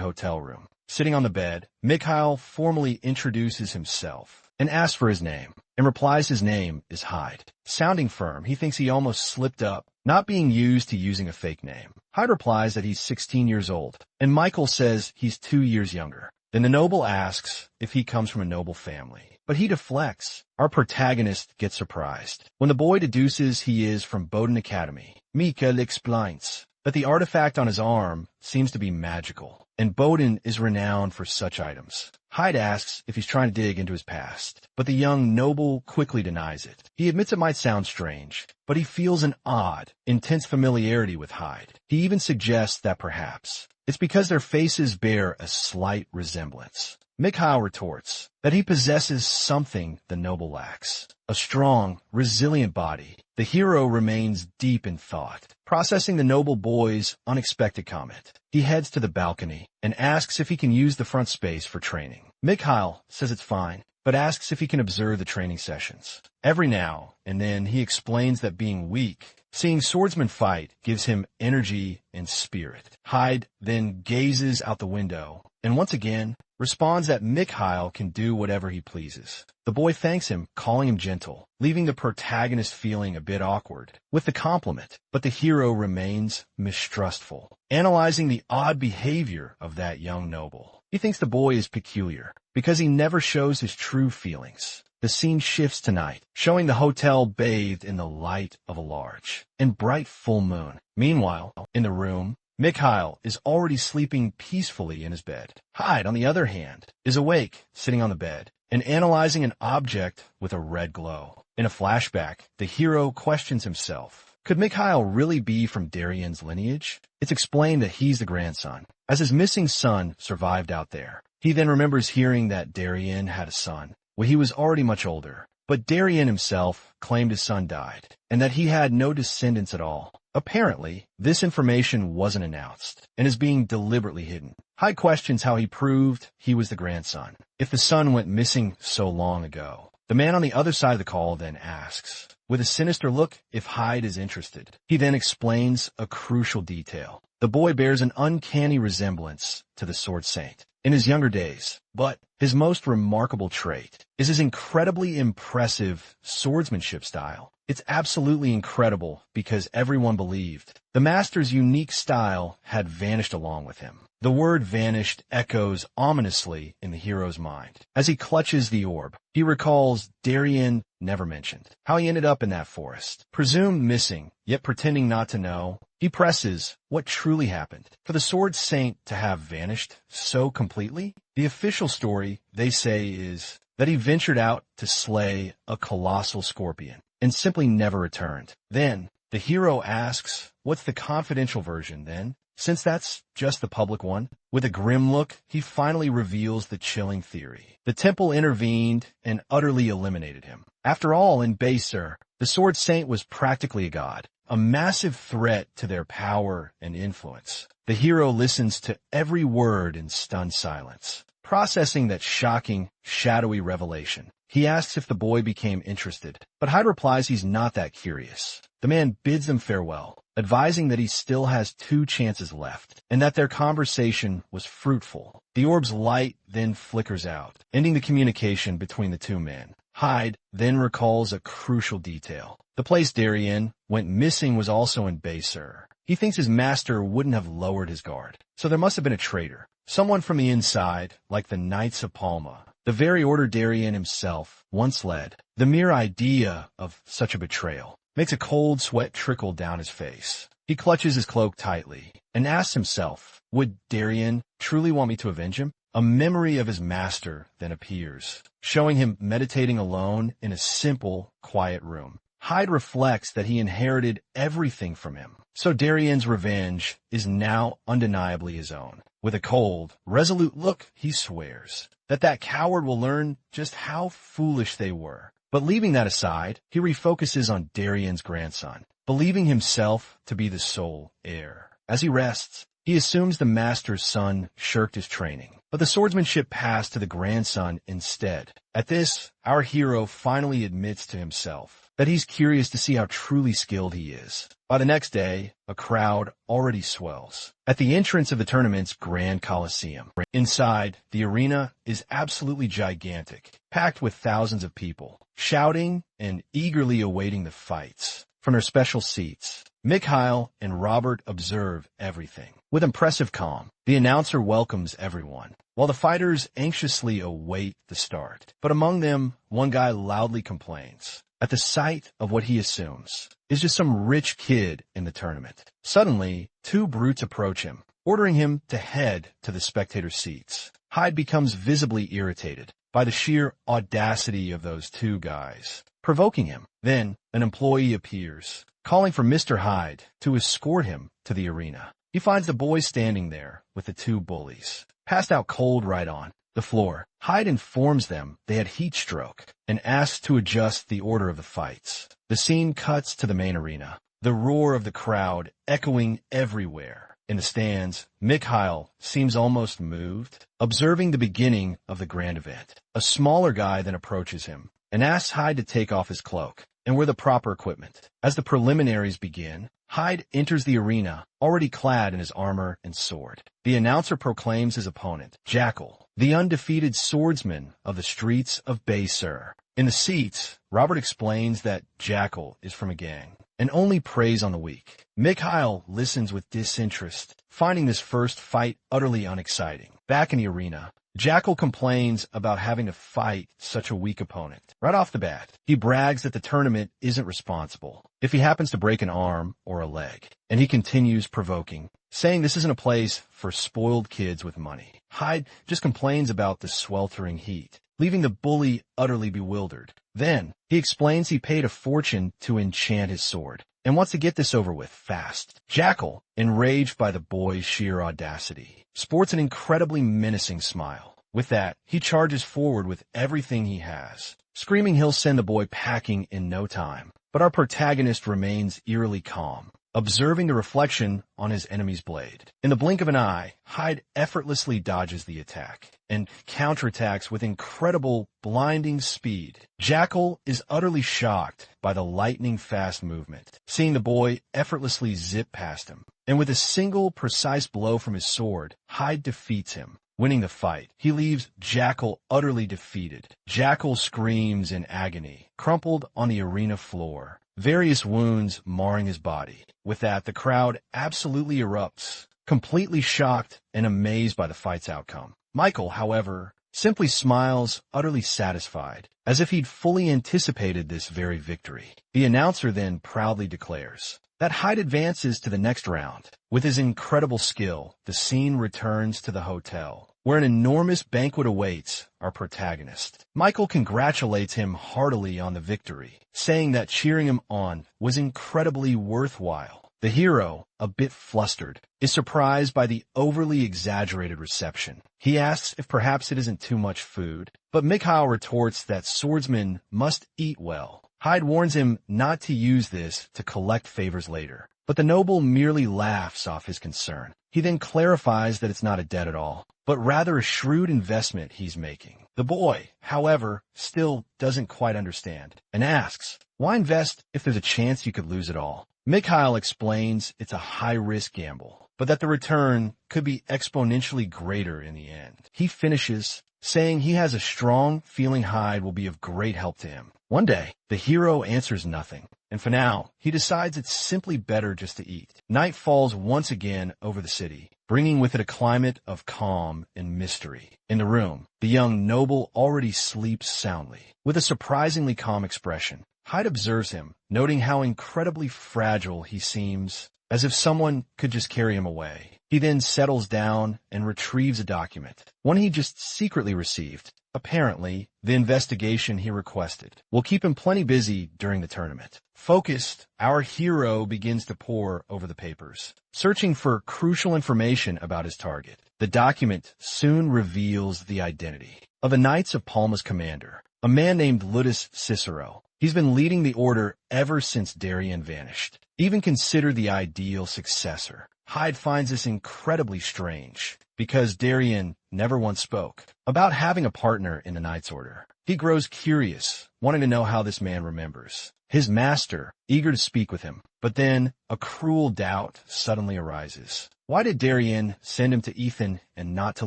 hotel room. Sitting on the bed, Mikhail formally introduces himself and asks for his name, and replies his name is Hyde. Sounding firm, he thinks he almost slipped up, not being used to using a fake name. Hyde replies that he's 16 years old, and Michael says he's 2 years younger. Then the noble asks if he comes from a noble family, but he deflects. Our protagonist gets surprised when the boy deduces he is from Bowden Academy. Mikhail explains that the artifact on his arm seems to be magical, and Bowden is renowned for such items. Hyde asks if he's trying to dig into his past, but the young noble quickly denies it. He admits it might sound strange, but he feels an odd, intense familiarity with Hyde. He even suggests that perhaps it's because their faces bear a slight resemblance. Mikhail retorts that he possesses something the noble lacks, a strong, resilient body. The hero remains deep in thought, processing the noble boy's unexpected comment. He heads to the balcony and asks if he can use the front space for training. Mikhail says it's fine, but asks if he can observe the training sessions. Every now and then he explains that being weak, seeing swordsmen fight gives him energy and spirit. Hyde then gazes out the window and once again responds that Mikhail can do whatever he pleases. The boy thanks him, calling him gentle, leaving the protagonist feeling a bit awkward with the compliment, but the hero remains mistrustful, analyzing the odd behavior of that young noble. He thinks the boy is peculiar because he never shows his true feelings. The scene shifts tonight, showing the hotel bathed in the light of a large and bright full moon. Meanwhile, in the room, Mikhail is already sleeping peacefully in his bed. Hyde, on the other hand, is awake, sitting on the bed, and analyzing an object with a red glow. In a flashback, the hero questions himself. Could Mikhail really be from Darien's lineage? It's explained that he's the grandson, as his missing son survived out there. He then remembers hearing that Darien had a son when he was already much older, but Darien himself claimed his son died, and that he had no descendants at all. Apparently, this information wasn't announced and is being deliberately hidden. Hyde questions how he proved he was the grandson, if the son went missing so long ago. The man on the other side of the call then asks, with a sinister look, if Hyde is interested. He then explains a crucial detail. The boy bears an uncanny resemblance to the Sword Saint in his younger days, but his most remarkable trait is his incredibly impressive swordsmanship style. It's absolutely incredible because everyone believed the master's unique style had vanished along with him. The word vanished echoes ominously in the hero's mind. As he clutches the orb, he recalls Darien never mentioned how he ended up in that forest. Presumed missing, yet pretending not to know, he presses what truly happened for the Sword Saint to have vanished so completely. The official story, they say, is that he ventured out to slay a colossal scorpion and simply never returned. Then, the hero asks, what's the confidential version then, since that's just the public one? With a grim look, he finally reveals the chilling theory. The temple intervened and utterly eliminated him. After all, in Baser, the Sword Saint was practically a god, a massive threat to their power and influence. The hero listens to every word in stunned silence, processing that shocking, shadowy revelation. He asks if the boy became interested, but Hyde replies he's not that curious. The man bids them farewell, advising that he still has 2 chances left, and that their conversation was fruitful. The orb's light then flickers out, ending the communication between the 2 men. Hyde then recalls a crucial detail. The place Darien went missing was also in Baser. He thinks his master wouldn't have lowered his guard, so there must have been a traitor. Someone from the inside, like the Knights of Palma, the very order Darien himself once led. The mere idea of such a betrayal makes a cold sweat trickle down his face. He clutches his cloak tightly and asks himself, would Darien truly want me to avenge him? A memory of his master then appears, showing him meditating alone in a simple, quiet room. Hyde reflects that he inherited everything from him, so Darien's revenge is now undeniably his own. With a cold, resolute look, he swears that coward will learn just how foolish they were. But leaving that aside, he refocuses on Darien's grandson, believing himself to be the sole heir. As he rests, he assumes the master's son shirked his training, but the swordsmanship passed to the grandson instead. At this, our hero finally admits to himself that he's curious to see how truly skilled he is. By the next day, a crowd already swells at the entrance of the tournament's Grand Coliseum. Inside, the arena is absolutely gigantic, packed with thousands of people, shouting and eagerly awaiting the fights. From their special seats, Mikhail and Robert observe everything. With impressive calm, the announcer welcomes everyone, while the fighters anxiously await the start. But among them, one guy loudly complains at the sight of what he assumes is just some rich kid in the tournament. Suddenly, two brutes approach him, ordering him to head to the spectator seats. Hyde becomes visibly irritated by the sheer audacity of those two guys, provoking him. Then, an employee appears, calling for Mr. Hyde to escort him to the arena. He finds the boys standing there with the two bullies, passed out cold right on the floor. Hyde informs them they had heat stroke and asks to adjust the order of the fights. The scene cuts to the main arena, the roar of the crowd echoing everywhere. In the stands, Mikhail seems almost moved, observing the beginning of the grand event. A smaller guy then approaches him and asks Hyde to take off his cloak and wear the proper equipment. As the preliminaries begin, Hyde enters the arena, already clad in his armor and sword. The announcer proclaims his opponent, Jackal, the undefeated swordsman of the streets of Baysir. In the seats, Robert explains that Jackal is from a gang and only preys on the weak. Mikhail listens with disinterest, finding this first fight utterly unexciting. Back in the arena, Jackal complains about having to fight such a weak opponent. Right off the bat, he brags that the tournament isn't responsible if he happens to break an arm or a leg. And he continues provoking, saying this isn't a place for spoiled kids with money. Hyde just complains about the sweltering heat, leaving the bully utterly bewildered. Then, he explains he paid a fortune to enchant his sword and wants to get this over with fast. Jackal, enraged by the boy's sheer audacity, sports an incredibly menacing smile. With that, he charges forward with everything he has, screaming he'll send the boy packing in no time. But our protagonist remains eerily calm, observing the reflection on his enemy's blade. In the blink of an eye, Hyde effortlessly dodges the attack and counterattacks with incredible, blinding speed. Jackal is utterly shocked by the lightning-fast movement, seeing the boy effortlessly zip past him. And with a single precise blow from his sword, Hyde defeats him, winning the fight. He leaves Jackal utterly defeated. Jackal screams in agony, crumpled on the arena floor, various wounds marring his body. With that, the crowd absolutely erupts, completely shocked and amazed by the fight's outcome. Michael, however, simply smiles, utterly satisfied, as if he'd fully anticipated this very victory. The announcer then proudly declares that Hyde advances to the next round. With his incredible skill, the scene returns to the hotel, where an enormous banquet awaits our protagonist. Michael congratulates him heartily on the victory, saying that cheering him on was incredibly worthwhile. The hero, a bit flustered, is surprised by the overly exaggerated reception. He asks if perhaps it isn't too much food, but Mikhail retorts that swordsmen must eat well. Hyde warns him not to use this to collect favors later, but the noble merely laughs off his concern. He then clarifies that it's not a debt at all, but rather a shrewd investment he's making. The boy, however, still doesn't quite understand and asks, why invest if there's a chance you could lose it all? Mikhail explains it's a high-risk gamble, but that the return could be exponentially greater in the end. He finishes, saying he has a strong feeling Hyde will be of great help to him. One day, the hero answers nothing, and for now, he decides it's simply better just to eat. Night falls once again over the city, bringing with it a climate of calm and mystery. In the room, the young noble already sleeps soundly. With a surprisingly calm expression, Hyde observes him, noting how incredibly fragile he seems, as if someone could just carry him away. He then settles down and retrieves a document, one he just secretly received. Apparently, the investigation he requested will keep him plenty busy during the tournament. Focused, our hero begins to pore over the papers, searching for crucial information about his target. The document soon reveals the identity of the Knights of Palma's commander, a man named Ludus Cicero. He's been leading the order ever since Darien vanished, even considered the ideal successor. Hyde finds this incredibly strange, because Darien never once spoke about having a partner in the Knights Order. He grows curious, wanting to know how this man remembers his master, eager to speak with him. But then a cruel doubt suddenly arises. Why did Darien send him to Ethan and not to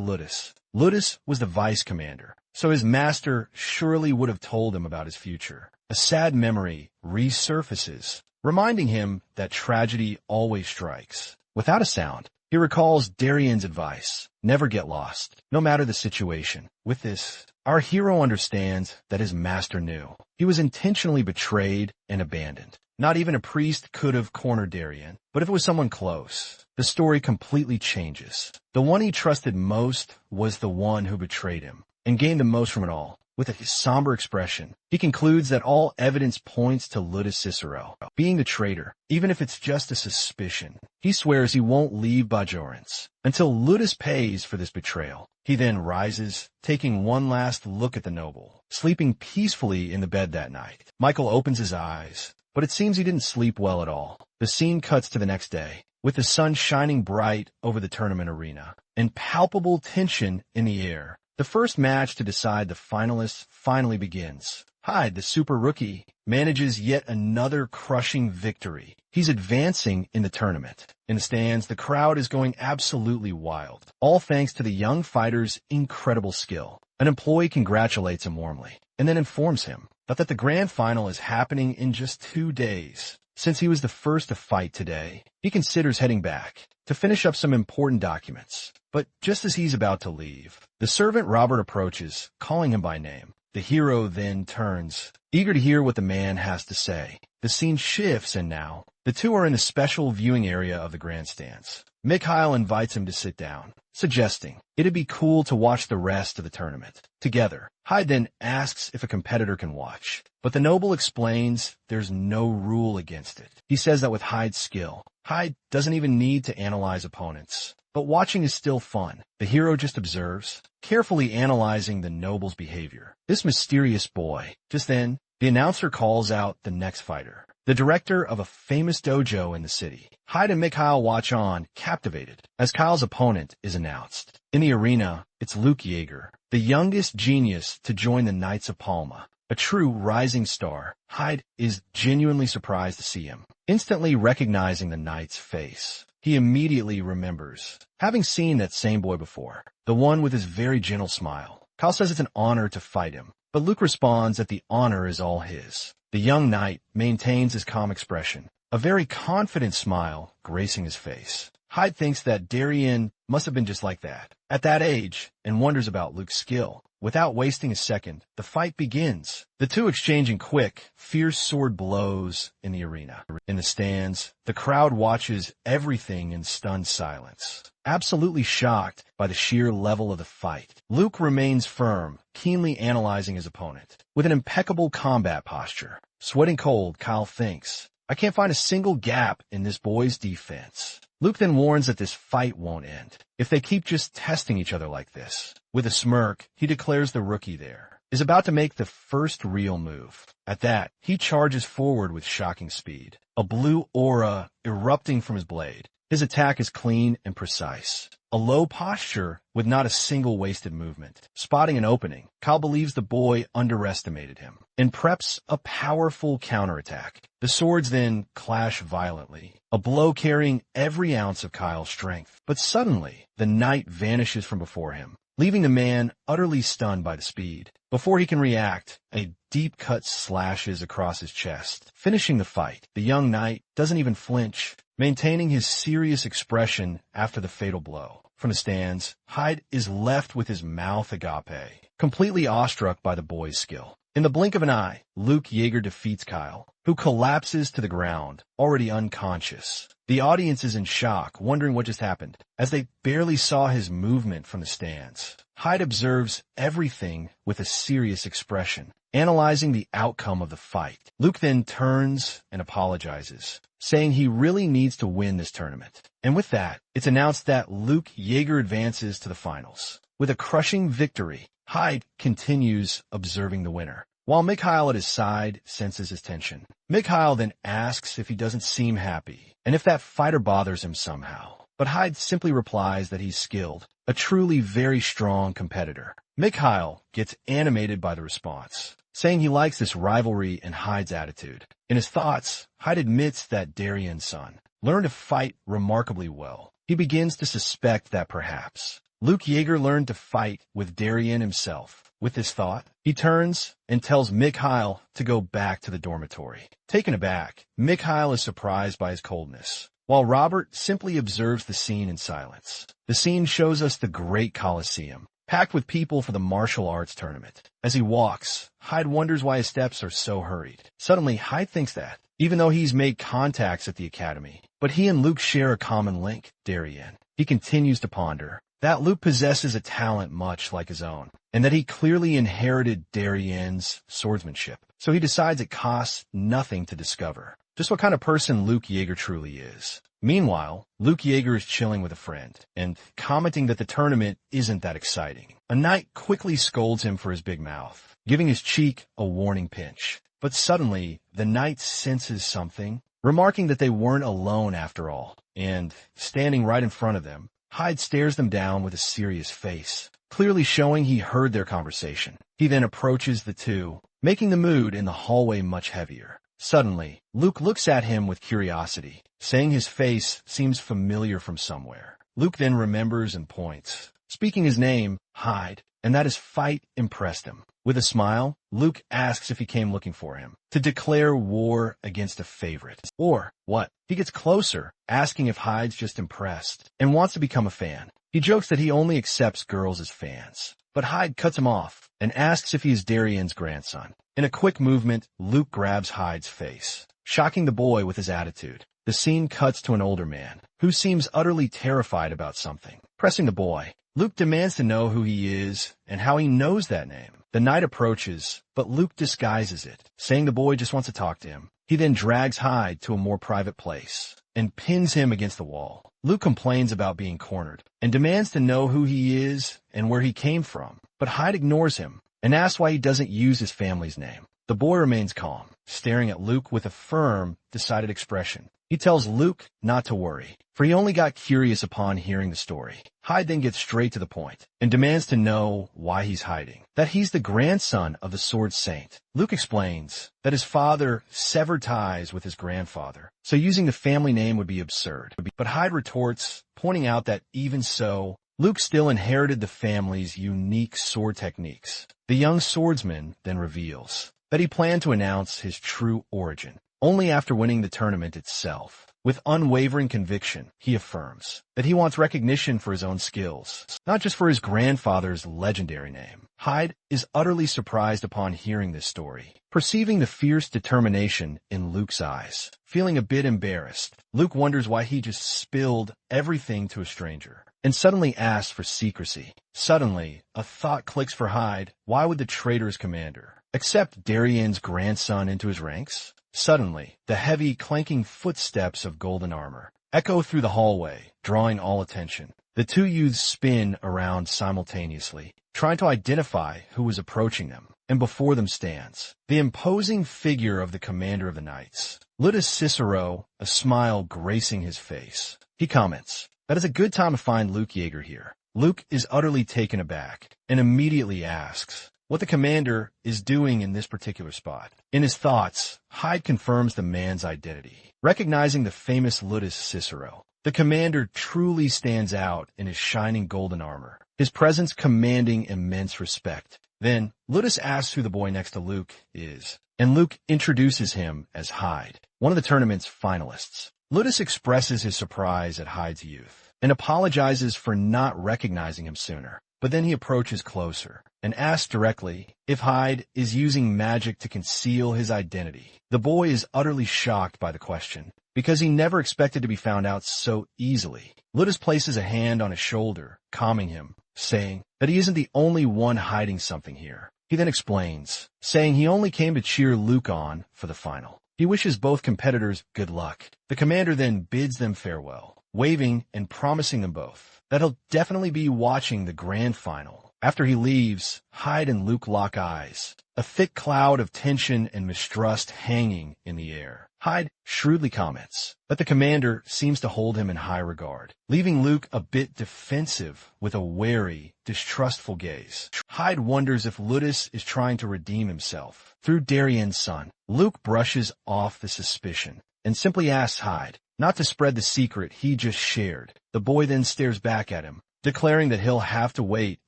Ludus? Ludus was the vice commander, so his master surely would have told him about his future. A sad memory resurfaces, reminding him that tragedy always strikes without a sound. He recalls Darien's advice: never get lost, no matter the situation. With this, our hero understands that his master knew he was intentionally betrayed and abandoned. Not even a priest could have cornered Darien, but if it was someone close, the story completely changes. The one he trusted most was the one who betrayed him and gained the most from it all. With a somber expression, he concludes that all evidence points to Ludus Cicero being the traitor, even if it's just a suspicion. He swears he won't leave Bajorans until Ludus pays for this betrayal. He then rises, taking one last look at the noble, sleeping peacefully in the bed that night. Michael opens his eyes, but it seems he didn't sleep well at all. The scene cuts to the next day, with the sun shining bright over the tournament arena, and palpable tension in the air. The first match to decide the finalists finally begins. Hyde, the super rookie, manages yet another crushing victory. He's advancing in the tournament. In the stands, the crowd is going absolutely wild, all thanks to the young fighter's incredible skill. An employee congratulates him warmly, and then informs him that the grand final is happening in just 2 days. Since he was the first to fight today, he considers heading back to finish up some important documents. But just as he's about to leave, the servant Robert approaches, calling him by name. The hero then turns, eager to hear what the man has to say. The scene shifts, and now the two are in the special viewing area of the grandstands. Mikhail invites him to sit down, suggesting it'd be cool to watch the rest of the tournament together. Hyde then asks if a competitor can watch, but the noble explains there's no rule against it. He says that with Hyde's skill, Hyde doesn't even need to analyze opponents. But watching is still fun. The hero just observes, carefully analyzing the noble's behavior. This mysterious boy. Just then, the announcer calls out the next fighter, the director of a famous dojo in the city. Hyde and Mikhail watch on, captivated, as Kyle's opponent is announced. In the arena, it's Luke Yeager, the youngest genius to join the Knights of Palma. A true rising star. Hyde is genuinely surprised to see him, instantly recognizing the knight's face. He immediately remembers having seen that same boy before, the one with his very gentle smile. Kyle says it's an honor to fight him, but Luke responds that the honor is all his. The young knight maintains his calm expression, a very confident smile gracing his face. Hyde thinks that Darien must have been just like that at that age, and wonders about Luke's skill. Without wasting a second, the fight begins. The two exchanging quick, fierce sword blows in the arena. In the stands, the crowd watches everything in stunned silence, absolutely shocked by the sheer level of the fight. Luke remains firm, keenly analyzing his opponent, with an impeccable combat posture. Sweating cold, Kyle thinks, I can't find a single gap in this boy's defense. Luke then warns that this fight won't end if they keep just testing each other like this. With a smirk, he declares the rookie there is about to make the first real move. At that, he charges forward with shocking speed, a blue aura erupting from his blade. His attack is clean and precise. A low posture with not a single wasted movement. Spotting an opening, Kyle believes the boy underestimated him and preps a powerful counterattack. The swords then clash violently, a blow carrying every ounce of Kyle's strength. But suddenly, the knight vanishes from before him, leaving the man utterly stunned by the speed. Before he can react, a deep cut slashes across his chest, finishing the fight. The young knight doesn't even flinch, maintaining his serious expression after the fatal blow. From the stands, Hyde is left with his mouth agape, completely awestruck by the boy's skill. In the blink of an eye, Luke Yeager defeats Kyle, who collapses to the ground, already unconscious. The audience is in shock, wondering what just happened, as they barely saw his movement from the stands. Hyde observes everything with a serious expression, analyzing the outcome of the fight. Luke then turns and apologizes, saying he really needs to win this tournament. And with that, it's announced that Luke Yeager advances to the finals. With a crushing victory, Hyde continues observing the winner, while Mikhail at his side senses his tension. Mikhail then asks if he doesn't seem happy, and if that fighter bothers him somehow. But Hyde simply replies that he's skilled, a truly very strong competitor. Mikhail gets animated by the response, saying he likes this rivalry and Hyde's attitude. In his thoughts, Hyde admits that Darien's son learned to fight remarkably well. He begins to suspect that perhaps Luke Yeager learned to fight with Darien himself. With this thought, he turns and tells Mikhail to go back to the dormitory. Taken aback, Mikhail is surprised by his coldness, while Robert simply observes the scene in silence. The scene shows us the great Colosseum, packed with people for the martial arts tournament. As he walks, Hyde wonders why his steps are so hurried. Suddenly, Hyde thinks that, even though he's made contacts at the academy, but he and Luke share a common link, Darien. He continues to ponder that Luke possesses a talent much like his own, and that he clearly inherited Darien's swordsmanship. So he decides it costs nothing to discover just what kind of person Luke Yeager truly is. Meanwhile, Luke Yeager is chilling with a friend and commenting that the tournament isn't that exciting. A knight quickly scolds him for his big mouth, giving his cheek a warning pinch. But suddenly, the knight senses something, remarking that they weren't alone after all, and standing right in front of them, Hyde stares them down with a serious face, clearly showing he heard their conversation. He then approaches the two, making the mood in the hallway much heavier. Suddenly, Luke looks at him with curiosity, saying his face seems familiar from somewhere. Luke then remembers and points, speaking his name, Hyde, and that his fight impressed him. With a smile, Luke asks if he came looking for him, to declare war against a favorite. Or what? He gets closer, asking if Hyde's just impressed and wants to become a fan. He jokes that he only accepts girls as fans, but Hyde cuts him off and asks if he is Darien's grandson. In a quick movement, Luke grabs Hyde's face, shocking the boy with his attitude. The scene cuts to an older man, who seems utterly terrified about something. Pressing the boy, Luke demands to know who he is and how he knows that name. The knight approaches, but Luke disguises it, saying the boy just wants to talk to him. He then drags Hyde to a more private place and pins him against the wall. Luke complains about being cornered and demands to know who he is and where he came from, but Hyde ignores him and asks why he doesn't use his family's name. The boy remains calm, staring at Luke with a firm, decided expression. He tells Luke not to worry, for he only got curious upon hearing the story. Hyde then gets straight to the point and demands to know why he's hiding, that he's the grandson of the Sword Saint. Luke explains that his father severed ties with his grandfather, so using the family name would be absurd. But Hyde retorts, pointing out that even so, Luke still inherited the family's unique sword techniques. The young swordsman then reveals that he planned to announce his true origin only after winning the tournament itself. With unwavering conviction, he affirms that he wants recognition for his own skills, not just for his grandfather's legendary name. Hyde is utterly surprised upon hearing this story, perceiving the fierce determination in Luke's eyes. Feeling a bit embarrassed, Luke wonders why he just spilled everything to a stranger, and suddenly asks for secrecy. Suddenly, a thought clicks for Hyde. Why would the traitor's commander accept Darien's grandson into his ranks? Suddenly, the heavy, clanking footsteps of golden armor echo through the hallway, drawing all attention. The two youths spin around simultaneously, trying to identify who was approaching them, and before them stands the imposing figure of the commander of the knights, Ludus Cicero, a smile gracing his face. He comments, "That is a good time to find Luke Yeager here." Luke is utterly taken aback and immediately asks what the commander is doing in this particular spot. In his thoughts, Hyde confirms the man's identity, recognizing the famous Ludus Cicero. The commander truly stands out in his shining golden armor, his presence commanding immense respect. Then, Ludus asks who the boy next to Luke is, and Luke introduces him as Hyde, one of the tournament's finalists. Ludus expresses his surprise at Hyde's youth and apologizes for not recognizing him sooner. but then he approaches closer and asks directly if Hyde is using magic to conceal his identity. The boy is utterly shocked by the question, because he never expected to be found out so easily. Ludus places a hand on his shoulder, calming him, saying that he isn't the only one hiding something here. He then explains, saying he only came to cheer Luke on for the final. He wishes both competitors good luck. The commander then bids them farewell, waving and promising them both that he'll definitely be watching the grand final. After he leaves, Hyde and Luke lock eyes, a thick cloud of tension and mistrust hanging in the air. Hyde shrewdly comments that the commander seems to hold him in high regard, leaving Luke a bit defensive with a wary, distrustful gaze. Hyde wonders if Ludus is trying to redeem himself through Darien's son. Luke brushes off the suspicion and simply asks Hyde not to spread the secret he just shared. The boy then stares back at him, declaring that he'll have to wait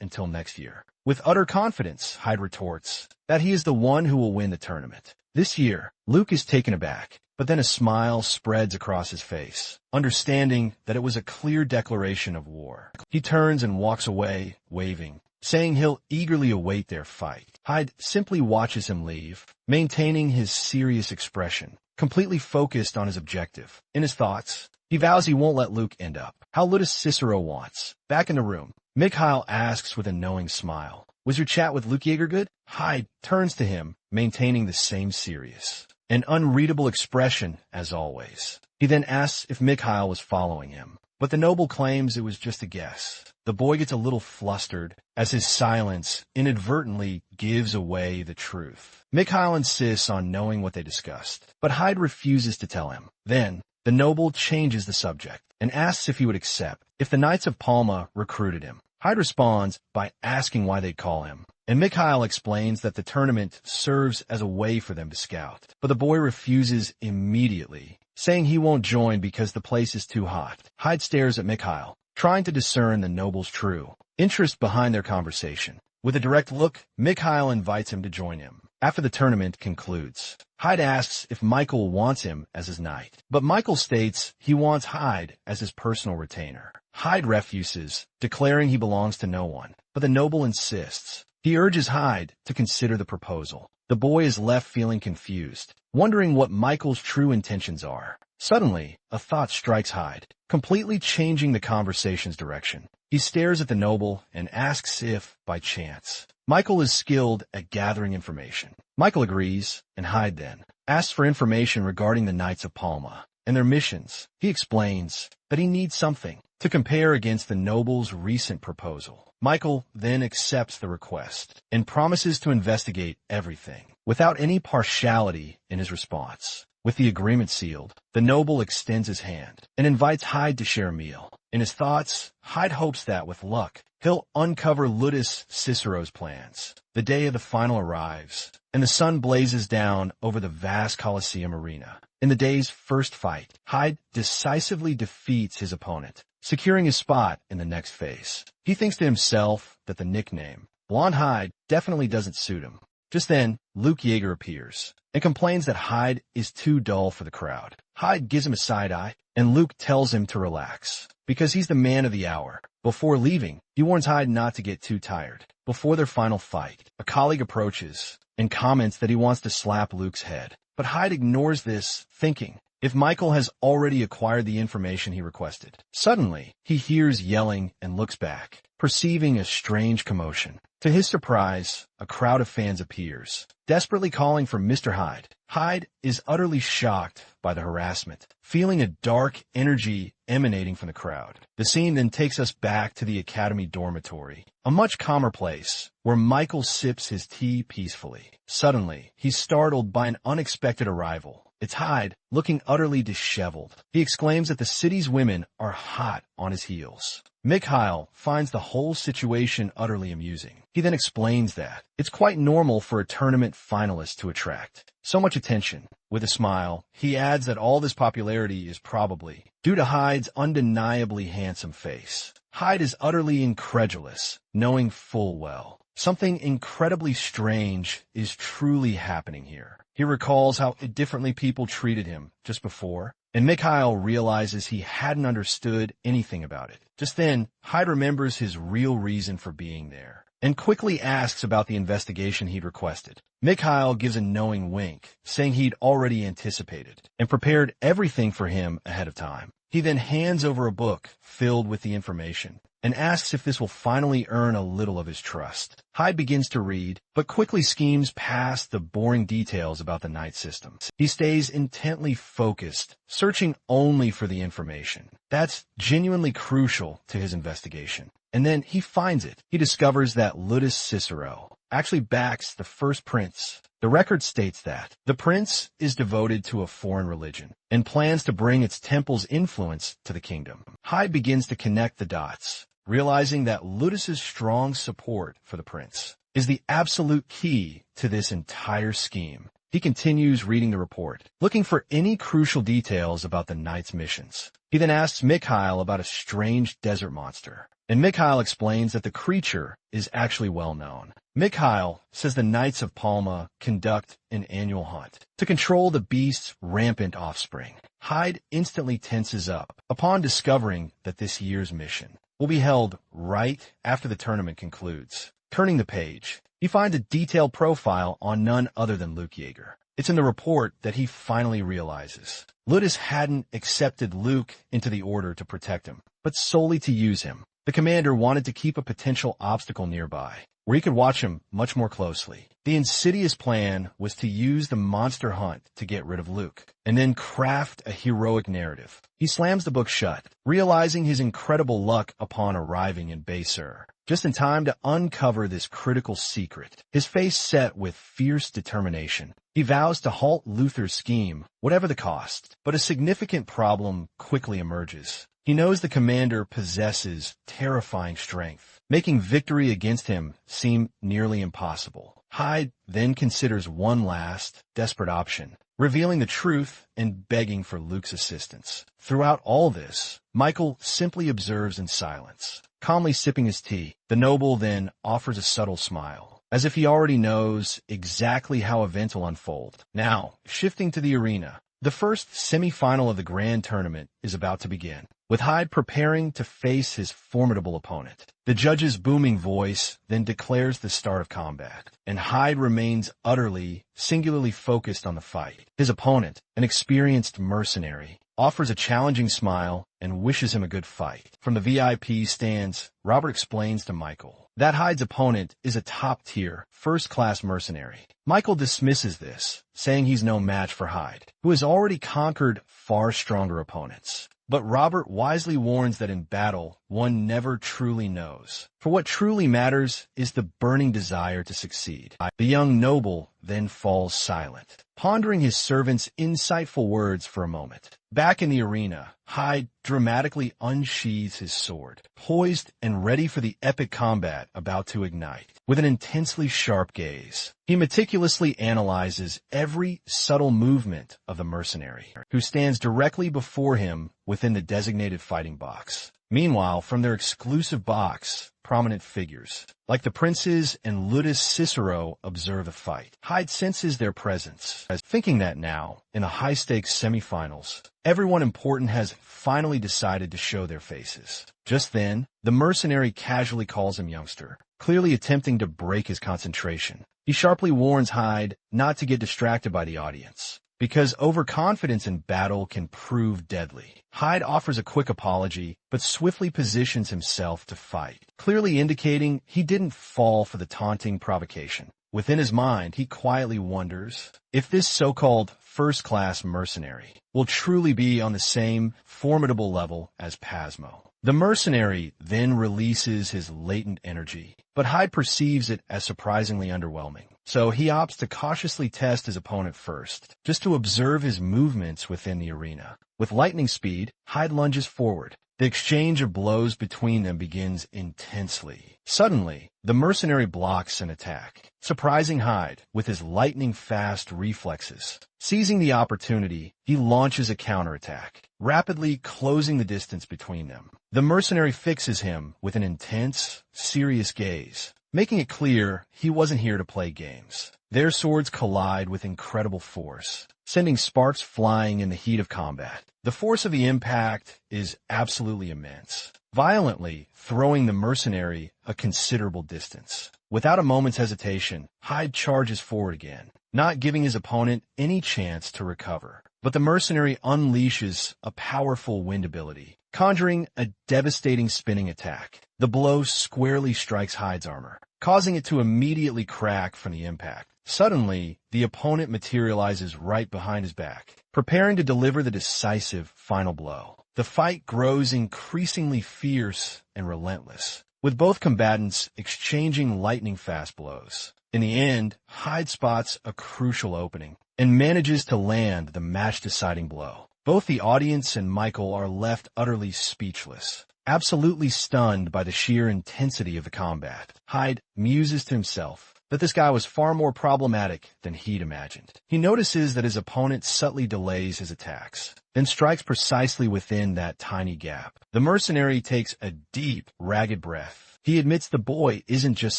until next year. With utter confidence, Hyde retorts that he is the one who will win the tournament. This year, Luke is taken aback, but then a smile spreads across his face, understanding that it was a clear declaration of war. He turns and walks away, waving, saying he'll eagerly await their fight. Hyde simply watches him leave, maintaining his serious expression, completely focused on his objective. In his thoughts, he vows he won't let Luke end up how Ludus Cicero wants. Back in the room, Mikhail asks with a knowing smile, "Was your chat with Luke Yeager good?" Hyde turns to him, maintaining the same serious and unreadable expression as always. He then asks if Mikhail was following him, but the noble claims it was just a guess. The boy gets a little flustered as his silence inadvertently gives away the truth. Mikhail insists on knowing what they discussed, but Hyde refuses to tell him. Then, the noble changes the subject and asks if he would accept if the Knights of Palma recruited him. Hyde responds by asking why they'd call him, and Mikhail explains that the tournament serves as a way for them to scout. But the boy refuses immediately, saying he won't join because the place is too hot. Hyde stares at Mikhail, trying to discern the noble's true interest behind their conversation. With a direct look, Mikhail invites him to join him. After the tournament concludes, Hyde asks if Michael wants him as his knight, but Michael states he wants Hyde as his personal retainer. Hyde refuses, declaring he belongs to no one, but the noble insists. He urges Hyde to consider the proposal. The boy is left feeling confused, wondering what Michael's true intentions are. Suddenly, a thought strikes Hyde, completely changing the conversation's direction. He stares at the noble and asks if, by chance, Michael is skilled at gathering information. Michael agrees, and Hyde then asks for information regarding the Knights of Palma and their missions. He explains that he needs something to compare against the noble's recent proposal. Michael then accepts the request and promises to investigate everything without any partiality in his response. With the agreement sealed, the noble extends his hand and invites Hyde to share a meal. In his thoughts, Hyde hopes that, with luck, he'll uncover Ludus Cicero's plans. The day of the final arrives, and the sun blazes down over the vast Colosseum arena. In the day's first fight, Hyde decisively defeats his opponent, securing his spot in the next phase. He thinks to himself that the nickname, Blonde Hyde, definitely doesn't suit him. Just then, Luke Yeager appears and complains that Hyde is too dull for the crowd. Hyde gives him a side eye, and Luke tells him to relax, because he's the man of the hour. Before leaving, he warns Hyde not to get too tired. Before their final fight, a colleague approaches and comments that he wants to slap Luke's head. But Hyde ignores this, thinking if Michael has already acquired the information he requested. Suddenly, he hears yelling and looks back, perceiving a strange commotion. To his surprise, a crowd of fans appears, desperately calling for Mr. Hyde. Hyde is utterly shocked by the harassment, feeling a dark energy emanating from the crowd. The scene then takes us back to the academy dormitory, a much calmer place, where Michael sips his tea peacefully. Suddenly, he's startled by an unexpected arrival. It's Hyde, looking utterly disheveled. He exclaims that the city's women are hot on his heels. Mikhail finds the whole situation utterly amusing. He then explains that it's quite normal for a tournament finalist to attract so much attention. With a smile, he adds that all this popularity is probably due to Hyde's undeniably handsome face. Hyde is utterly incredulous, knowing full well something incredibly strange is truly happening here. He recalls how differently people treated him just before, and Mikhail realizes he hadn't understood anything about it. Just then, Hyde remembers his real reason for being there and quickly asks about the investigation he'd requested. Mikhail gives a knowing wink, saying he'd already anticipated and prepared everything for him ahead of time. He then hands over a book filled with the information and asks if this will finally earn a little of his trust. Hyde begins to read, but quickly schemes past the boring details about the night systems. He stays intently focused, searching only for the information that's genuinely crucial to his investigation. And then he finds it. He discovers that Ludus Cicero actually backs the first prince. The record states that the prince is devoted to a foreign religion and plans to bring its temple's influence to the kingdom. Hyde begins to connect the dots, realizing that Ludus's strong support for the prince is the absolute key to this entire scheme. He continues reading the report, looking for any crucial details about the knight's missions. He then asks Mikhail about a strange desert monster, and Mikhail explains that the creature is actually well known. Mikhail says the Knights of Palma conduct an annual hunt to control the beast's rampant offspring. Hyde instantly tenses up upon discovering that this year's mission will be held right after the tournament concludes. Turning the page, he finds a detailed profile on none other than Luke Yeager. It's in the report that he finally realizes Ludus hadn't accepted Luke into the order to protect him, but solely to use him. The commander wanted to keep a potential obstacle nearby, where he could watch him much more closely. The insidious plan was to use the monster hunt to get rid of Luke, and then craft a heroic narrative. He slams the book shut, realizing his incredible luck upon arriving in Bay Sur, just in time to uncover this critical secret. His face set with fierce determination. He vows to halt Luther's scheme, whatever the cost. But a significant problem quickly emerges. He knows the commander possesses terrifying strength, making victory against him seem nearly impossible. Hyde then considers one last, desperate option, revealing the truth and begging for Luke's assistance. Throughout all this, Michael simply observes in silence, calmly sipping his tea. The noble then offers a subtle smile, as if he already knows exactly how events will unfold. Now, shifting to the arena, the first semi-final of the grand tournament is about to begin, with Hyde preparing to face his formidable opponent. The judge's booming voice then declares the start of combat, and Hyde remains utterly, singularly focused on the fight. His opponent, an experienced mercenary, offers a challenging smile and wishes him a good fight. From the VIP stands, Robert explains to Michael that Hyde's opponent is a top-tier, first-class mercenary. Michael dismisses this, saying he's no match for Hyde, who has already conquered far stronger opponents. But Robert wisely warns that in battle, one never truly knows. For what truly matters is the burning desire to succeed. The young noble then falls silent, pondering his servant's insightful words for a moment. Back in the arena, Hyde dramatically unsheathes his sword, poised and ready for the epic combat about to ignite. With an intensely sharp gaze, he meticulously analyzes every subtle movement of the mercenary, who stands directly before him within the designated fighting box. Meanwhile, from their exclusive box, prominent figures, like the princes and Ludus Cicero, observe the fight. Hyde senses their presence, as thinking that now, in the high-stakes semifinals, everyone important has finally decided to show their faces. Just then, the mercenary casually calls him youngster, clearly attempting to break his concentration. He sharply warns Hyde not to get distracted by the audience, because overconfidence in battle can prove deadly. Hyde offers a quick apology, but swiftly positions himself to fight, clearly indicating he didn't fall for the taunting provocation. Within his mind, he quietly wonders if this so-called first-class mercenary will truly be on the same formidable level as Pasmo. The mercenary then releases his latent energy, but Hyde perceives it as surprisingly underwhelming. So he opts to cautiously test his opponent first, just to observe his movements within the arena. With lightning speed, Hyde lunges forward. The exchange of blows between them begins intensely. Suddenly, the mercenary blocks an attack, surprising Hyde with his lightning-fast reflexes. Seizing the opportunity, he launches a counterattack, rapidly closing the distance between them. The mercenary fixes him with an intense, serious gaze, making it clear he wasn't here to play games. Their swords collide with incredible force, sending sparks flying in the heat of combat. The force of the impact is absolutely immense, violently throwing the mercenary a considerable distance. Without a moment's hesitation, Hyde charges forward again, not giving his opponent any chance to recover. But the mercenary unleashes a powerful wind ability, conjuring a devastating spinning attack. The blow squarely strikes Hyde's armor, causing it to immediately crack from the impact. Suddenly, the opponent materializes right behind his back, preparing to deliver the decisive final blow. The fight grows increasingly fierce and relentless, with both combatants exchanging lightning-fast blows. In the end, Hyde spots a crucial opening and manages to land the match-deciding blow. Both the audience and Michael are left utterly speechless, absolutely stunned by the sheer intensity of the combat. Hyde muses to himself that this guy was far more problematic than he'd imagined. He notices that his opponent subtly delays his attacks, then strikes precisely within that tiny gap. The mercenary takes a deep, ragged breath. He admits the boy isn't just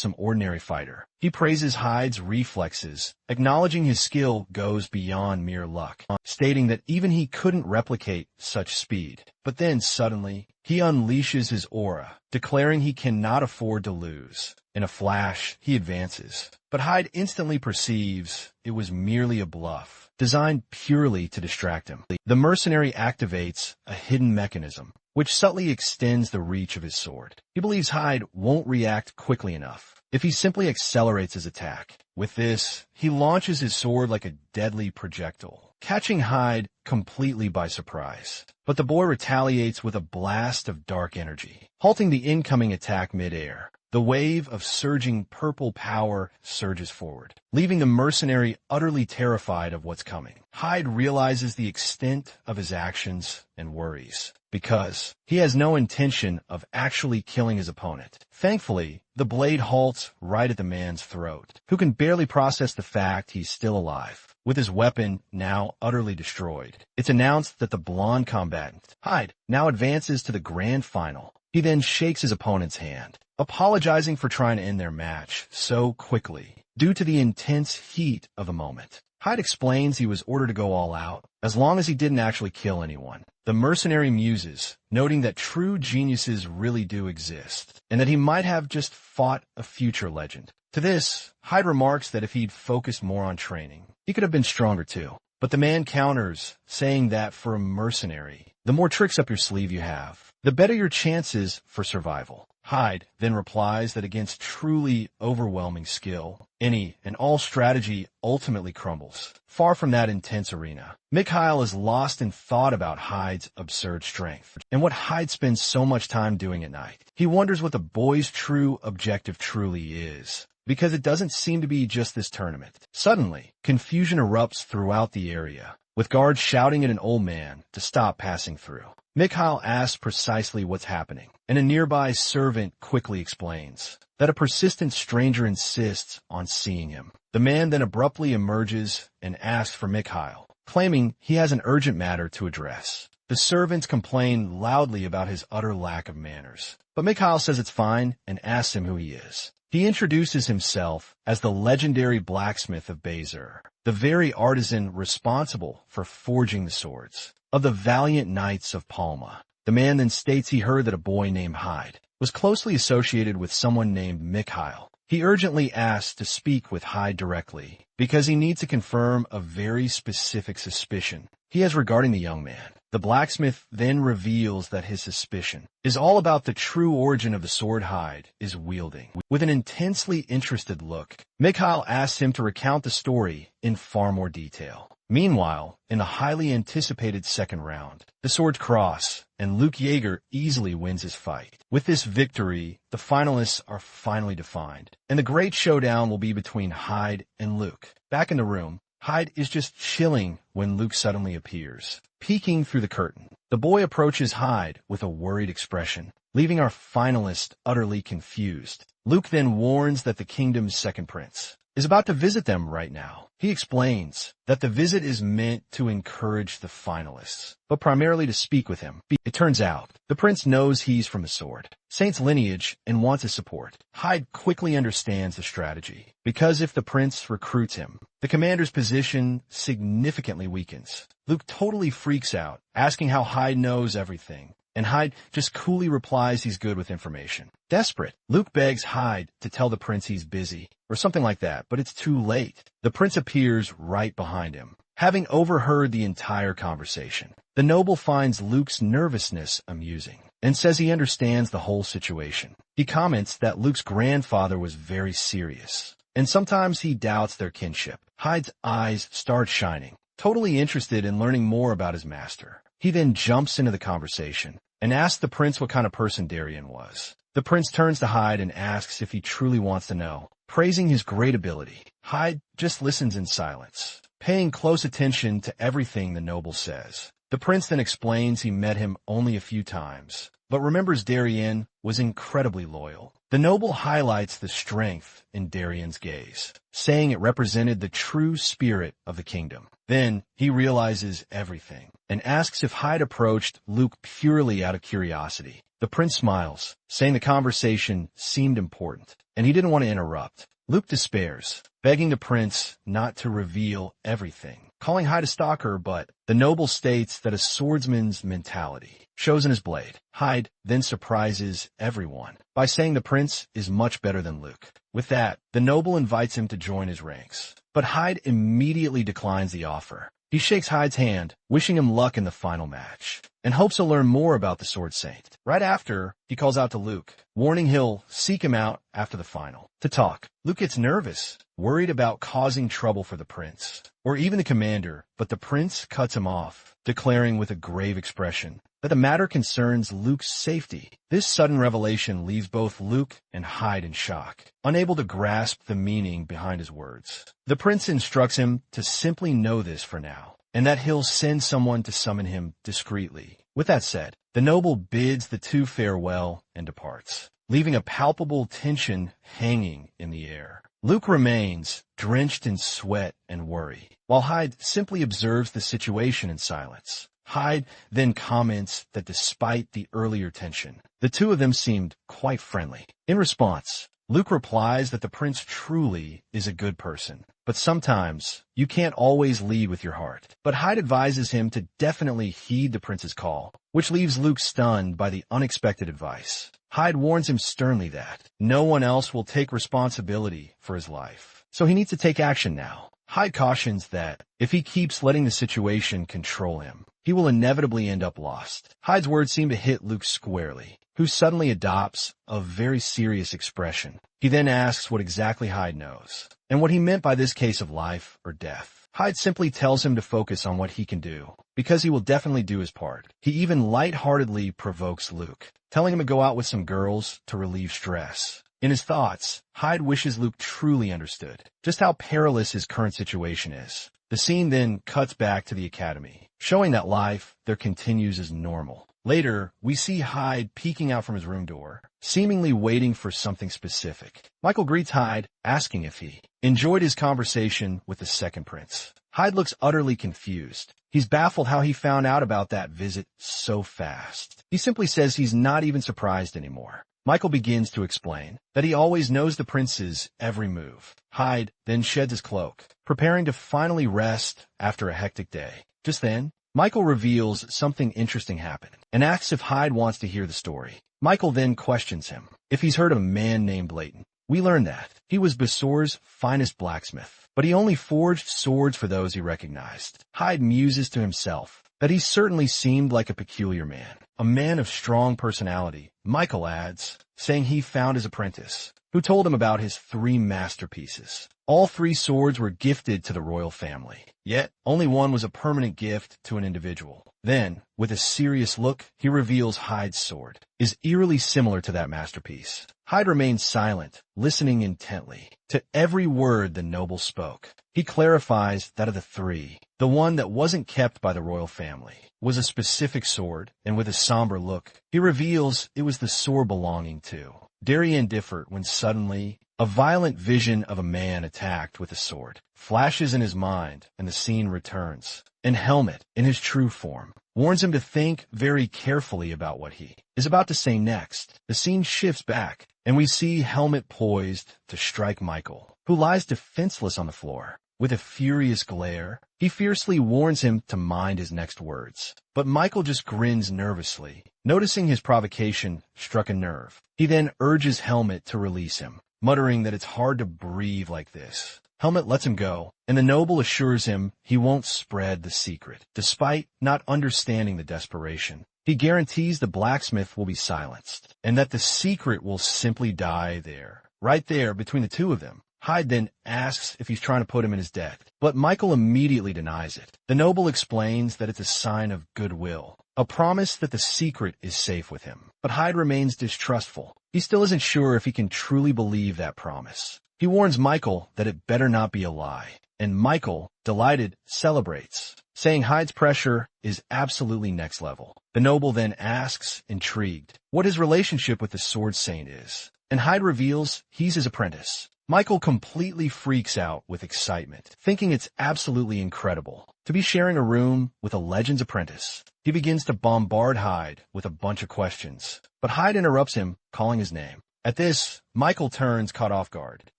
some ordinary fighter. He praises Hyde's reflexes, acknowledging his skill goes beyond mere luck, stating that even he couldn't replicate such speed. But then suddenly, he unleashes his aura, declaring he cannot afford to lose. In a flash, he advances, but Hyde instantly perceives it was merely a bluff, designed purely to distract him. The mercenary activates a hidden mechanism, which subtly extends the reach of his sword. He believes Hyde won't react quickly enough if he simply accelerates his attack. With this, he launches his sword like a deadly projectile, catching Hyde completely by surprise. But the boy retaliates with a blast of dark energy, halting the incoming attack mid-air. The wave of surging purple power surges forward, leaving the mercenary utterly terrified of what's coming. Hyde realizes the extent of his actions and worries, because he has no intention of actually killing his opponent. Thankfully, the blade halts right at the man's throat, who can barely process the fact he's still alive. With his weapon now utterly destroyed, it's announced that the blonde combatant, Hyde, now advances to the grand final. He then shakes his opponent's hand, apologizing for trying to end their match so quickly due to the intense heat of the moment. Hyde explains he was ordered to go all out, as long as he didn't actually kill anyone. The mercenary muses, noting that true geniuses really do exist, and that he might have just fought a future legend. To this, Hyde remarks that if he'd focused more on training, he could have been stronger too. But the man counters, saying that for a mercenary, the more tricks up your sleeve you have, the better your chances for survival. Hyde then replies that against truly overwhelming skill, any and all strategy ultimately crumbles. Far from that intense arena, Mikhail is lost in thought about Hyde's absurd strength, and what Hyde spends so much time doing at night. He wonders what the boy's true objective truly is, because it doesn't seem to be just this tournament. Suddenly, confusion erupts throughout the area, with guards shouting at an old man to stop passing through. Mikhail asks precisely what's happening, and a nearby servant quickly explains that a persistent stranger insists on seeing him. The man then abruptly emerges and asks for Mikhail, claiming he has an urgent matter to address. The servants complain loudly about his utter lack of manners, but Mikhail says it's fine and asks him who he is. He introduces himself as the legendary blacksmith of Bezer, the very artisan responsible for forging the swords of the valiant knights of Palma. The man then states he heard that a boy named Hyde was closely associated with someone named Mikhail. He urgently asks to speak with Hyde directly, because he needs to confirm a very specific suspicion he has regarding the young man. The blacksmith then reveals that his suspicion is all about the true origin of the sword Hyde is wielding. With an intensely interested look, Mikhail asks him to recount the story in far more detail. Meanwhile, in the highly anticipated second round, the swords cross, and Luke Yeager easily wins his fight. With this victory, the finalists are finally defined, and the great showdown will be between Hyde and Luke. Back in the room, Hyde is just chilling when Luke suddenly appears, peeking through the curtain. The boy approaches Hyde with a worried expression, leaving our finalist utterly confused. Luke then warns that the kingdom's second prince is about to visit them right now. He explains that the visit is meant to encourage the finalists, but primarily to speak with him. It turns out, the prince knows he's from the sword, Saint's lineage, and wants his support. Hyde quickly understands the strategy, because if the prince recruits him, the commander's position significantly weakens. Luke totally freaks out, asking how Hyde knows everything, and Hyde just coolly replies he's good with information. Desperate, Luke begs Hyde to tell the prince he's busy, or something like that, but it's too late. The prince appears right behind him, having overheard the entire conversation. The noble finds Luke's nervousness amusing, and says he understands the whole situation. He comments that Luke's grandfather was very serious, and sometimes he doubts their kinship. Hyde's eyes start shining, totally interested in learning more about his master. He then jumps into the conversation and asks the prince what kind of person Darien was. The prince turns to Hyde and asks if he truly wants to know, praising his great ability. Hyde just listens in silence, paying close attention to everything the noble says. The prince then explains he met him only a few times, but remembers Darien was incredibly loyal. The noble highlights the strength in Darien's gaze, saying it represented the true spirit of the kingdom. Then he realizes everything and asks if Hyde approached Luke purely out of curiosity. The prince smiles, saying the conversation seemed important, and he didn't want to interrupt. Luke despairs, begging the prince not to reveal everything, calling Hyde a stalker, but the noble states that a swordsman's mentality shows in his blade. Hyde then surprises everyone by saying the prince is much better than Luke. With that, the noble invites him to join his ranks, but Hyde immediately declines the offer. He shakes Hyde's hand, wishing him luck in the final match, and hopes to learn more about the Sword Saint. Right after, he calls out to Luke, warning he'll seek him out after the final to talk. Luke gets nervous, worried about causing trouble for the prince, or even the commander, but the prince cuts him off, declaring with a grave expression that the matter concerns Luke's safety. This sudden revelation leaves both Luke and Hyde in shock, unable to grasp the meaning behind his words. The prince instructs him to simply know this for now, and that he'll send someone to summon him discreetly. With that said, the noble bids the two farewell and departs, leaving a palpable tension hanging in the air. Luke remains drenched in sweat and worry, while Hyde simply observes the situation in silence. Hyde then comments that despite the earlier tension, the two of them seemed quite friendly. In response, Luke replies that the prince truly is a good person, but sometimes you can't always lead with your heart. But Hyde advises him to definitely heed the prince's call, which leaves Luke stunned by the unexpected advice. Hyde warns him sternly that no one else will take responsibility for his life, so he needs to take action now. Hyde cautions that if he keeps letting the situation control him, he will inevitably end up lost. Hyde's words seem to hit Luke squarely, who suddenly adopts a very serious expression. He then asks what exactly Hyde knows, and what he meant by this case of life or death. Hyde simply tells him to focus on what he can do, because he will definitely do his part. He even lightheartedly provokes Luke, telling him to go out with some girls to relieve stress. In his thoughts, Hyde wishes Luke truly understood just how perilous his current situation is. The scene then cuts back to the academy, showing that life there continues as normal. Later, we see Hyde peeking out from his room door, seemingly waiting for something specific. Michael greets Hyde, asking if he enjoyed his conversation with the second prince. Hyde looks utterly confused. He's baffled how he found out about that visit so fast. He simply says he's not even surprised anymore. Michael begins to explain that he always knows the prince's every move. Hyde then sheds his cloak, preparing to finally rest after a hectic day. Just then, Michael reveals something interesting happened and asks if Hyde wants to hear the story. Michael then questions him if he's heard of a man named Leighton. We learn that he was Basor's finest blacksmith, but he only forged swords for those he recognized. Hyde muses to himself that he certainly seemed like a peculiar man, a man of strong personality. Michael adds, saying he found his apprentice, who told him about his 3 masterpieces. All 3 swords were gifted to the royal family, yet only one was a permanent gift to an individual. Then, with a serious look, he reveals Hyde's sword is eerily similar to that masterpiece. Hyde remains silent, listening intently to every word the noble spoke. He clarifies that of the 3, the one that wasn't kept by the royal family was a specific sword, and with a somber look, he reveals it was the sword belonging to Darien differed when suddenly a violent vision of a man attacked with a sword flashes in his mind, and the scene returns. And Helmet, in his true form, warns him to think very carefully about what he is about to say next. The scene shifts back, and we see Helmet poised to strike Michael, who lies defenseless on the floor. With a furious glare, he fiercely warns him to mind his next words. But Michael just grins nervously. Noticing his provocation struck a nerve, he then urges Helmet to release him, muttering that it's hard to breathe like this. Helmet lets him go, and the noble assures him he won't spread the secret, despite not understanding the desperation. He guarantees the blacksmith will be silenced, and that the secret will simply die there, right there between the two of them. Hyde then asks if he's trying to put him in his debt, but Michael immediately denies it. The noble explains that it's a sign of goodwill, a promise that the secret is safe with him. But Hyde remains distrustful. He still isn't sure if he can truly believe that promise. He warns Michael that it better not be a lie, and Michael, delighted, celebrates, saying Hyde's pressure is absolutely next level. The noble then asks, intrigued, what his relationship with the Sword Saint is, and Hyde reveals he's his apprentice. Michael completely freaks out with excitement, thinking it's absolutely incredible to be sharing a room with a legend's apprentice. He begins to bombard Hyde with a bunch of questions, but Hyde interrupts him, calling his name. At this, Michael turns caught off guard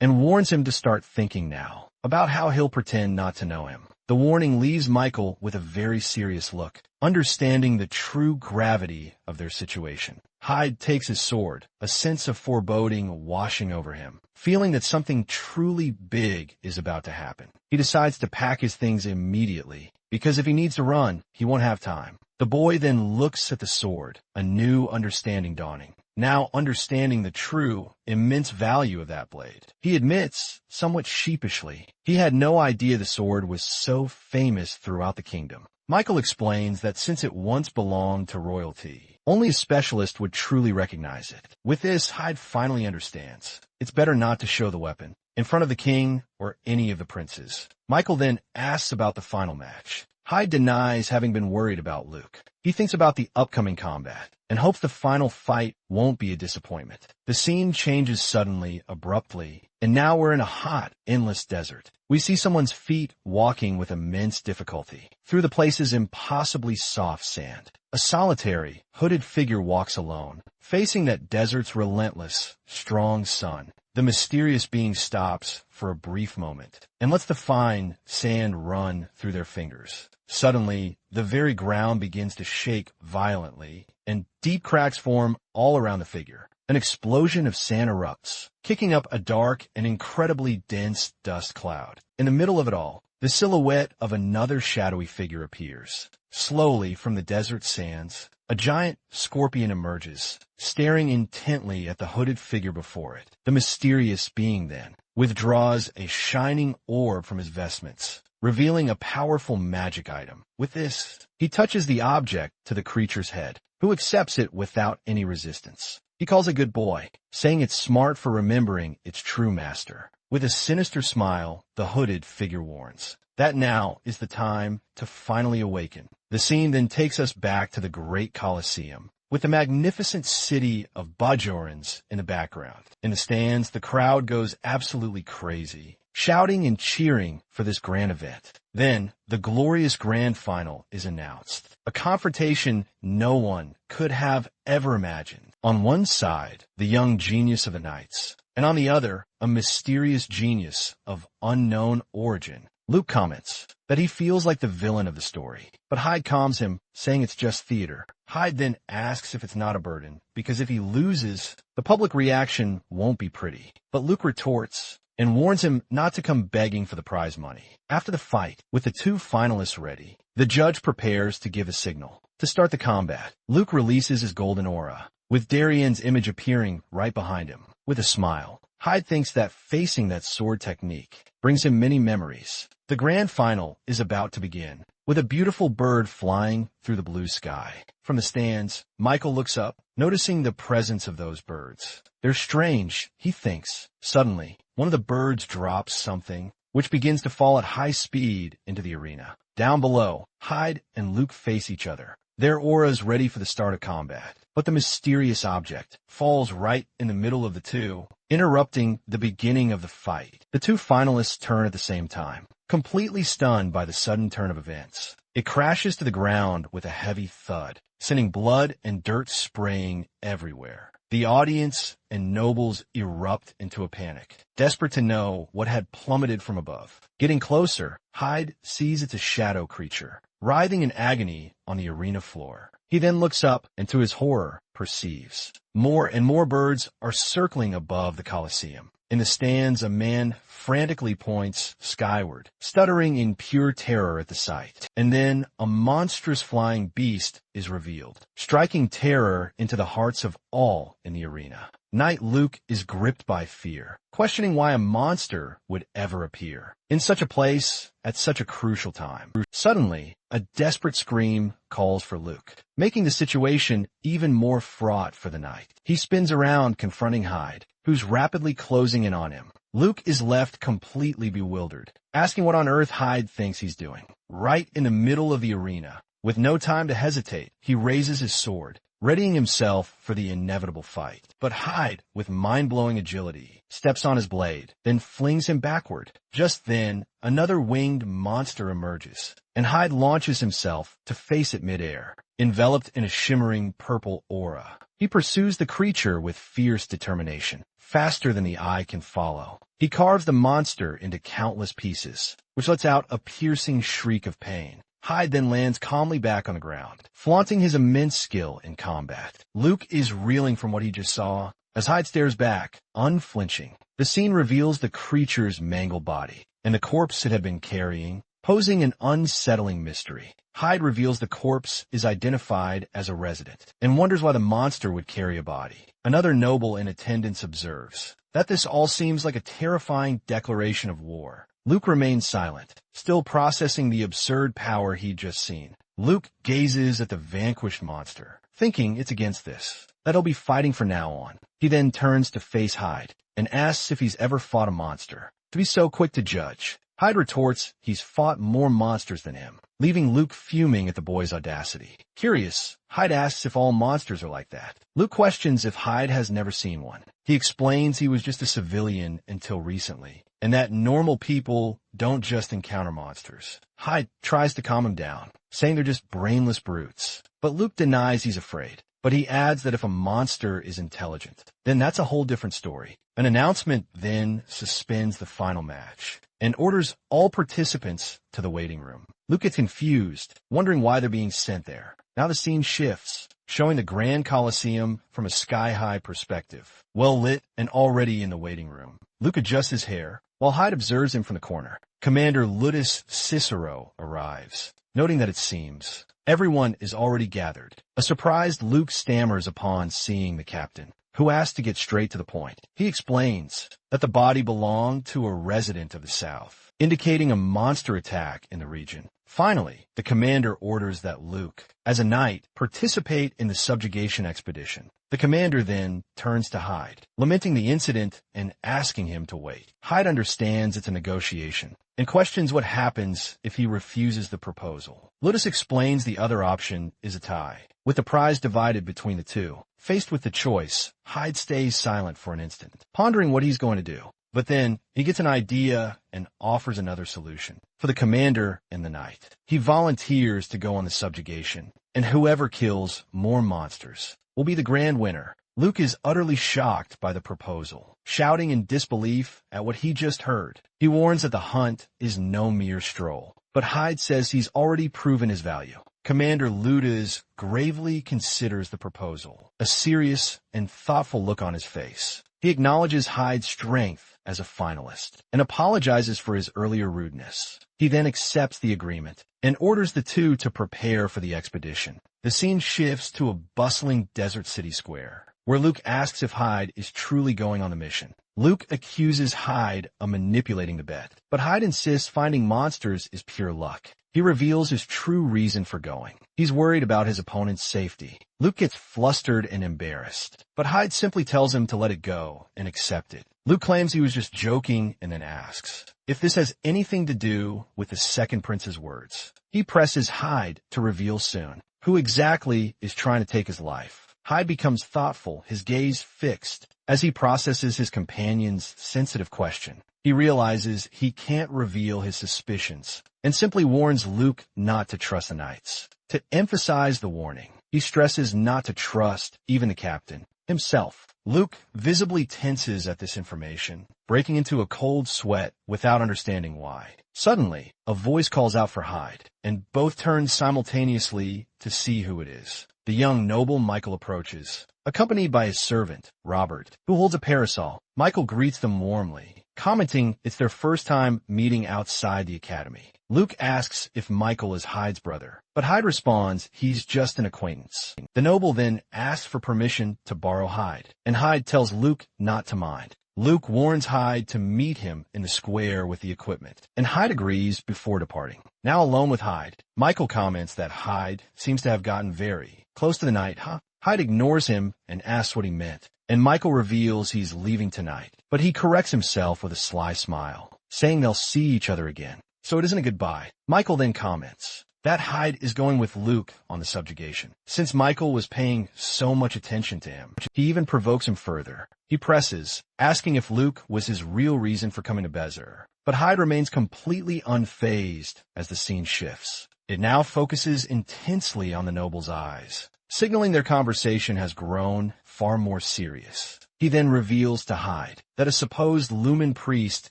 and warns him to start thinking now about how he'll pretend not to know him. The warning leaves Michael with a very serious look, understanding the true gravity of their situation. Hyde takes his sword, a sense of foreboding washing over him, feeling that something truly big is about to happen. He decides to pack his things immediately, because if he needs to run, he won't have time. The boy then looks at the sword, a new understanding dawning. Now understanding the true, immense value of that blade, he admits, somewhat sheepishly, he had no idea the sword was so famous throughout the kingdom. Michael explains that since it once belonged to royalty, only a specialist would truly recognize it. With this, Hyde finally understands. It's better not to show the weapon in front of the king or any of the princes. Michael then asks about the final match. Hyde denies having been worried about Luke. He thinks about the upcoming combat and hopes the final fight won't be a disappointment. The scene changes suddenly, abruptly, and now we're in a hot, endless desert. We see someone's feet walking with immense difficulty through the place's impossibly soft sand. A solitary, hooded figure walks alone, facing that desert's relentless, strong sun. The mysterious being stops for a brief moment and lets the fine sand run through their fingers. Suddenly, the very ground begins to shake violently, and deep cracks form all around the figure. An explosion of sand erupts, kicking up a dark and incredibly dense dust cloud. In the middle of it all, the silhouette of another shadowy figure appears. Slowly from the desert sands, a giant scorpion emerges, staring intently at the hooded figure before it. The mysterious being then withdraws a shining orb from his vestments, revealing a powerful magic item. With this, he touches the object to the creature's head, who accepts it without any resistance. He calls it good boy, saying it's smart for remembering its true master. With a sinister smile, the hooded figure warns that now is the time to finally awaken. The scene then takes us back to the great Colosseum, with the magnificent city of Bajorans in the background. In the stands, the crowd goes absolutely crazy, shouting and cheering for this grand event. Then, the glorious grand final is announced, a confrontation no one could have ever imagined. On one side, the young genius of the knights, and on the other, a mysterious genius of unknown origin. Luke comments that he feels like the villain of the story, but Hyde calms him, saying it's just theater. Hyde then asks if it's not a burden, because if he loses, the public reaction won't be pretty. But Luke retorts and warns him not to come begging for the prize money. After the fight, with the two finalists ready, the judge prepares to give a signal to start the combat. Luke releases his golden aura, with Darien's image appearing right behind him. With a smile, Hyde thinks that facing that sword technique brings him many memories. The grand final is about to begin, with a beautiful bird flying through the blue sky. From the stands, Michael looks up, noticing the presence of those birds. They're strange, he thinks. Suddenly, one of the birds drops something, which begins to fall at high speed into the arena. Down below, Hyde and Luke face each other, their auras ready for the start of combat. But the mysterious object falls right in the middle of the two, interrupting the beginning of the fight. The two finalists turn at the same time, completely stunned by the sudden turn of events. It crashes to the ground with a heavy thud, sending blood and dirt spraying everywhere. The audience and nobles erupt into a panic, desperate to know what had plummeted from above. Getting closer, Hyde sees it's a shadow creature, writhing in agony on the arena floor. He then looks up and, to his horror, perceives more and more birds are circling above the Colosseum. In the stands, a man frantically points skyward, stuttering in pure terror at the sight. And then a monstrous flying beast is revealed, striking terror into the hearts of all in the arena. Knight Luke is gripped by fear, questioning why a monster would ever appear in such a place at such a crucial time. Suddenly, a desperate scream calls for Luke, making the situation even more fraught for the knight. He spins around, confronting Hyde, who's rapidly closing in on him. Luke is left completely bewildered, asking what on earth Hyde thinks he's doing. Right in the middle of the arena, with no time to hesitate, he raises his sword, readying himself for the inevitable fight. But Hyde, with mind-blowing agility, steps on his blade, then flings him backward. Just then, another winged monster emerges, and Hyde launches himself to face it midair, enveloped in a shimmering purple aura. He pursues the creature with fierce determination, faster than the eye can follow. He carves the monster into countless pieces, which lets out a piercing shriek of pain. Hyde then lands calmly back on the ground, flaunting his immense skill in combat. Luke is reeling from what he just saw as Hyde stares back, unflinching. The scene reveals the creature's mangled body and the corpse it had been carrying, posing an unsettling mystery. Hyde reveals the corpse is identified as a resident and wonders why the monster would carry a body. Another noble in attendance observes that this all seems like a terrifying declaration of war. Luke remains silent, still processing the absurd power he'd just seen. Luke gazes at the vanquished monster, thinking it's against this that he'll be fighting from now on. He then turns to face Hyde and asks if he's ever fought a monster. To be so quick to judge, Hyde retorts he's fought more monsters than him, leaving Luke fuming at the boy's audacity. Curious, Hyde asks if all monsters are like that. Luke questions if Hyde has never seen one. He explains he was just a civilian until recently, and that normal people don't just encounter monsters. Hyde tries to calm him down, saying they're just brainless brutes. But Luke denies he's afraid. But he adds that if a monster is intelligent, then that's a whole different story. An announcement then suspends the final match and orders all participants to the waiting room. Luke gets confused, wondering why they're being sent there. Now the scene shifts, showing the Grand Colosseum from a sky-high perspective, well lit and already in the waiting room. Luke adjusts his hair, while Hyde observes him from the corner. Commander Ludus Cicero arrives, noting that it seems everyone is already gathered. A surprised Luke stammers upon seeing the captain, who asks to get straight to the point. He explains that the body belonged to a resident of the South, indicating a monster attack in the region. Finally, the commander orders that Luke, as a knight, participate in the subjugation expedition. The commander then turns to Hyde, lamenting the incident and asking him to wait. Hyde understands it's a negotiation and questions what happens if he refuses the proposal. Ludus explains the other option is a tie, with the prize divided between the two. Faced with the choice, Hyde stays silent for an instant, pondering what he's going to do. But then he gets an idea and offers another solution for the commander and the knight. He volunteers to go on the subjugation, and whoever kills more monsters will be the grand winner. Luke is utterly shocked by the proposal, shouting in disbelief at what he just heard. He warns that the hunt is no mere stroll, but Hyde says he's already proven his value. Commander Ludus gravely considers the proposal, a serious and thoughtful look on his face. He acknowledges Hyde's strength as a finalist and apologizes for his earlier rudeness. He then accepts the agreement and orders the two to prepare for the expedition. The scene shifts to a bustling desert city square, where Luke asks if Hyde is truly going on the mission. Luke accuses Hyde of manipulating the bet, but Hyde insists finding monsters is pure luck. He reveals his true reason for going. He's worried about his opponent's safety. Luke gets flustered and embarrassed, but Hyde simply tells him to let it go and accept it. Luke claims he was just joking and then asks if this has anything to do with the second prince's words. He presses Hyde to reveal soon. Who exactly is trying to take his life? Hyde becomes thoughtful, his gaze fixed. As he processes his companion's sensitive question, he realizes he can't reveal his suspicions and simply warns Luke not to trust the knights. To emphasize the warning, he stresses not to trust even the captain himself. Luke visibly tenses at this information, breaking into a cold sweat without understanding why. Suddenly, a voice calls out for Hyde, and both turn simultaneously to see who it is. The young noble Michael approaches, accompanied by his servant, Robert, who holds a parasol. Michael greets them warmly, commenting it's their first time meeting outside the academy. Luke asks if Michael is Hyde's brother, but Hyde responds he's just an acquaintance. The noble then asks for permission to borrow Hyde, and Hyde tells Luke not to mind. Luke warns Hyde to meet him in the square with the equipment, and Hyde agrees before departing. Now alone with Hyde, Michael comments that Hyde seems to have gotten very close to the knight. Hyde ignores him and asks what he meant, and Michael reveals he's leaving tonight, but he corrects himself with a sly smile, saying they'll see each other again. So it isn't a goodbye. Michael then comments that Hyde is going with Luke on the subjugation. Since Michael was paying so much attention to him, he even provokes him further. He presses, asking if Luke was his real reason for coming to Bezer. But Hyde remains completely unfazed as the scene shifts. It now focuses intensely on the noble's eyes, signaling their conversation has grown far more serious. He then reveals to Hyde that a supposed Lumen priest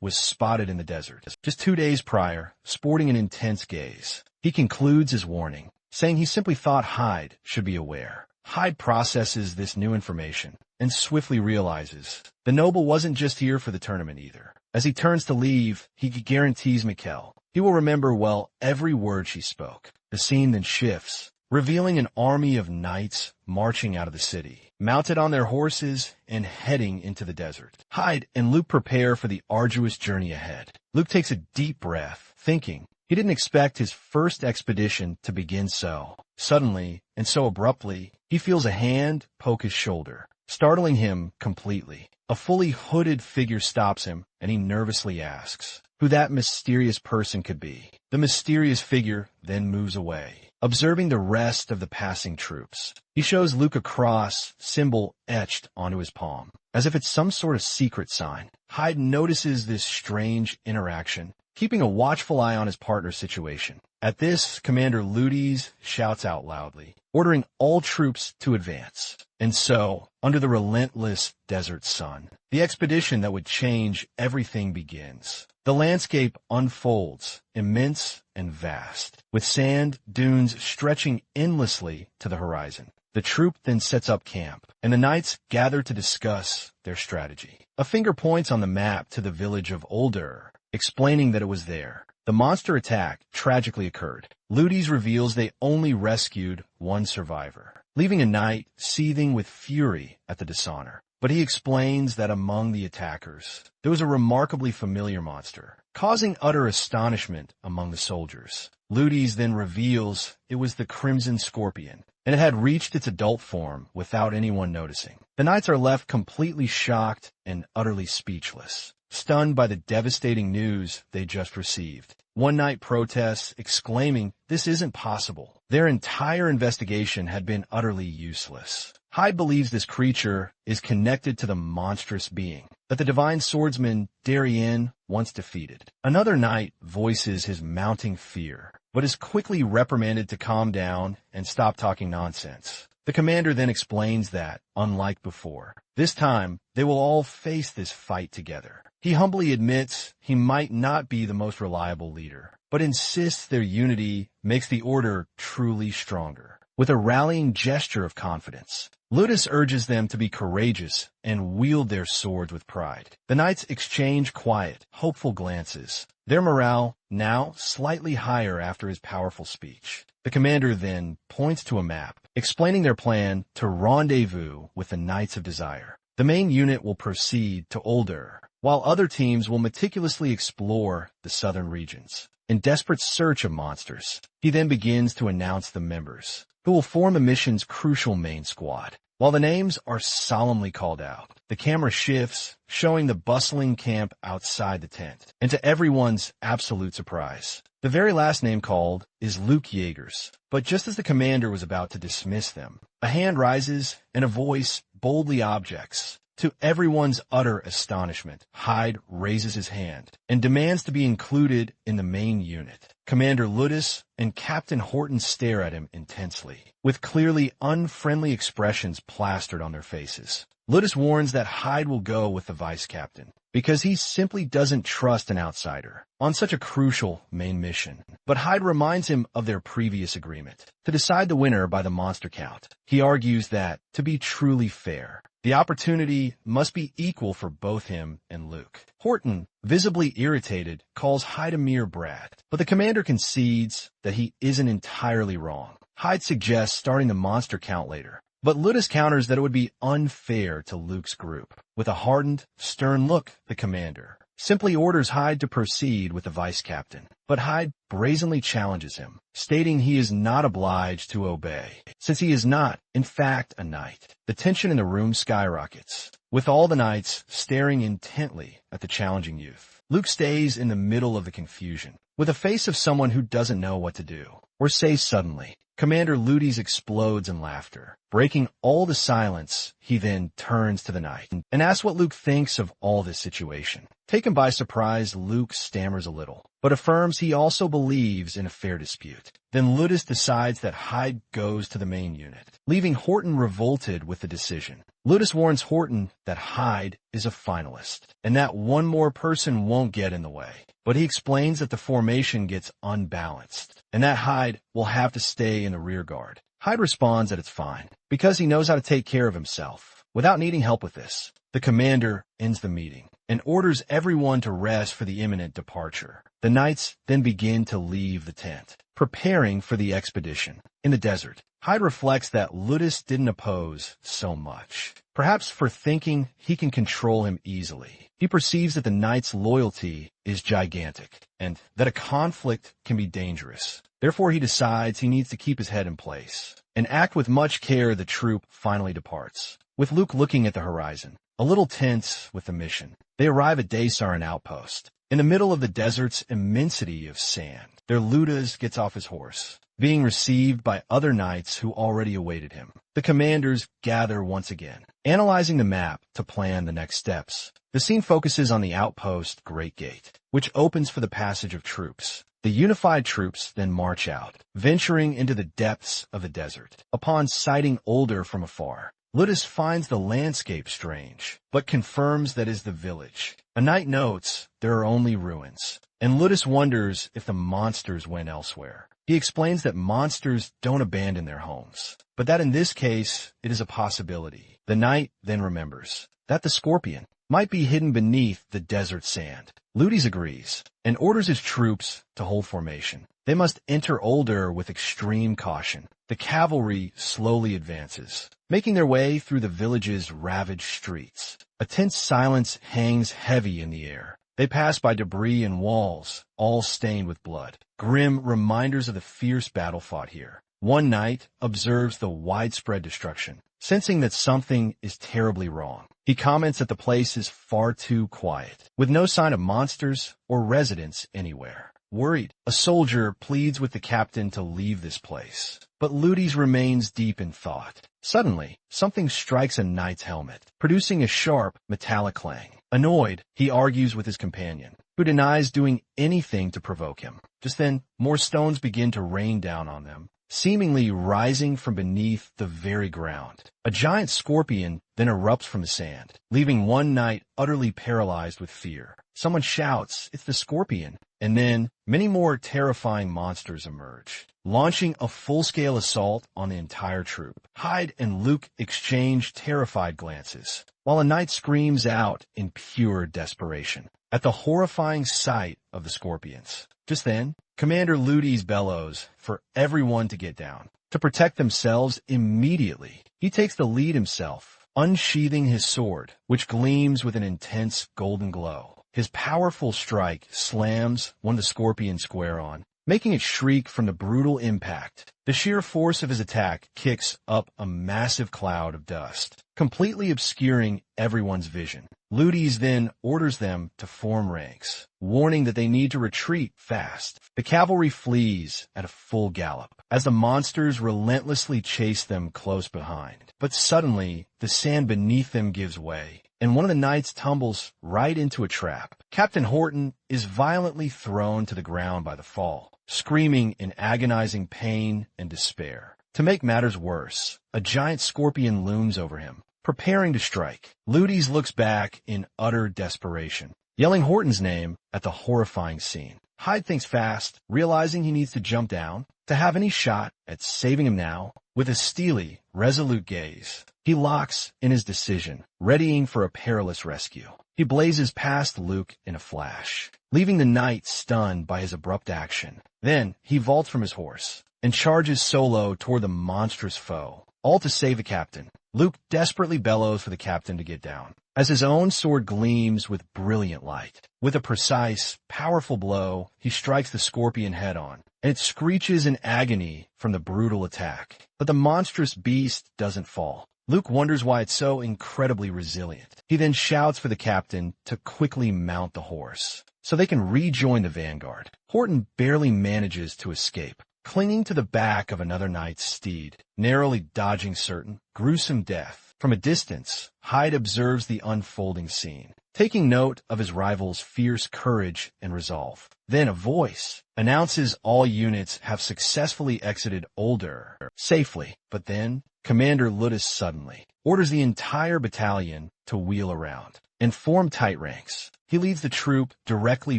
was spotted in the desert just 2 days prior, sporting an intense gaze. He concludes his warning, saying he simply thought Hyde should be aware. Hyde processes this new information and swiftly realizes the noble wasn't just here for the tournament either. As he turns to leave, he guarantees Mikkel he will remember well every word she spoke. The scene then shifts, revealing an army of knights marching out of the city, mounted on their horses and heading into the desert. Hyde and Luke prepare for the arduous journey ahead. Luke takes a deep breath, thinking he didn't expect his first expedition to begin so suddenly and so abruptly. He feels a hand poke his shoulder, startling him completely. A fully hooded figure stops him, and he nervously asks who that mysterious person could be. The mysterious figure then moves away, observing the rest of the passing troops. He shows Luke a cross symbol etched onto his palm, as if it's some sort of secret sign. Hyde notices this strange interaction, keeping a watchful eye on his partner's situation. At this, Commander Ludes shouts out loudly, ordering all troops to advance. And so, under the relentless desert sun, the expedition that would change everything begins. The landscape unfolds, immense and vast, with sand dunes stretching endlessly to the horizon. The troop then sets up camp, and the knights gather to discuss their strategy. A finger points on the map to the village of Older, explaining that it was there the monster attack tragically occurred. Ludes reveals they only rescued one survivor, leaving a knight seething with fury at the dishonor. But he explains that among the attackers, there was a remarkably familiar monster, causing utter astonishment among the soldiers. Ludes then reveals it was the Crimson Scorpion, and it had reached its adult form without anyone noticing. The knights are left completely shocked and utterly speechless, stunned by the devastating news they just received. One knight protests, exclaiming, "This isn't possible." Their entire investigation had been utterly useless. Hyde believes this creature is connected to the monstrous being that the divine swordsman Darien once defeated. Another knight voices his mounting fear, but is quickly reprimanded to calm down and stop talking nonsense. The commander then explains that, unlike before, this time they will all face this fight together. He humbly admits he might not be the most reliable leader, but insists their unity makes the order truly stronger. With a rallying gesture of confidence, Ludes urges them to be courageous and wield their swords with pride. The knights exchange quiet, hopeful glances, their morale now slightly higher after his powerful speech. The commander then points to a map, explaining their plan to rendezvous with the Knights of Desire. The main unit will proceed to Older, while other teams will meticulously explore the southern regions. In desperate search of monsters, he then begins to announce the members who will form the mission's crucial main squad. While the names are solemnly called out, the camera shifts, showing the bustling camp outside the tent. And to everyone's absolute surprise, the very last name called is Luke Yeager's. But just as the commander was about to dismiss them, a hand rises and a voice boldly objects. To everyone's utter astonishment, Hyde raises his hand and demands to be included in the main unit. Commander Ludus and Captain Horton stare at him intensely, with clearly unfriendly expressions plastered on their faces. Ludus warns that Hyde will go with the vice captain, because he simply doesn't trust an outsider on such a crucial main mission. But Hyde reminds him of their previous agreement to decide the winner by the monster count. He argues that, to be truly fair, the opportunity must be equal for both him and Luke. Horton, visibly irritated, calls Hyde a mere brat, but the commander concedes that he isn't entirely wrong. Hyde suggests starting the monster count later, but Ludus counters that it would be unfair to Luke's group. With a hardened, stern look, the commander simply orders Hyde to proceed with the vice captain. But Hyde brazenly challenges him, stating he is not obliged to obey, since he is not, in fact, a knight. The tension in the room skyrockets, with all the knights staring intently at the challenging youth. Luke stays in the middle of the confusion, with a face of someone who doesn't know what to do or say suddenly. Commander Ludus explodes in laughter. Breaking all the silence, he then turns to the knight and asks what Luke thinks of all this situation. Taken by surprise, Luke stammers a little, but affirms he also believes in a fair dispute. Then Ludus decides that Hyde goes to the main unit, leaving Horton revolted with the decision. Ludus warns Horton that Hyde is a finalist, and that one more person won't get in the way. But he explains that the formation gets unbalanced, and that Hyde will have to stay in the rear guard. Hyde responds that it's fine, because he knows how to take care of himself, without needing help with this. The commander ends the meeting, and orders everyone to rest for the imminent departure. The knights then begin to leave the tent, preparing for the expedition. In the desert, Hyde reflects that Ludus didn't oppose so much, perhaps for thinking he can control him easily. He perceives that the knight's loyalty is gigantic, and that a conflict can be dangerous. Therefore, he decides he needs to keep his head in place and act with much care. The troop finally departs, with Luke looking at the horizon, a little tense with the mission. They arrive at Daysar, an outpost, in the middle of the desert's immensity of sand. Their Ludus gets off his horse, being received by other knights who already awaited him. The commanders gather once again, analyzing the map to plan the next steps. The scene focuses on the outpost Great Gate, which opens for the passage of troops. The unified troops then march out, venturing into the depths of the desert. Upon sighting Older from afar, Ludus finds the landscape strange, but confirms that is the village. A knight notes there are only ruins, and Ludus wonders if the monsters went elsewhere. He explains that monsters don't abandon their homes, but that in this case, it is a possibility. The knight then remembers that the scorpion might be hidden beneath the desert sand. Ludus agrees and orders his troops to hold formation. They must enter Older with extreme caution. The cavalry slowly advances, making their way through the village's ravaged streets. A tense silence hangs heavy in the air. They pass by debris and walls, all stained with blood, grim reminders of the fierce battle fought here. One knight observes the widespread destruction, sensing that something is terribly wrong. He comments that the place is far too quiet, with no sign of monsters or residents anywhere. Worried, a soldier pleads with the captain to leave this place, but Ludus remains deep in thought. Suddenly, something strikes a knight's helmet, producing a sharp, metallic clang. Annoyed, he argues with his companion, who denies doing anything to provoke him. Just then, more stones begin to rain down on them, seemingly rising from beneath the very ground. A giant scorpion then erupts from the sand, leaving one knight utterly paralyzed with fear. Someone shouts, "It's the scorpion!" And then, many more terrifying monsters emerge, launching a full-scale assault on the entire troop. Hyde and Luke exchange terrified glances, while a knight screams out in pure desperation at the horrifying sight of the scorpions. Just then, Commander Ludus bellows for everyone to get down, to protect themselves immediately. He takes the lead himself, unsheathing his sword, which gleams with an intense golden glow. His powerful strike slams one of the scorpions square on, making it shriek from the brutal impact. The sheer force of his attack kicks up a massive cloud of dust, completely obscuring everyone's vision. Ludes then orders them to form ranks, warning that they need to retreat fast. The cavalry flees at a full gallop, as the monsters relentlessly chase them close behind. But suddenly, the sand beneath them gives way, and one of the knights tumbles right into a trap. Captain Horton is violently thrown to the ground by the fall, screaming in agonizing pain and despair. To make matters worse, a giant scorpion looms over him, preparing to strike. Ludes looks back in utter desperation, yelling Horton's name at the horrifying scene. Hyde thinks fast, realizing he needs to jump down to have any shot at saving him now. With a steely, resolute gaze, he locks in his decision, readying for a perilous rescue. He blazes past Luke in a flash, leaving the knight stunned by his abrupt action. Then he vaults from his horse and charges solo toward the monstrous foe, all to save the captain. Luke desperately bellows for the captain to get down, as his own sword gleams with brilliant light. With a precise, powerful blow, he strikes the scorpion head-on, and it screeches in agony from the brutal attack. But the monstrous beast doesn't fall. Luke wonders why it's so incredibly resilient. He then shouts for the captain to quickly mount the horse, so they can rejoin the vanguard. Horton barely manages to escape, clinging to the back of another knight's steed, narrowly dodging certain gruesome death. From a distance, Hyde observes the unfolding scene, taking note of his rival's fierce courage and resolve. Then a voice announces all units have successfully exited Older safely. But then, Commander Ludus suddenly orders the entire battalion to wheel around and form tight ranks. He leads the troop directly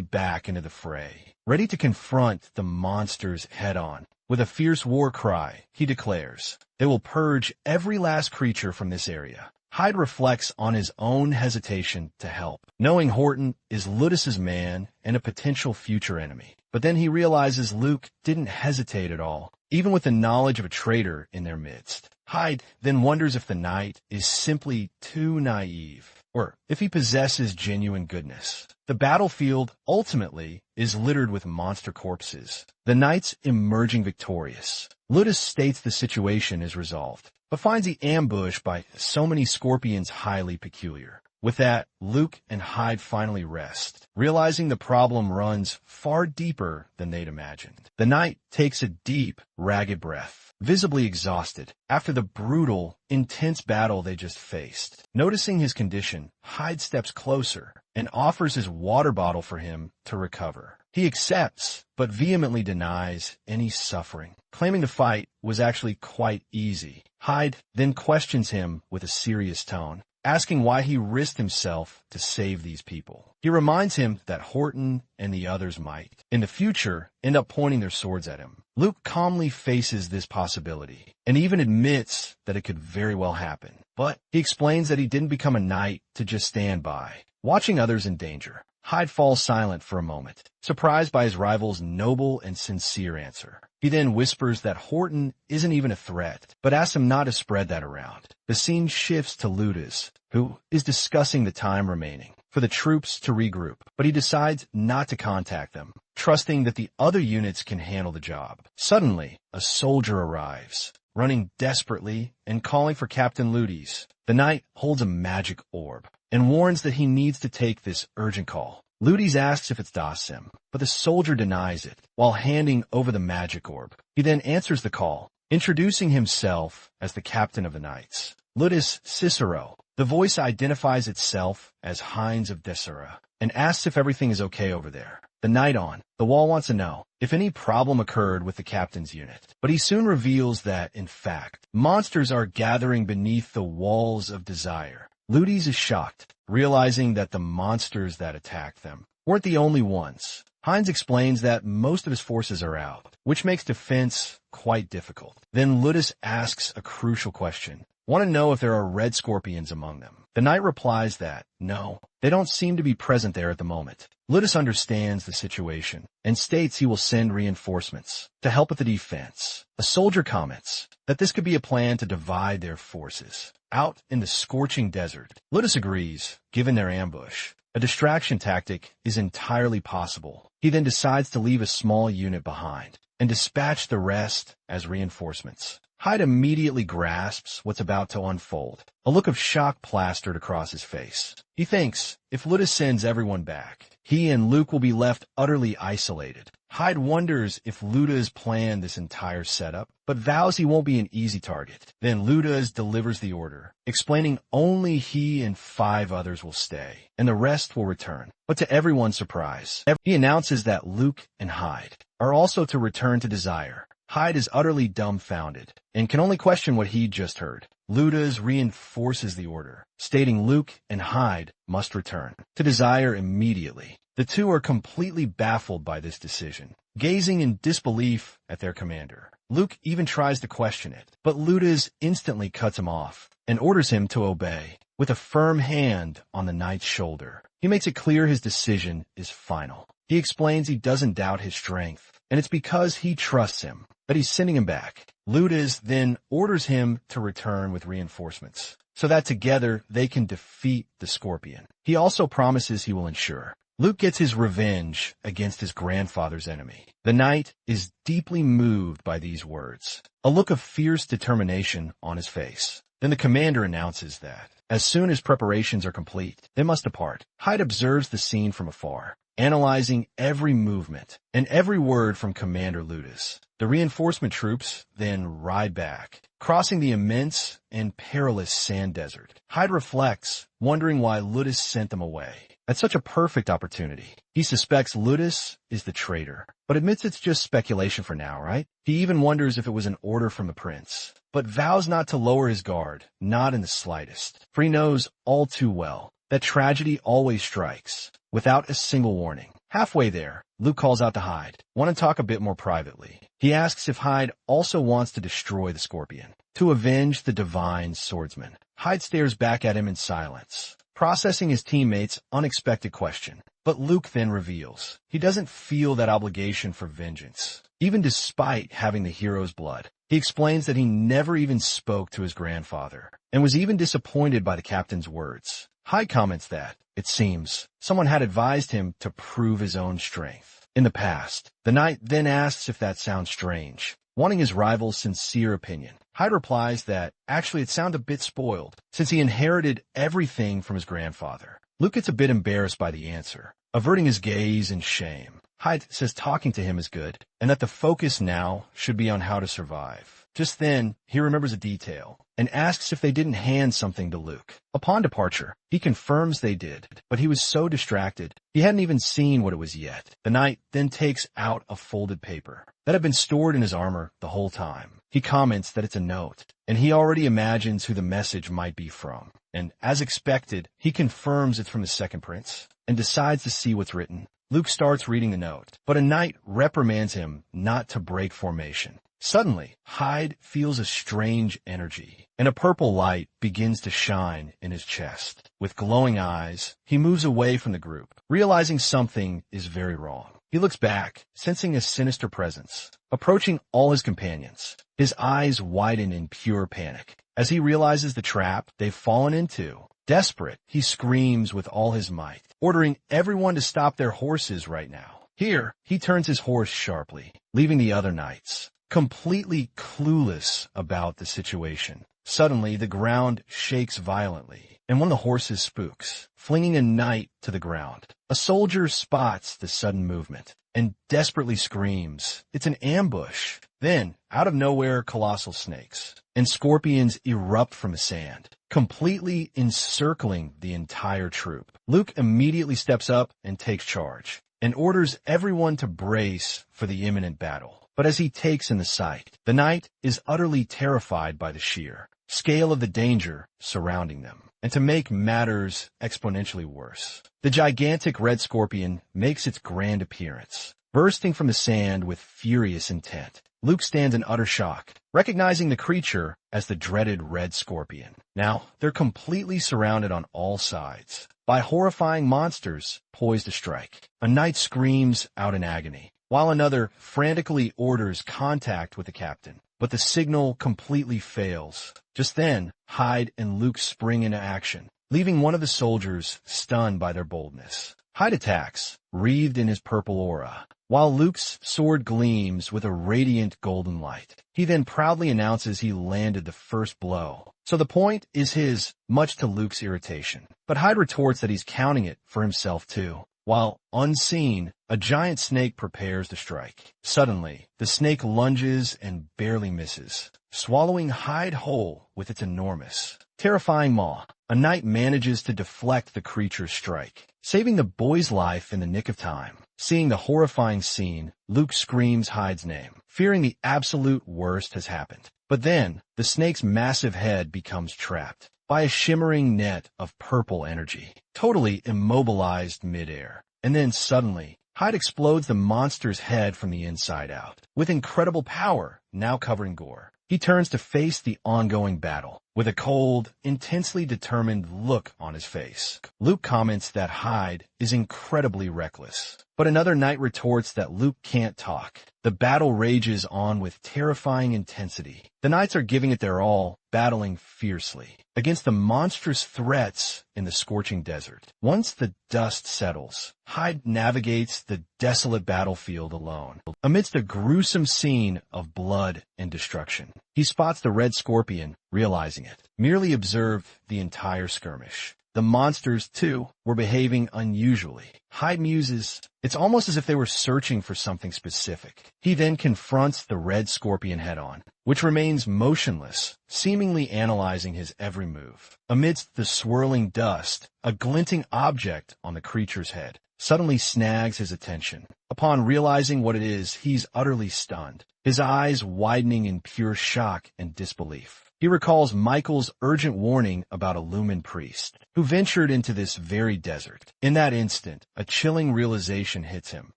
back into the fray, ready to confront the monsters head-on. With a fierce war cry, he declares, "They will purge every last creature from this area." Hyde reflects on his own hesitation to help, knowing Horton is Ludus's man and a potential future enemy. But then he realizes Luke didn't hesitate at all, even with the knowledge of a traitor in their midst. Hyde then wonders if the knight is simply too naive, or if he possesses genuine goodness. The battlefield, ultimately, is littered with monster corpses, the knights emerging victorious. Ludus states the situation is resolved, but finds the ambush by so many scorpions highly peculiar. With that, Luke and Hyde finally rest, realizing the problem runs far deeper than they'd imagined. The knight takes a deep, ragged breath, visibly exhausted after the brutal, intense battle they just faced. Noticing his condition, Hyde steps closer and offers his water bottle for him to recover. He accepts, but vehemently denies any suffering, claiming the fight was actually quite easy. Hyde then questions him with a serious tone, asking why he risked himself to save these people. He reminds him that Horton and the others might, in the future, end up pointing their swords at him. Luke calmly faces this possibility, and even admits that it could very well happen. But he explains that he didn't become a knight to just stand by, watching others in danger. Hyde falls silent for a moment, surprised by his rival's noble and sincere answer. He then whispers that Horton isn't even a threat, but asks him not to spread that around. The scene shifts to Ludus, who is discussing the time remaining for the troops to regroup, but he decides not to contact them, trusting that the other units can handle the job. Suddenly, a soldier arrives, running desperately and calling for Captain Ludus. The knight holds a magic orb and warns that he needs to take this urgent call. Ludus asks if it's Dasim, but the soldier denies it while handing over the magic orb. He then answers the call, introducing himself as the captain of the knights, Ludus Cicero. The voice identifies itself as Heinz of Desera and asks if everything is okay over there. The knight on the wall wants to know if any problem occurred with the captain's unit, but he soon reveals that, in fact, monsters are gathering beneath the walls of desire. Ludus is shocked, realizing that the monsters that attacked them weren't the only ones. Heinz explains that most of his forces are out, which makes defense quite difficult. Then Ludus asks a crucial question. Want to know if there are red scorpions among them. The knight replies that, no, they don't seem to be present there at the moment. Ludus understands the situation and states he will send reinforcements to help with the defense. A soldier comments that this could be a plan to divide their forces out in the scorching desert. Ludus agrees, given their ambush. A distraction tactic is entirely possible. He He then decides to leave a small unit behind and dispatch the rest as reinforcements. Hyde immediately grasps what's about to unfold, a look of shock plastered across his face. He thinks if Ludus sends everyone back, he and Luke will be left utterly isolated. Hyde wonders if Ludus planned this entire setup, but vows he won't be an easy target. Then Ludus delivers the order, explaining only he and 5 others will stay, and the rest will return. But to everyone's surprise, he announces that Luke and Hyde are also to return to Desire. Hyde is utterly dumbfounded and can only question what he just heard. Ludus reinforces the order, stating Luke and Hyde must return to Desire immediately. The two are completely baffled by this decision, gazing in disbelief at their commander. Luke even tries to question it, but Ludus instantly cuts him off and orders him to obey with a firm hand on the knight's shoulder. He makes it clear his decision is final. He explains he doesn't doubt his strength, and it's because he trusts him that he's sending him back. Ludus then orders him to return with reinforcements, so that together they can defeat the Scorpion. He also promises he will ensure Luke gets his revenge against his grandfather's enemy. The knight is deeply moved by these words, a look of fierce determination on his face. Then the commander announces that, as soon as preparations are complete, they must depart. Hyde observes the scene from afar, analyzing every movement and every word from Commander Ludus. The reinforcement troops then ride back, crossing the immense and perilous sand desert. Hyde reflects, wondering why Ludus sent them away at such a perfect opportunity. He suspects Ludus is the traitor, but admits it's just speculation for now, right? He even wonders if it was an order from the prince, but vows not to lower his guard, not in the slightest, for he knows all too well that tragedy always strikes without a single warning. Halfway there, Luke calls out to Hyde, "Want to talk a bit more privately." He asks if Hyde also wants to destroy the Scorpion, to avenge the divine swordsman. Hyde stares back at him in silence, processing his teammate's unexpected question. But Luke then reveals he doesn't feel that obligation for vengeance, even despite having the hero's blood. He explains that he never even spoke to his grandfather, and was even disappointed by the captain's words. Hyde comments that, it seems, someone had advised him to prove his own strength in the past. The knight then asks if that sounds strange, wanting his rival's sincere opinion. Hyde replies that, actually it sounded a bit spoiled, since he inherited everything from his grandfather. Luke gets a bit embarrassed by the answer, averting his gaze in shame. Hyde says talking to him is good, and that the focus now should be on how to survive. Just then, he remembers a detail, and asks if they didn't hand something to Luke. Upon departure, he confirms they did, but he was so distracted, he hadn't even seen what it was yet. The knight then takes out a folded paper that had been stored in his armor the whole time. He comments that it's a note, and he already imagines who the message might be from. And as expected, he confirms it's from the second prince, and decides to see what's written. Luke starts reading the note, but a knight reprimands him not to break formation. Suddenly, Hyde feels a strange energy, and a purple light begins to shine in his chest. With glowing eyes, he moves away from the group, realizing something is very wrong. He looks back, sensing a sinister presence, approaching all his companions. His eyes widen in pure panic as he realizes the trap they've fallen into. Desperate, he screams with all his might, ordering everyone to stop their horses right now. Here, he turns his horse sharply, leaving the other knights completely clueless about the situation. Suddenly, the ground shakes violently, and one of the horses spooks, flinging a knight to the ground. A soldier spots the sudden movement and desperately screams, "It's an ambush!" Then, out of nowhere, colossal snakes and scorpions erupt from the sand, completely encircling the entire troop. Luke immediately steps up and takes charge, and orders everyone to brace for the imminent battle. But as he takes in the sight, the knight is utterly terrified by the sheer scale of the danger surrounding them. And to make matters exponentially worse, the gigantic red scorpion makes its grand appearance, bursting from the sand with furious intent. Luke stands in utter shock, recognizing the creature as the dreaded red scorpion. Now, they're completely surrounded on all sides by horrifying monsters poised to strike. A knight screams out in agony, while another frantically orders contact with the captain. But the signal completely fails. Just then, Hyde and Luke spring into action, leaving one of the soldiers stunned by their boldness. Hyde attacks, wreathed in his purple aura, while Luke's sword gleams with a radiant golden light. He then proudly announces he landed the first blow. So the point is his, much to Luke's irritation. But Hyde retorts that he's counting it for himself too. While, unseen, a giant snake prepares to strike. Suddenly, the snake lunges and barely misses, swallowing Hyde whole with its enormous, terrifying maw. A knight manages to deflect the creature's strike, saving the boy's life in the nick of time. Seeing the horrifying scene, Luke screams Hyde's name, fearing the absolute worst has happened. But then, the snake's massive head becomes trapped by a shimmering net of purple energy, totally immobilized midair. And then suddenly, Hyde explodes the monster's head from the inside out. With incredible power, now covered in gore, he turns to face the ongoing battle, with a cold, intensely determined look on his face. Luke comments that Hyde is incredibly reckless, but another knight retorts that Luke can't talk. The battle rages on with terrifying intensity. The knights are giving it their all, battling fiercely against the monstrous threats in the scorching desert. Once the dust settles, Hyde navigates the desolate battlefield alone, amidst a gruesome scene of blood and destruction. He spots the red scorpion, realizing it, merely observed the entire skirmish. The monsters, too, were behaving unusually. Hyde muses, it's almost as if they were searching for something specific. He then confronts the red scorpion head-on, which remains motionless, seemingly analyzing his every move. Amidst the swirling dust, a glinting object on the creature's head suddenly snags his attention. Upon realizing what it is, he's utterly stunned, his eyes widening in pure shock and disbelief. He recalls Michael's urgent warning about a Lumen priest who ventured into this very desert. In that instant, a chilling realization hits him.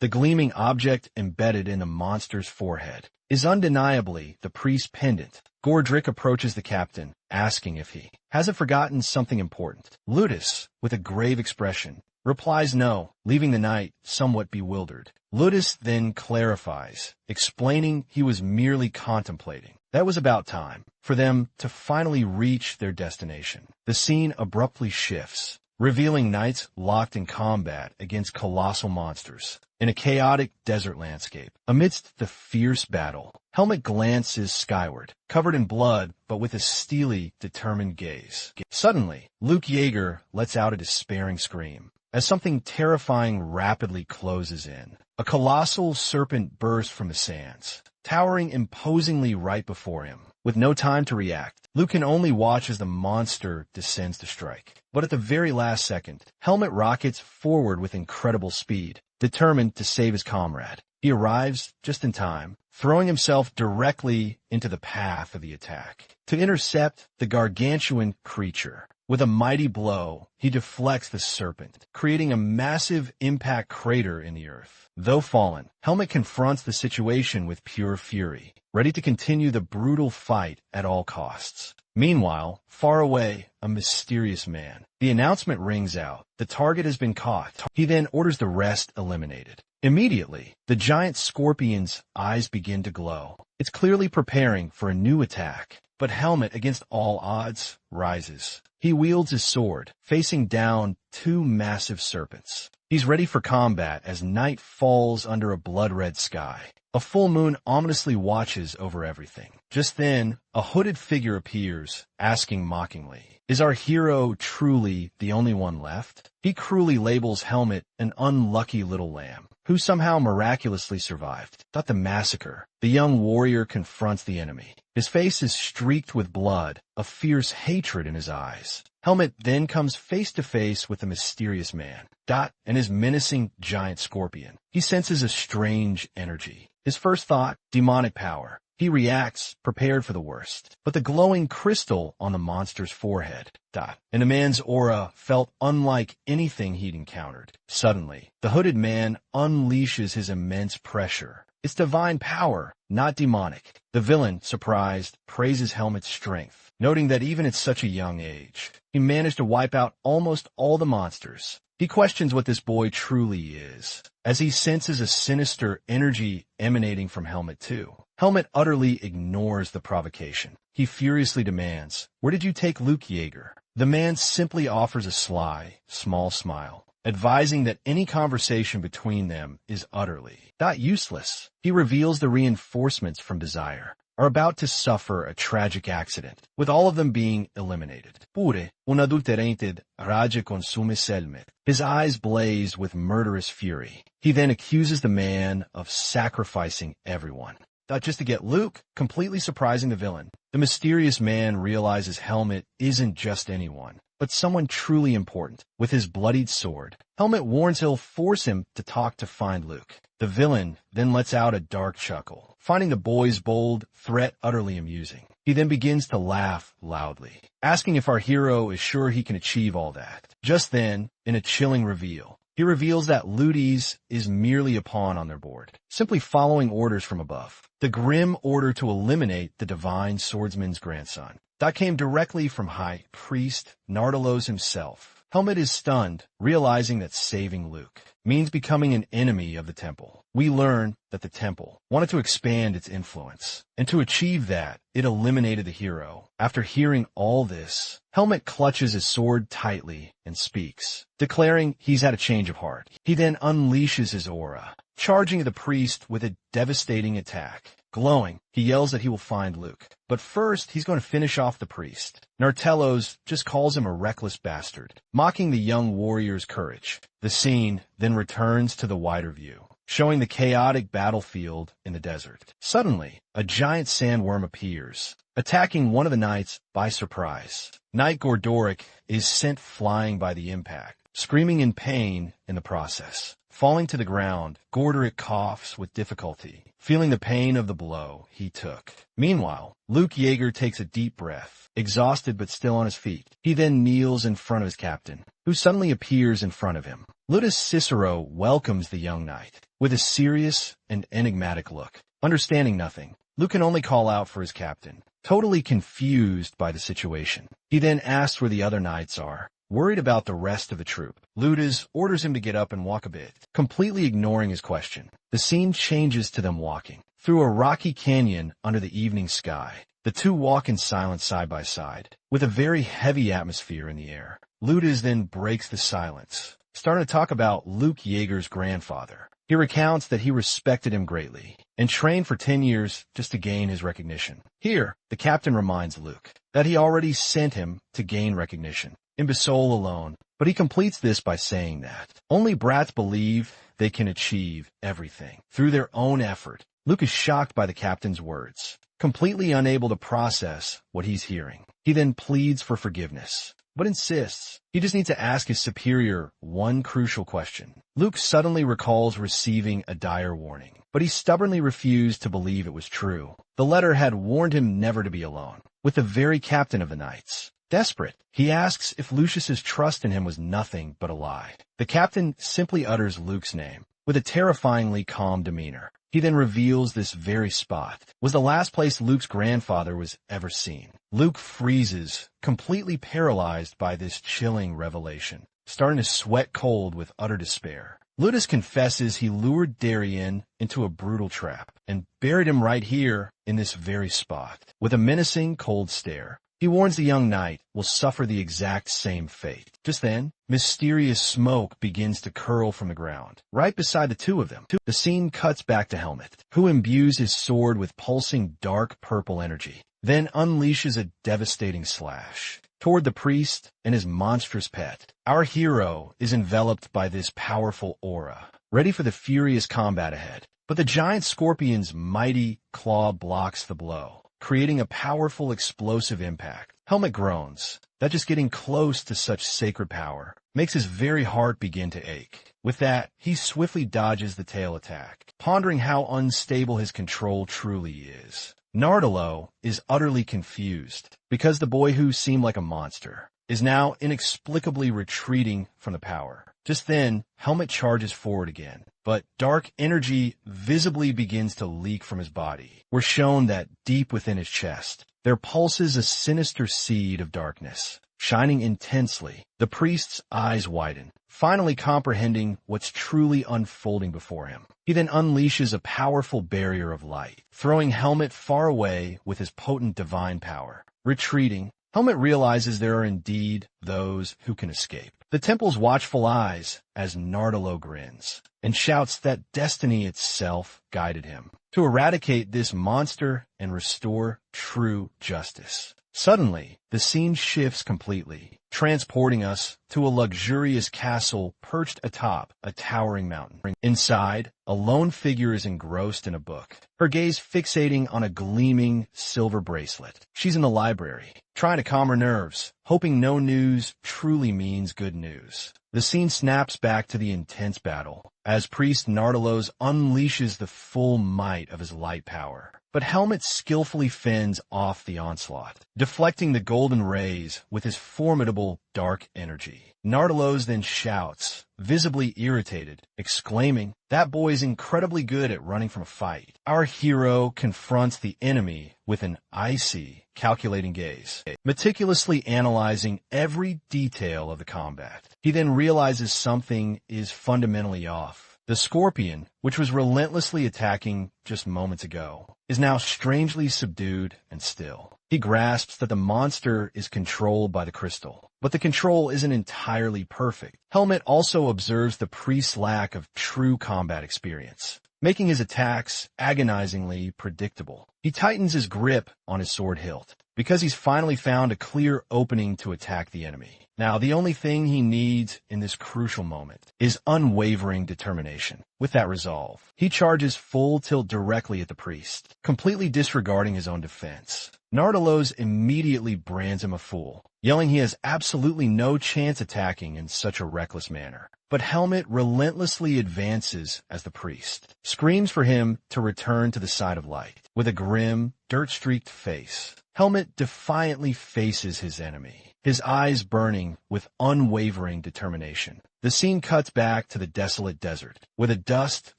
The gleaming object embedded in the monster's forehead is undeniably the priest's pendant. Gordrick approaches the captain, asking if he hasn't forgotten something important. Ludus, with a grave expression, replies no, leaving the knight somewhat bewildered. Ludus then clarifies, explaining he was merely contemplating. That was about time for them to finally reach their destination. The scene abruptly shifts, revealing knights locked in combat against colossal monsters in a chaotic desert landscape. Amidst the fierce battle, Helmet glances skyward, covered in blood but with a steely, determined gaze. Suddenly, Luke Yeager lets out a despairing scream as something terrifying rapidly closes in. A colossal serpent bursts from the sands, towering imposingly right before him. With no time to react, Luke can only watch as the monster descends to strike. But at the very last second, Helmet rockets forward with incredible speed, determined to save his comrade. He arrives just in time, throwing himself directly into the path of the attack to intercept the gargantuan creature. With a mighty blow, he deflects the serpent, creating a massive impact crater in the earth. Though fallen, Helmet confronts the situation with pure fury, ready to continue the brutal fight at all costs. Meanwhile, far away, a mysterious man. The announcement rings out. The target has been caught. He then orders the rest eliminated. Immediately, the giant scorpion's eyes begin to glow. It's clearly preparing for a new attack. But Helmet, against all odds, rises. He wields his sword, facing down two massive serpents. He's ready for combat as night falls under a blood-red sky. A full moon ominously watches over everything. Just then, a hooded figure appears, asking mockingly, "Is our hero truly the only one left?" He cruelly labels Helmet an unlucky little lamb, who somehow miraculously survived. Thought the massacre. The young warrior confronts the enemy. His face is streaked with blood, a fierce hatred in his eyes. Helmet then comes face to face with the mysterious man, and his menacing giant scorpion. He senses a strange energy. His first thought, demonic power. He reacts, prepared for the worst. But the glowing crystal on the monster's forehead, and the man's aura felt unlike anything he'd encountered. Suddenly, the hooded man unleashes his immense pressure. It's divine power, not demonic. The villain, surprised, praises Helmet's strength, noting that even at such a young age, he managed to wipe out almost all the monsters. He questions what this boy truly is, as he senses a sinister energy emanating from Helmet too. Helmet utterly ignores the provocation. He furiously demands, "Where did you take Luke Yeager?" The man simply offers a sly, small smile, advising that any conversation between them is utterly not useless. He reveals the reinforcements from Desire are about to suffer a tragic accident, with all of them being eliminated. Pure, unadulterated rage consume selmet. His eyes blaze with murderous fury. He then accuses the man of sacrificing everyone, just to get Luke, completely surprising the villain. The mysterious man realizes Helmet isn't just anyone, but someone truly important. With his bloodied sword, Helmet warns he'll force him to talk to find Luke. The villain then lets out a dark chuckle, finding the boy's bold threat utterly amusing. He then begins to laugh loudly, asking if our hero is sure he can achieve all that. Just then, in a chilling reveal, he reveals that Ludes is merely a pawn on their board, simply following orders from above. The grim order to eliminate the divine swordsman's grandson. That came directly from High Priest Nardalos himself. Helmet is stunned, realizing that saving Luke means becoming an enemy of the temple. We learn that the temple wanted to expand its influence, and to achieve that, it eliminated the hero. After hearing all this, Helmet clutches his sword tightly and speaks, declaring he's had a change of heart. He then unleashes his aura, charging the priest with a devastating attack. Glowing, he yells that he will find Luke. But first, he's going to finish off the priest. Nartelos just calls him a reckless bastard, mocking the young warrior's courage. The scene then returns to the wider view, showing the chaotic battlefield in the desert. Suddenly, a giant sandworm appears, attacking one of the knights by surprise. Knight Gordoric is sent flying by the impact, screaming in pain in the process. Falling to the ground, Gordoric coughs with difficulty, feeling the pain of the blow he took. Meanwhile, Luke Yeager takes a deep breath, exhausted but still on his feet. He then kneels in front of his captain, who suddenly appears in front of him. Ludus Cicero welcomes the young knight with a serious and enigmatic look. Understanding nothing, Luke can only call out for his captain, totally confused by the situation. He then asks where the other knights are, worried about the rest of the troop. Ludus orders him to get up and walk a bit, completely ignoring his question. The scene changes to them walking through a rocky canyon under the evening sky. The two walk in silence side by side, with a very heavy atmosphere in the air. Ludus then breaks the silence, starting to talk about Luke Yeager's grandfather. He recounts that he respected him greatly and trained for 10 years just to gain his recognition. Here, the captain reminds Luke that he already sent him to gain recognition, imbecile alone, but he completes this by saying that only brats believe they can achieve everything through their own effort. Luke is shocked by the captain's words, completely unable to process what he's hearing. He then pleads for forgiveness, but insists he just needs to ask his superior one crucial question. Luke suddenly recalls receiving a dire warning, but he stubbornly refused to believe it was true. The letter had warned him never to be alone with the very captain of the knights. Desperate, he asks if Lucius's trust in him was nothing but a lie. The captain simply utters Luke's name with a terrifyingly calm demeanor. He then reveals this very spot was the last place Luke's grandfather was ever seen. Luke freezes, completely paralyzed by this chilling revelation, starting to sweat cold with utter despair. Ludus confesses he lured Darien into a brutal trap and buried him right here in this very spot. With a menacing, cold stare, he warns the young knight will suffer the exact same fate. Just then, mysterious smoke begins to curl from the ground, right beside the two of them. The scene cuts back to Helmet, who imbues his sword with pulsing dark purple energy, then unleashes a devastating slash toward the priest and his monstrous pet. Our hero is enveloped by this powerful aura, ready for the furious combat ahead. But the giant scorpion's mighty claw blocks the blow, creating a powerful explosive impact. Helmet groans that just getting close to such sacred power makes his very heart begin to ache. With that, he swiftly dodges the tail attack, pondering how unstable his control truly is. Nardalo is utterly confused because the boy who seemed like a monster is now inexplicably retreating from the power. Just then, Helmet charges forward again, but dark energy visibly begins to leak from his body. We're shown that deep within his chest, there pulses a sinister seed of darkness, shining intensely. The priest's eyes widen, finally comprehending what's truly unfolding before him. He then unleashes a powerful barrier of light, throwing Helmet far away with his potent divine power. Retreating, Helmet realizes there are indeed those who can escape. The temple's watchful eyes as Nardolo grins and shouts that destiny itself guided him to eradicate this monster and restore true justice. Suddenly, the scene shifts completely, transporting us to a luxurious castle perched atop a towering mountain. Inside, a lone figure is engrossed in a book, her gaze fixating on a gleaming silver bracelet. She's in the library, trying to calm her nerves, hoping no news truly means good news. The scene snaps back to the intense battle, as Priest Nardolos unleashes the full might of his light power. But Helmet skillfully fends off the onslaught, deflecting the golden rays with his formidable dark energy. Nardolos then shouts, visibly irritated, exclaiming, "That boy's incredibly good at running from a fight." Our hero confronts the enemy with an icy, calculating gaze, meticulously analyzing every detail of the combat. He then realizes something is fundamentally off. The scorpion, which was relentlessly attacking just moments ago, is now strangely subdued and still. He grasps that the monster is controlled by the crystal, but the control isn't entirely perfect. Helmet also observes the priest's lack of true combat experience, making his attacks agonizingly predictable. He tightens his grip on his sword hilt, because he's finally found a clear opening to attack the enemy. Now, the only thing he needs in this crucial moment is unwavering determination. With that resolve, he charges full tilt directly at the priest, completely disregarding his own defense. Nardolos immediately brands him a fool, yelling he has absolutely no chance attacking in such a reckless manner. But Helmet relentlessly advances as the priest screams for him to return to the side of light. With a grim, dirt-streaked face, Helmet defiantly faces his enemy, his eyes burning with unwavering determination. The scene cuts back to the desolate desert, where the dust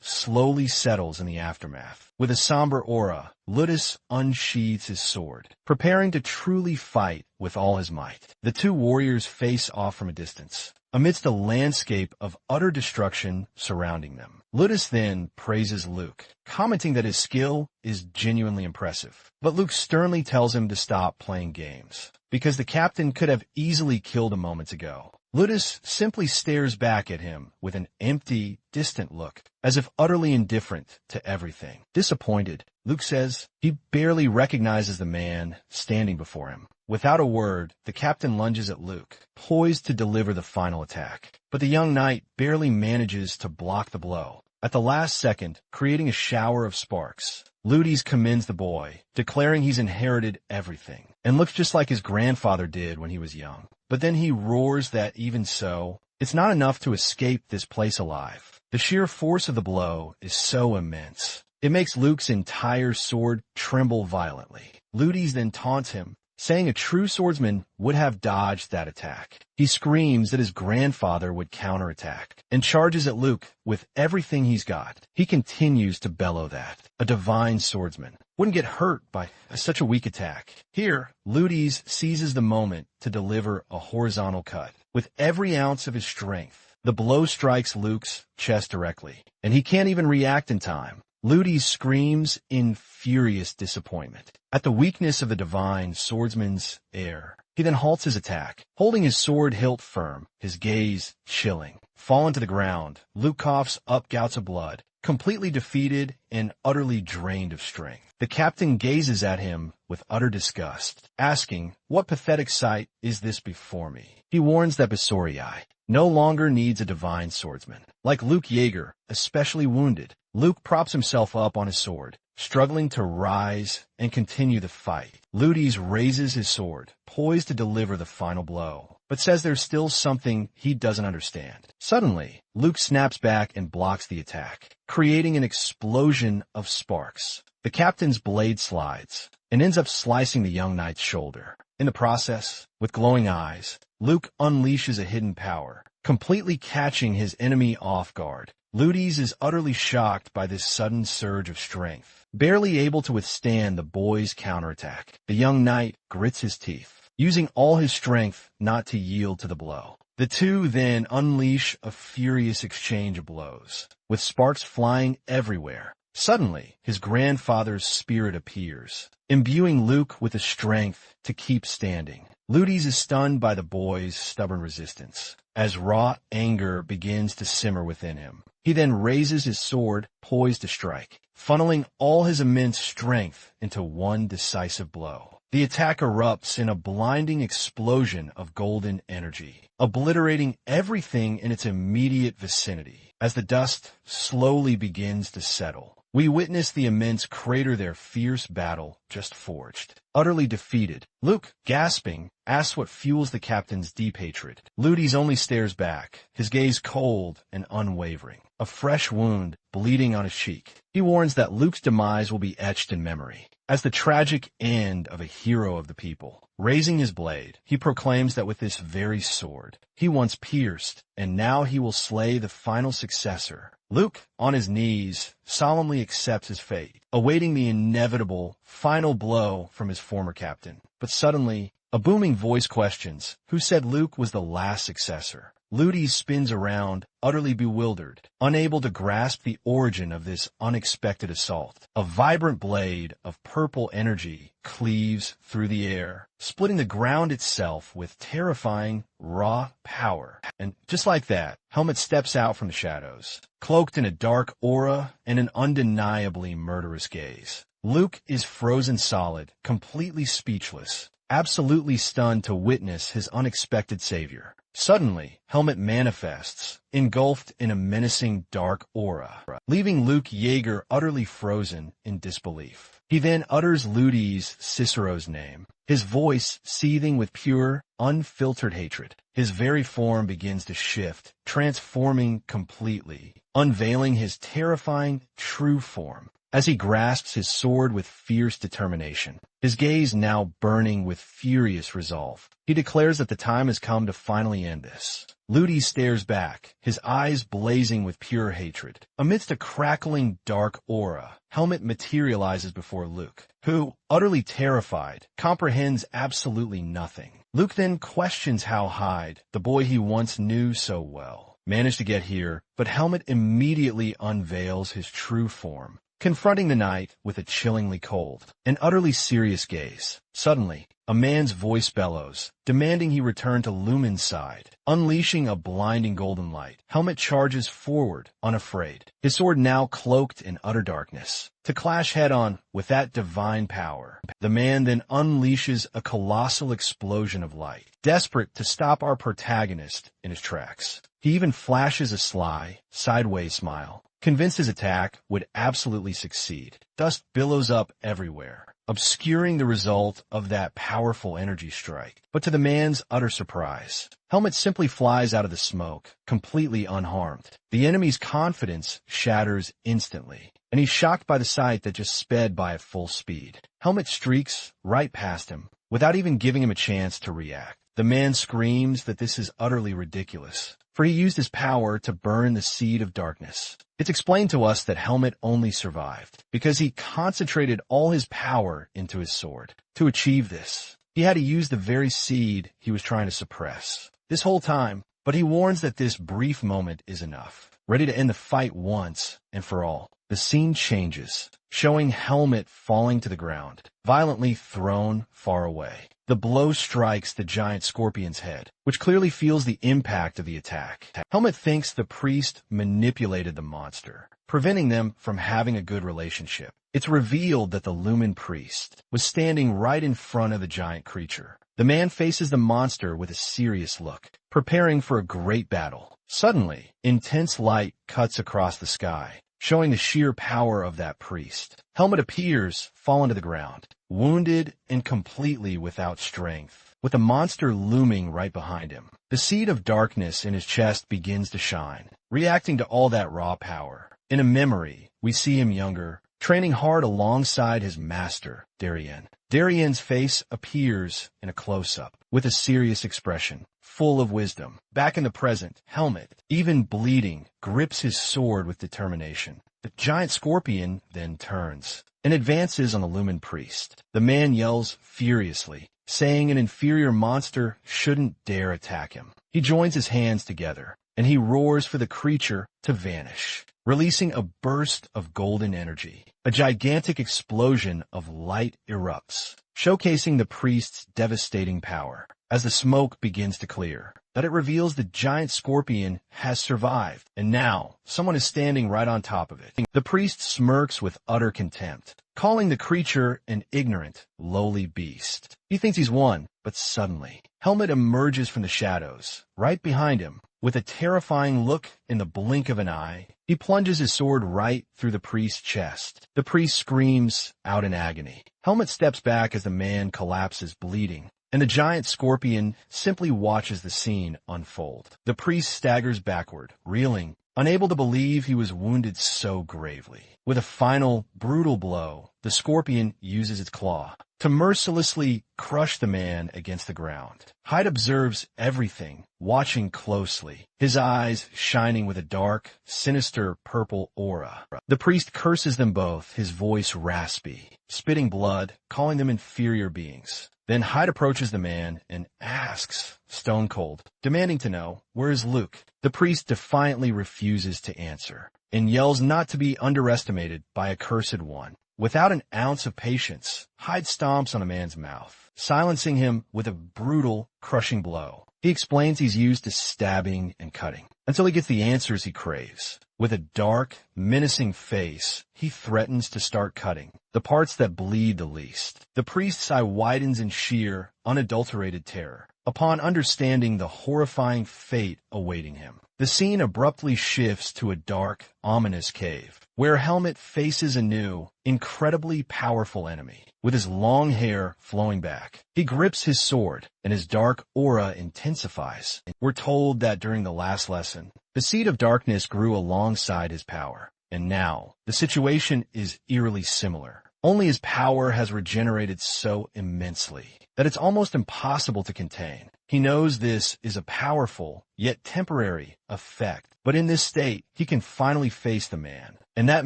slowly settles in the aftermath. With a somber aura, Ludus unsheathes his sword, preparing to truly fight with all his might. The two warriors face off from a distance, amidst a landscape of utter destruction surrounding them. Ludus then praises Luke, commenting that his skill is genuinely impressive. But Luke sternly tells him to stop playing games, because the captain could have easily killed him moments ago. Ludus simply stares back at him with an empty, distant look, as if utterly indifferent to everything. Disappointed, Luke says he barely recognizes the man standing before him. Without a word, the captain lunges at Luke, poised to deliver the final attack. But the young knight barely manages to block the blow. At the last second, creating a shower of sparks, Ludus commends the boy, declaring he's inherited everything, and looks just like his grandfather did when he was young. But then he roars that even so, it's not enough to escape this place alive. The sheer force of the blow is so immense, it makes Luke's entire sword tremble violently. Ludus then taunts him, saying a true swordsman would have dodged that attack. He screams that his grandfather would counterattack, and charges at Luke with everything he's got. He continues to bellow that a divine swordsman wouldn't get hurt by such a weak attack. Here, Ludus seizes the moment to deliver a horizontal cut. With every ounce of his strength, the blow strikes Luke's chest directly, and he can't even react in time. Ludus screams in furious disappointment at the weakness of the divine swordsman's air. He then halts his attack, holding his sword hilt firm, his gaze chilling. Fallen to the ground, Luke coughs up gouts of blood, completely defeated and utterly drained of strength. The captain gazes at him with utter disgust, asking, "What pathetic sight is this before me?" He warns that Besorii no longer needs a divine swordsman. Like Luke Yeager, especially wounded, Luke props himself up on his sword, struggling to rise and continue the fight. Ludus raises his sword, poised to deliver the final blow, but says there's still something he doesn't understand. Suddenly, Luke snaps back and blocks the attack, creating an explosion of sparks. The captain's blade slides and ends up slicing the young knight's shoulder. In the process, with glowing eyes, Luke unleashes a hidden power, completely catching his enemy off guard. Ludus is utterly shocked by this sudden surge of strength, barely able to withstand the boy's counterattack. The young knight grits his teeth, using all his strength not to yield to the blow. The two then unleash a furious exchange of blows, with sparks flying everywhere. Suddenly, his grandfather's spirit appears, imbuing Luke with the strength to keep standing. Ludes is stunned by the boy's stubborn resistance, as raw anger begins to simmer within him. He then raises his sword, poised to strike, funneling all his immense strength into one decisive blow. The attack erupts in a blinding explosion of golden energy, obliterating everything in its immediate vicinity. As the dust slowly begins to settle, we witness the immense crater their fierce battle just forged. Utterly defeated, Luke, gasping, asks what fuels the captain's deep hatred. Ludes only stares back, his gaze cold and unwavering, a fresh wound bleeding on his cheek. He warns that Luke's demise will be etched in memory as the tragic end of a hero of the people. Raising his blade, he proclaims that with this very sword he once pierced, and now he will slay the final successor. Luke, on his knees, solemnly accepts his fate, awaiting the inevitable final blow from his former captain. But suddenly, a booming voice questions who said Luke was the last successor. Ludes spins around, utterly bewildered, unable to grasp the origin of this unexpected assault. A vibrant blade of purple energy cleaves through the air, splitting the ground itself with terrifying, raw power. And just like that, Helmet steps out from the shadows, cloaked in a dark aura and an undeniably murderous gaze. Luke is frozen solid, completely speechless, absolutely stunned to witness his unexpected savior. Suddenly, Helmet manifests, engulfed in a menacing dark aura, leaving Luke Yeager utterly frozen in disbelief. He then utters Ludes Cicero's name, his voice seething with pure, unfiltered hatred. His very form begins to shift, transforming completely, unveiling his terrifying, true form. As he grasps his sword with fierce determination, his gaze now burning with furious resolve, he declares that the time has come to finally end this. Ludes stares back, his eyes blazing with pure hatred. Amidst a crackling dark aura, Helmet materializes before Luke, who, utterly terrified, comprehends absolutely nothing. Luke then questions how Hyde, the boy he once knew so well, managed to get here, but Helmet immediately unveils his true form, confronting the knight with a chillingly cold and utterly serious gaze. Suddenly, a man's voice bellows, demanding he return to Lumen's side. Unleashing a blinding golden light, Helmet charges forward, unafraid, his sword now cloaked in utter darkness, to clash head-on with that divine power. The man then unleashes a colossal explosion of light, desperate to stop our protagonist in his tracks. He even flashes a sly, sideways smile, convinced his attack would absolutely succeed. Dust billows up everywhere, obscuring the result of that powerful energy strike. But to the man's utter surprise, Helmet simply flies out of the smoke, completely unharmed. The enemy's confidence shatters instantly, and he's shocked by the sight that just sped by at full speed. Helmet streaks right past him, without even giving him a chance to react. The man screams that this is utterly ridiculous, for he used his power to burn the seed of darkness. It's explained to us that Helmet only survived because he concentrated all his power into his sword. To achieve this, he had to use the very seed he was trying to suppress this whole time, but he warns that this brief moment is enough, ready to end the fight once and for all. The scene changes, showing Helmet falling to the ground, violently thrown far away. The blow strikes the giant scorpion's head, which clearly feels the impact of the attack. Helmet thinks the priest manipulated the monster, preventing them from having a good relationship. It's revealed that the Lumen priest was standing right in front of the giant creature. The man faces the monster with a serious look, preparing for a great battle. Suddenly, intense light cuts across the sky, showing the sheer power of that priest. Helmet appears, fallen to the ground, wounded and completely without strength, with the monster looming right behind him. The seed of darkness in his chest begins to shine, reacting to all that raw power. In a memory, we see him younger, training hard alongside his master, Darien. Darien's face appears in a close-up, with a serious expression, full of wisdom. Back in the present, Helmet, even bleeding, grips his sword with determination. The giant scorpion then turns and advances on the Lumen priest. The man yells furiously, saying an inferior monster shouldn't dare attack him. He joins his hands together, and he roars for the creature to vanish, releasing a burst of golden energy. A gigantic explosion of light erupts, showcasing the priest's devastating power. As the smoke begins to clear, that it reveals the giant scorpion has survived, and now someone is standing right on top of it. The priest smirks with utter contempt, calling the creature an ignorant, lowly beast. He thinks he's won, but suddenly, Helmet emerges from the shadows, right behind him. With a terrifying look in the blink of an eye, he plunges his sword right through the priest's chest. The priest screams out in agony. Helmet steps back as the man collapses bleeding, and the giant scorpion simply watches the scene unfold. The priest staggers backward, reeling, unable to believe he was wounded so gravely. With a final, brutal blow, the scorpion uses its claw to mercilessly crush the man against the ground. Hyde observes everything, watching closely, his eyes shining with a dark, sinister purple aura. The priest curses them both, his voice raspy, spitting blood, calling them inferior beings. Then Hyde approaches the man and asks, stone cold, demanding to know, where is Luke? The priest defiantly refuses to answer and yells not to be underestimated by a cursed one. Without an ounce of patience, Hyde stomps on the man's mouth, silencing him with a brutal, crushing blow. He explains he's used to stabbing and cutting until he gets the answers he craves. With a dark, menacing face, he threatens to start cutting the parts that bleed the least. The priest's eye widens in sheer, unadulterated terror upon understanding the horrifying fate awaiting him. The scene abruptly shifts to a dark, ominous cave, where Helmet faces a new, incredibly powerful enemy. With his long hair flowing back, he grips his sword, and his dark aura intensifies. We're told that during the last lesson, the seed of darkness grew alongside his power, and now the situation is eerily similar. Only his power has regenerated so immensely that it's almost impossible to contain. He knows this is a powerful, yet temporary, effect. But in this state, he can finally face the man. And that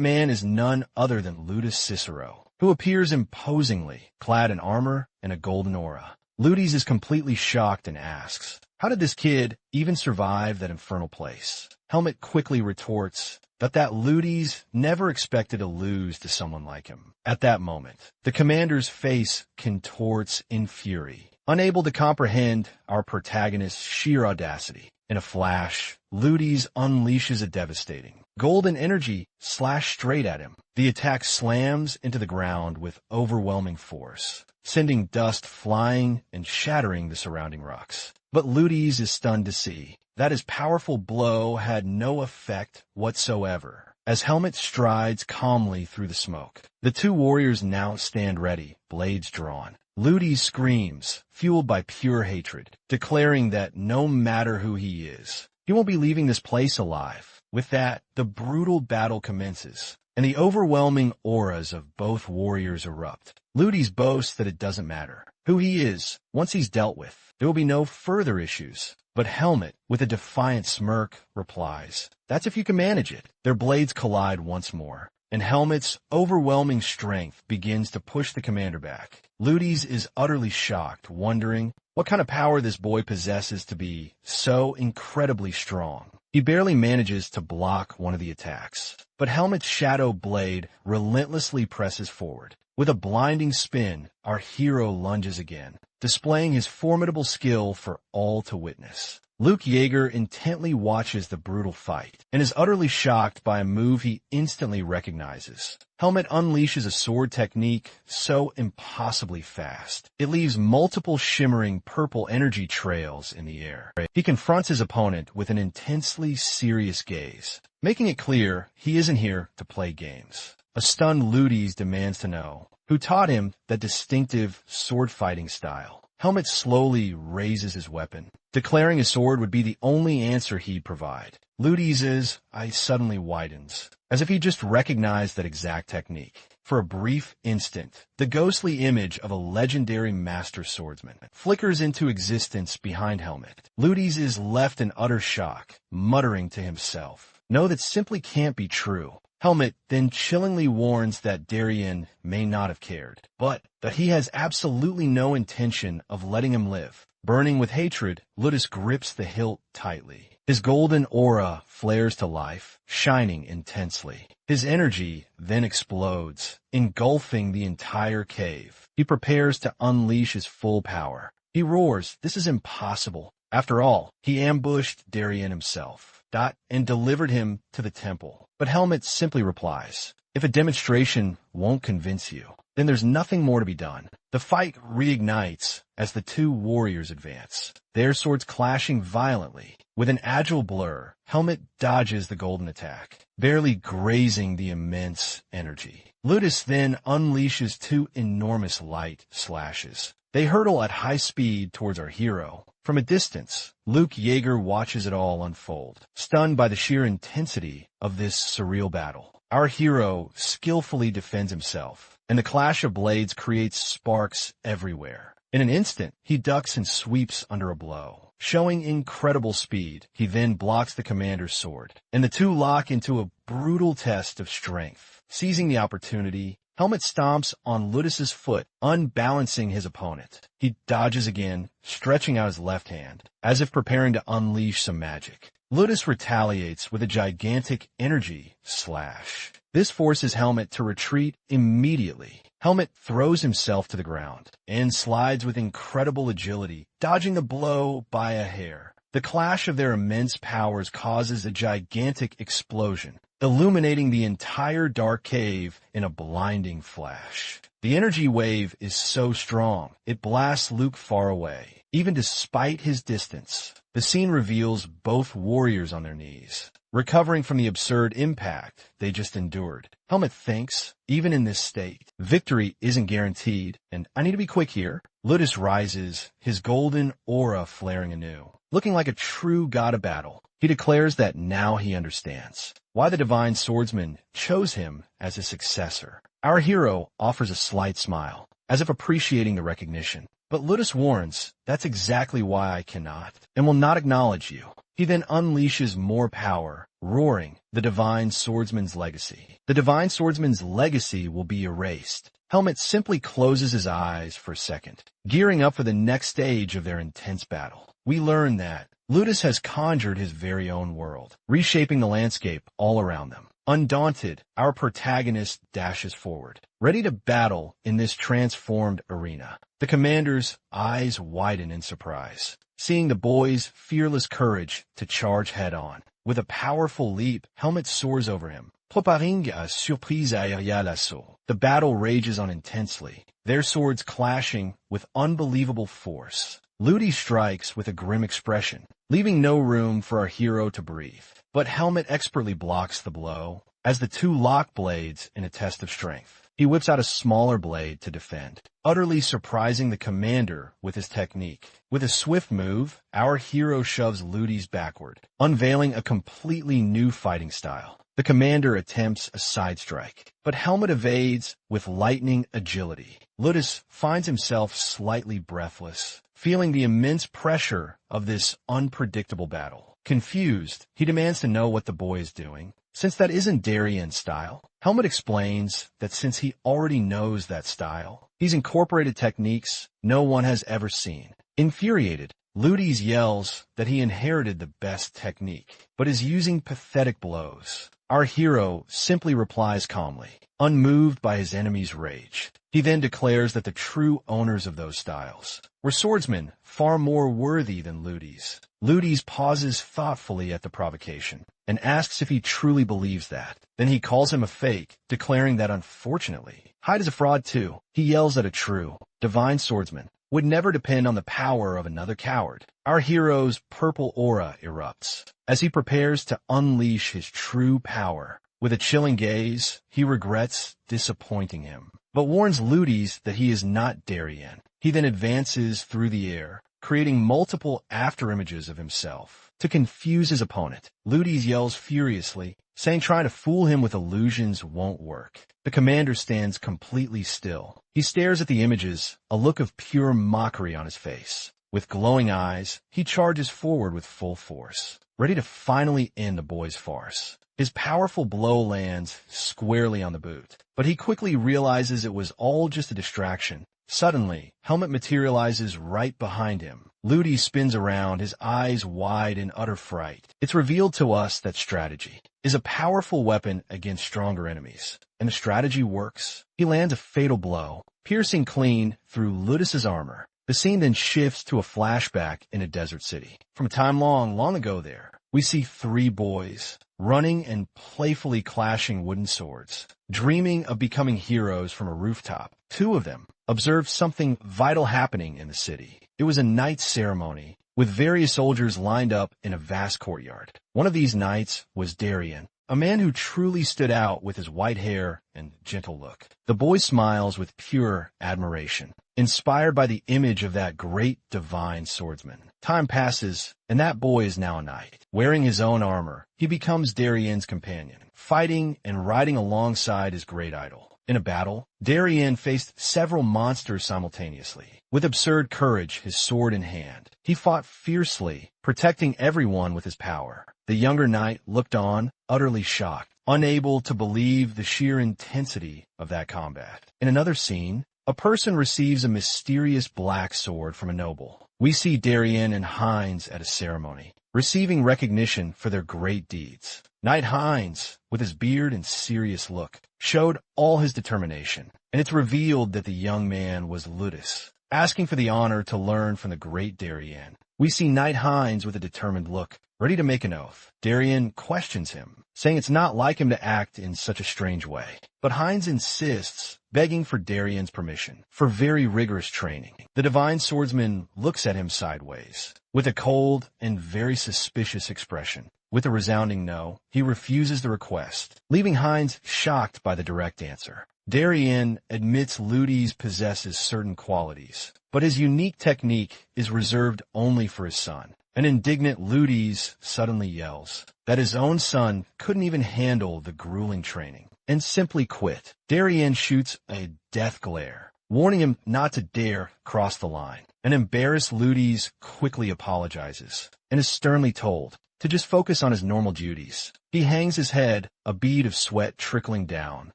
man is none other than Ludus Cicero, who appears imposingly, clad in armor and a golden aura. Ludus is completely shocked and asks, how did this kid even survive that infernal place? Helmet quickly retorts that Ludus never expected to lose to someone like him. At that moment, the commander's face contorts in fury, unable to comprehend our protagonist's sheer audacity. In a flash, Ludus unleashes a devastating golden energy slash straight at him. The attack slams into the ground with overwhelming force, sending dust flying and shattering the surrounding rocks. But Ludus is stunned to see that his powerful blow had no effect whatsoever. As Helmet strides calmly through the smoke, the two warriors now stand ready, blades drawn. Ludus screams, fueled by pure hatred, declaring that no matter who he is, he won't be leaving this place alive. With that, the brutal battle commences, and the overwhelming auras of both warriors erupt. Ludus boasts that it doesn't matter who he is. Once he's dealt with, there will be no further issues. But Helmet, with a defiant smirk, replies, that's if you can manage it. Their blades collide once more, and Helmet's overwhelming strength begins to push the commander back. Ludus is utterly shocked, wondering what kind of power this boy possesses to be so incredibly strong. He barely manages to block one of the attacks, but Helmet's shadow blade relentlessly presses forward. With a blinding spin, our hero lunges again, displaying his formidable skill for all to witness. Luke Yeager intently watches the brutal fight and is utterly shocked by a move he instantly recognizes. Helmet unleashes a sword technique so impossibly fast, it leaves multiple shimmering purple energy trails in the air. He confronts his opponent with an intensely serious gaze, making it clear he isn't here to play games. A stunned Ludus demands to know who taught him that distinctive sword-fighting style. Helmet slowly raises his weapon, declaring his sword would be the only answer he'd provide. Ludus's eye suddenly widens, as if he just recognized that exact technique. For a brief instant, the ghostly image of a legendary master swordsman flickers into existence behind Helmet. Ludus is left in utter shock, muttering to himself, "No, that simply can't be true." Helmet then chillingly warns that Darien may not have cared, but that he has absolutely no intention of letting him live. Burning with hatred, Ludus grips the hilt tightly. His golden aura flares to life, shining intensely. His energy then explodes, engulfing the entire cave. He prepares to unleash his full power. He roars, "This is impossible." After all, he ambushed Darien himself, and delivered him to the temple. But Helmet simply replies, "If a demonstration won't convince you, then there's nothing more to be done." The fight reignites as the two warriors advance, their swords clashing violently. With an agile blur, Helmet dodges the golden attack, barely grazing the immense energy. Ludus then unleashes two enormous light slashes. They hurtle at high speed towards our hero. From a distance, Luke Yeager watches it all unfold, stunned by the sheer intensity of this surreal battle. Our hero skillfully defends himself, and the clash of blades creates sparks everywhere. In an instant, he ducks and sweeps under a blow. Showing incredible speed, he then blocks the commander's sword, and the two lock into a brutal test of strength. Seizing the opportunity, Helmet stomps on Ludus's foot, unbalancing his opponent. He dodges again, stretching out his left hand, as if preparing to unleash some magic. Ludus retaliates with a gigantic energy slash. This forces Helmet to retreat immediately. Helmet throws himself to the ground and slides with incredible agility, dodging the blow by a hair. The clash of their immense powers causes a gigantic explosion, illuminating the entire dark cave in a blinding flash. The energy wave is so strong, it blasts Luke far away. Even despite his distance, the scene reveals both warriors on their knees, recovering from the absurd impact they just endured. Helmet thinks, even in this state, victory isn't guaranteed, and I need to be quick here. Ludus rises, his golden aura flaring anew. Looking like a true god of battle, he declares that now he understands why the divine swordsman chose him as his successor. Our hero offers a slight smile, as if appreciating the recognition. But Ludus warns, "That's exactly why I cannot, and will not acknowledge you." He then unleashes more power, roaring, "The divine swordsman's legacy. The divine swordsman's legacy will be erased." Helmet simply closes his eyes for a second, gearing up for the next stage of their intense battle. We learn that Ludus has conjured his very own world, reshaping the landscape all around them. Undaunted, our protagonist dashes forward, ready to battle in this transformed arena. The commander's eyes widen in surprise, seeing the boy's fearless courage to charge head-on. With a powerful leap, Helmet soars over him, préparant à surprise aérienne l'assaut. The battle rages on intensely, their swords clashing with unbelievable force. Ludi strikes with a grim expression, leaving no room for our hero to breathe. But Helmet expertly blocks the blow, as the two lock blades in a test of strength. He whips out a smaller blade to defend, utterly surprising the commander with his technique. With a swift move, our hero shoves Ludi's backward, unveiling a completely new fighting style. The commander attempts a side strike, but Helmet evades with lightning agility. Ludus finds himself slightly breathless, feeling the immense pressure of this unpredictable battle. Confused, he demands to know what the boy is doing, since that isn't Darien's style. Helmet explains that since he already knows that style, he's incorporated techniques no one has ever seen. Infuriated, Ludis yells that he inherited the best technique, but is using pathetic blows. Our hero simply replies calmly, unmoved by his enemy's rage. He then declares that the true owners of those styles were swordsmen far more worthy than Ludis. Ludis pauses thoughtfully at the provocation and asks if he truly believes that. Then he calls him a fake, declaring that unfortunately, Hyde is a fraud too. He yells that a true, divine swordsman would never depend on the power of another coward. Our hero's purple aura erupts as he prepares to unleash his true power. With a chilling gaze, he regrets disappointing him, but warns Ludis that he is not Darien. He then advances through the air, creating multiple afterimages of himself to confuse his opponent. Ludis yells furiously, saying trying to fool him with illusions won't work. The commander stands completely still. He stares at the images, a look of pure mockery on his face. With glowing eyes, he charges forward with full force, ready to finally end the boy's farce. His powerful blow lands squarely on the boot, but he quickly realizes it was all just a distraction. Suddenly, Helmet materializes right behind him. Ludi spins around, his eyes wide in utter fright. It's revealed to us that strategy is a powerful weapon against stronger enemies, and the strategy works. He lands a fatal blow, piercing clean through Ludus's armor. The scene then shifts to a flashback in a desert city. From a time long ago there, we see three boys running and playfully clashing wooden swords, dreaming of becoming heroes from a rooftop. Two of them observed something vital happening in the city. It was a knight ceremony with various soldiers lined up in a vast courtyard. One of these knights was Darien, a man who truly stood out with his white hair and gentle look. The boy smiles with pure admiration, inspired by the image of that great divine swordsman. Time passes, and that boy is now a knight. Wearing his own armor, he becomes Darien's companion, fighting and riding alongside his great idol. In a battle, Darien faced several monsters simultaneously. With absurd courage, his sword in hand, he fought fiercely, protecting everyone with his power. The younger knight looked on, utterly shocked, unable to believe the sheer intensity of that combat. In another scene, a person receives a mysterious black sword from a noble. We see Darien and Heinz at a ceremony, receiving recognition for their great deeds. Knight Heinz, with his beard and serious look, showed all his determination, and it's revealed that the young man was Ludus, asking for the honor to learn from the great Darien. We see Knight Heinz with a determined look, ready to make an oath. Darien questions him, saying it's not like him to act in such a strange way. But Heinz insists, begging for Darien's permission for very rigorous training. The divine swordsman looks at him sideways, with a cold and very suspicious expression. With a resounding no, he refuses the request, leaving Heinz shocked by the direct answer. Darien admits Ludus possesses certain qualities, but his unique technique is reserved only for his son. An indignant Ludus suddenly yells that his own son couldn't even handle the grueling training and simply quit. Darien shoots a death glare, warning him not to dare cross the line. An embarrassed Ludus quickly apologizes and is sternly told to just focus on his normal duties. He hangs his head, a bead of sweat trickling down,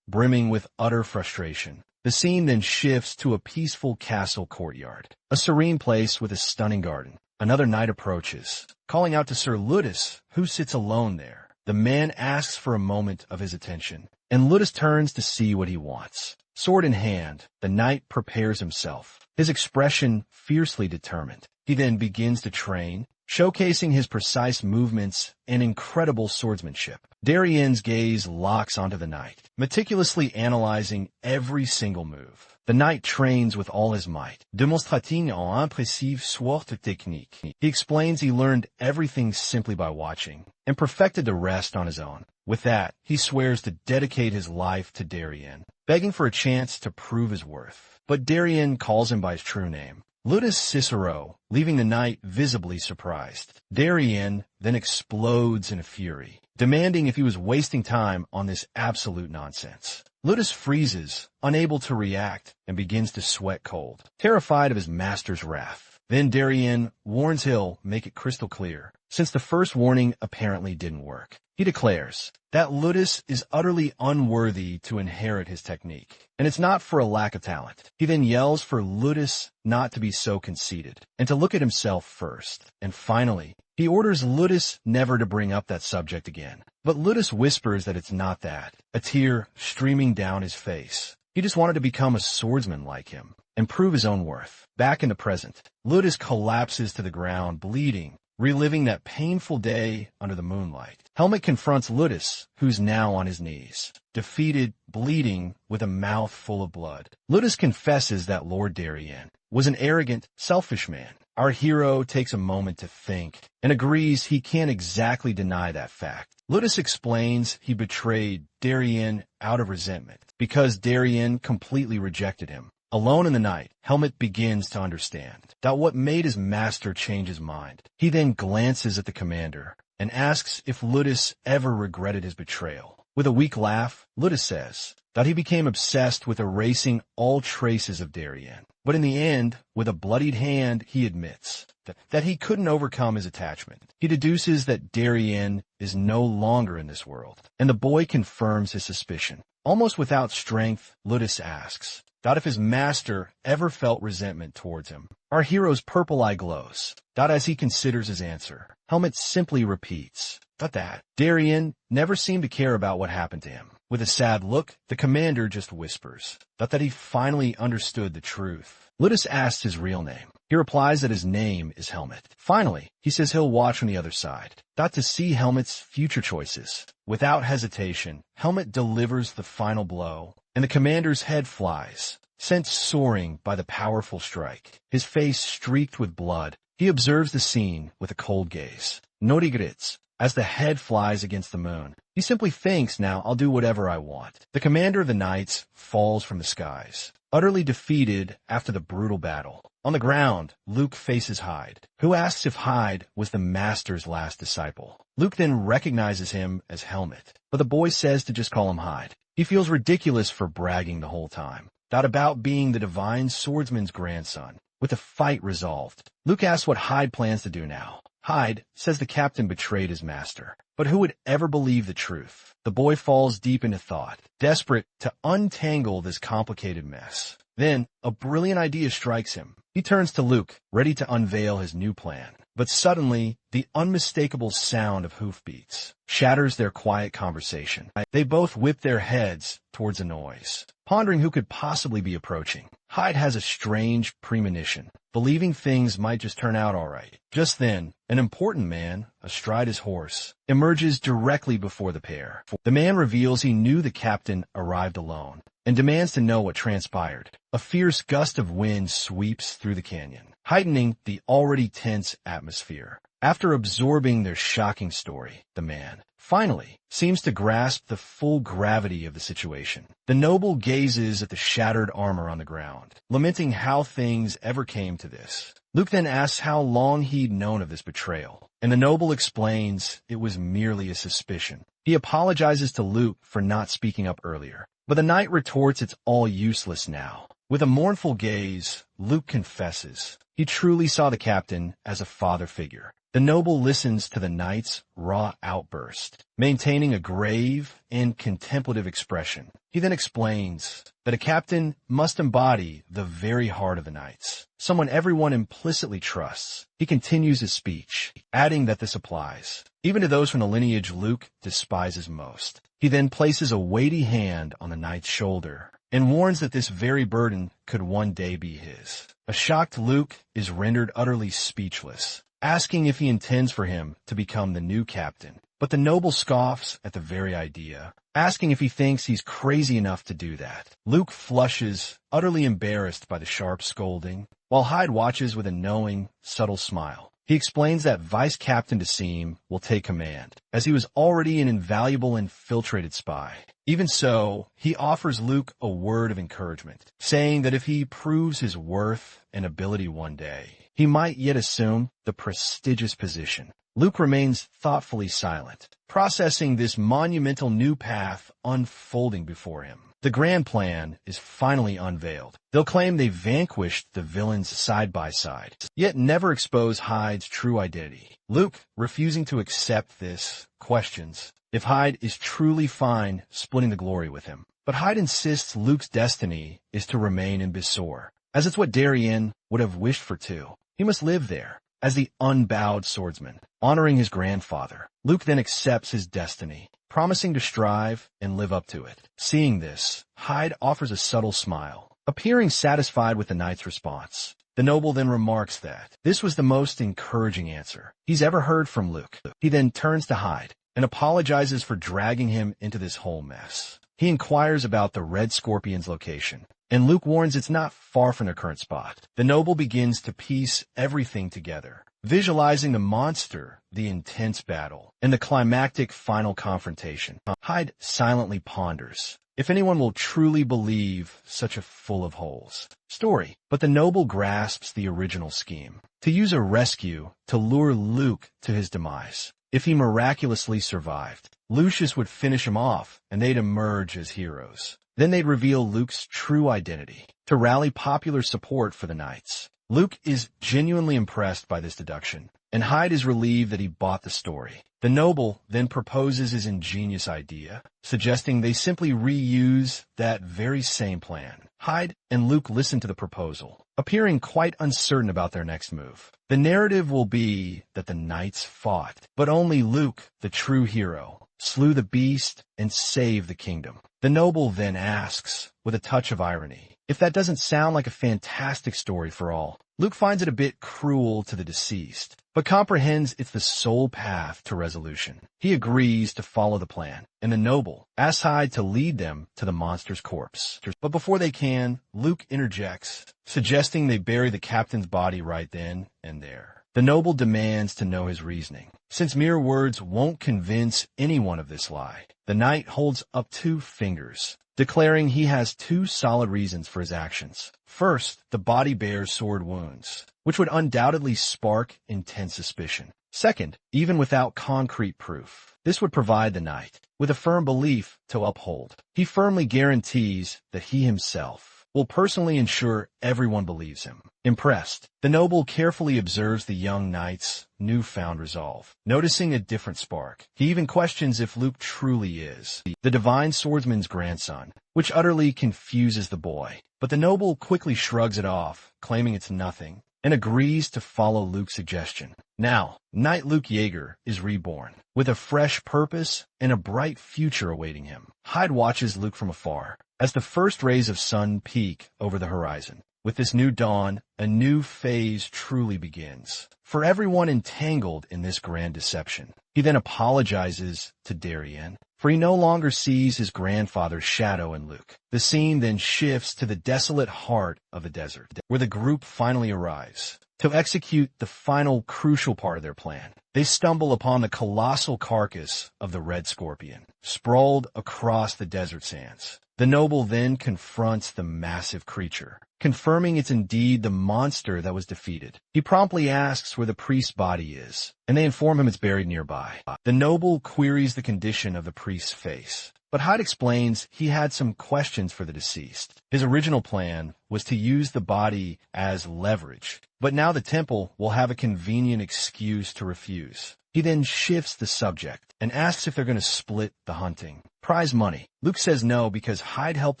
brimming with utter frustration. The scene then shifts to a peaceful castle courtyard, a serene place with a stunning garden. Another knight approaches, calling out to Sir Ludus, who sits alone there. The man asks for a moment of his attention, and Ludus turns to see what he wants. Sword in hand, the knight prepares himself, his expression fiercely determined. He then begins to train, showcasing his precise movements and incredible swordsmanship. Darien's gaze locks onto the knight, meticulously analyzing every single move. The knight trains with all his might, démonstrating en impressive sorte technique. He explains he learned everything simply by watching, and perfected the rest on his own. With that, he swears to dedicate his life to Darien, begging for a chance to prove his worth. But Darien calls him by his true name, Ludus Cicero, leaving the knight visibly surprised. Darien then explodes in a fury, demanding if he was wasting time on this absolute nonsense. Ludus freezes, unable to react, and begins to sweat cold, terrified of his master's wrath. Then Darien warns he'll make it crystal clear, since the first warning apparently didn't work. He declares that Ludus is utterly unworthy to inherit his technique, and it's not for a lack of talent. He then yells for Ludus not to be so conceited, and to look at himself first. And finally, he orders Ludus never to bring up that subject again. But Ludus whispers that it's not that, a tear streaming down his face. He just wanted to become a swordsman like him, and prove his own worth. Back in the present, Ludus collapses to the ground, bleeding, reliving that painful day under the moonlight. Helmet confronts Ludus, who's now on his knees, defeated, bleeding, with a mouth full of blood. Ludus confesses that Lord Darien was an arrogant, selfish man. Our hero takes a moment to think, and agrees he can't exactly deny that fact. Ludus explains he betrayed Darien out of resentment, because Darien completely rejected him. Alone in the night, Helmet begins to understand that what made his master change his mind. He then glances at the commander and asks if Ludus ever regretted his betrayal. With a weak laugh, Ludus says that he became obsessed with erasing all traces of Darien. But in the end, with a bloodied hand, he admits that he couldn't overcome his attachment. He deduces that Darien is no longer in this world, and the boy confirms his suspicion. Almost without strength, Ludus asks if his master ever felt resentment towards him. Our hero's purple eye glows. As he considers his answer, Helmet simply repeats that Darien never seemed to care about what happened to him. With a sad look, the commander just whispers that he finally understood the truth. Ludus asks his real name. He replies that his name is Helmet. Finally, he says he'll watch on the other side, to see Helmet's future choices. Without hesitation, Helmet delivers the final blow, and the commander's head flies, sent soaring by the powerful strike. His face streaked with blood, he observes the scene with a cold gaze. Nori grits as the head flies against the moon. He simply thinks, now I'll do whatever I want. The commander of the knights falls from the skies, utterly defeated after the brutal battle. On the ground, Luke faces Hyde, who asks if Hyde was the master's last disciple. Luke then recognizes him as Helmet, but the boy says to just call him Hyde. He feels ridiculous for bragging the whole time, about being the divine swordsman's grandson. With the fight resolved, Luke asks what Hyde plans to do now. Hyde says the captain betrayed his master, but who would ever believe the truth? The boy falls deep into thought, desperate to untangle this complicated mess. Then, a brilliant idea strikes him. He turns to Luke, ready to unveil his new plan. But suddenly, the unmistakable sound of hoofbeats shatters their quiet conversation. They both whip their heads towards the noise, pondering who could possibly be approaching. Hyde has a strange premonition, believing things might just turn out all right. Just then, an important man, astride his horse, emerges directly before the pair. The man reveals he knew the captain arrived alone, and demands to know what transpired. A fierce gust of wind sweeps through the canyon, heightening the already tense atmosphere. After absorbing their shocking story, the man, finally, seems to grasp the full gravity of the situation. The noble gazes at the shattered armor on the ground, lamenting how things ever came to this. Luke then asks how long he'd known of this betrayal, and the noble explains it was merely a suspicion. He apologizes to Luke for not speaking up earlier, but the knight retorts it's all useless now. With a mournful gaze, Luke confesses he truly saw the captain as a father figure. The noble listens to the knight's raw outburst, maintaining a grave and contemplative expression. He then explains that a captain must embody the very heart of the knights, someone everyone implicitly trusts. He continues his speech, adding that this applies even to those from the lineage Luke despises most. He then places a weighty hand on the knight's shoulder and warns that this very burden could one day be his. A shocked Luke is rendered utterly speechless, asking if he intends for him to become the new captain. But the noble scoffs at the very idea, asking if he thinks he's crazy enough to do that. Luke flushes, utterly embarrassed by the sharp scolding, while Hyde watches with a knowing, subtle smile. He explains that Vice Captain Dasim will take command, as he was already an invaluable infiltrated spy. Even so, he offers Luke a word of encouragement, saying that if he proves his worth and ability one day, he might yet assume the prestigious position. Luke remains thoughtfully silent, processing this monumental new path unfolding before him. The grand plan is finally unveiled. They'll claim they vanquished the villains side by side, yet never expose Hyde's true identity. Luke, refusing to accept this, questions if Hyde is truly fine splitting the glory with him. But Hyde insists Luke's destiny is to remain in Bisor, as it's what Darien would have wished for too. He must live there, as the unbowed swordsman, honoring his grandfather. Luke then accepts his destiny, promising to strive and live up to it. Seeing this, Hyde offers a subtle smile, appearing satisfied with the knight's response. The noble then remarks that this was the most encouraging answer he's ever heard from Luke. He then turns to Hyde and apologizes for dragging him into this whole mess. He inquires about the Red Scorpion's location, and Luke warns it's not far from their current spot. The noble begins to piece everything together, visualizing the monster, the intense battle, and the climactic final confrontation. Hyde silently ponders if anyone will truly believe such a full of holes story. But the noble grasps the original scheme, to use a rescue to lure Luke to his demise. If he miraculously survived, Lucius would finish him off, and they'd emerge as heroes. Then they'd reveal Luke's true identity to rally popular support for the knights. Luke is genuinely impressed by this deduction, and Hyde is relieved that he bought the story. The noble then proposes his ingenious idea, suggesting they simply reuse that very same plan. Hyde and Luke listen to the proposal, appearing quite uncertain about their next move. The narrative will be that the knights fought, but only Luke, the true hero, slew the beast and saved the kingdom. The noble then asks, with a touch of irony, if that doesn't sound like a fantastic story for all. Luke finds it a bit cruel to the deceased, but comprehends it's the sole path to resolution. He agrees to follow the plan, and the noble asks Hyde to lead them to the monster's corpse. But before they can, Luke interjects, suggesting they bury the captain's body right then and there. The noble demands to know his reasoning. Since mere words won't convince anyone of this lie, the knight holds up 2 fingers, declaring he has 2 solid reasons for his actions. First, the body bears sword wounds, which would undoubtedly spark intense suspicion. Second, even without concrete proof, this would provide the knight with a firm belief to uphold. He firmly guarantees that he himself will personally ensure everyone believes him. Impressed, the noble carefully observes the young knight's newfound resolve, noticing a different spark. He even questions if Luke truly is the divine swordsman's grandson, which utterly confuses the boy. But the noble quickly shrugs it off, claiming it's nothing, and agrees to follow Luke's suggestion. Now, Knight Luke Yeager is reborn, with a fresh purpose and a bright future awaiting him. Hyde watches Luke from afar, as the first rays of sun peek over the horizon. With this new dawn, a new phase truly begins, for everyone entangled in this grand deception. He then apologizes to Darien, for he no longer sees his grandfather's shadow in Luke. The scene then shifts to the desolate heart of the desert, where the group finally arrives to execute the final crucial part of their plan. They stumble upon the colossal carcass of the red scorpion, sprawled across the desert sands. The noble then confronts the massive creature, confirming it's indeed the monster that was defeated. He promptly asks where the priest's body is, and they inform him it's buried nearby. The noble queries the condition of the priest's face, but Hyde explains he had some questions for the deceased. His original plan was to use the body as leverage, but now the temple will have a convenient excuse to refuse. He then shifts the subject and asks if they're going to split the hunting prize money. Luke says no because Hyde helped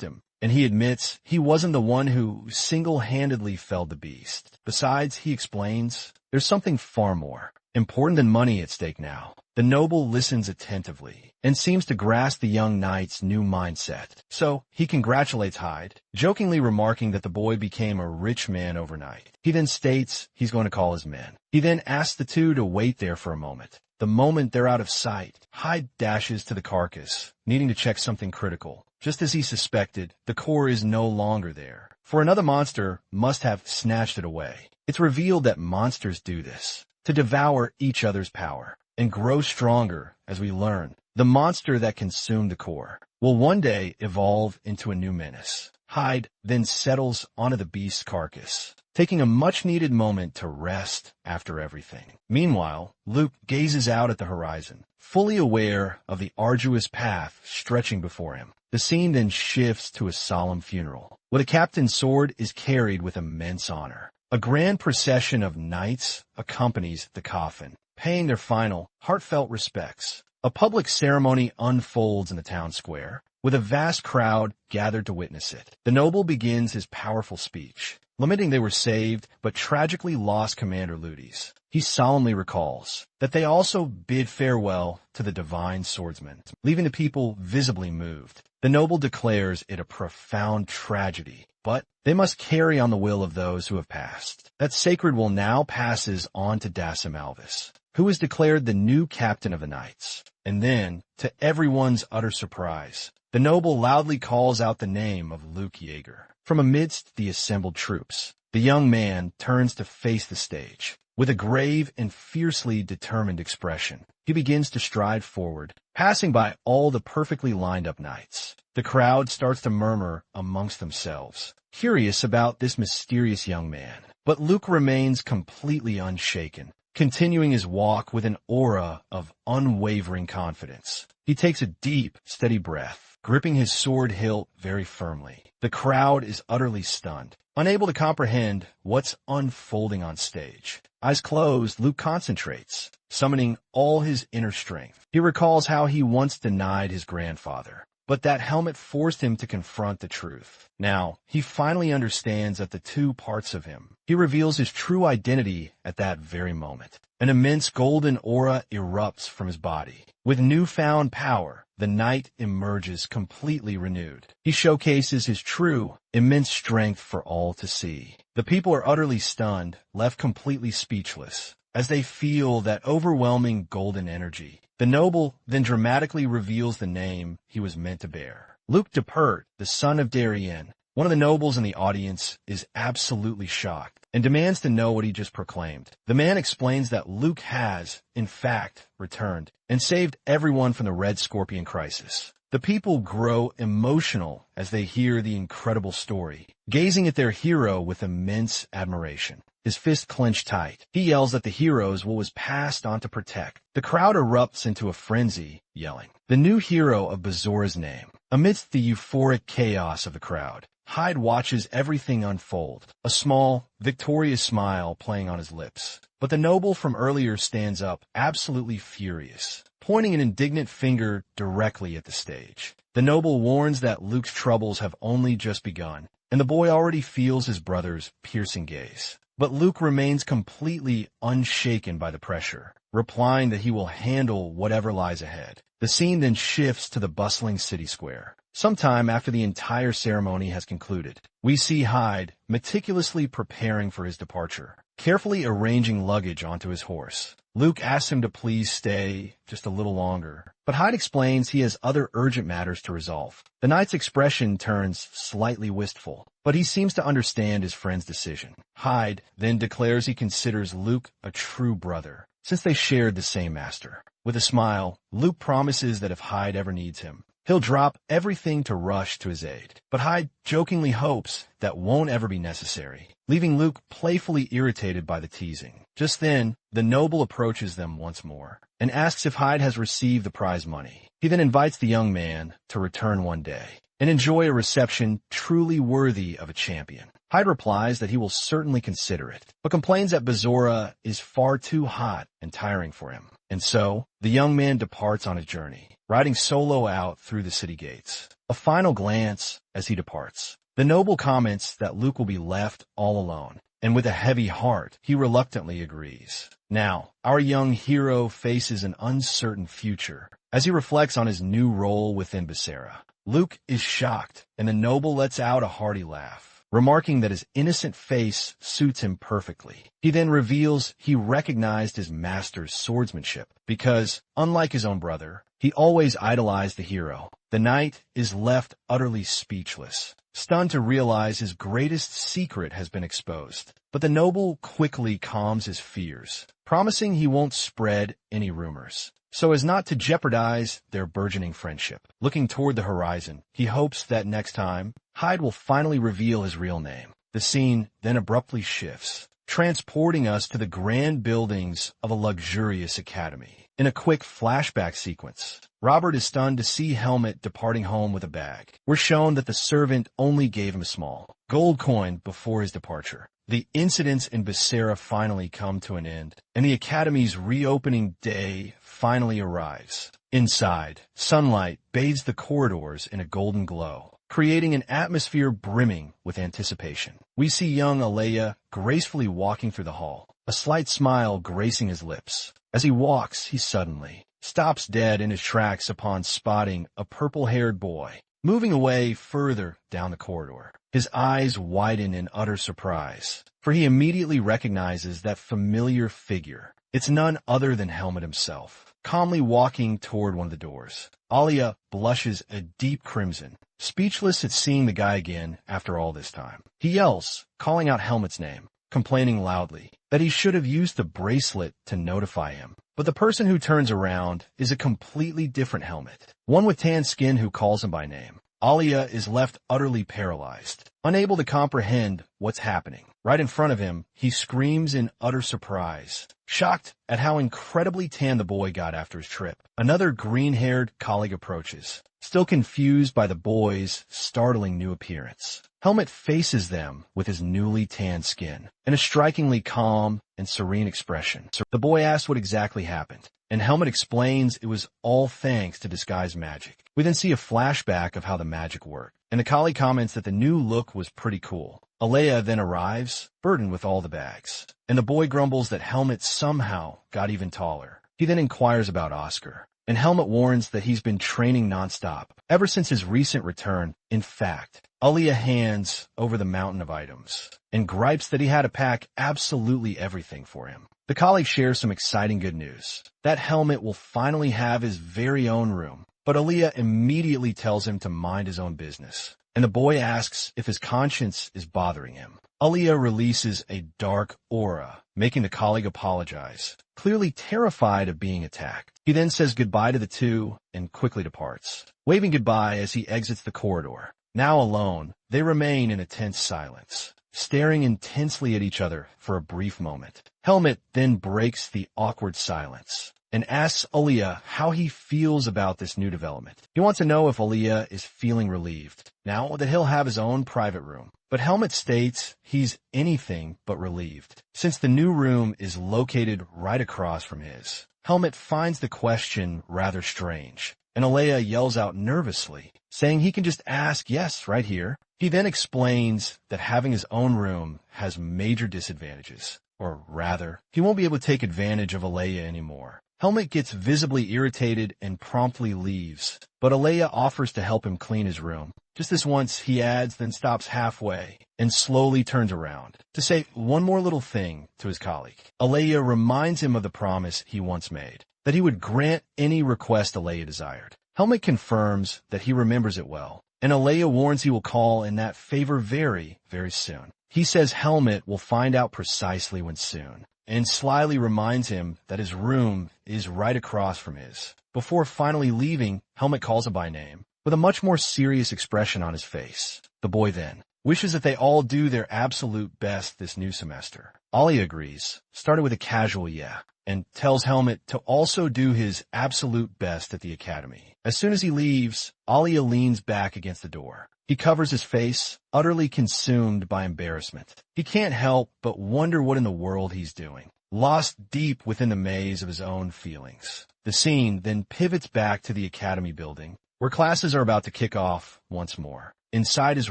him, and he admits he wasn't the one who single-handedly felled the beast. Besides, he explains, there's something far more important than money at stake now. The noble listens attentively and seems to grasp the young knight's new mindset. So he congratulates Hyde, jokingly remarking that the boy became a rich man overnight. He then states he's going to call his men. He then asks the two to wait there for a moment. The moment they're out of sight, Hyde dashes to the carcass, needing to check something critical. Just as he suspected, the core is no longer there, for another monster must have snatched it away. It's revealed that monsters do this, to devour each other's power, and grow stronger as we learn. The monster that consumed the core will one day evolve into a new menace. Hyde then settles onto the beast's carcass, taking a much-needed moment to rest after everything. Meanwhile, Luke gazes out at the horizon, fully aware of the arduous path stretching before him. The scene then shifts to a solemn funeral, where the captain's sword is carried with immense honor. A grand procession of knights accompanies the coffin, paying their final, heartfelt respects. A public ceremony unfolds in the town square, with a vast crowd gathered to witness it. The noble begins his powerful speech, lamenting they were saved but tragically lost Commander Ludes. He solemnly recalls that they also bid farewell to the divine swordsman, leaving the people visibly moved. The noble declares it a profound tragedy, but they must carry on the will of those who have passed. That sacred will now passes on to Dasim Alvis, who is declared the new captain of the knights. And then, to everyone's utter surprise, the noble loudly calls out the name of Luke Yeager. From amidst the assembled troops, the young man turns to face the stage. With a grave and fiercely determined expression, he begins to stride forward, passing by all the perfectly lined-up knights. The crowd starts to murmur amongst themselves, curious about this mysterious young man. But Luke remains completely unshaken, continuing his walk with an aura of unwavering confidence. He takes a deep, steady breath, gripping his sword hilt very firmly. The crowd is utterly stunned, unable to comprehend what's unfolding on stage. Eyes closed, Luke concentrates, summoning all his inner strength. He recalls how he once denied his grandfather, but that helmet forced him to confront the truth. Now, he finally understands that the two parts of him. He reveals his true identity at that very moment. An immense golden aura erupts from his body. With newfound power, the knight emerges completely renewed. He showcases his true, immense strength for all to see. The people are utterly stunned, left completely speechless, as they feel that overwhelming golden energy. The noble then dramatically reveals the name he was meant to bear. Luke Depert, the son of Darien, one of the nobles in the audience, is absolutely shocked and demands to know what he just proclaimed. The man explains that Luke has, in fact, returned and saved everyone from the Red Scorpion crisis. The people grow emotional as they hear the incredible story, gazing at their hero with immense admiration. His fist clenched tight. He yells that the hero is what was passed on to protect. The crowd erupts into a frenzy, yelling the new hero of Bazora's name. Amidst the euphoric chaos of the crowd, Hyde watches everything unfold, a small, victorious smile playing on his lips. But the noble from earlier stands up, absolutely furious, pointing an indignant finger directly at the stage. The noble warns that Luke's troubles have only just begun, and the boy already feels his brother's piercing gaze. But Luke remains completely unshaken by the pressure, replying that he will handle whatever lies ahead. The scene then shifts to the bustling city square. Sometime after the entire ceremony has concluded, we see Hyde meticulously preparing for his departure, carefully arranging luggage onto his horse. Luke asks him to please stay just a little longer, but Hyde explains he has other urgent matters to resolve. The knight's expression turns slightly wistful, but he seems to understand his friend's decision. Hyde then declares he considers Luke a true brother, since they shared the same master. With a smile, Luke promises that if Hyde ever needs him, he'll drop everything to rush to his aid. But Hyde jokingly hopes that won't ever be necessary, leaving Luke playfully irritated by the teasing. Just then, the noble approaches them once more and asks if Hyde has received the prize money. He then invites the young man to return one day and enjoy a reception truly worthy of a champion. Hyde replies that he will certainly consider it, but complains that Bazora is far too hot and tiring for him. And so, the young man departs on his journey, riding solo out through the city gates. A final glance as he departs. The noble comments that Luke will be left all alone, and with a heavy heart, he reluctantly agrees. Now, our young hero faces an uncertain future as he reflects on his new role within Basara. Luke is shocked, and the noble lets out a hearty laugh, remarking that his innocent face suits him perfectly. He then reveals he recognized his master's swordsmanship because, unlike his own brother, he always idolized the hero. The knight is left utterly speechless, stunned to realize his greatest secret has been exposed. But the noble quickly calms his fears, promising he won't spread any rumors, so as not to jeopardize their burgeoning friendship. Looking toward the horizon, he hopes that next time, Hyde will finally reveal his real name. The scene then abruptly shifts, transporting us to the grand buildings of a luxurious academy. In a quick flashback sequence, Robert is stunned to see Helmet departing home with a bag. We're shown that the servant only gave him a small gold coin before his departure. The incidents in Basara finally come to an end, and the academy's reopening day finally arrives. Inside, sunlight bathes the corridors in a golden glow, creating an atmosphere brimming with anticipation. We see young Alea gracefully walking through the hall, a slight smile gracing his lips. As he walks, he suddenly stops dead in his tracks upon spotting a purple-haired boy moving away further down the corridor. His eyes widen in utter surprise, for he immediately recognizes that familiar figure. It's none other than Helmet himself, calmly walking toward one of the doors. Alia blushes a deep crimson, speechless at seeing the guy again after all this time. He yells, calling out Helmet's name, complaining loudly that he should have used the bracelet to notify him. But the person who turns around is a completely different Helmet, one with tan skin who calls him by name. Alia is left utterly paralyzed, unable to comprehend what's happening. Right in front of him, he screams in utter surprise, shocked at how incredibly tan the boy got after his trip. Another green-haired colleague approaches, still confused by the boy's startling new appearance. Helmet faces them with his newly tanned skin and a strikingly calm and serene expression. The boy asks what exactly happened, and Helmet explains it was all thanks to disguise magic. We then see a flashback of how the magic worked, and the colleague comments that the new look was pretty cool. Alea then arrives, burdened with all the bags, and the boy grumbles that Helmet somehow got even taller. He then inquires about Oscar, and Helmet warns that he's been training nonstop ever since his recent return. In fact, Alea hands over the mountain of items and gripes that he had to pack absolutely everything for him. The colleague shares some exciting good news, that Helmet will finally have his very own room, but Alea immediately tells him to mind his own business, and the boy asks if his conscience is bothering him. Alea releases a dark aura, making the colleague apologize, clearly terrified of being attacked. He then says goodbye to the two and quickly departs, waving goodbye as he exits the corridor. Now alone, they remain in a tense silence, staring intensely at each other for a brief moment. Helmet then breaks the awkward silence and asks Alea how he feels about this new development. He wants to know if Alea is feeling relieved, now that he'll have his own private room. But Helmet states he's anything but relieved, since the new room is located right across from his. Helmet finds the question rather strange, and Alea yells out nervously, saying he can just ask yes right here. He then explains that having his own room has major disadvantages, or rather, he won't be able to take advantage of Alea anymore. Helmet gets visibly irritated and promptly leaves, but Alea offers to help him clean his room. Just this once, he adds, then stops halfway and slowly turns around to say one more little thing to his colleague. Alea reminds him of the promise he once made, that he would grant any request Alea desired. Helmet confirms that he remembers it well, and Alea warns he will call in that favor very, very soon. He says Helmet will find out precisely when soon, and slyly reminds him that his room is right across from his. Before finally leaving, Helmet calls him by name, with a much more serious expression on his face. The boy then wishes that they all do their absolute best this new semester. Ollie agrees, started with a casual yeah, and tells Helmet to also do his absolute best at the academy. As soon as he leaves, Alia leans back against the door. He covers his face, utterly consumed by embarrassment. He can't help but wonder what in the world he's doing, lost deep within the maze of his own feelings. The scene then pivots back to the academy building, where classes are about to kick off once more. Inside his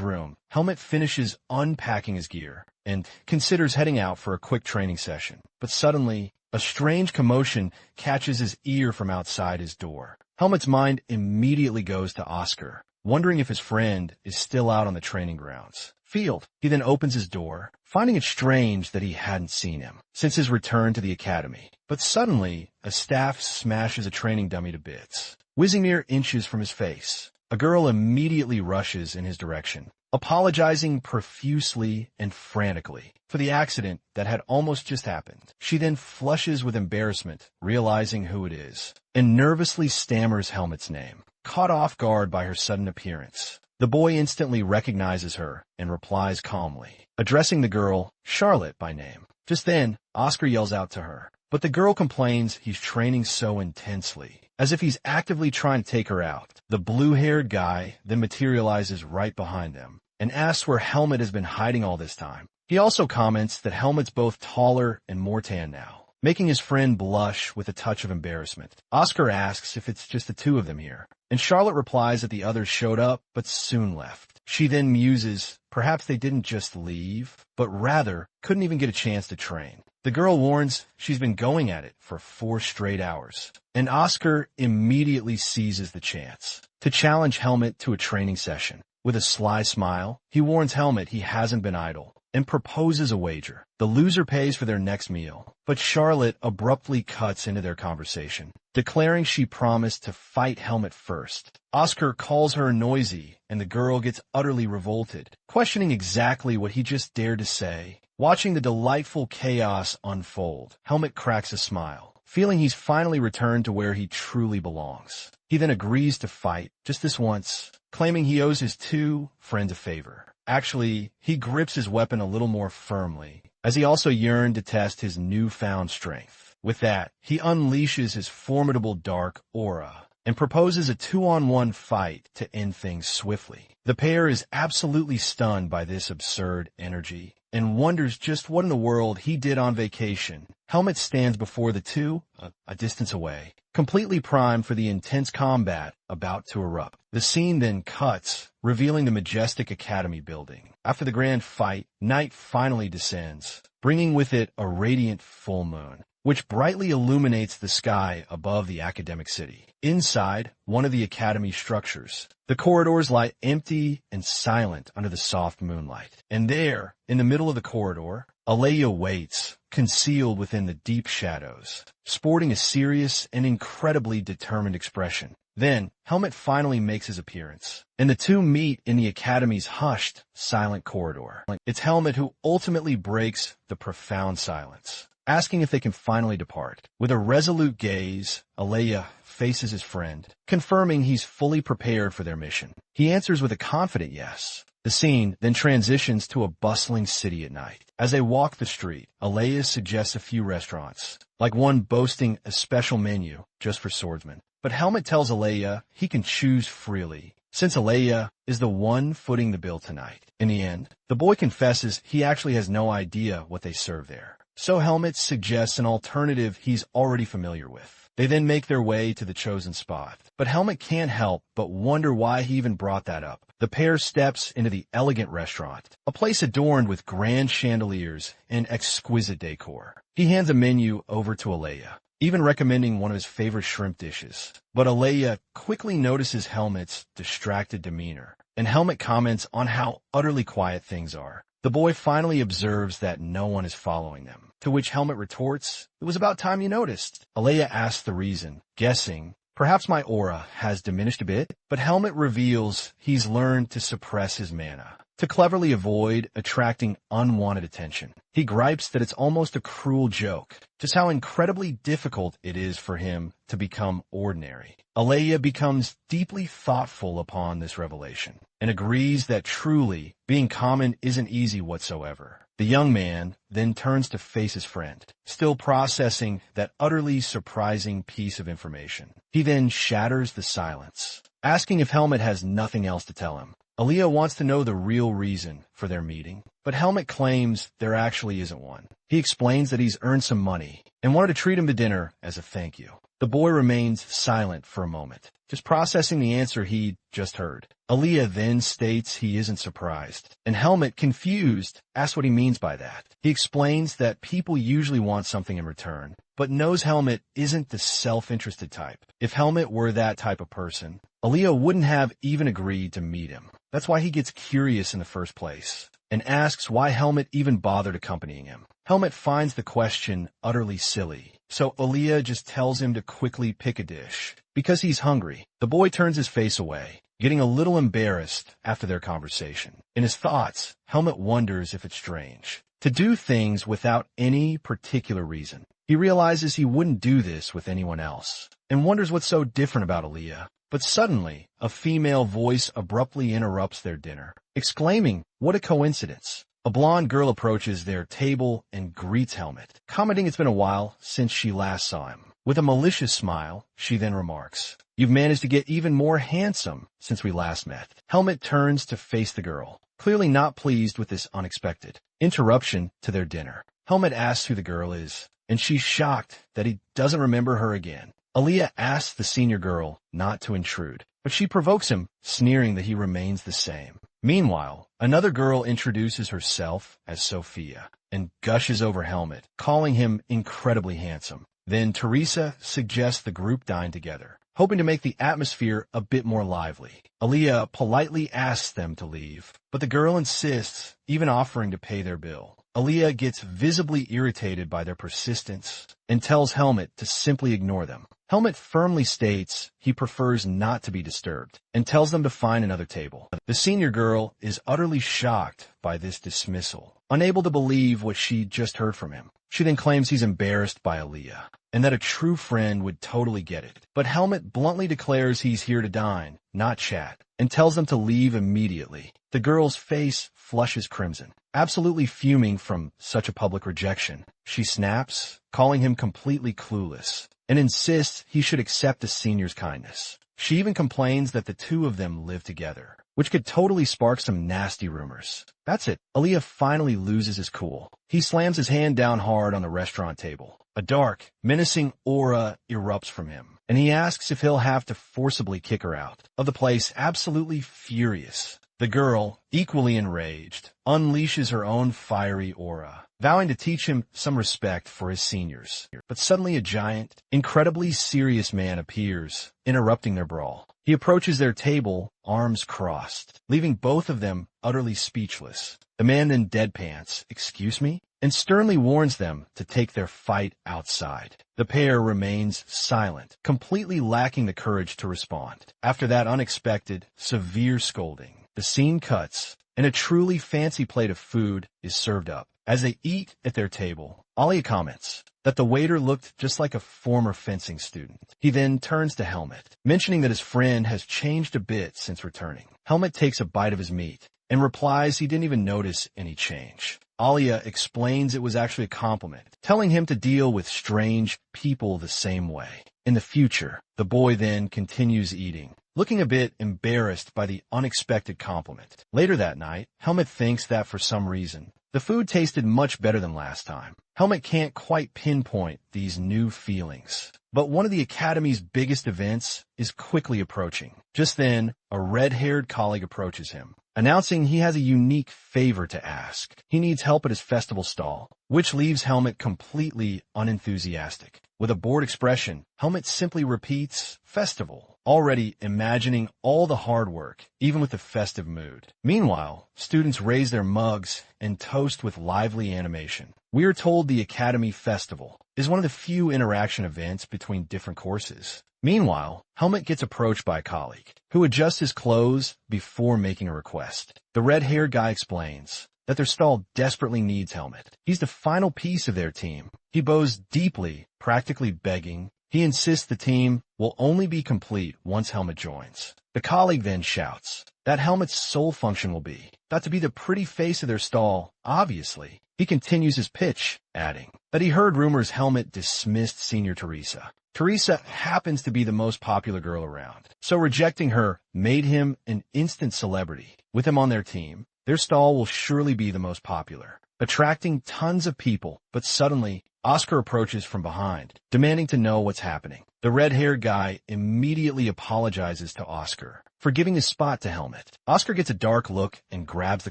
room, Helmet finishes unpacking his gear and considers heading out for a quick training session. But suddenly, a strange commotion catches his ear from outside his door. Helmet's mind immediately goes to Oscar, wondering if his friend is still out on the training grounds. Field. He then opens his door, finding it strange that he hadn't seen him since his return to the academy. But suddenly, a staff smashes a training dummy to bits, whizzing mere inches from his face. A girl immediately rushes in his direction, apologizing profusely and frantically for the accident that had almost just happened. She then flushes with embarrassment, realizing who it is, and nervously stammers Helmet's name, caught off guard by her sudden appearance. The boy instantly recognizes her and replies calmly, addressing the girl, Charlotte, by name. Just then, Oscar yells out to her, but the girl complains he's training so intensely, as if he's actively trying to take her out. The blue-haired guy then materializes right behind them and asks where Helmet has been hiding all this time. He also comments that Helmet's both taller and more tan now, making his friend blush with a touch of embarrassment. Oscar asks if it's just the two of them here, and Charlotte replies that the others showed up but soon left. She then muses perhaps they didn't just leave, but rather couldn't even get a chance to train. The girl warns she's been going at it for 4 straight hours, and Oscar immediately seizes the chance to challenge Helmet to a training session. With a sly smile, he warns Helmet he hasn't been idle and proposes a wager. The loser pays for their next meal, but Charlotte abruptly cuts into their conversation, declaring she promised to fight Helmet first. Oscar calls her noisy, and the girl gets utterly revolted, questioning exactly what he just dared to say. Watching the delightful chaos unfold, Helmet cracks a smile, feeling he's finally returned to where he truly belongs. He then agrees to fight, just this once, claiming he owes his 2 friends a favor. Actually, he grips his weapon a little more firmly, as he also yearned to test his newfound strength. With that, he unleashes his formidable dark aura and proposes a 2-on-1 fight to end things swiftly. The pair is absolutely stunned by this absurd energy and wonders just what in the world he did on vacation. Helmet stands before the two, a distance away, completely primed for the intense combat about to erupt. The scene then cuts, revealing the majestic academy building. After the grand fight, night finally descends, bringing with it a radiant full moon, which brightly illuminates the sky above the academic city. Inside one of the academy structures, the corridors lie empty and silent under the soft moonlight. And there, in the middle of the corridor, Alea waits, concealed within the deep shadows, sporting a serious and incredibly determined expression. Then, Helmet finally makes his appearance, and the two meet in the academy's hushed, silent corridor. It's Helmet who ultimately breaks the profound silence, asking if they can finally depart. With a resolute gaze, Alea faces his friend, confirming he's fully prepared for their mission. He answers with a confident yes. The scene then transitions to a bustling city at night. As they walk the street, Alea suggests a few restaurants, like one boasting a special menu just for swordsmen. But Helmet tells Alea he can choose freely, since Alea is the one footing the bill tonight. In the end, the boy confesses he actually has no idea what they serve there. So Helmet suggests an alternative he's already familiar with. They then make their way to the chosen spot. But Helmet can't help but wonder why he even brought that up. The pair steps into the elegant restaurant, a place adorned with grand chandeliers and exquisite decor. He hands a menu over to Alea, even recommending one of his favorite shrimp dishes. But Alea quickly notices Helmet's distracted demeanor, and Helmet comments on how utterly quiet things are. The boy finally observes that no one is following them, to which Helmet retorts, "It was about time you noticed." Alea asks the reason, guessing, "Perhaps my aura has diminished a bit," but Helmet reveals he's learned to suppress his mana, to cleverly avoid attracting unwanted attention. He gripes that it's almost a cruel joke, just how incredibly difficult it is for him to become ordinary. Alea becomes deeply thoughtful upon this revelation, and agrees that truly being common isn't easy whatsoever. The young man then turns to face his friend, still processing that utterly surprising piece of information. He then shatters the silence, asking if Helmet has nothing else to tell him. Alea wants to know the real reason for their meeting, but Helmet claims there actually isn't one. He explains that he's earned some money and wanted to treat him to dinner as a thank you. The boy remains silent for a moment, just processing the answer he'd just heard. Alea then states he isn't surprised, and Helmet, confused, asks what he means by that. He explains that people usually want something in return, but knows Helmet isn't the self-interested type. If Helmet were that type of person, Alea wouldn't have even agreed to meet him. That's why he gets curious in the first place, and asks why Helmet even bothered accompanying him. Helmet finds the question utterly silly, so Alea just tells him to quickly pick a dish, because he's hungry. The boy turns his face away, getting a little embarrassed after their conversation. In his thoughts, Helmet wonders if it's strange to do things without any particular reason. He realizes he wouldn't do this with anyone else, and wonders what's so different about Alea. But suddenly, a female voice abruptly interrupts their dinner, exclaiming, "What a coincidence." A blonde girl approaches their table and greets Helmet, commenting it's been a while since she last saw him. With a malicious smile, she then remarks, "You've managed to get even more handsome since we last met." Helmet turns to face the girl, clearly not pleased with this unexpected interruption to their dinner. Helmet asks who the girl is, and she's shocked that he doesn't remember her again. Alea asks the senior girl not to intrude, but she provokes him, sneering that he remains the same. Meanwhile, another girl introduces herself as Sophia and gushes over Helmet, calling him incredibly handsome. Then Teresa suggests the group dine together, hoping to make the atmosphere a bit more lively. Alea politely asks them to leave, but the girl insists, even offering to pay their bill. Alea gets visibly irritated by their persistence and tells Helmet to simply ignore them. Helmet firmly states he prefers not to be disturbed and tells them to find another table. The senior girl is utterly shocked by this dismissal, unable to believe what she just heard from him. She then claims he's embarrassed by Alea and that a true friend would totally get it. But Helmet bluntly declares he's here to dine, not chat, and tells them to leave immediately. The girl's face flushes crimson. Absolutely fuming from such a public rejection, she snaps, calling him completely clueless, and insists he should accept the senior's kindness. She even complains that the two of them live together, which could totally spark some nasty rumors. That's it. Aaliyah finally loses his cool. He slams his hand down hard on the restaurant table. A dark, menacing aura erupts from him, and he asks if he'll have to forcibly kick her out of the place, absolutely furious. The girl, equally enraged, unleashes her own fiery aura, vowing to teach him some respect for his seniors. But suddenly a giant, incredibly serious man appears, interrupting their brawl. He approaches their table, arms crossed, leaving both of them utterly speechless. The man then deadpans, "Excuse me?" and sternly warns them to take their fight outside. The pair remains silent, completely lacking the courage to respond. After that unexpected, severe scolding, the scene cuts, and a truly fancy plate of food is served up. As they eat at their table, Alia comments that the waiter looked just like a former fencing student. He then turns to Helmet, mentioning that his friend has changed a bit since returning. Helmet takes a bite of his meat and replies he didn't even notice any change. Alia explains it was actually a compliment, telling him to deal with strange people the same way. In the future, the boy then continues eating, looking a bit embarrassed by the unexpected compliment. Later that night, Helmet thinks that for some reason, the food tasted much better than last time. Helmet can't quite pinpoint these new feelings, but one of the Academy's biggest events is quickly approaching. Just then, a red-haired colleague approaches him, announcing he has a unique favor to ask. He needs help at his festival stall, which leaves Helmet completely unenthusiastic. With a bored expression, Helmet simply repeats, "Festival," already imagining all the hard work, even with the festive mood. Meanwhile, students raise their mugs and toast with lively animation. We are told the Academy Festival is one of the few interaction events between different courses. Meanwhile, Helmet gets approached by a colleague, who adjusts his clothes before making a request. The red-haired guy explains that their stall desperately needs Helmet. He's the final piece of their team. He bows deeply, practically begging. He insists the team will only be complete once Helmet joins. The colleague then shouts that Helmet's sole function will be not to be the pretty face of their stall, obviously. He continues his pitch, adding that he heard rumors Helmet dismissed senior Teresa. Teresa happens to be the most popular girl around, so rejecting her made him an instant celebrity. With him on their team, their stall will surely be the most popular, attracting tons of people. But suddenly, Oscar approaches from behind, demanding to know what's happening. The red-haired guy immediately apologizes to Oscar for giving his spot to Helmet. Oscar gets a dark look and grabs the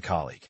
colleague.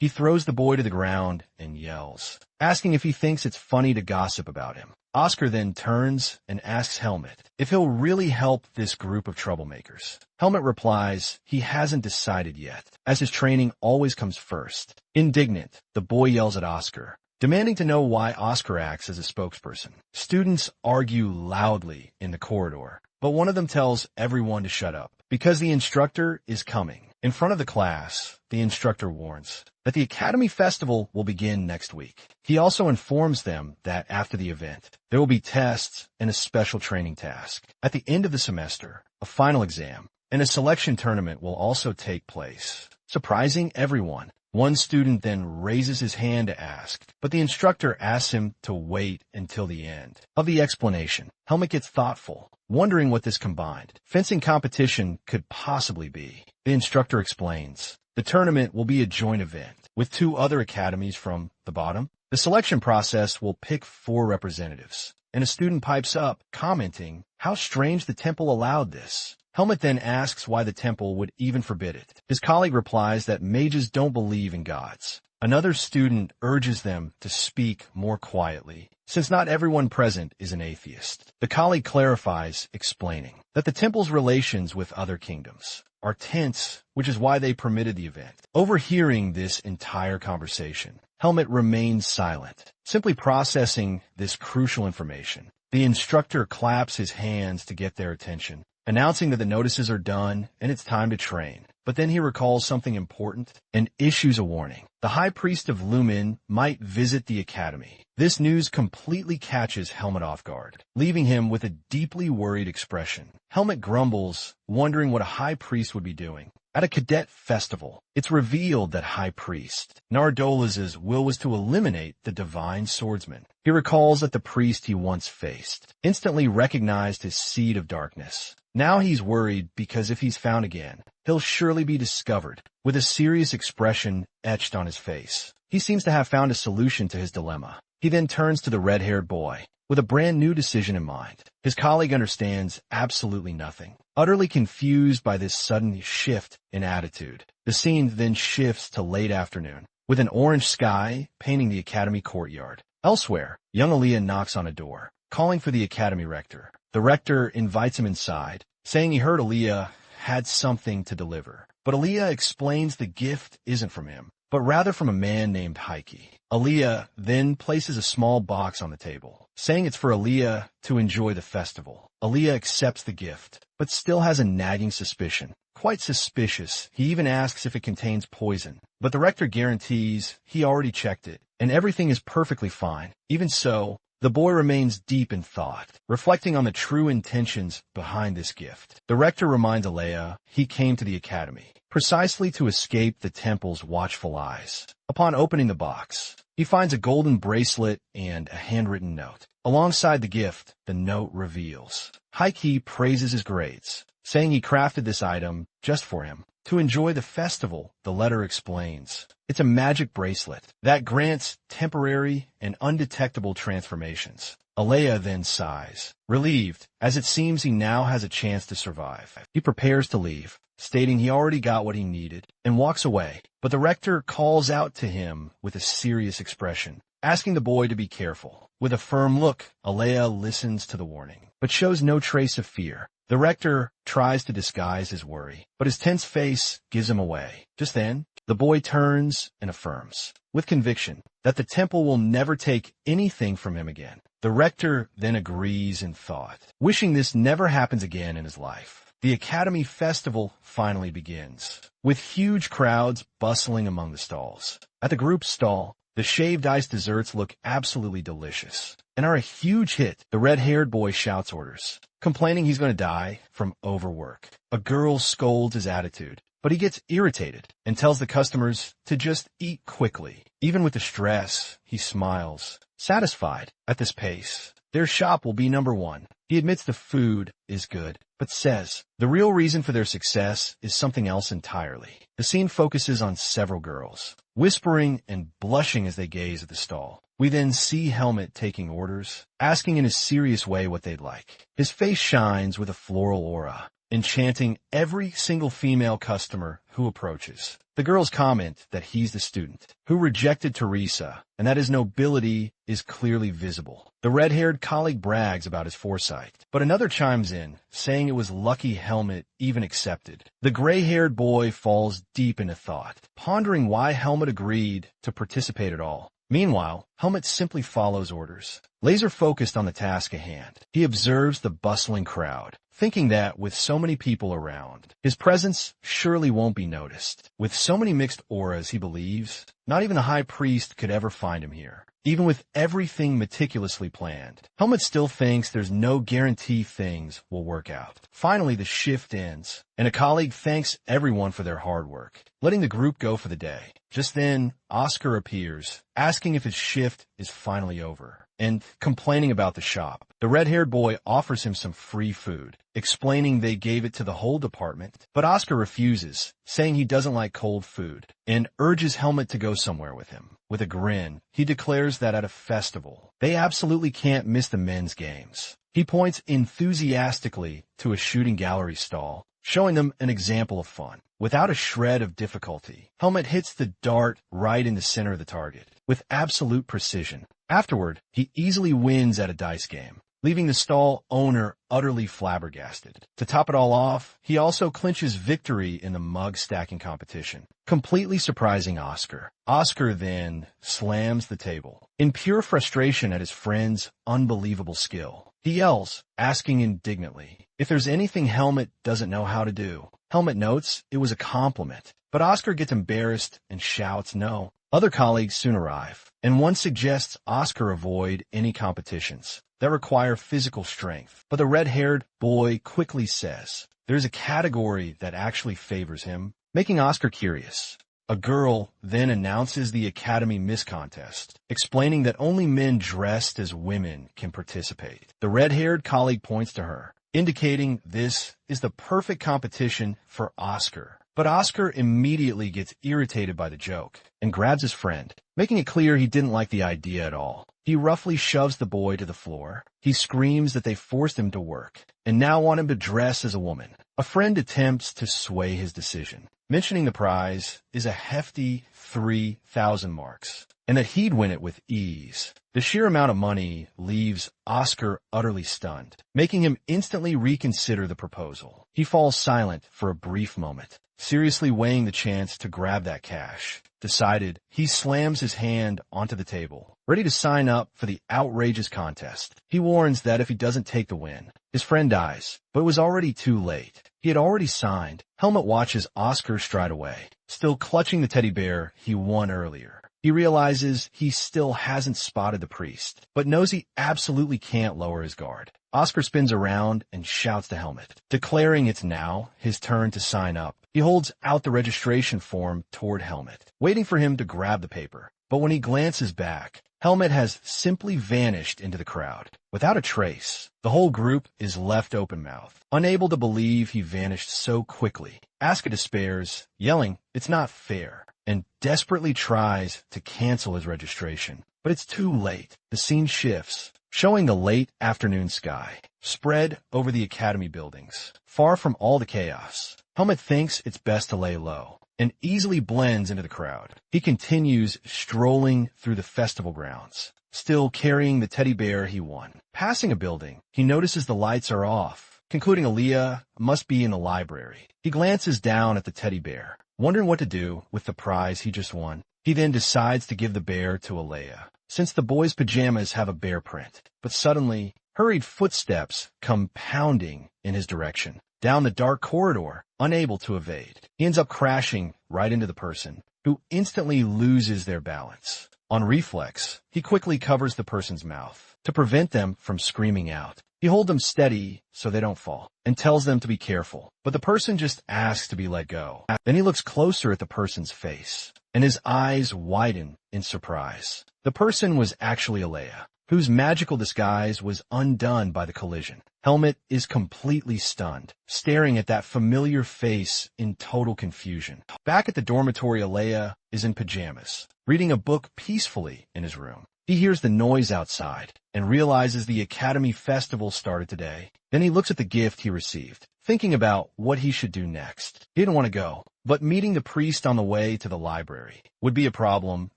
He throws the boy to the ground and yells, asking if he thinks it's funny to gossip about him. Oscar then turns and asks Helmet if he'll really help this group of troublemakers. Helmet replies he hasn't decided yet, as his training always comes first. Indignant, the boy yells at Oscar, demanding to know why Oscar acts as a spokesperson. Students argue loudly in the corridor, but one of them tells everyone to shut up because the instructor is coming. In front of the class, the instructor warns that the Academy Festival will begin next week. He also informs them that after the event, there will be tests and a special training task. At the end of the semester, a final exam and a selection tournament will also take place, surprising everyone. One student then raises his hand to ask, but the instructor asks him to wait until the end of the explanation. Helmet gets thoughtful, wondering what this combined fencing competition could possibly be. The instructor explains the tournament will be a joint event with two other academies from the bottom. The selection process will pick 4 representatives, and a student pipes up, commenting how strange the temple allowed this. Helmet then asks why the temple would even forbid it. His colleague replies that mages don't believe in gods. Another student urges them to speak more quietly, since not everyone present is an atheist. The colleague clarifies, explaining that the temple's relations with other kingdoms are tense, which is why they permitted the event. Overhearing this entire conversation, Helmet remains silent, simply processing this crucial information. The instructor claps his hands to get their attention, announcing that the notices are done and it's time to train. But then he recalls something important and issues a warning. The High Priest of Lumen might visit the academy. This news completely catches Helmet off guard, leaving him with a deeply worried expression. Helmet grumbles, wondering what a High Priest would be doing. At a cadet festival, it's revealed that High Priest Nardola's will was to eliminate the divine swordsman. He recalls that the priest he once faced instantly recognized his seed of darkness. Now he's worried because if he's found again, he'll surely be discovered, with a serious expression etched on his face. He seems to have found a solution to his dilemma. He then turns to the red-haired boy, with a brand new decision in mind. His colleague understands absolutely nothing, utterly confused by this sudden shift in attitude. The scene then shifts to late afternoon, with an orange sky painting the academy courtyard. Elsewhere, young Aaliyah knocks on a door, calling for the academy rector. The rector invites him inside, saying he heard Aaliyah had something to deliver. But Aaliyah explains the gift isn't from him, but rather from a man named Heike. Aaliyah then places a small box on the table, saying it's for Aaliyah to enjoy the festival. Aaliyah accepts the gift, but still has a nagging suspicion. Quite suspicious, he even asks if it contains poison. But the rector guarantees he already checked it, and everything is perfectly fine. Even so, the boy remains deep in thought, reflecting on the true intentions behind this gift. The rector reminds Aaliyah he came to the academy precisely to escape the temple's watchful eyes. Upon opening the box, he finds a golden bracelet and a handwritten note. Alongside the gift, the note reveals Heike praises his grades, saying he crafted this item just for him. To enjoy the festival, the letter explains, it's a magic bracelet that grants temporary and undetectable transformations. Aaliyah then sighs, relieved, as it seems he now has a chance to survive. He prepares to leave, stating he already got what he needed, and walks away. But the rector calls out to him with a serious expression, asking the boy to be careful. With a firm look, Aaliyah listens to the warning, but shows no trace of fear. The rector tries to disguise his worry, but his tense face gives him away. Just then, the boy turns and affirms, with conviction, that the temple will never take anything from him again. The rector then agrees in thought, wishing this never happens again in his life. The academy festival finally begins, with huge crowds bustling among the stalls. At the group stall, the shaved ice desserts look absolutely delicious and are a huge hit. The red-haired boy shouts orders, complaining he's going to die from overwork. A girl scolds his attitude, but he gets irritated and tells the customers to just eat quickly. Even with the stress, he smiles, satisfied. At this pace, their shop will be number one. He admits the food is good, but says the real reason for their success is something else entirely. The scene focuses on several girls, whispering and blushing as they gaze at the stall. We then see Helmet taking orders, asking in a serious way what they'd like. His face shines with a floral aura, enchanting every single female customer who approaches. The girls comment that he's the student who rejected Teresa and that his nobility is clearly visible. The red-haired colleague brags about his foresight, but another chimes in, saying it was lucky Helmet even accepted. The gray-haired boy falls deep into thought, pondering why Helmet agreed to participate at all. Meanwhile, Helmet simply follows orders, laser-focused on the task at hand. He observes the bustling crowd, thinking that with so many people around, his presence surely won't be noticed. With so many mixed auras, he believes not even the High Priest could ever find him here. Even with everything meticulously planned, Helmet still thinks there's no guarantee things will work out. Finally, the shift ends, and a colleague thanks everyone for their hard work, letting the group go for the day. Just then, Oscar appears, asking if his shift is finally over, and complaining about the shop. The red-haired boy offers him some free food, explaining they gave it to the whole department, but Oscar refuses, saying he doesn't like cold food, and urges Helmet to go somewhere with him. With a grin, he declares that at a festival, they absolutely can't miss the men's games. He points enthusiastically to a shooting gallery stall, showing them an example of fun. Without a shred of difficulty, Helmet hits the dart right in the center of the target, with absolute precision. Afterward, he easily wins at a dice game, leaving the stall owner utterly flabbergasted. To top it all off, he also clinches victory in the mug stacking competition, completely surprising Oscar. Oscar then slams the table, in pure frustration at his friend's unbelievable skill. He yells, asking indignantly If there's anything Helmet doesn't know how to do, Helmet notes it was a compliment, but Oscar gets embarrassed and shouts no. Other colleagues soon arrive, and one suggests Oscar avoid any competitions that require physical strength. But the red-haired boy quickly says there's a category that actually favors him, making Oscar curious. A girl then announces the Academy Miss Contest, explaining that only men dressed as women can participate. The red-haired colleague points to her, indicating this is the perfect competition for Oscar. But Oscar immediately gets irritated by the joke and grabs his friend, making it clear he didn't like the idea at all. He roughly shoves the boy to the floor. He screams that they forced him to work and now want him to dress as a woman. A friend attempts to sway his decision, mentioning the prize is a hefty 3,000 marks and that he'd win it with ease. The sheer amount of money leaves Oscar utterly stunned, making him instantly reconsider the proposal. He falls silent for a brief moment, seriously weighing the chance to grab that cash. Decided, he slams his hand onto the table, ready to sign up for the outrageous contest. He warns that if he doesn't take the win, his friend dies, but it was already too late. He had already signed. Helmet watches Oscar stride away, still clutching the teddy bear he won earlier. He realizes he still hasn't spotted the priest, but knows he absolutely can't lower his guard. Oscar spins around and shouts to Helmet, declaring it's now his turn to sign up. He holds out the registration form toward Helmet, waiting for him to grab the paper. But when he glances back, Helmet has simply vanished into the crowd, without a trace. The whole group is left open-mouthed, unable to believe he vanished so quickly. Asuka despairs, yelling, "It's not fair," and desperately tries to cancel his registration. But it's too late. The scene shifts, showing the late afternoon sky, spread over the Academy buildings, far from all the chaos. Helmet thinks it's best to lay low, and easily blends into the crowd. He continues strolling through the festival grounds, still carrying the teddy bear he won. Passing a building, he notices the lights are off, concluding Aaliyah must be in the library. He glances down at the teddy bear, wondering what to do with the prize he just won. He then decides to give the bear to Aaliyah, since the boy's pajamas have a bear print. But suddenly, hurried footsteps come pounding in his direction, down the dark corridor, unable to evade. He ends up crashing right into the person, who instantly loses their balance. On reflex, he quickly covers the person's mouth to prevent them from screaming out. He holds them steady so they don't fall, and tells them to be careful, but the person just asks to be let go. Then he looks closer at the person's face, and his eyes widen in surprise. The person was actually Aaliyah, whose magical disguise was undone by the collision. Helmet is completely stunned, staring at that familiar face in total confusion. Back at the dormitory, Aaliyah is in pajamas, reading a book peacefully in his room. He hears the noise outside and realizes the Academy Festival started today. Then he looks at the gift he received, thinking about what he should do next. He didn't want to go, but meeting the priest on the way to the library would be a problem,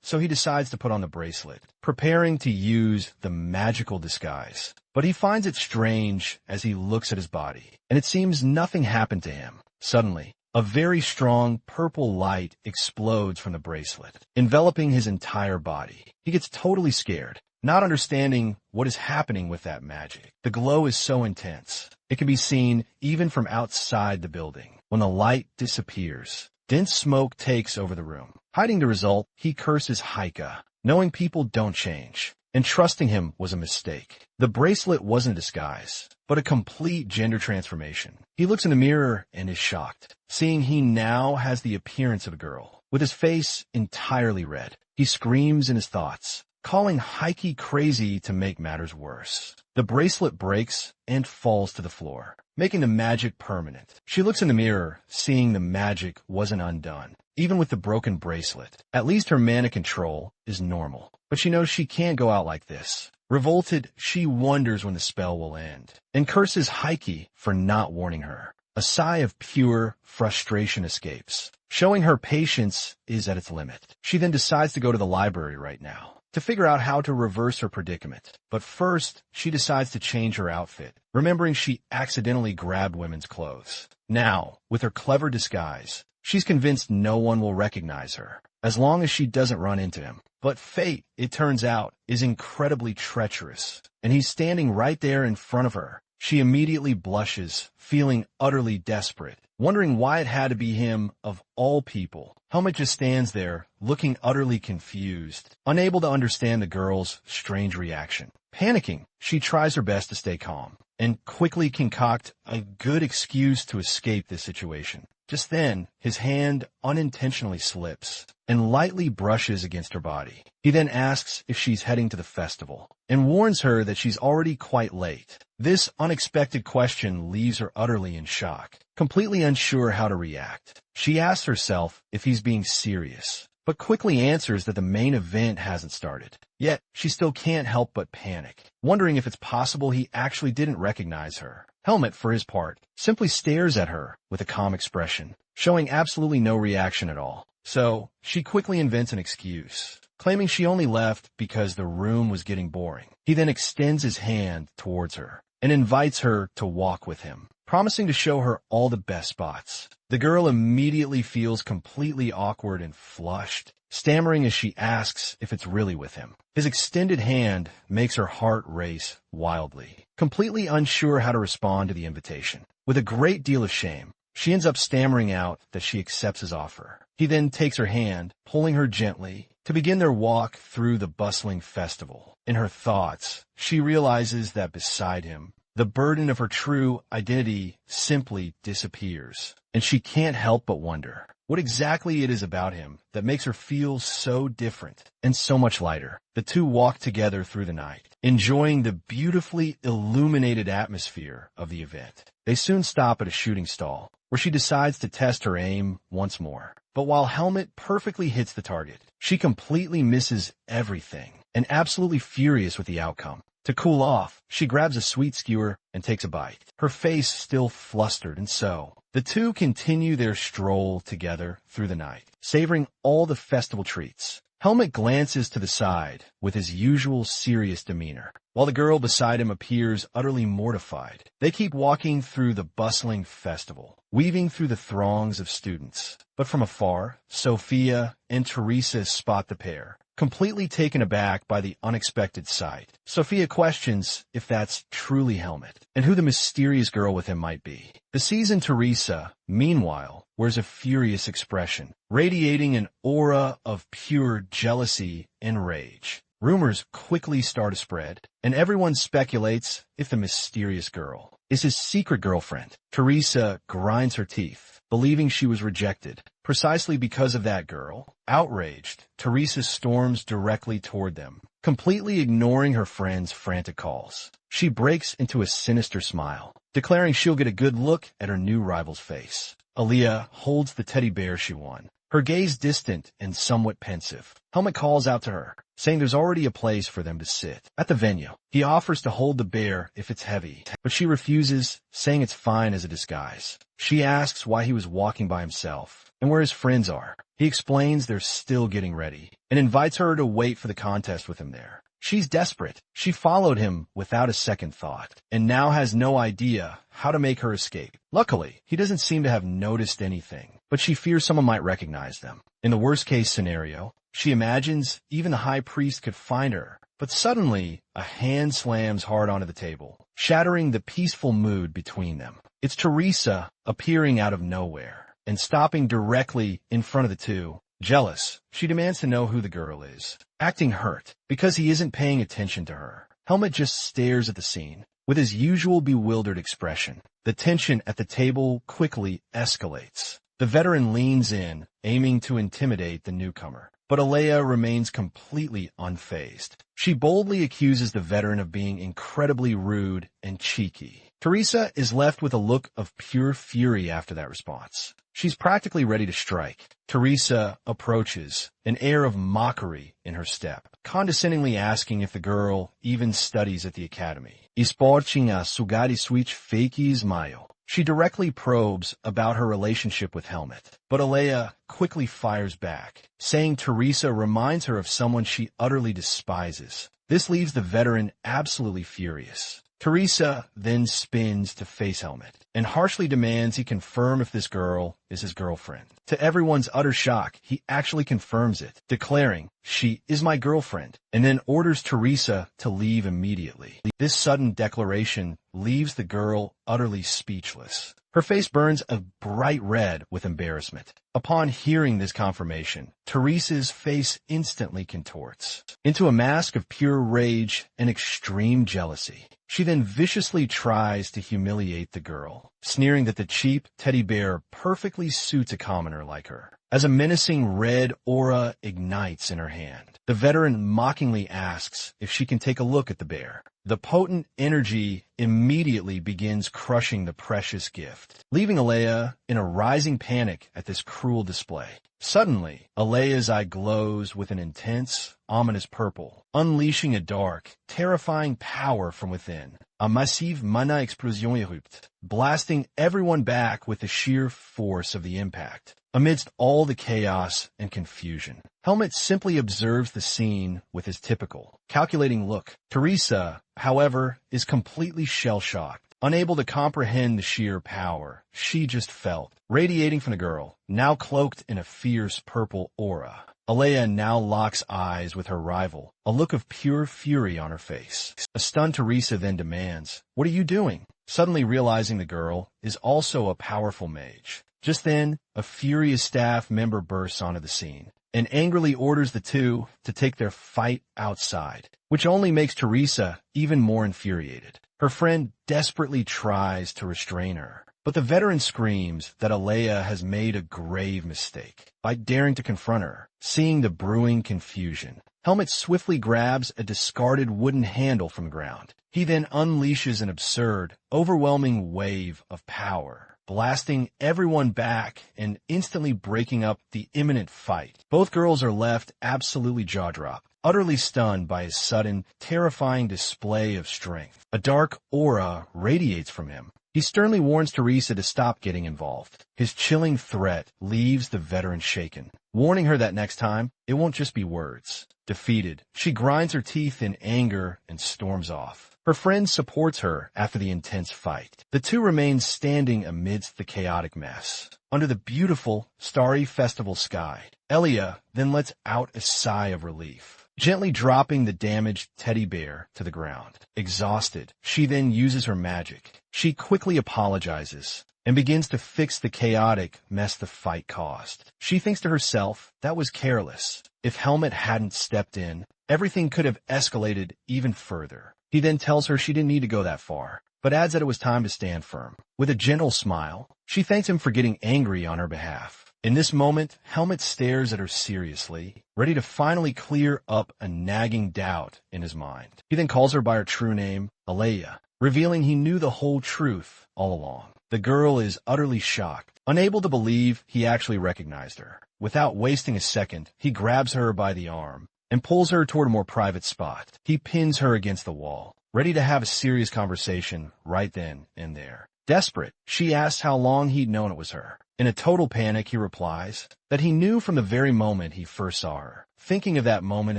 so he decides to put on the bracelet, preparing to use the magical disguise. But he finds it strange as he looks at his body, and it seems nothing happened to him. Suddenly, a very strong purple light explodes from the bracelet, enveloping his entire body. He gets totally scared, not understanding what is happening with that magic. The glow is so intense, it can be seen even from outside the building. When the light disappears, dense smoke takes over the room. Hiding the result, he curses Haika, knowing people don't change, and trusting him was a mistake. The bracelet wasn't a disguise, but a complete gender transformation. He looks in the mirror and is shocked, seeing he now has the appearance of a girl, with his face entirely red. He screams in his thoughts, calling Heike crazy to make matters worse. The bracelet breaks and falls to the floor, making the magic permanent. She looks in the mirror, seeing the magic wasn't undone, even with the broken bracelet. At least her mana control is normal, but she knows she can't go out like this. Revolted, she wonders when the spell will end, and curses Heike for not warning her. A sigh of pure frustration escapes, showing her patience is at its limit. She then decides to go to the library right now, to figure out how to reverse her predicament. But first, she decides to change her outfit, remembering she accidentally grabbed women's clothes. Now, with her clever disguise, she's convinced no one will recognize her, as long as she doesn't run into him. But fate, it turns out, is incredibly treacherous, and he's standing right there in front of her, She immediately blushes, feeling utterly desperate, wondering why it had to be him of all people. Helmet just stands there, looking utterly confused, unable to understand the girl's strange reaction. Panicking, she tries her best to stay calm and quickly concoct a good excuse to escape this situation. Just then, his hand unintentionally slips and lightly brushes against her body. He then asks if she's heading to the festival and warns her that she's already quite late. This unexpected question leaves her utterly in shock, completely unsure how to react. She asks herself if he's being serious, but quickly answers that the main event hasn't started. Yet, she still can't help but panic, wondering if it's possible he actually didn't recognize her. Helmet, for his part, simply stares at her with a calm expression, showing absolutely no reaction at all. So, she quickly invents an excuse, claiming she only left because the room was getting boring. He then extends his hand towards her and invites her to walk with him, promising to show her all the best spots. The girl immediately feels completely awkward and flushed, stammering as she asks if it's really with him. His extended hand makes her heart race wildly, completely unsure how to respond to the invitation. With a great deal of shame, she ends up stammering out that she accepts his offer. He then takes her hand, pulling her gently, to begin their walk through the bustling festival. In her thoughts, she realizes that beside him, the burden of her true identity simply disappears, and she can't help but wonder what exactly it is about him that makes her feel so different and so much lighter. The two walk together through the night, enjoying the beautifully illuminated atmosphere of the event. They soon stop at a shooting stall, where she decides to test her aim once more. But while Helmet perfectly hits the target, she completely misses everything, and absolutely furious with the outcome. To cool off, she grabs a sweet skewer and takes a bite, her face still flustered, and so the two continue their stroll together through the night, savoring all the festival treats. Helmet glances to the side with his usual serious demeanor, while the girl beside him appears utterly mortified. They keep walking through the bustling festival, weaving through the throngs of students. But from afar, Sophia and Teresa spot the pair, completely taken aback by the unexpected sight. Sophia questions if that's truly Helmet, and who the mysterious girl with him might be. The seasoned Teresa, meanwhile, wears a furious expression, radiating an aura of pure jealousy and rage. Rumors quickly start to spread, and everyone speculates if the mysterious girl is his secret girlfriend. Teresa grinds her teeth, believing she was rejected precisely because of that girl. Outraged, Teresa storms directly toward them, completely ignoring her friend's frantic calls. She breaks into a sinister smile, declaring she'll get a good look at her new rival's face. Aaliyah holds the teddy bear she won, her gaze distant and somewhat pensive. Helmet calls out to her, saying there's already a place for them to sit at the venue. He offers to hold the bear if it's heavy, but she refuses, saying it's fine as a disguise. She asks why he was walking by himself and where his friends are. He explains they're still getting ready and invites her to wait for the contest with him there. She's desperate. She followed him without a second thought and now has no idea how to make her escape. Luckily, he doesn't seem to have noticed anything, but she fears someone might recognize them. In the worst-case scenario, she imagines even the high priest could find her. But suddenly, a hand slams hard onto the table, shattering the peaceful mood between them. It's Teresa appearing out of nowhere and stopping directly in front of the two. Jealous, she demands to know who the girl is, acting hurt because he isn't paying attention to her. Helmet just stares at the scene with his usual bewildered expression. The tension at the table quickly escalates. The veteran leans in, aiming to intimidate the newcomer, but Alea remains completely unfazed. She boldly accuses the veteran of being incredibly rude and cheeky. Teresa is left with a look of pure fury after that response. She's practically ready to strike. Teresa approaches, an air of mockery in her step, condescendingly asking if the girl even studies at the academy. Isportinha sugari switch fakies mayo. She directly probes about her relationship with Helmet, but Alea quickly fires back, saying Teresa reminds her of someone she utterly despises. This leaves the veteran absolutely furious. Teresa then spins to face Helmet and harshly demands he confirm if this girl is his girlfriend. To everyone's utter shock, he actually confirms it, declaring, "She is my girlfriend," and then orders Teresa to leave immediately. This sudden declaration leaves the girl utterly speechless. Her face burns a bright red with embarrassment. Upon hearing this confirmation, Teresa's face instantly contorts into a mask of pure rage and extreme jealousy. She then viciously tries to humiliate the girl, sneering that the cheap teddy bear perfectly suits a commoner like her. As a menacing red aura ignites in her hand, the veteran mockingly asks if she can take a look at the bear. The potent energy immediately begins crushing the precious gift, leaving Alea in a rising panic at this cruel display. Suddenly, Alea's eye glows with an intense, ominous purple, unleashing a dark, terrifying power from within. A massive mana explosion erupt, blasting everyone back with the sheer force of the impact. Amidst all the chaos and confusion, Helmet simply observes the scene with his typical, calculating look. Teresa, however, is completely shell-shocked, unable to comprehend the sheer power she just felt, radiating from the girl, now cloaked in a fierce purple aura. Alea now locks eyes with her rival, a look of pure fury on her face. A stunned Teresa then demands, "What are you doing?" Suddenly realizing the girl is also a powerful mage. Just then, a furious staff member bursts onto the scene and angrily orders the two to take their fight outside, which only makes Teresa even more infuriated. Her friend desperately tries to restrain her, but the veteran screams that Alea has made a grave mistake by daring to confront her. Seeing the brewing confusion, Helmet swiftly grabs a discarded wooden handle from the ground. He then unleashes an absurd, overwhelming wave of power, blasting everyone back and instantly breaking up the imminent fight. Both girls are left absolutely jaw-dropped, utterly stunned by his sudden, terrifying display of strength. A dark aura radiates from him. He sternly warns Teresa to stop getting involved. His chilling threat leaves the veteran shaken, warning her that next time, it won't just be words. Defeated, she grinds her teeth in anger and storms off. Her friend supports her after the intense fight. The two remain standing amidst the chaotic mess, under the beautiful, starry festival sky. Elia then lets out a sigh of relief, gently dropping the damaged teddy bear to the ground. Exhausted, she then uses her magic. She quickly apologizes and begins to fix the chaotic mess the fight caused. She thinks to herself, that was careless. If Helmet hadn't stepped in, everything could have escalated even further. He then tells her she didn't need to go that far, but adds that it was time to stand firm. With a gentle smile, she thanks him for getting angry on her behalf. In this moment, Helmet stares at her seriously, ready to finally clear up a nagging doubt in his mind. He then calls her by her true name, Alea, revealing he knew the whole truth all along. The girl is utterly shocked, unable to believe he actually recognized her. Without wasting a second, he grabs her by the arm and pulls her toward a more private spot. He pins her against the wall, ready to have a serious conversation right then and there. Desperate, she asks how long he'd known it was her. In a total panic, he replies that he knew from the very moment he first saw her. Thinking of that moment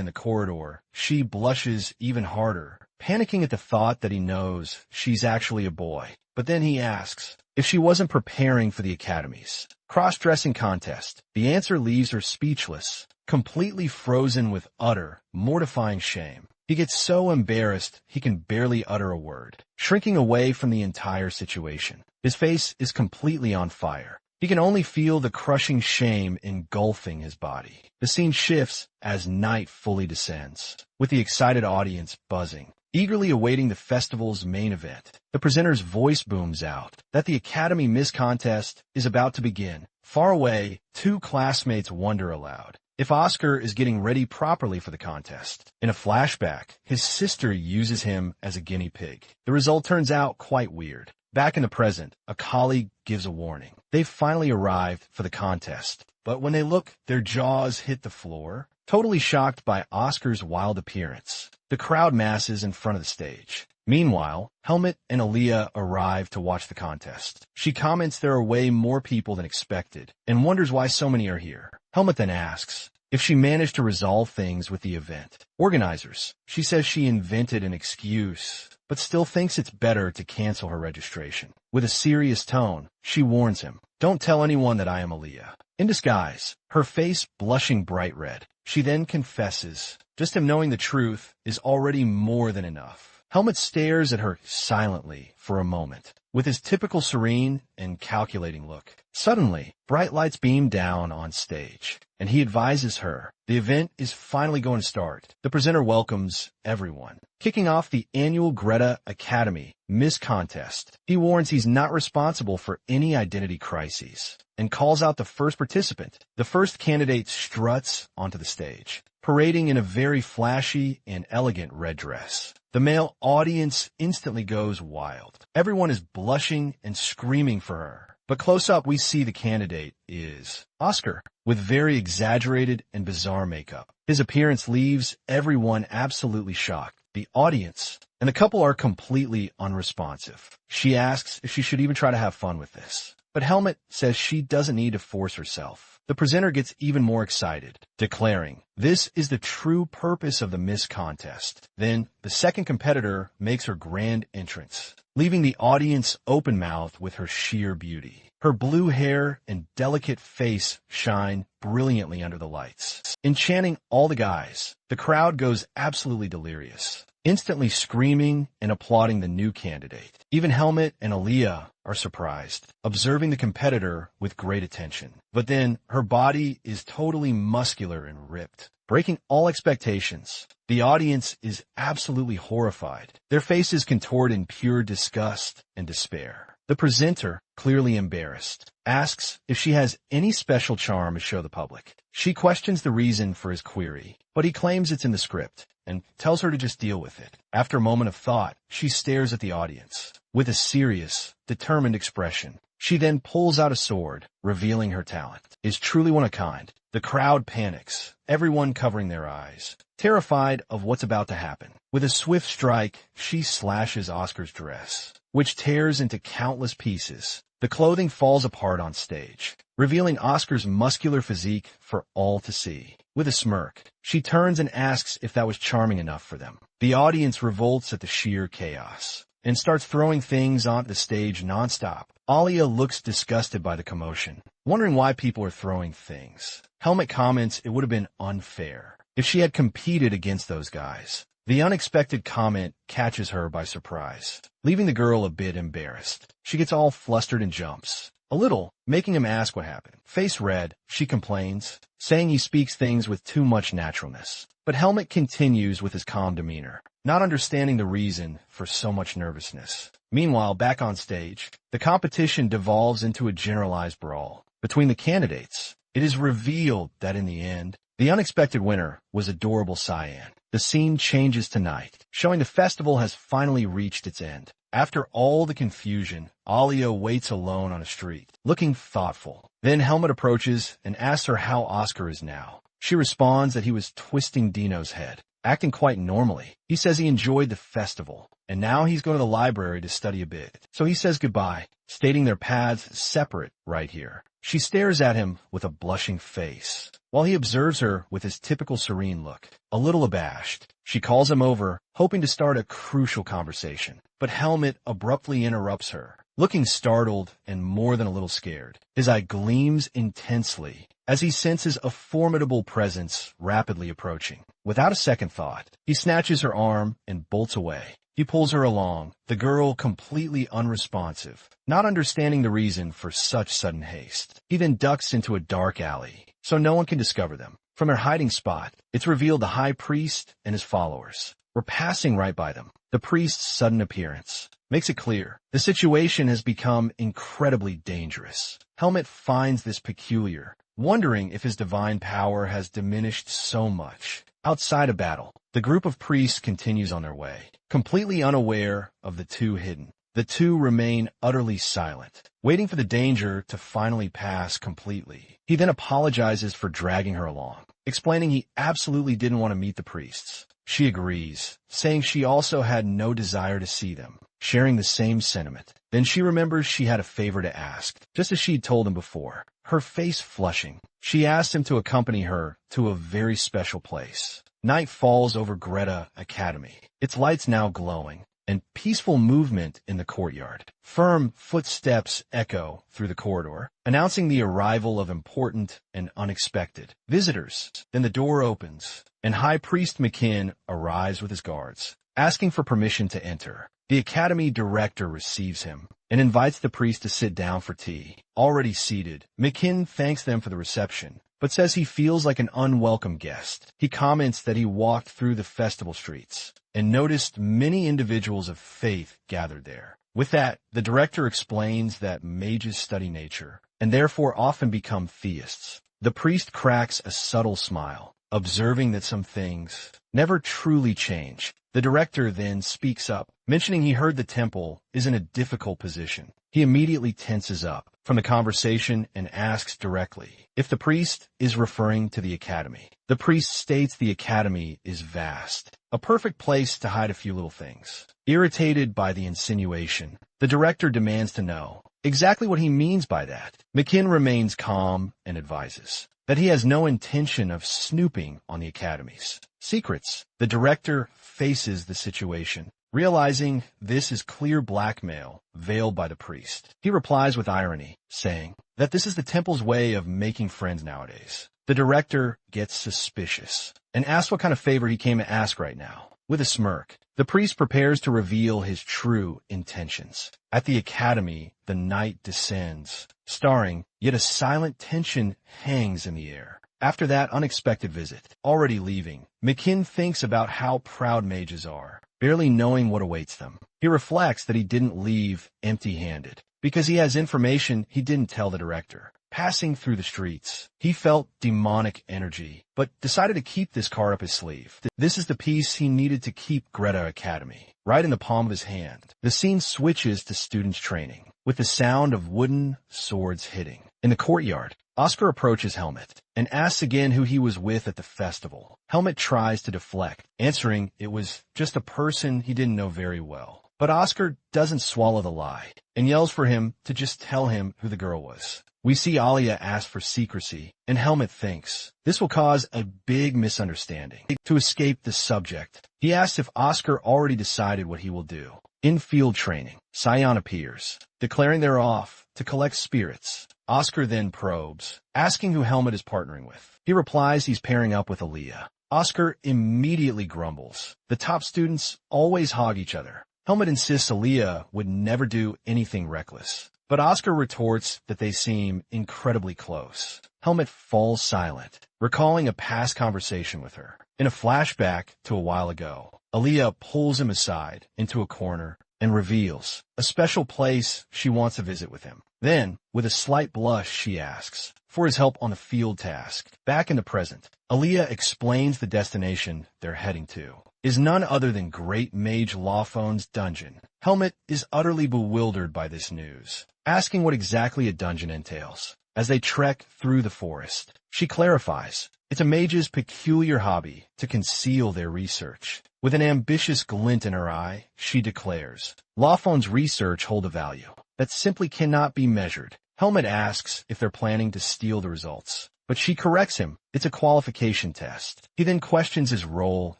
in the corridor, she blushes even harder, panicking at the thought that he knows she's actually a boy. But then he asks if she wasn't preparing for the academy's cross-dressing contest. The answer leaves her speechless, completely frozen with utter, mortifying shame. He gets so embarrassed he can barely utter a word, shrinking away from the entire situation. His face is completely on fire. He can only feel the crushing shame engulfing his body. The scene shifts as night fully descends, with the excited audience buzzing, eagerly awaiting the festival's main event. The presenter's voice booms out that the Academy Miss Contest is about to begin. Far away, two classmates wonder aloud if Oscar is getting ready properly for the contest. In a flashback, his sister uses him as a guinea pig. The result turns out quite weird. Back in the present, a colleague gives a warning. They've finally arrived for the contest, but when they look, their jaws hit the floor, totally shocked by Oscar's wild appearance. The crowd masses in front of the stage. Meanwhile, Helmet and Aaliyah arrive to watch the contest. She comments there are way more people than expected and wonders why so many are here. Helmet then asks if she managed to resolve things with the event organizers. She says she invented an excuse but still thinks it's better to cancel her registration. With a serious tone, she warns him, "Don't tell anyone that I am Aaliyah." In disguise, her face blushing bright red, she then confesses. Just him knowing the truth is already more than enough. Helmet stares at her silently for a moment, with his typical serene and calculating look. Suddenly, bright lights beam down on stage, and he advises her the event is finally going to start. The presenter welcomes everyone, kicking off the annual Greta Academy Miss Contest. He warns he's not responsible for any identity crises, and calls out the first participant. The first candidate struts onto the stage, parading in a very flashy and elegant red dress. The male audience instantly goes wild. Everyone is blushing and screaming for her. But close up, we see the candidate is Oscar, with very exaggerated and bizarre makeup. His appearance leaves everyone absolutely shocked. The audience and the couple are completely unresponsive. She asks if she should even try to have fun with this, but Helmet says she doesn't need to force herself. The presenter gets even more excited, declaring, "This is the true purpose of the Miss Contest." Then, the second competitor makes her grand entrance, leaving the audience open-mouthed with her sheer beauty. Her blue hair and delicate face shine brilliantly under the lights, enchanting all the guys. The crowd goes absolutely delirious, instantly screaming and applauding the new candidate. Even Helmet and Aaliyah are surprised, observing the competitor with great attention. But then, her body is totally muscular and ripped, breaking all expectations. The audience is absolutely horrified, their faces contort in pure disgust and despair. The presenter, clearly embarrassed, asks if she has any special charm to show the public. She questions the reason for his query, but he claims it's in the script and tells her to just deal with it. After a moment of thought, she stares at the audience with a serious, determined expression. She then pulls out a sword, revealing her talent is truly one of a kind. The crowd panics, everyone covering their eyes, terrified of what's about to happen. With a swift strike, she slashes Oscar's dress, which tears into countless pieces. The clothing falls apart on stage, revealing Oscar's muscular physique for all to see. With a smirk, she turns and asks if that was charming enough for them. The audience revolts at the sheer chaos and starts throwing things onto the stage nonstop. Alia looks disgusted by the commotion, wondering why people are throwing things. Helmet comments it would have been unfair if she had competed against those guys. The unexpected comment catches her by surprise, leaving the girl a bit embarrassed. She gets all flustered and jumps a little, making him ask what happened. Face red, she complains, saying he speaks things with too much naturalness. But Helmet continues with his calm demeanor, not understanding the reason for so much nervousness. Meanwhile, back on stage, the competition devolves into a generalized brawl between the candidates. It is revealed that in the end, the unexpected winner was adorable Cyan. The scene changes to night, showing the festival has finally reached its end. After all the confusion, Alia waits alone on a street, looking thoughtful. Then Helmet approaches and asks her how Oscar is now. She responds that he was twisting Dino's head, acting quite normally. He says he enjoyed the festival, and now he's going to the library to study a bit. So he says goodbye, stating their paths separate right here. She stares at him with a blushing face, while he observes her with his typical serene look. A little abashed, she calls him over, hoping to start a crucial conversation. But Helmet abruptly interrupts her, looking startled and more than a little scared. His eye gleams intensely as he senses a formidable presence rapidly approaching. Without a second thought, he snatches her arm and bolts away. He pulls her along, the girl completely unresponsive, not understanding the reason for such sudden haste. He then ducks into a dark alley, so no one can discover them. From their hiding spot, it's revealed the high priest and his followers were passing right by them. The priest's sudden appearance makes it clear the situation has become incredibly dangerous. Helmet finds this peculiar, wondering if his divine power has diminished so much. Outside of battle, the group of priests continues on their way, completely unaware of the two hidden. The two remain utterly silent, waiting for the danger to finally pass completely. He then apologizes for dragging her along, explaining he absolutely didn't want to meet the priests. She agrees, saying she also had no desire to see them, sharing the same sentiment. Then she remembers she had a favor to ask, just as she'd told him before. Her face flushing, she asked him to accompany her to a very special place. Night falls over Greta Academy, its lights now glowing, and peaceful movement in the courtyard. Firm footsteps echo through the corridor, announcing the arrival of important and unexpected visitors. Then the door opens, and High Priest McKin arrives with his guards, asking for permission to enter. The academy director receives him and invites the priest to sit down for tea. Already seated, McKin thanks them for the reception, but says he feels like an unwelcome guest. He comments that he walked through the festival streets and noticed many individuals of faith gathered there. With that, the director explains that mages study nature and therefore often become theists. The priest cracks a subtle smile, observing that some things never truly change. The director then speaks up, mentioning he heard the temple is in a difficult position. He immediately tenses up from the conversation and asks directly if the priest is referring to the academy. The priest states the academy is vast, a perfect place to hide a few little things. Irritated by the insinuation, the director demands to know exactly what he means by that. McKin remains calm and advises that he has no intention of snooping on the academy's secrets. The director faces the situation, realizing this is clear blackmail veiled by the priest. He replies with irony, saying that this is the temple's way of making friends nowadays. The director gets suspicious and asks what kind of favor he came to ask right now. With a smirk, the priest prepares to reveal his true intentions. At the academy, the night descends, starring, yet a silent tension hangs in the air. After that unexpected visit, already leaving, McKin thinks about how proud mages are, barely knowing what awaits them. He reflects that he didn't leave empty-handed, because he has information he didn't tell the director. Passing through the streets, he felt demonic energy, but decided to keep this card up his sleeve. This is the piece he needed to keep Greta Academy right in the palm of his hand. The scene switches to students training, with the sound of wooden swords hitting. In the courtyard, Oscar approaches Helmet and asks again who he was with at the festival. Helmet tries to deflect, answering it was just a person he didn't know very well. But Oscar doesn't swallow the lie and yells for him to just tell him who the girl was. We see Alia ask for secrecy, and Helmet thinks this will cause a big misunderstanding. To escape the subject, he asks if Oscar already decided what he will do. In field training, Sion appears, declaring they're off to collect spirits. Oscar then probes, asking who Helmet is partnering with. He replies he's pairing up with Alia. Oscar immediately grumbles. The top students always hog each other. Helmet insists Alia would never do anything reckless, but Oscar retorts that they seem incredibly close. Helmet falls silent, recalling a past conversation with her. In a flashback to a while ago, Alia pulls him aside into a corner and reveals a special place she wants to visit with him. Then, with a slight blush, she asks for his help on a field task. Back in the present, Alia explains the destination they're heading to is none other than Great Mage Lawphone's dungeon. Helmet is utterly bewildered by this news, asking what exactly a dungeon entails. As they trek through the forest, she clarifies it's a mage's peculiar hobby to conceal their research. With an ambitious glint in her eye, she declares Lawphone's research hold a value that simply cannot be measured. Helmet asks if they're planning to steal the results, but she corrects him. It's a qualification test. He then questions his role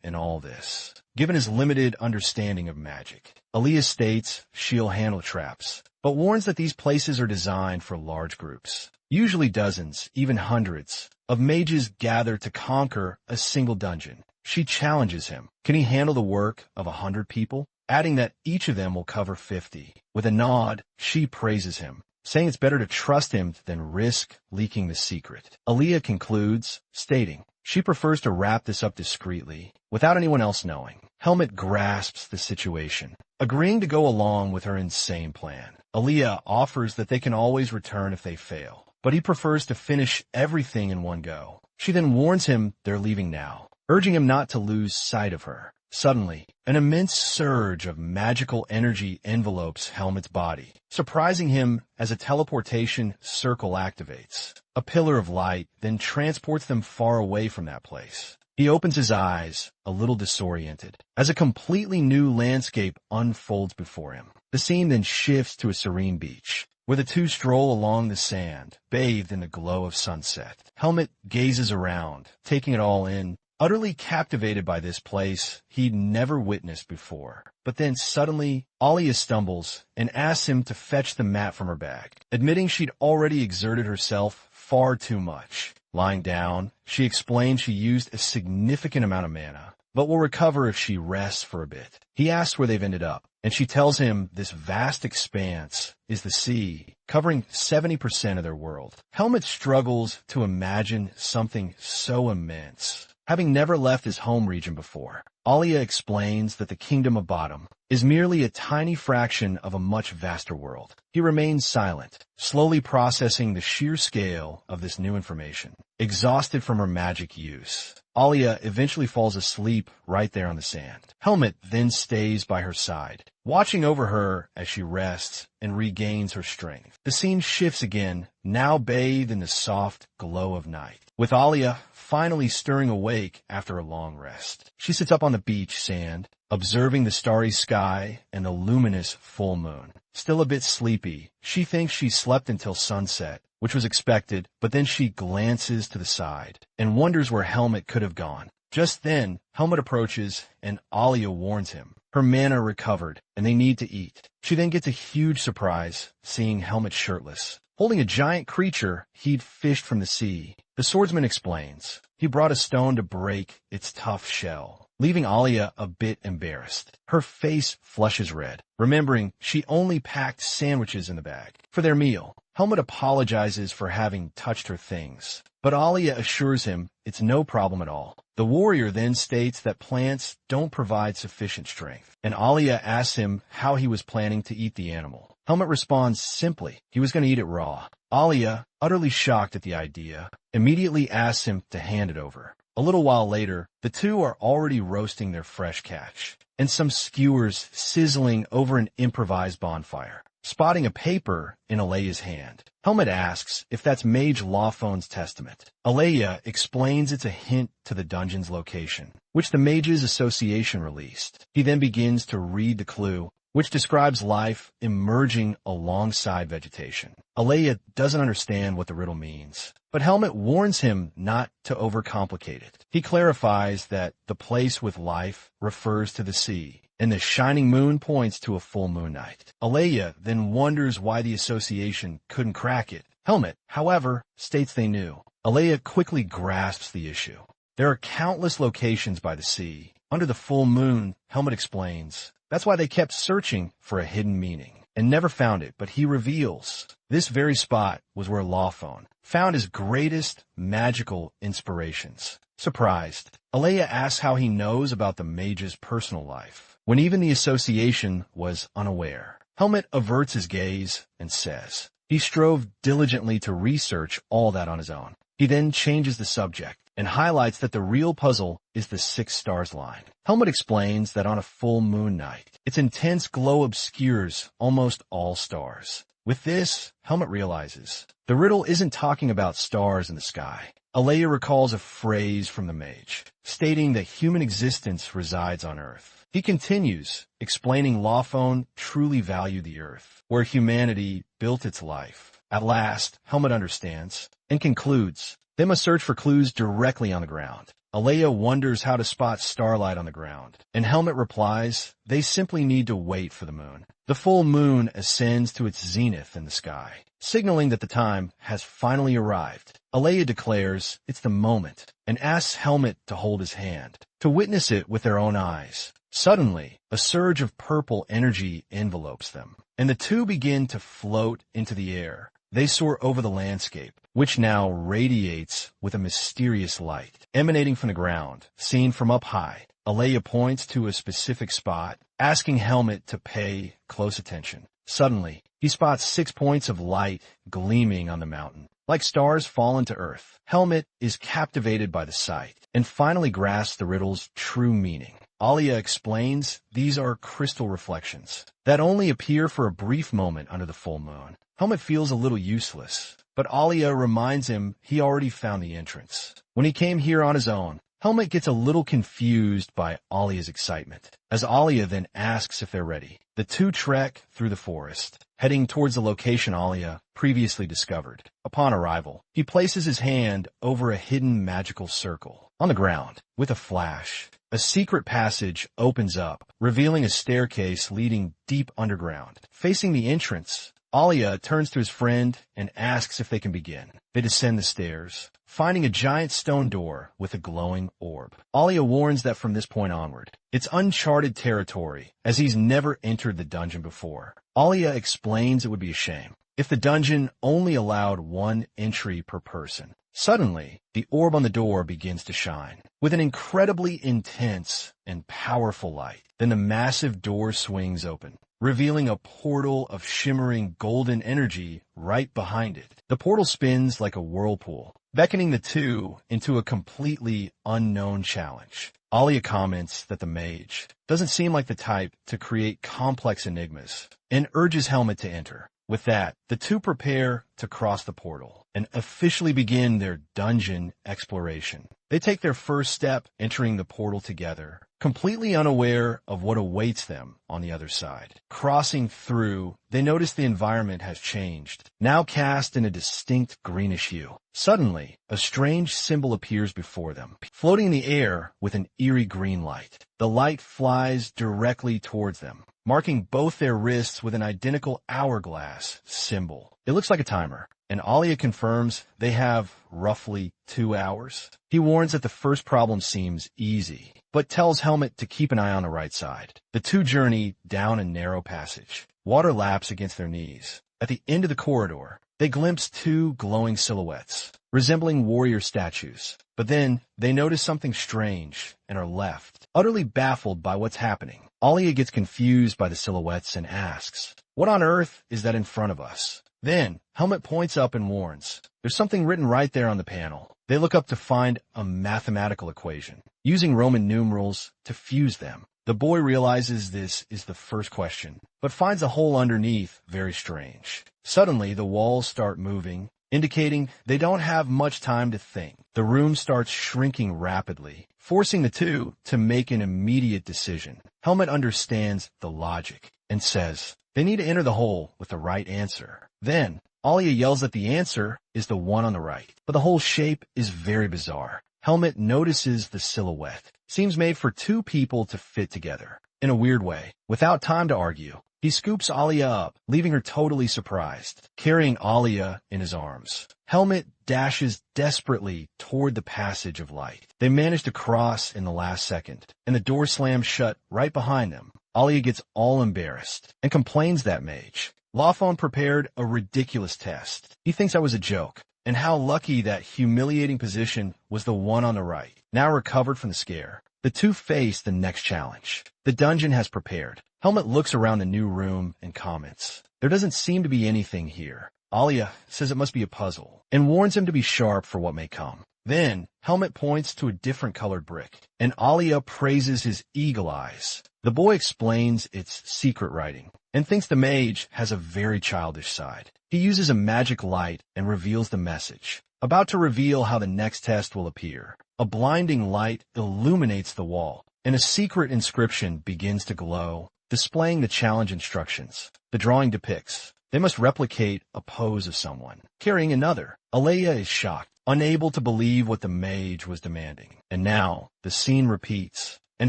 in all this, given his limited understanding of magic. Alia states she'll handle traps, but warns that these places are designed for large groups. Usually dozens, even hundreds, of mages gather to conquer a single dungeon. She challenges him. Can he handle the work of 100 people? Adding that each of them will cover 50. With a nod, she praises him, saying it's better to trust him than risk leaking the secret. Alia concludes, stating she prefers to wrap this up discreetly, without anyone else knowing. Helmet grasps the situation, agreeing to go along with her insane plan. Alia offers that they can always return if they fail, but he prefers to finish everything in one go. She then warns him they're leaving now, urging him not to lose sight of her. Suddenly, an immense surge of magical energy envelopes Helmet's body, surprising him as a teleportation circle activates. A pillar of light then transports them far away from that place. He opens his eyes, a little disoriented, as a completely new landscape unfolds before him. The scene then shifts to a serene beach, where the two stroll along the sand, bathed in the glow of sunset. Helmet gazes around, taking it all in, utterly captivated by this place he'd never witnessed before. But then suddenly, Alia stumbles and asks him to fetch the mat from her bag, admitting she'd already exerted herself far too much. Lying down, she explains she used a significant amount of mana, but will recover if she rests for a bit. He asks where they've ended up, and she tells him this vast expanse is the sea, covering 70% of their world. Helmet struggles to imagine something so immense, having never left his home region before. Alia explains that the Kingdom of Bottom is merely a tiny fraction of a much vaster world. He remains silent, slowly processing the sheer scale of this new information. Exhausted from her magic use, Alia eventually falls asleep right there on the sand. Helmet then stays by her side, watching over her as she rests and regains her strength. The scene shifts again, now bathed in the soft glow of night, with Alia finally stirring awake after a long rest. She sits up on the beach sand, observing the starry sky and the luminous full moon. Still a bit sleepy, she thinks she slept until sunset, which was expected, but then she glances to the side and wonders where Helmet could have gone. Just then, Helmet approaches and Alia warns him. Her mana recovered and they need to eat. She then gets a huge surprise seeing Helmet shirtless, holding a giant creature he'd fished from the sea. The swordsman explains he brought a stone to break its tough shell, leaving Alia a bit embarrassed. Her face flushes red, remembering she only packed sandwiches in the bag for their meal. Helmet apologizes for having touched her things, but Alia assures him it's no problem at all. The warrior then states that plants don't provide sufficient strength, and Alia asks him how he was planning to eat the animal. Helmet responds simply, he was going to eat it raw. Alia, utterly shocked at the idea, immediately asks him to hand it over. A little while later, the two are already roasting their fresh catch, and some skewers sizzling over an improvised bonfire. Spotting a paper in Alea's hand, Helmet asks if that's Mage Lawphone's testament. Alea explains it's a hint to the dungeon's location, which the Mages Association released. He then begins to read the clue, which describes life emerging alongside vegetation. Alea doesn't understand what the riddle means, but Helmet warns him not to overcomplicate it. He clarifies that the place with life refers to the sea, and the shining moon points to a full moon night. Alea then wonders why the association couldn't crack it. Helmet, however, states they knew. Alea quickly grasps the issue. There are countless locations by the sea. Under the full moon, Helmet explains, that's why they kept searching for a hidden meaning and never found it, but he reveals this very spot was where Lawphone found his greatest magical inspirations. Surprised, Alea asks how he knows about the mage's personal life, when even the association was unaware. Helmet averts his gaze and says he strove diligently to research all that on his own. He then changes the subject and highlights that the real puzzle is the 6 stars line. Helmet explains that on a full moon night, its intense glow obscures almost all stars. With this, Helmet realizes the riddle isn't talking about stars in the sky. Alea recalls a phrase from the mage, stating that human existence resides on Earth. He continues, explaining Lawphone truly valued the Earth, where humanity built its life. At last, Helmet understands and concludes they must search for clues directly on the ground. Alea wonders how to spot starlight on the ground, and Helmet replies they simply need to wait for the moon. The full moon ascends to its zenith in the sky, signaling that the time has finally arrived. Alea declares it's the moment and asks Helmet to hold his hand, to witness it with their own eyes. Suddenly, a surge of purple energy envelopes them, and the two begin to float into the air. They soar over the landscape, which now radiates with a mysterious light, emanating from the ground, seen from up high. Alea points to a specific spot, asking Helmet to pay close attention. Suddenly, he spots 6 points of light gleaming on the mountain, like stars fallen to earth. Helmet is captivated by the sight, and finally grasps the riddle's true meaning. Alea explains these are crystal reflections that only appear for a brief moment under the full moon. Helmet feels a little useless, but Alea reminds him he already found the entrance when he came here on his own. Helmet gets a little confused by Alia's excitement, as Alia then asks if they're ready. The two trek through the forest, heading towards the location Alia previously discovered. Upon arrival, he places his hand over a hidden magical circle. On the ground, with a flash, a secret passage opens up, revealing a staircase leading deep underground. Facing the entrance, Alia turns to his friend and asks if they can begin. They descend the stairs, finding a giant stone door with a glowing orb. Alia warns that from this point onward, it's uncharted territory, as he's never entered the dungeon before. Alia explains it would be a shame if the dungeon only allowed one entry per person. Suddenly, the orb on the door begins to shine, with an incredibly intense and powerful light. Then the massive door swings open, revealing a portal of shimmering golden energy right behind it. The portal spins like a whirlpool, beckoning the two into a completely unknown challenge. Alia comments that the mage doesn't seem like the type to create complex enigmas, and urges Helmet to enter. With that, the two prepare to cross the portal and officially begin their dungeon exploration. They take their first step entering the portal together, completely unaware of what awaits them on the other side. Crossing through, they notice the environment has changed, now cast in a distinct greenish hue. Suddenly, a strange symbol appears before them, floating in the air with an eerie green light. The light flies directly towards them, marking both their wrists with an identical hourglass symbol. It looks like a timer, and Alia confirms they have roughly 2 hours. He warns that the first problem seems easy, but tells Helmet to keep an eye on the right side. The two journey down a narrow passage. Water laps against their knees. At the end of the corridor, they glimpse two glowing silhouettes, resembling warrior statues. But then, they notice something strange and are left, utterly baffled by what's happening. Alia gets confused by the silhouettes and asks, "What on earth is that in front of us?" Then, Helmet points up and warns, "There's something written right there on the panel." They look up to find a mathematical equation, using Roman numerals to fuse them. The boy realizes this is the first question, but finds a hole underneath very strange. Suddenly, the walls start moving, indicating they don't have much time to think. The room starts shrinking rapidly, forcing the two to make an immediate decision. Helmet understands the logic and says they need to enter the hole with the right answer. Then, Alia yells that the answer is the one on the right, but the whole shape is very bizarre. Helmet notices the silhouette seems made for two people to fit together in a weird way. Without time to argue, he scoops Alia up, leaving her totally surprised, carrying Alia in his arms. Helmet dashes desperately toward the passage of light. They manage to cross in the last second, and the door slams shut right behind them. Alia gets all embarrassed and complains that mage Lawphone prepared a ridiculous test. He thinks I was a joke, and how lucky that humiliating position was the one on the right. Now recovered from the scare, the two face the next challenge. The dungeon has prepared. Helmet looks around the new room and comments, "There doesn't seem to be anything here." Alia says it must be a puzzle, and warns him to be sharp for what may come. Then, Helmet points to a different colored brick, and Alia praises his eagle eyes. The boy explains its secret writing, and thinks the mage has a very childish side. He uses a magic light and reveals the message, about to reveal how the next test will appear. A blinding light illuminates the wall, and a secret inscription begins to glow, displaying the challenge instructions. The drawing depicts they must replicate a pose of someone, carrying another. Alia is shocked, unable to believe what the mage was demanding. And now, the scene repeats, and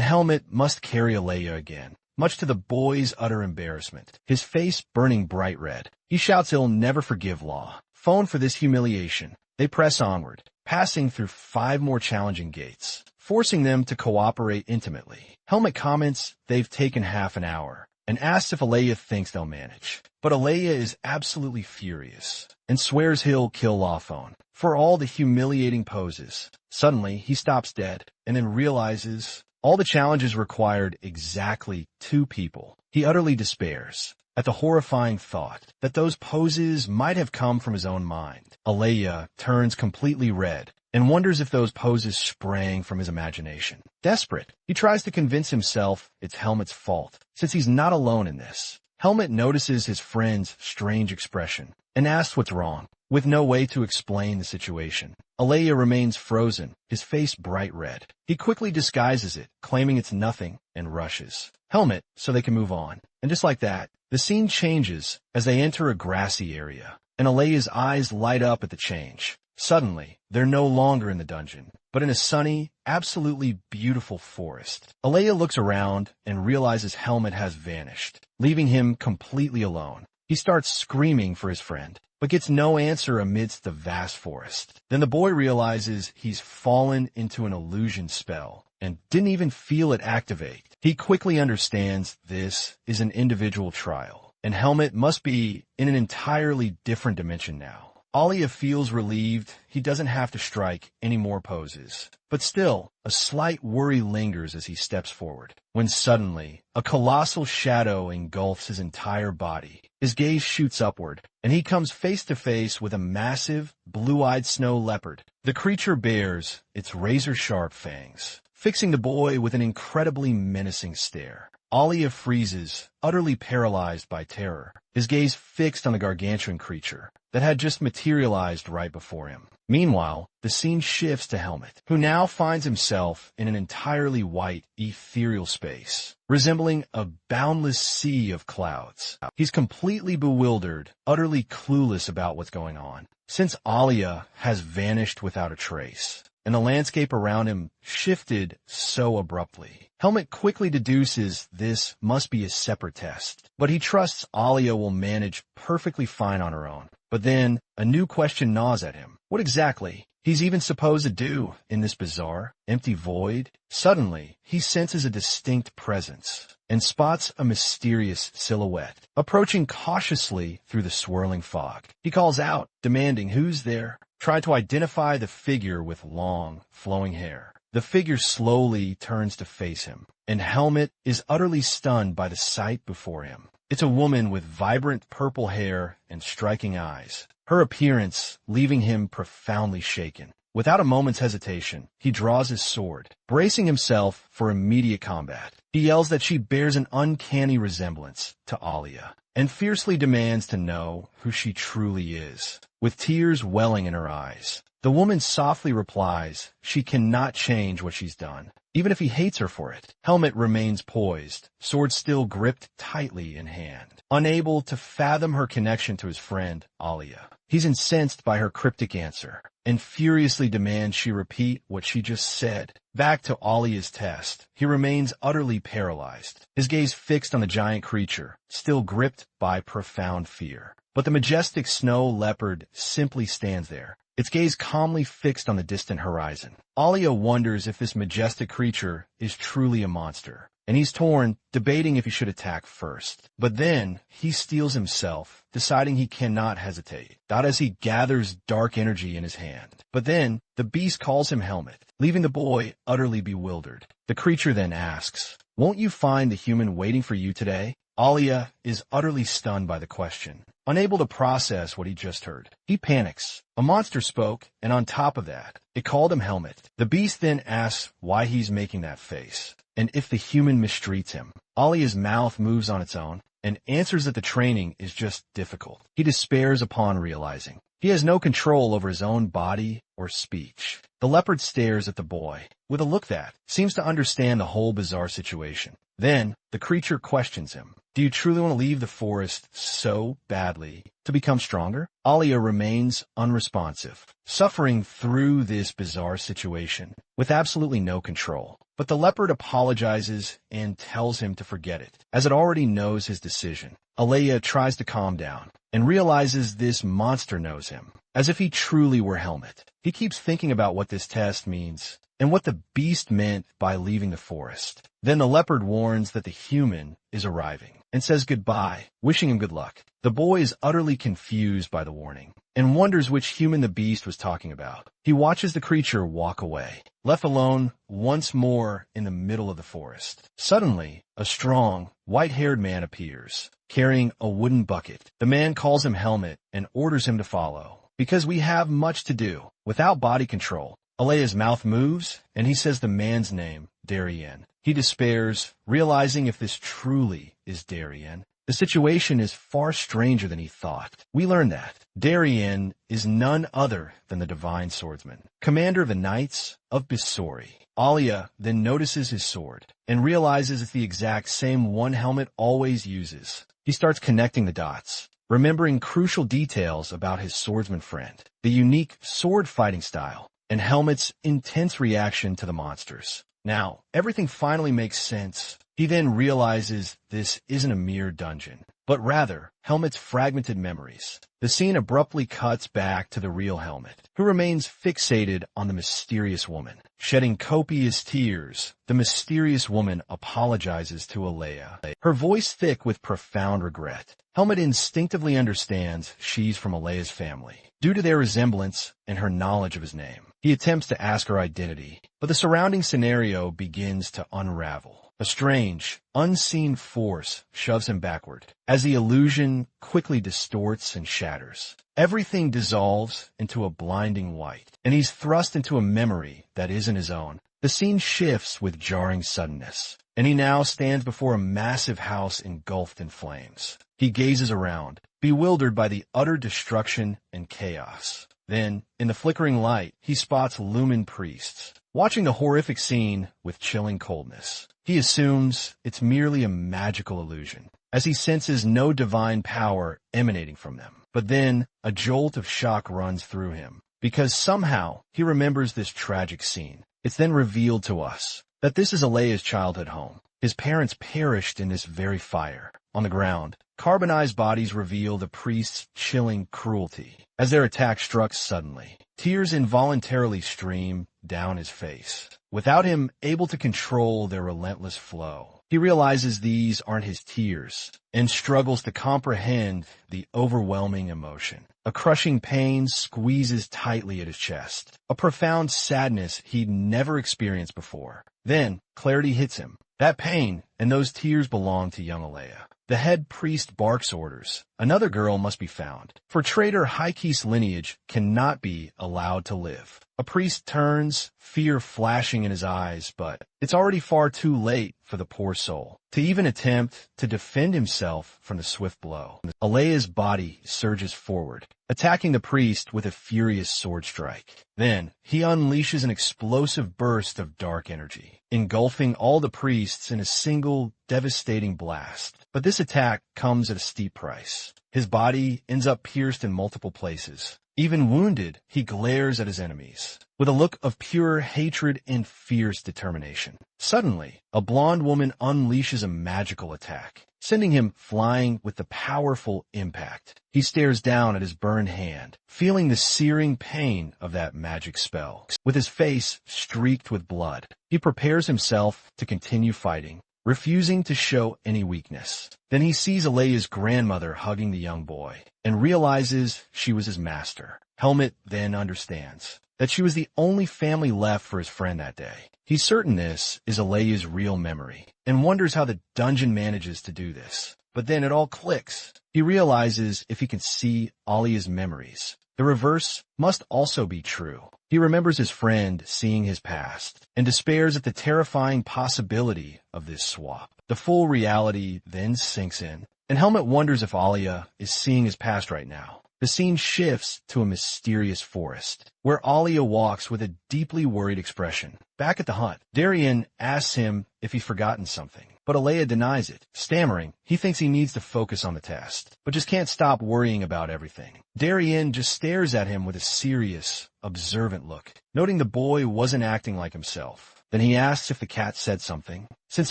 Helmet must carry Alia again, much to the boy's utter embarrassment, his face burning bright red. He shouts he'll never forgive Law. Phone for this humiliation. They press onward, passing through 5 more challenging gates, forcing them to cooperate intimately. Helmet comments they've taken half an hour, and asks if Alia thinks they'll manage. But Alia is absolutely furious, and swears he'll kill Lawphone for all the humiliating poses. Suddenly, he stops dead, and then realizes all the challenges required exactly 2 people. He utterly despairs at the horrifying thought that those poses might have come from his own mind. Alia turns completely red and wonders if those poses sprang from his imagination. Desperate, he tries to convince himself it's Helmet's fault, since he's not alone in this. Helmet notices his friend's strange expression and asks what's wrong, with no way to explain the situation. Alia remains frozen, his face bright red. He quickly disguises it, claiming it's nothing, and rushes Helmet so they can move on. And just like that, the scene changes as they enter a grassy area, and Alea's eyes light up at the change. Suddenly, they're no longer in the dungeon, but in a sunny, absolutely beautiful forest. Alea looks around and realizes Helmet has vanished, leaving him completely alone. He starts screaming for his friend, but gets no answer amidst the vast forest. Then the boy realizes he's fallen into an illusion spell and didn't even feel it activate. He quickly understands this is an individual trial, and Helmet must be in an entirely different dimension now. Alia feels relieved he doesn't have to strike any more poses. But still, a slight worry lingers as he steps forward, when suddenly, a colossal shadow engulfs his entire body. His gaze shoots upward, and he comes face to face with a massive, blue-eyed snow leopard. The creature bears its razor-sharp fangs, fixing the boy with an incredibly menacing stare. Alia freezes, utterly paralyzed by terror, his gaze fixed on the gargantuan creature that had just materialized right before him. Meanwhile, the scene shifts to Helmet, who now finds himself in an entirely white, ethereal space, resembling a boundless sea of clouds. He's completely bewildered, utterly clueless about what's going on, since Alia has vanished without a trace, and the landscape around him shifted so abruptly. Helmet quickly deduces this must be a separate test, but he trusts Alia will manage perfectly fine on her own. But then, a new question gnaws at him. What exactly he's even supposed to do in this bizarre, empty void? Suddenly, he senses a distinct presence and spots a mysterious silhouette approaching cautiously through the swirling fog. He calls out, demanding who's there, trying to identify the figure with long, flowing hair. The figure slowly turns to face him, and Helmet is utterly stunned by the sight before him. It's a woman with vibrant purple hair and striking eyes, her appearance leaving him profoundly shaken. Without a moment's hesitation, he draws his sword, bracing himself for immediate combat. He yells that she bears an uncanny resemblance to Alia, and fiercely demands to know who she truly is, with tears welling in her eyes. The woman softly replies she cannot change what she's done, even if he hates her for it. Helmet remains poised, sword still gripped tightly in hand, unable to fathom her connection to his friend, Alia. He's incensed by her cryptic answer, and furiously demands she repeat what she just said. Back to Alia's test, he remains utterly paralyzed, his gaze fixed on the giant creature, still gripped by profound fear. But the majestic snow leopard simply stands there, its gaze calmly fixed on the distant horizon. Alia wonders if this majestic creature is truly a monster, and he's torn, debating if he should attack first. But then, he steels himself, deciding he cannot hesitate, not as he gathers dark energy in his hand. But then, the beast calls him Helmet, leaving the boy utterly bewildered. The creature then asks, "Won't you find the human waiting for you today?" Alia is utterly stunned by the question, unable to process what he just heard. He panics. A monster spoke, and on top of that, it called him Helmet. The beast then asks why he's making that face, and if the human mistreats him. Alia's mouth moves on its own, and answers that the training is just difficult. He despairs upon realizing he has no control over his own body or speech. The leopard stares at the boy with a look that seems to understand the whole bizarre situation. Then, the creature questions him. Do you truly want to leave the forest so badly to become stronger? Alia remains unresponsive, suffering through this bizarre situation with absolutely no control. But the leopard apologizes and tells him to forget it, as it already knows his decision. Alia tries to calm down and realizes this monster knows him, as if he truly were Helmet. He keeps thinking about what this test means and what the beast meant by leaving the forest. Then the leopard warns that the human is arriving and says goodbye, wishing him good luck. The boy is utterly confused by the warning and wonders which human the beast was talking about. He watches the creature walk away, left alone once more in the middle of the forest. Suddenly, a strong, white-haired man appears, carrying a wooden bucket. The man calls him Helmet and orders him to follow, because we have much to do. Without body control, Alea's mouth moves, and he says the man's name, Darien. He despairs, realizing if this truly is Darien, The situation is far stranger than he thought. We learn that Darien is none other than the divine swordsman, commander of the Knights of Bisori. Alia then notices his sword and realizes it's the exact same one Helmet always uses. He starts connecting the dots, remembering crucial details about his swordsman friend, the unique sword fighting style, and Helmet's intense reaction to the monsters. Now, everything finally makes sense. He then realizes this isn't a mere dungeon, but rather Helmet's fragmented memories. The scene abruptly cuts back to the real Helmet, who remains fixated on the mysterious woman. Shedding copious tears, the mysterious woman apologizes to Alea, her voice thick with profound regret. Helmet instinctively understands she's from Alea's family, due to their resemblance and her knowledge of his name. He attempts to ask her identity, but the surrounding scenario begins to unravel. A strange, unseen force shoves him backward, as the illusion quickly distorts and shatters. Everything dissolves into a blinding white, and he's thrust into a memory that isn't his own. The scene shifts with jarring suddenness, and he now stands before a massive house engulfed in flames. He gazes around, bewildered by the utter destruction and chaos. Then, in the flickering light, he spots Lumen priests, watching the horrific scene with chilling coldness. He assumes it's merely a magical illusion, as he senses no divine power emanating from them. But then, a jolt of shock runs through him, because somehow he remembers this tragic scene. It's then revealed to us that this is Alea's childhood home. His parents perished in this very fire. On the ground, carbonized bodies reveal the priest's chilling cruelty, as their attack struck suddenly. Tears involuntarily stream down his face, without him able to control their relentless flow. He realizes these aren't his tears, and struggles to comprehend the overwhelming emotion. A crushing pain squeezes tightly at his chest, a profound sadness he'd never experienced before. Then, clarity hits him. That pain and those tears belong to young Alea. The head priest barks orders. Another girl must be found, for traitor Haiki's lineage cannot be allowed to live. A priest turns, fear flashing in his eyes, but it's already far too late for the poor soul to even attempt to defend himself from the swift blow. Alea's body surges forward, attacking the priest with a furious sword strike. Then, he unleashes an explosive burst of dark energy, engulfing all the priests in a single devastating blast. But this attack comes at a steep price. His body ends up pierced in multiple places. Even wounded, he glares at his enemies, with a look of pure hatred and fierce determination. Suddenly, a blonde woman unleashes a magical attack, sending him flying with the powerful impact. He stares down at his burned hand, feeling the searing pain of that magic spell. With his face streaked with blood, he prepares himself to continue fighting, refusing to show any weakness. Then he sees Alea's grandmother hugging the young boy, and realizes she was his master. Helmet then understands that she was the only family left for his friend that day. He's certain this is Alea's real memory, and wonders how the dungeon manages to do this. But then it all clicks. He realizes if he can see Alia's memories, the reverse must also be true. He remembers his friend seeing his past, and despairs at the terrifying possibility of this swap. The full reality then sinks in, and Helmet wonders if Alia is seeing his past right now. The scene shifts to a mysterious forest, where Alia walks with a deeply worried expression. Back at the hut, Darien asks him if he's forgotten something, but Alea denies it. Stammering, he thinks he needs to focus on the test, but just can't stop worrying about everything. Darien just stares at him with a serious, observant look, noting the boy wasn't acting like himself. Then he asks if the cat said something, since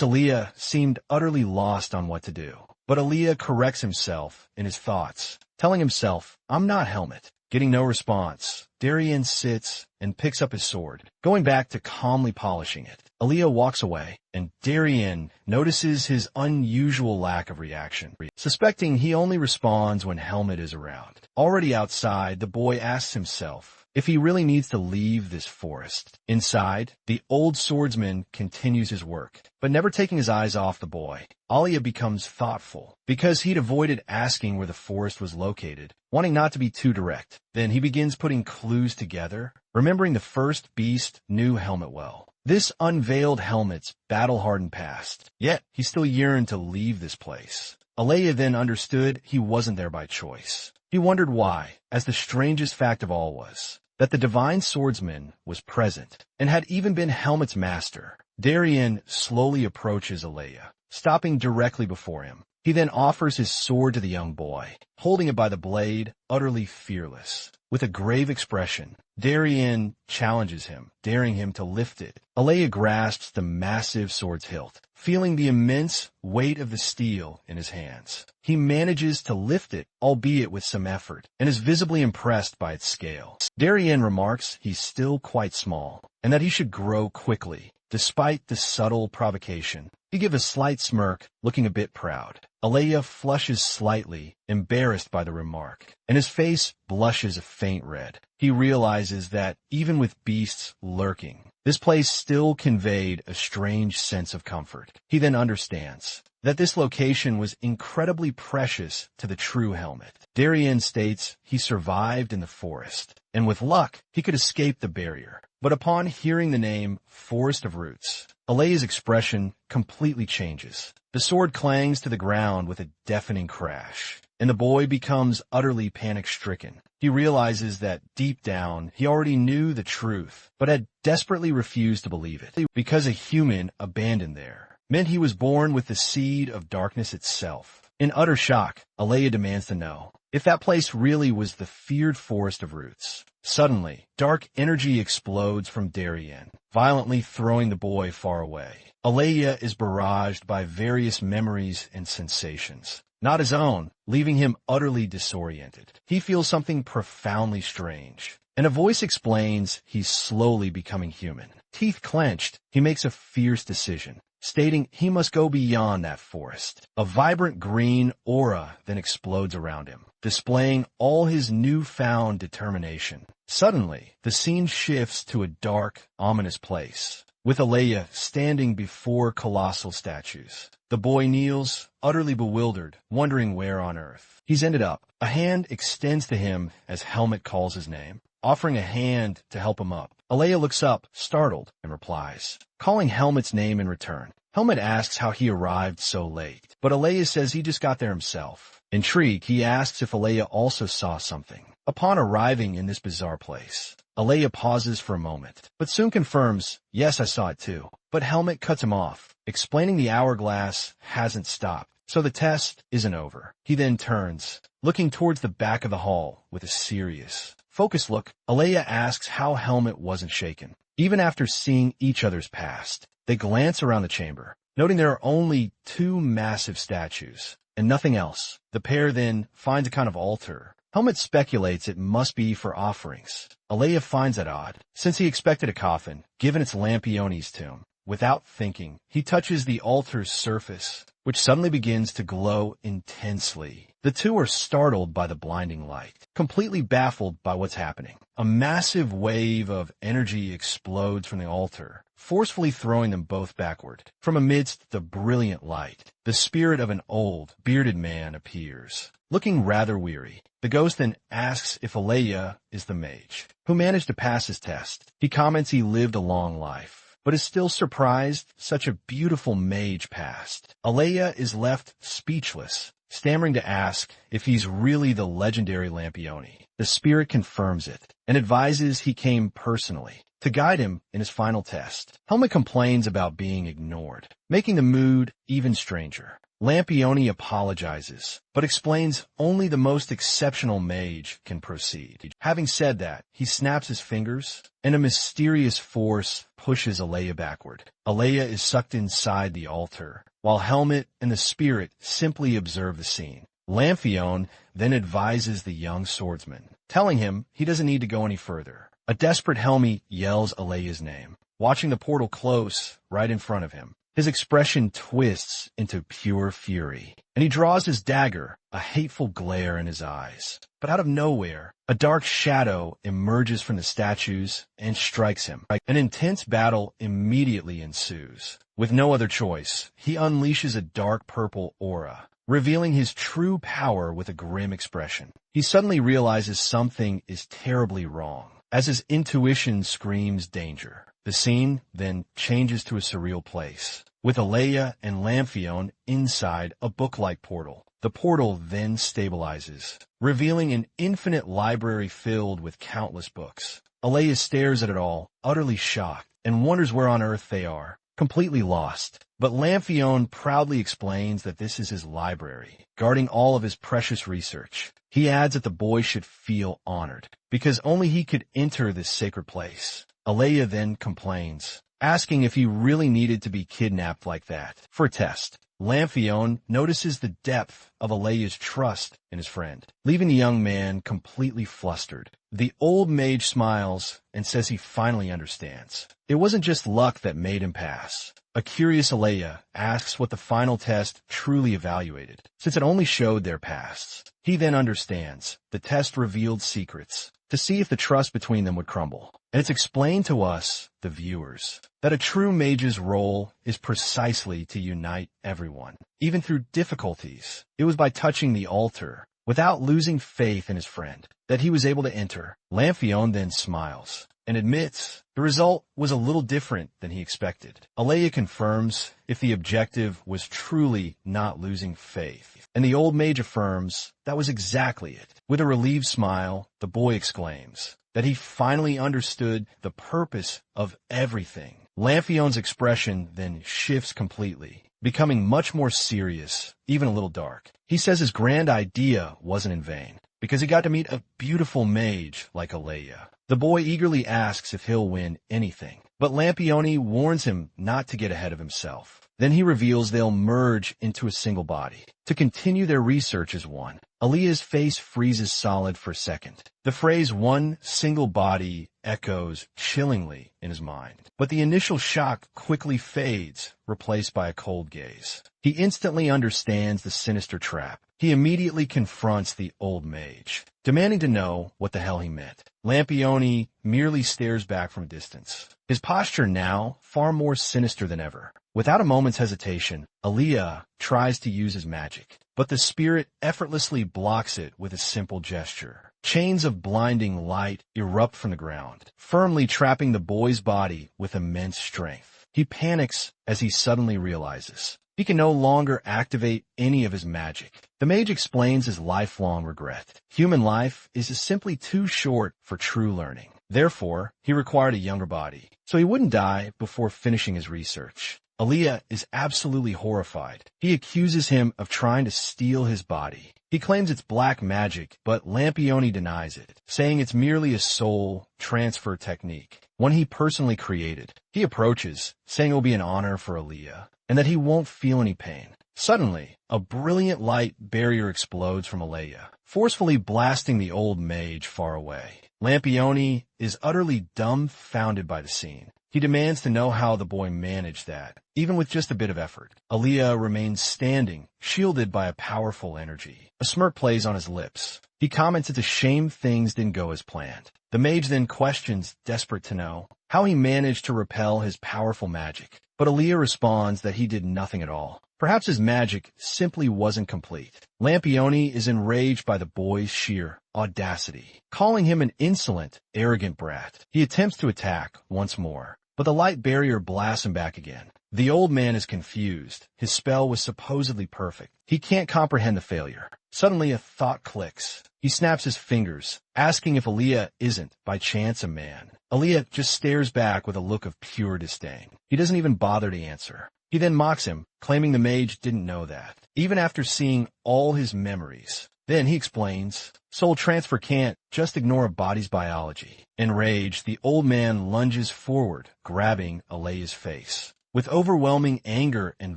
Alea seemed utterly lost on what to do. But Alea corrects himself in his thoughts, telling himself, "I'm not Helmet." Getting no response, Darien sits and picks up his sword, going back to calmly polishing it. Alea walks away, and Darien notices his unusual lack of reaction, suspecting he only responds when Helmet is around. Already outside, the boy asks himself if he really needs to leave this forest. Inside, the old swordsman continues his work, but never taking his eyes off the boy. Alia becomes thoughtful, because he'd avoided asking where the forest was located, wanting not to be too direct. Then he begins putting clues together, remembering the first beast knew Helmet well. This unveiled Helmet's battle-hardened past, yet he still yearned to leave this place. Alea then understood he wasn't there by choice. He wondered why, as the strangest fact of all was that the divine swordsman was present and had even been Helmet's master. Darien slowly approaches Alea, stopping directly before him. He then offers his sword to the young boy, holding it by the blade, utterly fearless. With a grave expression, Darien challenges him, daring him to lift it. Alea grasps the massive sword's hilt, feeling the immense weight of the steel in his hands. He manages to lift it, albeit with some effort, and is visibly impressed by its scale. Darien remarks he's still quite small, and that he should grow quickly. Despite the subtle provocation, he gives a slight smirk, looking a bit proud. Alea flushes slightly, embarrassed by the remark, and his face blushes a faint red. He realizes that, even with beasts lurking, this place still conveyed a strange sense of comfort. He then understands that this location was incredibly precious to the true Helmet. Darien states he survived in the forest, and with luck, he could escape the barrier. But upon hearing the name Forest of Roots, Alea's expression completely changes. The sword clangs to the ground with a deafening crash, and the boy becomes utterly panic-stricken. He realizes that deep down, he already knew the truth, but had desperately refused to believe it, because a human abandoned there meant he was born with the seed of darkness itself. In utter shock, Alea demands to know if that place really was the feared Forest of Roots. Suddenly, dark energy explodes from Darien, violently throwing the boy far away. Alea is barraged by various memories and sensations, not his own, leaving him utterly disoriented. He feels something profoundly strange, and a voice explains he's slowly becoming human. Teeth clenched, he makes a fierce decision, stating he must go beyond that forest. A vibrant green aura then explodes around him, displaying all his newfound determination. Suddenly, the scene shifts to a dark, ominous place, with Alea standing before colossal statues. The boy kneels, utterly bewildered, wondering where on earth he's ended up. A hand extends to him as Helmet calls his name, offering a hand to help him up. Alea looks up, startled, and replies, calling Helmet's name in return. Helmet asks how he arrived so late, but Alea says he just got there himself. Intrigued, he asks if Alea also saw something. Upon arriving in this bizarre place, Alea pauses for a moment, but soon confirms, yes, I saw it too. But Helmet cuts him off, explaining the hourglass hasn't stopped, so the test isn't over. He then turns, looking towards the back of the hall with a serious, focused look. Alea asks how Helmet wasn't shaken. Even after seeing each other's past, they glance around the chamber, noting there are only two massive statues and nothing else. The pair then finds a kind of altar. Helmet speculates it must be for offerings. Alea finds that odd, since he expected a coffin, given its Lampione's tomb. Without thinking, he touches the altar's surface, which suddenly begins to glow intensely. The two are startled by the blinding light, completely baffled by what's happening. A massive wave of energy explodes from the altar, forcefully throwing them both backward. From amidst the brilliant light, the spirit of an old, bearded man appears, looking rather weary. The ghost then asks if Alea is the mage, who managed to pass his test. He comments he lived a long life, but is still surprised such a beautiful mage passed. Alea is left speechless, stammering to ask if he's really the legendary Lampione. The spirit confirms it, and advises he came personally to guide him in his final test. Helmet complains about being ignored, making the mood even stranger. Lampione apologizes, but explains only the most exceptional mage can proceed. Having said that, he snaps his fingers, and a mysterious force pushes Alea backward. Alea is sucked inside the altar, while Helmet and the spirit simply observe the scene. Lampione then advises the young swordsman, telling him he doesn't need to go any further. A desperate Helmet yells Alea's name, watching the portal close right in front of him. His expression twists into pure fury, and he draws his dagger, a hateful glare in his eyes. But out of nowhere, a dark shadow emerges from the statues and strikes him. An intense battle immediately ensues. With no other choice, he unleashes a dark purple aura, revealing his true power with a grim expression. He suddenly realizes something is terribly wrong, as his intuition screams danger. The scene then changes to a surreal place, with Alea and Lampione inside a book-like portal. The portal then stabilizes, revealing an infinite library filled with countless books. Alea stares at it all, utterly shocked, and wonders where on earth they are, completely lost. But Lamphion proudly explains that this is his library, guarding all of his precious research. He adds that the boy should feel honored, because only he could enter this sacred place. Alea then complains, asking if he really needed to be kidnapped like that for a test. Lamphion notices the depth of Alea's trust in his friend, leaving the young man completely flustered. The old mage smiles and says he finally understands. It wasn't just luck that made him pass. A curious Alea asks what the final test truly evaluated, since it only showed their pasts. He then understands. The test revealed secrets, to see if the trust between them would crumble. And it's explained to us, the viewers, that a true mage's role is precisely to unite everyone, even through difficulties. It was by touching the altar, without losing faith in his friend, that he was able to enter. Lamphion then smiles and admits the result was a little different than he expected. Alea confirms if the objective was truly not losing faith, and the old mage affirms that was exactly it. With a relieved smile, the boy exclaims that he finally understood the purpose of everything. Lamphion's expression then shifts completely, becoming much more serious, even a little dark. He says his grand idea wasn't in vain, because he got to meet a beautiful mage like Alea. The boy eagerly asks if he'll win anything, but Lampione warns him not to get ahead of himself. Then he reveals they'll merge into a single body, to continue their research as one. Alea's face freezes solid for a second. The phrase "one single body" echoes chillingly in his mind. But the initial shock quickly fades, replaced by a cold gaze. He instantly understands the sinister trap. He immediately confronts the old mage, demanding to know what the hell he meant. Lampione merely stares back from a distance, his posture now far more sinister than ever. Without a moment's hesitation, Alea tries to use his magic, but the spirit effortlessly blocks it with a simple gesture. Chains of blinding light erupt from the ground, firmly trapping the boy's body with immense strength. He panics as he suddenly realizes he can no longer activate any of his magic. The mage explains his lifelong regret. Human life is simply too short for true learning. Therefore, he required a younger body, so he wouldn't die before finishing his research. Alea is absolutely horrified. He accuses him of trying to steal his body. He claims it's black magic, but Lampione denies it, saying it's merely a soul transfer technique, one he personally created. He approaches, saying it will be an honor for Alea, and that he won't feel any pain. Suddenly, a brilliant light barrier explodes from Alea, forcefully blasting the old mage far away. Lampione is utterly dumbfounded by the scene. He demands to know how the boy managed that, even with just a bit of effort. Alea remains standing, shielded by a powerful energy. A smirk plays on his lips. He comments it's a shame things didn't go as planned. The mage then questions, desperate to know, how he managed to repel his powerful magic. But Alea responds that he did nothing at all. Perhaps his magic simply wasn't complete. Lampione is enraged by the boy's sheer audacity, calling him an insolent, arrogant brat. He attempts to attack once more, but the light barrier blasts him back again. The old man is confused. His spell was supposedly perfect. He can't comprehend the failure. Suddenly a thought clicks. He snaps his fingers, asking if Alea isn't, by chance, a man. Alea just stares back with a look of pure disdain. He doesn't even bother to answer. He then mocks him, claiming the mage didn't know that, even after seeing all his memories. Then he explains, soul transfer can't just ignore a body's biology. Enraged, the old man lunges forward, grabbing Alea's face. With overwhelming anger and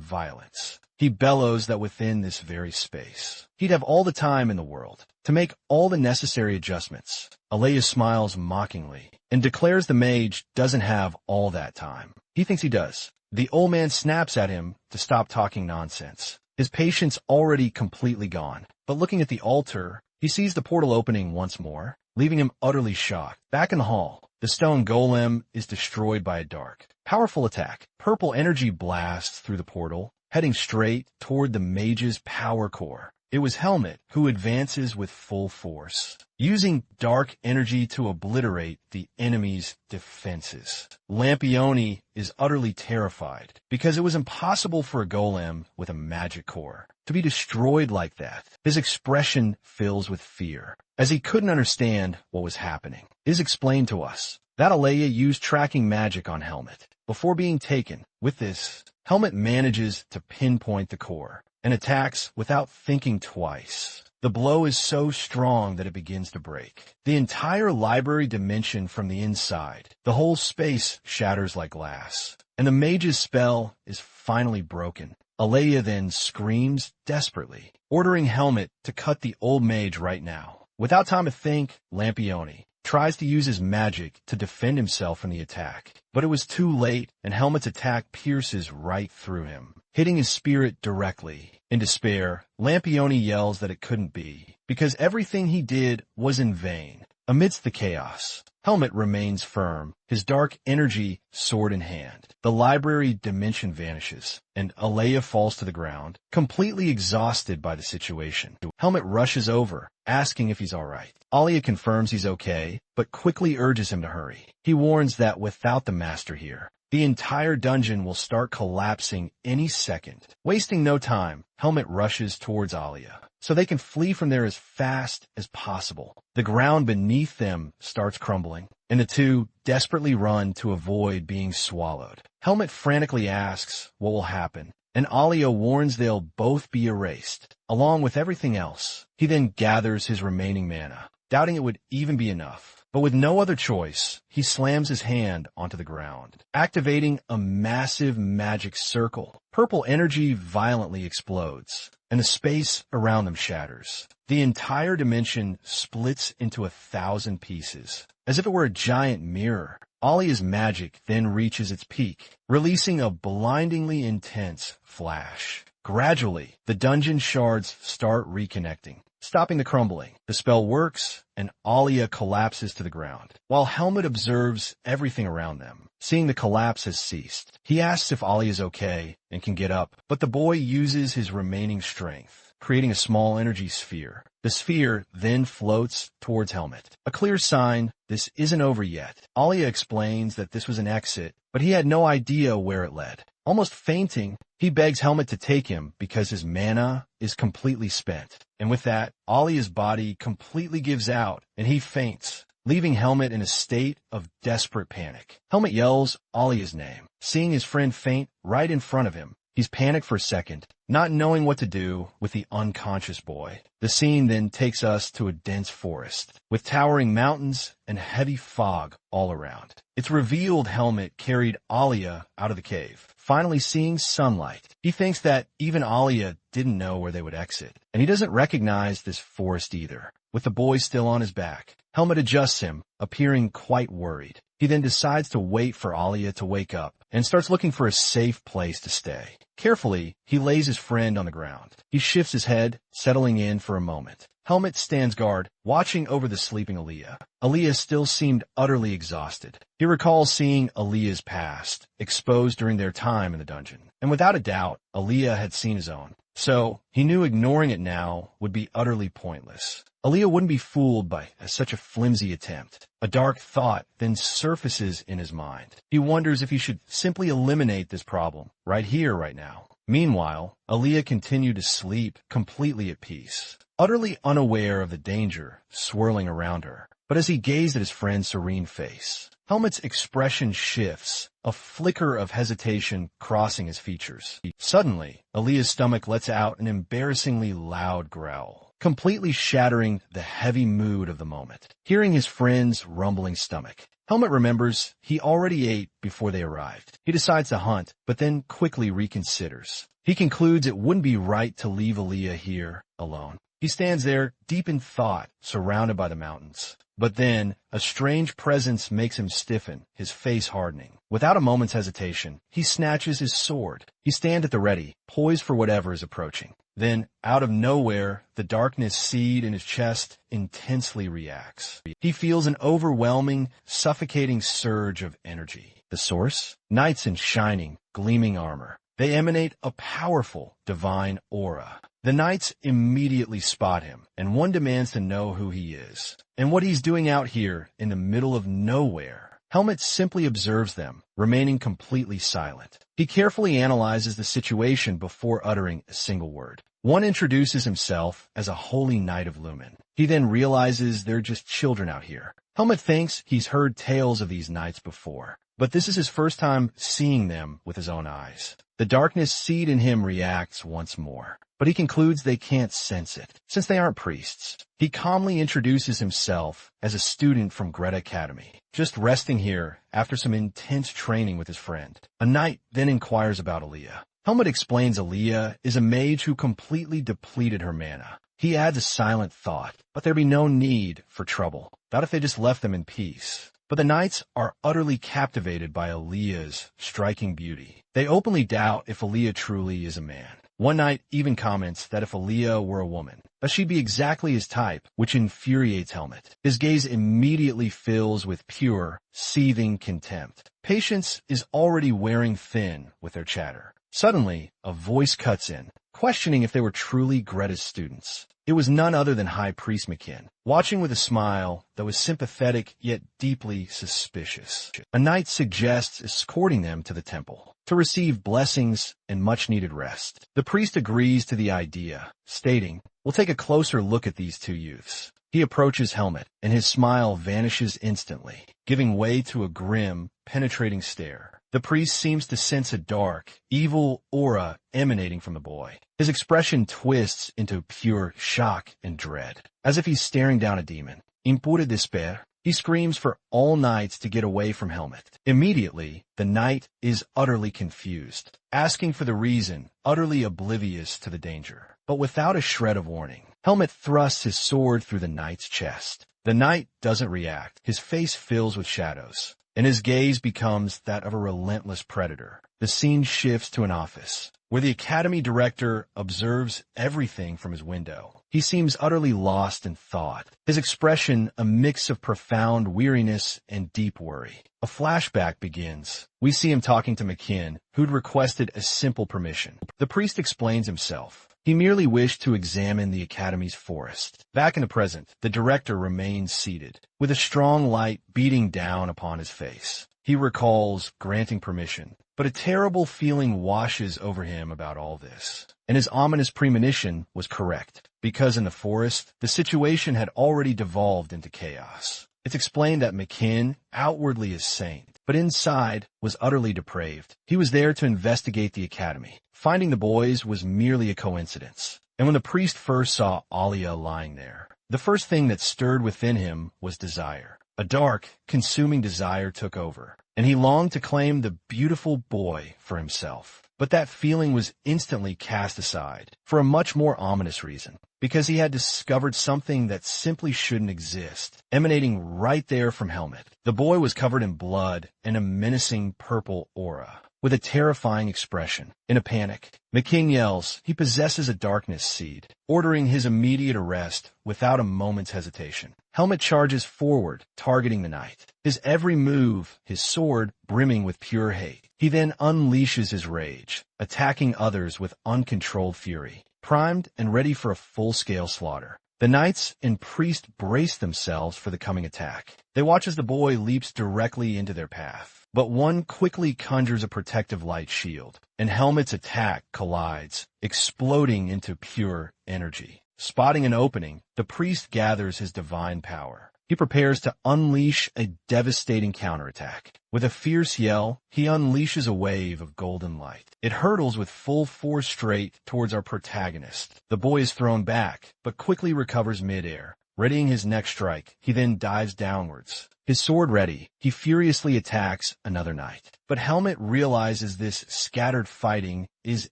violence, he bellows that within this very space, he'd have all the time in the world to make all the necessary adjustments. Alea smiles mockingly and declares the mage doesn't have all that time. He thinks he does. The old man snaps at him to stop talking nonsense. His patience already completely gone. But looking at the altar, he sees the portal opening once more, leaving him utterly shocked. Back in the hall, the stone golem is destroyed by a dark, powerful attack. Purple energy blasts through the portal, heading straight toward the mage's power core. It was Helmet who advances with full force, using dark energy to obliterate the enemy's defenses. Lampione is utterly terrified because it was impossible for a golem with a magic core to be destroyed like that. His expression fills with fear, as he couldn't understand what was happening. It is explained to us that Alea used tracking magic on Helmet before being taken. With this, Helmet manages to pinpoint the core and attacks without thinking twice. The blow is so strong that it begins to break the entire library dimension from the inside. The whole space shatters like glass, and the mage's spell is finally broken. Alea then screams desperately, ordering Helmet to cut the old mage right now. Without time to think, Lampione tries to use his magic to defend himself from the attack, but it was too late, and Helmet's attack pierces right through him, hitting his spirit directly. In despair, Lampione yells that it couldn't be, because everything he did was in vain. Amidst the chaos, Helmet remains firm, his dark energy sword in hand. The library dimension vanishes, and Alea falls to the ground, completely exhausted by the situation. Helmet rushes over, asking if he's alright. Alea confirms he's okay, but quickly urges him to hurry. He warns that without the master here, the entire dungeon will start collapsing any second. Wasting no time, Helmet rushes towards Alea, so they can flee from there as fast as possible. The ground beneath them starts crumbling, and the two desperately run to avoid being swallowed. Helmet frantically asks what will happen, and Alea warns they'll both be erased, along with everything else. He then gathers his remaining mana, doubting it would even be enough. But with no other choice, he slams his hand onto the ground, activating a massive magic circle. Purple energy violently explodes, and the space around them shatters. The entire dimension splits into 1,000 pieces, as if it were a giant mirror. Alea's magic then reaches its peak, releasing a blindingly intense flash. Gradually, the dungeon shards start reconnecting, stopping the crumbling. The spell works, and Alea collapses to the ground, while Helmet observes everything around them. Seeing the collapse has ceased, he asks if Alea is okay and can get up, but the boy uses his remaining strength, creating a small energy sphere. The sphere then floats towards Helmet, a clear sign this isn't over yet. Alea explains that this was an exit, but he had no idea where it led. Almost fainting, he begs Helmet to take him because his mana is completely spent. And with that, Alea's body completely gives out, and he faints, leaving Helmet in a state of desperate panic. Helmet yells Alea's name, seeing his friend faint right in front of him. He's panicked for a second, not knowing what to do with the unconscious boy. The scene then takes us to a dense forest, with towering mountains and heavy fog all around. It's revealed Helmet carried Alea out of the cave, finally seeing sunlight. He thinks that even Alea didn't know where they would exit, and he doesn't recognize this forest either. With the boy still on his back, Helmet adjusts him, appearing quite worried. He then decides to wait for Alea to wake up and starts looking for a safe place to stay. Carefully, he lays his friend on the ground. He shifts his head, settling in for a moment. Helmet stands guard, watching over the sleeping Alea. Alea still seemed utterly exhausted. He recalls seeing Alea's past, exposed during their time in the dungeon. And without a doubt, Alea had seen his own. So, he knew ignoring it now would be utterly pointless. Alea wouldn't be fooled by such a flimsy attempt. A dark thought then surfaces in his mind. He wonders if he should simply eliminate this problem, right here, right now. Meanwhile, Alea continued to sleep completely at peace, utterly unaware of the danger swirling around her. But as he gazed at his friend's serene face, Helmet's expression shifts, a flicker of hesitation crossing his features. Suddenly, Alea's stomach lets out an embarrassingly loud growl, completely shattering the heavy mood of the moment. Hearing his friend's rumbling stomach, Helmet remembers he already ate before they arrived. He decides to hunt, but then quickly reconsiders. He concludes it wouldn't be right to leave Alea here alone. He stands there, deep in thought, surrounded by the mountains. But then, a strange presence makes him stiffen, his face hardening. Without a moment's hesitation, he snatches his sword. He stands at the ready, poised for whatever is approaching. Then, out of nowhere, the darkness seed in his chest intensely reacts. He feels an overwhelming, suffocating surge of energy. The source? Knights in shining, gleaming armor, They emanate a powerful, divine aura. The knights immediately spot him, and one demands to know who he is and what he's doing out here in the middle of nowhere. Helmet simply observes them, remaining completely silent. He carefully analyzes the situation before uttering a single word. One introduces himself as a holy knight of Lumen. He then realizes they're just children out here. Helmet thinks he's heard tales of these knights before, but this is his first time seeing them with his own eyes. The darkness seed in him reacts once more, but he concludes they can't sense it, since they aren't priests. He calmly introduces himself as a student from Greta Academy, just resting here after some intense training with his friend. A knight then inquires about Aaliyah. Helmet explains Aaliyah is a mage who completely depleted her mana. He adds a silent thought, but there'd be no need for trouble. Not if they just left them in peace. But the knights are utterly captivated by Aaliyah's striking beauty. They openly doubt if Aaliyah truly is a man. One knight even comments that if Aaliyah were a woman, that she'd be exactly his type, which infuriates Helmet. His gaze immediately fills with pure, seething contempt. Patience is already wearing thin with their chatter. Suddenly, a voice cuts in, questioning if they were truly Greta's students. It was none other than High Priest McKin, watching with a smile that was sympathetic yet deeply suspicious. A knight suggests escorting them to the temple to receive blessings and much-needed rest. The priest agrees to the idea, stating, "We'll take a closer look at these two youths." He approaches Helmet, and his smile vanishes instantly, giving way to a grim, penetrating stare. The priest seems to sense a dark, evil aura emanating from the boy. His expression twists into pure shock and dread, as if he's staring down a demon. Impure despair, he screams for all knights to get away from Helmet. Immediately, the knight is utterly confused, asking for the reason, utterly oblivious to the danger. But without a shred of warning, Helmet thrusts his sword through the knight's chest. The knight doesn't react. His face fills with shadows, and his gaze becomes that of a relentless predator. The scene shifts to an office, where the academy director observes everything from his window. He seems utterly lost in thought, his expression a mix of profound weariness and deep worry. A flashback begins. We see him talking to McKin, who'd requested a simple permission. The priest explains himself. He merely wished to examine the academy's forest. Back in the present, the director remains seated, with a strong light beating down upon his face. He recalls granting permission, but a terrible feeling washes over him about all this. And his ominous premonition was correct, because in the forest, the situation had already devolved into chaos. It's explained that McKin outwardly is sane, but inside was utterly depraved. He was there to investigate the academy. Finding the boys was merely a coincidence. And when the priest first saw Alia lying there, the first thing that stirred within him was desire. A dark, consuming desire took over, and he longed to claim the beautiful boy for himself. But that feeling was instantly cast aside for a much more ominous reason, because he had discovered something that simply shouldn't exist, emanating right there from Helmet. The boy was covered in blood and a menacing purple aura, with a terrifying expression. In a panic, McKin yells he possesses a darkness seed, ordering his immediate arrest without a moment's hesitation. Helmet charges forward, targeting the knight, his every move, his sword brimming with pure hate. He then unleashes his rage, attacking others with uncontrolled fury, primed and ready for a full-scale slaughter. The knights and priest brace themselves for the coming attack. They watch as the boy leaps directly into their path, but one quickly conjures a protective light shield, and Helmet's attack collides, exploding into pure energy. Spotting an opening, the priest gathers his divine power. He prepares to unleash a devastating counterattack. With a fierce yell, he unleashes a wave of golden light. It hurtles with full force straight towards our protagonist. The boy is thrown back, but quickly recovers midair. Readying his next strike, he then dives downwards. His sword ready, he furiously attacks another knight. But Helmet realizes this scattered fighting is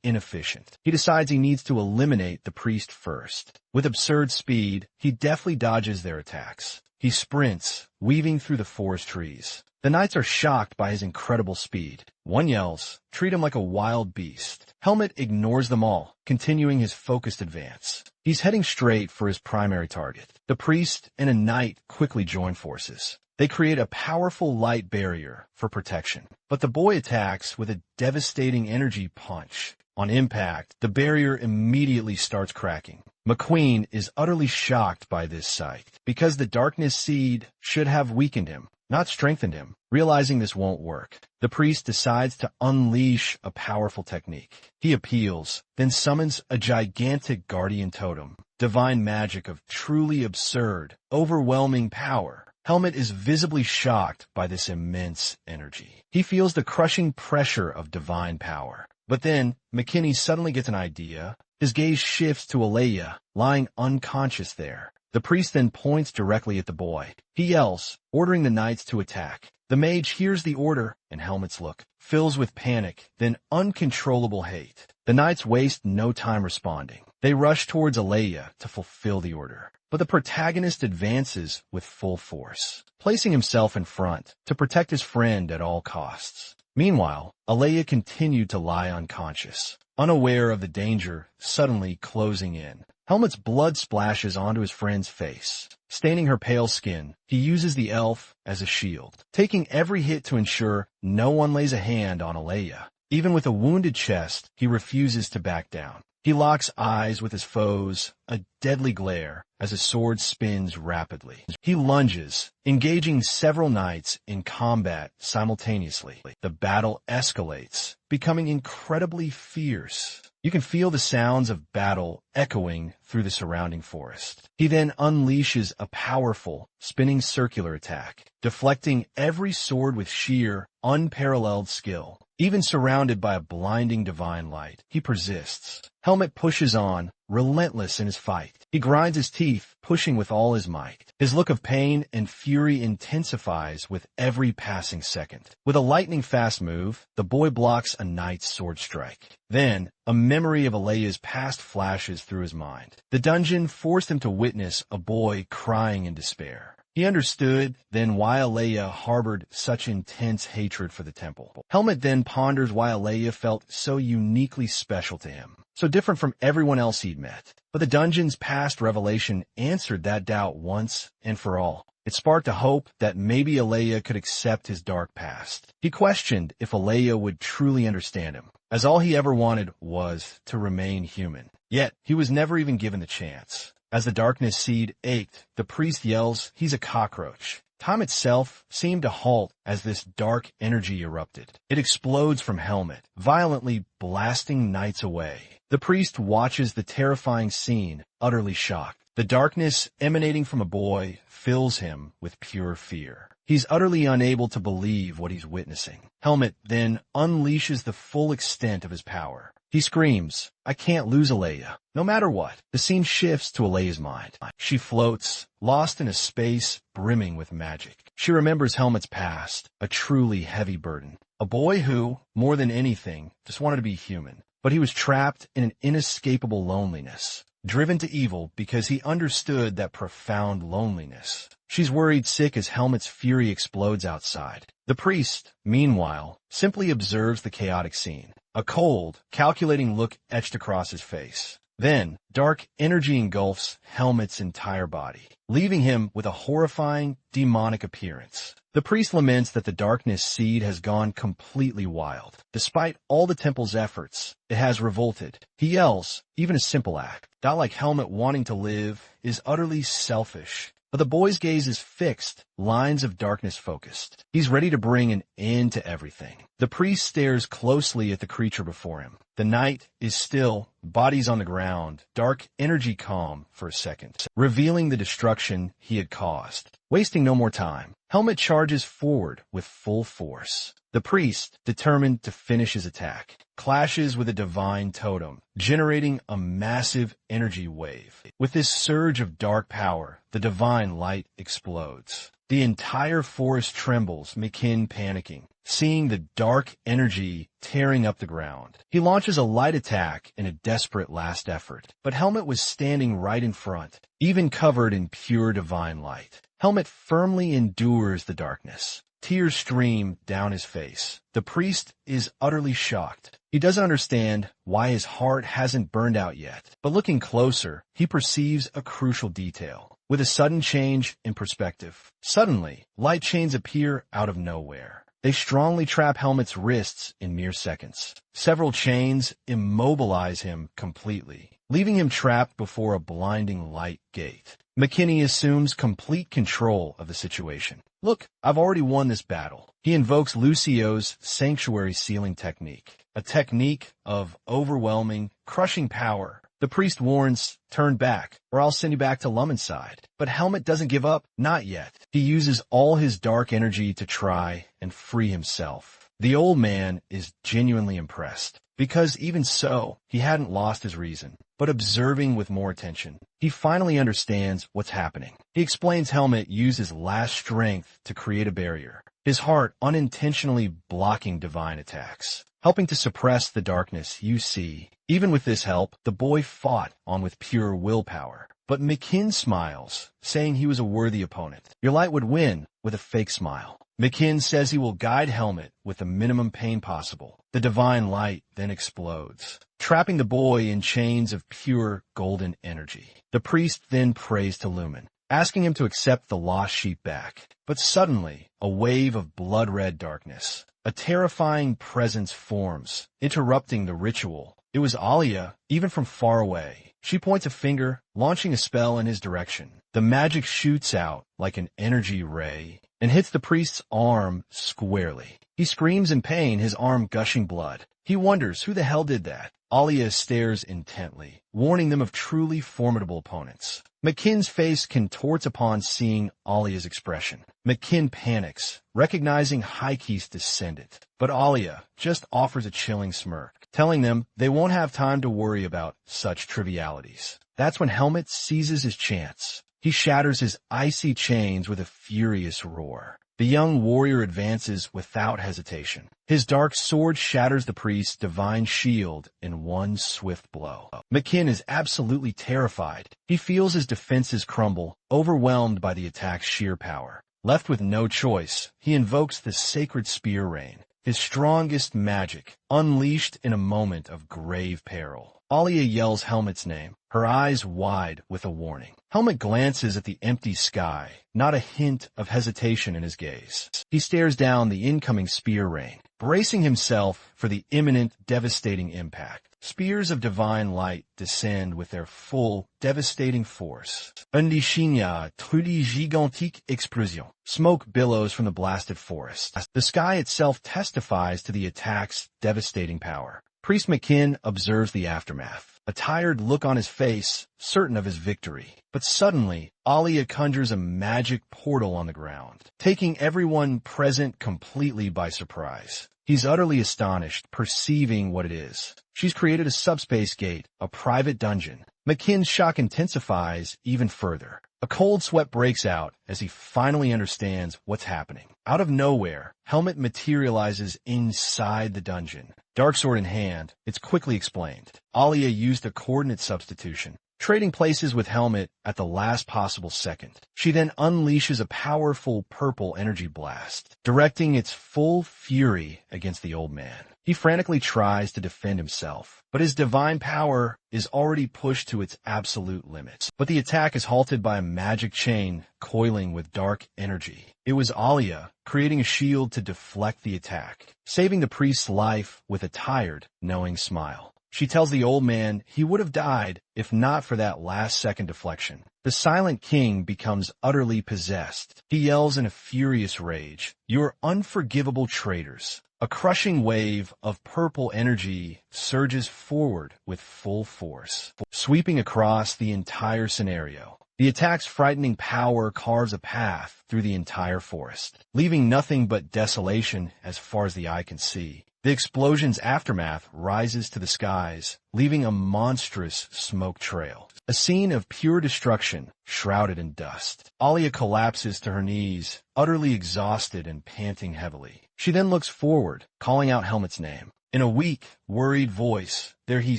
inefficient. He decides he needs to eliminate the priest first. With absurd speed, he deftly dodges their attacks. He sprints, weaving through the forest trees. The knights are shocked by his incredible speed. One yells, "Treat him like a wild beast." Helmet ignores them all, continuing his focused advance. He's heading straight for his primary target. The priest and a knight quickly join forces. They create a powerful light barrier for protection. But the boy attacks with a devastating energy punch. On impact, the barrier immediately starts cracking. McQueen is utterly shocked by this sight, because the darkness seed should have weakened him, not strengthened him. Realizing this won't work, the priest decides to unleash a powerful technique. He appeals, then summons a gigantic guardian totem, divine magic of truly absurd, overwhelming power. Helmet is visibly shocked by this immense energy. He feels the crushing pressure of divine power. But then, McKinney suddenly gets an idea. His gaze shifts to Alea, lying unconscious there. The priest then points directly at the boy. He yells, ordering the knights to attack. The mage hears the order, and Helmet's look fills with panic, then uncontrollable hate. The knights waste no time responding. They rush towards Alea to fulfill the order. But the protagonist advances with full force, placing himself in front to protect his friend at all costs. Meanwhile, Alea continued to lie unconscious, unaware of the danger suddenly closing in. Helmet's blood splashes onto his friend's face. Staining her pale skin, he uses the elf as a shield, taking every hit to ensure no one lays a hand on Alea. Even with a wounded chest, he refuses to back down. He locks eyes with his foes, a deadly glare, as his sword spins rapidly. He lunges, engaging several knights in combat simultaneously. The battle escalates, becoming incredibly fierce. You can feel the sounds of battle echoing through the surrounding forest. He then unleashes a powerful, spinning circular attack, deflecting every sword with sheer, unparalleled skill. Even surrounded by a blinding divine light, he persists. Helmet pushes on, relentless in his fight. He grinds his teeth, pushing with all his might. His look of pain and fury intensifies with every passing second. With a lightning-fast move, the boy blocks a knight's sword strike. Then, a memory of Alea's past flashes through his mind. The dungeon forced him to witness a boy crying in despair. He understood then why Alea harbored such intense hatred for the temple. Helmet then ponders why Alea felt so uniquely special to him, so different from everyone else he'd met. But the dungeon's past revelation answered that doubt once and for all. It sparked a hope that maybe Alea could accept his dark past. He questioned if Alea would truly understand him, as all he ever wanted was to remain human. Yet, he was never even given the chance. As the darkness seed ached, the priest yells, "He's a cockroach." Time itself seemed to halt as this dark energy erupted. It explodes from Helmet, violently blasting knights away. The priest watches the terrifying scene, utterly shocked. The darkness emanating from a boy fills him with pure fear. He's utterly unable to believe what he's witnessing. Helmet then unleashes the full extent of his power. He screams, "I can't lose Alea, no matter what." The scene shifts to Alea's mind. She floats, lost in a space brimming with magic. She remembers Helmet's past, a truly heavy burden. A boy who, more than anything, just wanted to be human. But he was trapped in an inescapable loneliness, driven to evil because he understood that profound loneliness. She's worried sick as Helmet's fury explodes outside. The priest, meanwhile, simply observes the chaotic scene. A cold, calculating look etched across his face. Then, dark energy engulfs Helmet's entire body, leaving him with a horrifying, demonic appearance. The priest laments that the darkness seed has gone completely wild. Despite all the temple's efforts, it has revolted. He yells, even a simple act, not like Helmet wanting to live, is utterly selfish. But the boy's gaze is fixed, lines of darkness focused. He's ready to bring an end to everything. The priest stares closely at the creature before him. The knight is still, bodies on the ground, dark energy calm for a second, revealing the destruction he had caused. Wasting no more time, Helmet charges forward with full force. The priest, determined to finish his attack, clashes with a divine totem, generating a massive energy wave. With this surge of dark power, the divine light explodes. The entire forest trembles, McKinn panicking, seeing the dark energy tearing up the ground. He launches a light attack in a desperate last effort, but Helmet was standing right in front, even covered in pure divine light. Helmet firmly endures the darkness, Tears stream down his face. The priest is utterly shocked. He doesn't understand why his heart hasn't burned out yet. But looking closer, he perceives a crucial detail. With a sudden change in perspective, suddenly, light chains appear out of nowhere. They strongly trap Helmet's wrists in mere seconds. Several chains immobilize him completely, leaving him trapped before a blinding light gate. McKinney assumes complete control of the situation. Look, I've already won this battle. He invokes Lucio's sanctuary sealing technique, a technique of overwhelming, crushing power. The priest warns, turn back, or I'll send you back to Lummen's side. But Helmet doesn't give up, not yet. He uses all his dark energy to try and free himself. The old man is genuinely impressed, because even so, he hadn't lost his reason. But observing with more attention, he finally understands what's happening. He explains Helmet used his last strength to create a barrier, his heart unintentionally blocking divine attacks, helping to suppress the darkness you see. Even with this help, the boy fought on with pure willpower. But McKinn smiles, saying he was a worthy opponent. Your light would win with a fake smile. McKinn says he will guide Helmet with the minimum pain possible. The divine light then explodes, trapping the boy in chains of pure golden energy. The priest then prays to Lumen, asking him to accept the lost sheep back. But suddenly, a wave of blood-red darkness, a terrifying presence forms, interrupting the ritual. It was Alia, even from far away. She points a finger, launching a spell in his direction. The magic shoots out like an energy ray and hits the priest's arm squarely. He screams in pain, his arm gushing blood. He wonders who the hell did that. Alia stares intently, warning them of truly formidable opponents. McKinn's face contorts upon seeing Alia's expression. McKinn panics, recognizing Highkey's descendant. But Alia just offers a chilling smirk, telling them they won't have time to worry about such trivialities. That's when Helmet seizes his chance. He shatters his icy chains with a furious roar. The young warrior advances without hesitation. His dark sword shatters the priest's divine shield in one swift blow. McKinn is absolutely terrified. He feels his defenses crumble, overwhelmed by the attack's sheer power. Left with no choice, he invokes the sacred spear rain, his strongest magic, unleashed in a moment of grave peril. Alia yells Helmet's name, her eyes wide with a warning. Helmet glances at the empty sky, not a hint of hesitation in his gaze. He stares down the incoming spear rain, bracing himself for the imminent, devastating impact. Spears of divine light descend with their full, devastating force. Une truly gigantique explosion. Smoke billows from the blasted forest. The sky itself testifies to the attack's devastating power. Priest McKinn observes the aftermath, a tired look on his face, certain of his victory. But suddenly, Alia conjures a magic portal on the ground, taking everyone present completely by surprise. He's utterly astonished, perceiving what it is. She's created a subspace gate, a private dungeon. McKinn's shock intensifies even further. A cold sweat breaks out as he finally understands what's happening. Out of nowhere, Helmet materializes inside the dungeon. Darksword in hand, it's quickly explained. Alia used a coordinate substitution, trading places with Helmet at the last possible second. She then unleashes a powerful purple energy blast, directing its full fury against the old man. He frantically tries to defend himself, but his divine power is already pushed to its absolute limits. But the attack is halted by a magic chain coiling with dark energy. It was Alia creating a shield to deflect the attack, saving the priest's life with a tired, knowing smile. She tells the old man he would have died if not for that last-second deflection. The Silent King becomes utterly possessed. He yells in a furious rage, "You're unforgivable traitors." A crushing wave of purple energy surges forward with full force, sweeping across the entire scenario. The attack's frightening power carves a path through the entire forest, leaving nothing but desolation as far as the eye can see. The explosion's aftermath rises to the skies, leaving a monstrous smoke trail. A scene of pure destruction, shrouded in dust. Alia collapses to her knees, utterly exhausted and panting heavily. She then looks forward, calling out Helmet's name. In a weak, worried voice, there he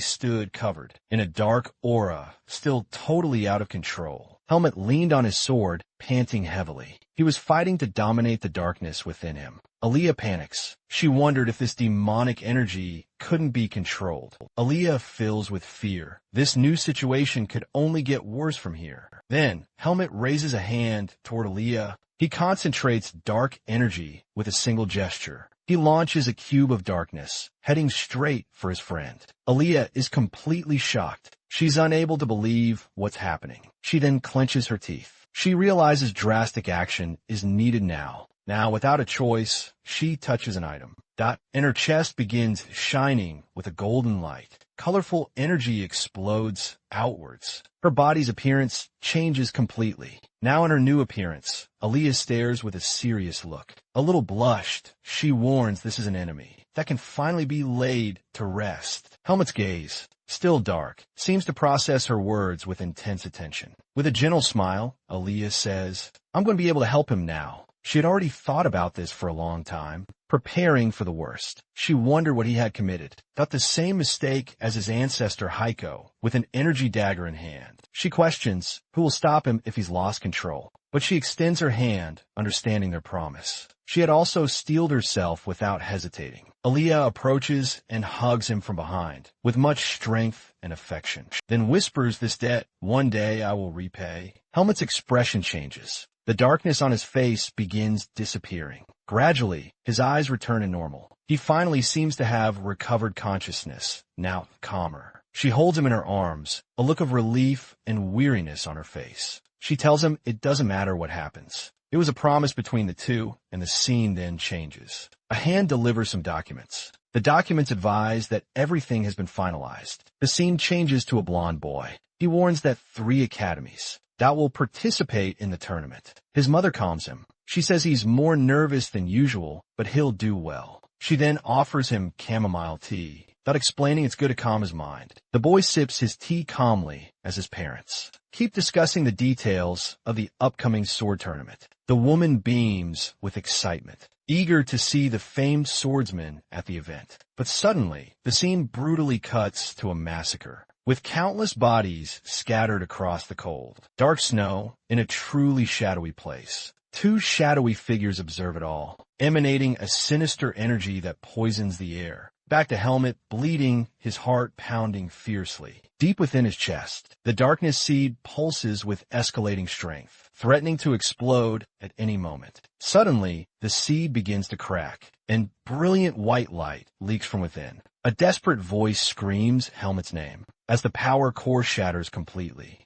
stood covered in a dark aura, still totally out of control. Helmet leaned on his sword, panting heavily. He was fighting to dominate the darkness within him. Aaliyah panics. She wondered if this demonic energy couldn't be controlled. Aaliyah fills with fear. This new situation could only get worse from here. Then, Helmet raises a hand toward Aaliyah. He concentrates dark energy with a single gesture. He launches a cube of darkness, heading straight for his friend. Aaliyah is completely shocked. She's unable to believe what's happening. She then clenches her teeth. She realizes drastic action is needed now. Now, without a choice, she touches an item. And her chest begins shining with a golden light. Colorful energy explodes outwards. Her body's appearance changes completely. Now in her new appearance, Aaliyah stares with a serious look. A little blushed, she warns this is an enemy that can finally be laid to rest. Helmet's gaze, still dark, seems to process her words with intense attention. With a gentle smile, Aaliyah says, "I'm going to be able to help him now." She had already thought about this for a long time, preparing for the worst. She wondered what he had committed. Thought the same mistake as his ancestor Heiko, with an energy dagger in hand. She questions who will stop him if he's lost control. But she extends her hand, understanding their promise. She had also steeled herself without hesitating. Aaliyah approaches and hugs him from behind, with much strength and affection. Then whispers this debt, "One day I will repay." Helmet's expression changes. The darkness on his face begins disappearing. Gradually, his eyes return to normal. He finally seems to have recovered consciousness, now calmer. She holds him in her arms, a look of relief and weariness on her face. She tells him it doesn't matter what happens. It was a promise between the two, and the scene then changes. A hand delivers some documents. The documents advise that everything has been finalized. The scene changes to a blonde boy. He warns that 3 academies that will participate in the tournament. His mother calms him. She says he's more nervous than usual, but he'll do well. She then offers him chamomile tea, without explaining it's good to calm his mind. The boy sips his tea calmly as his parents keep discussing the details of the upcoming sword tournament. The woman beams with excitement, eager to see the famed swordsman at the event. But suddenly, the scene brutally cuts to a massacre, with countless bodies scattered across the cold, dark snow in a truly shadowy place. 2 shadowy figures observe it all, emanating a sinister energy that poisons the air. Back to Helmet, bleeding, his heart pounding fiercely. Deep within his chest, the darkness seed pulses with escalating strength, threatening to explode at any moment. Suddenly, the seed begins to crack, and brilliant white light leaks from within. A desperate voice screams Helmet's name as the power core shatters completely.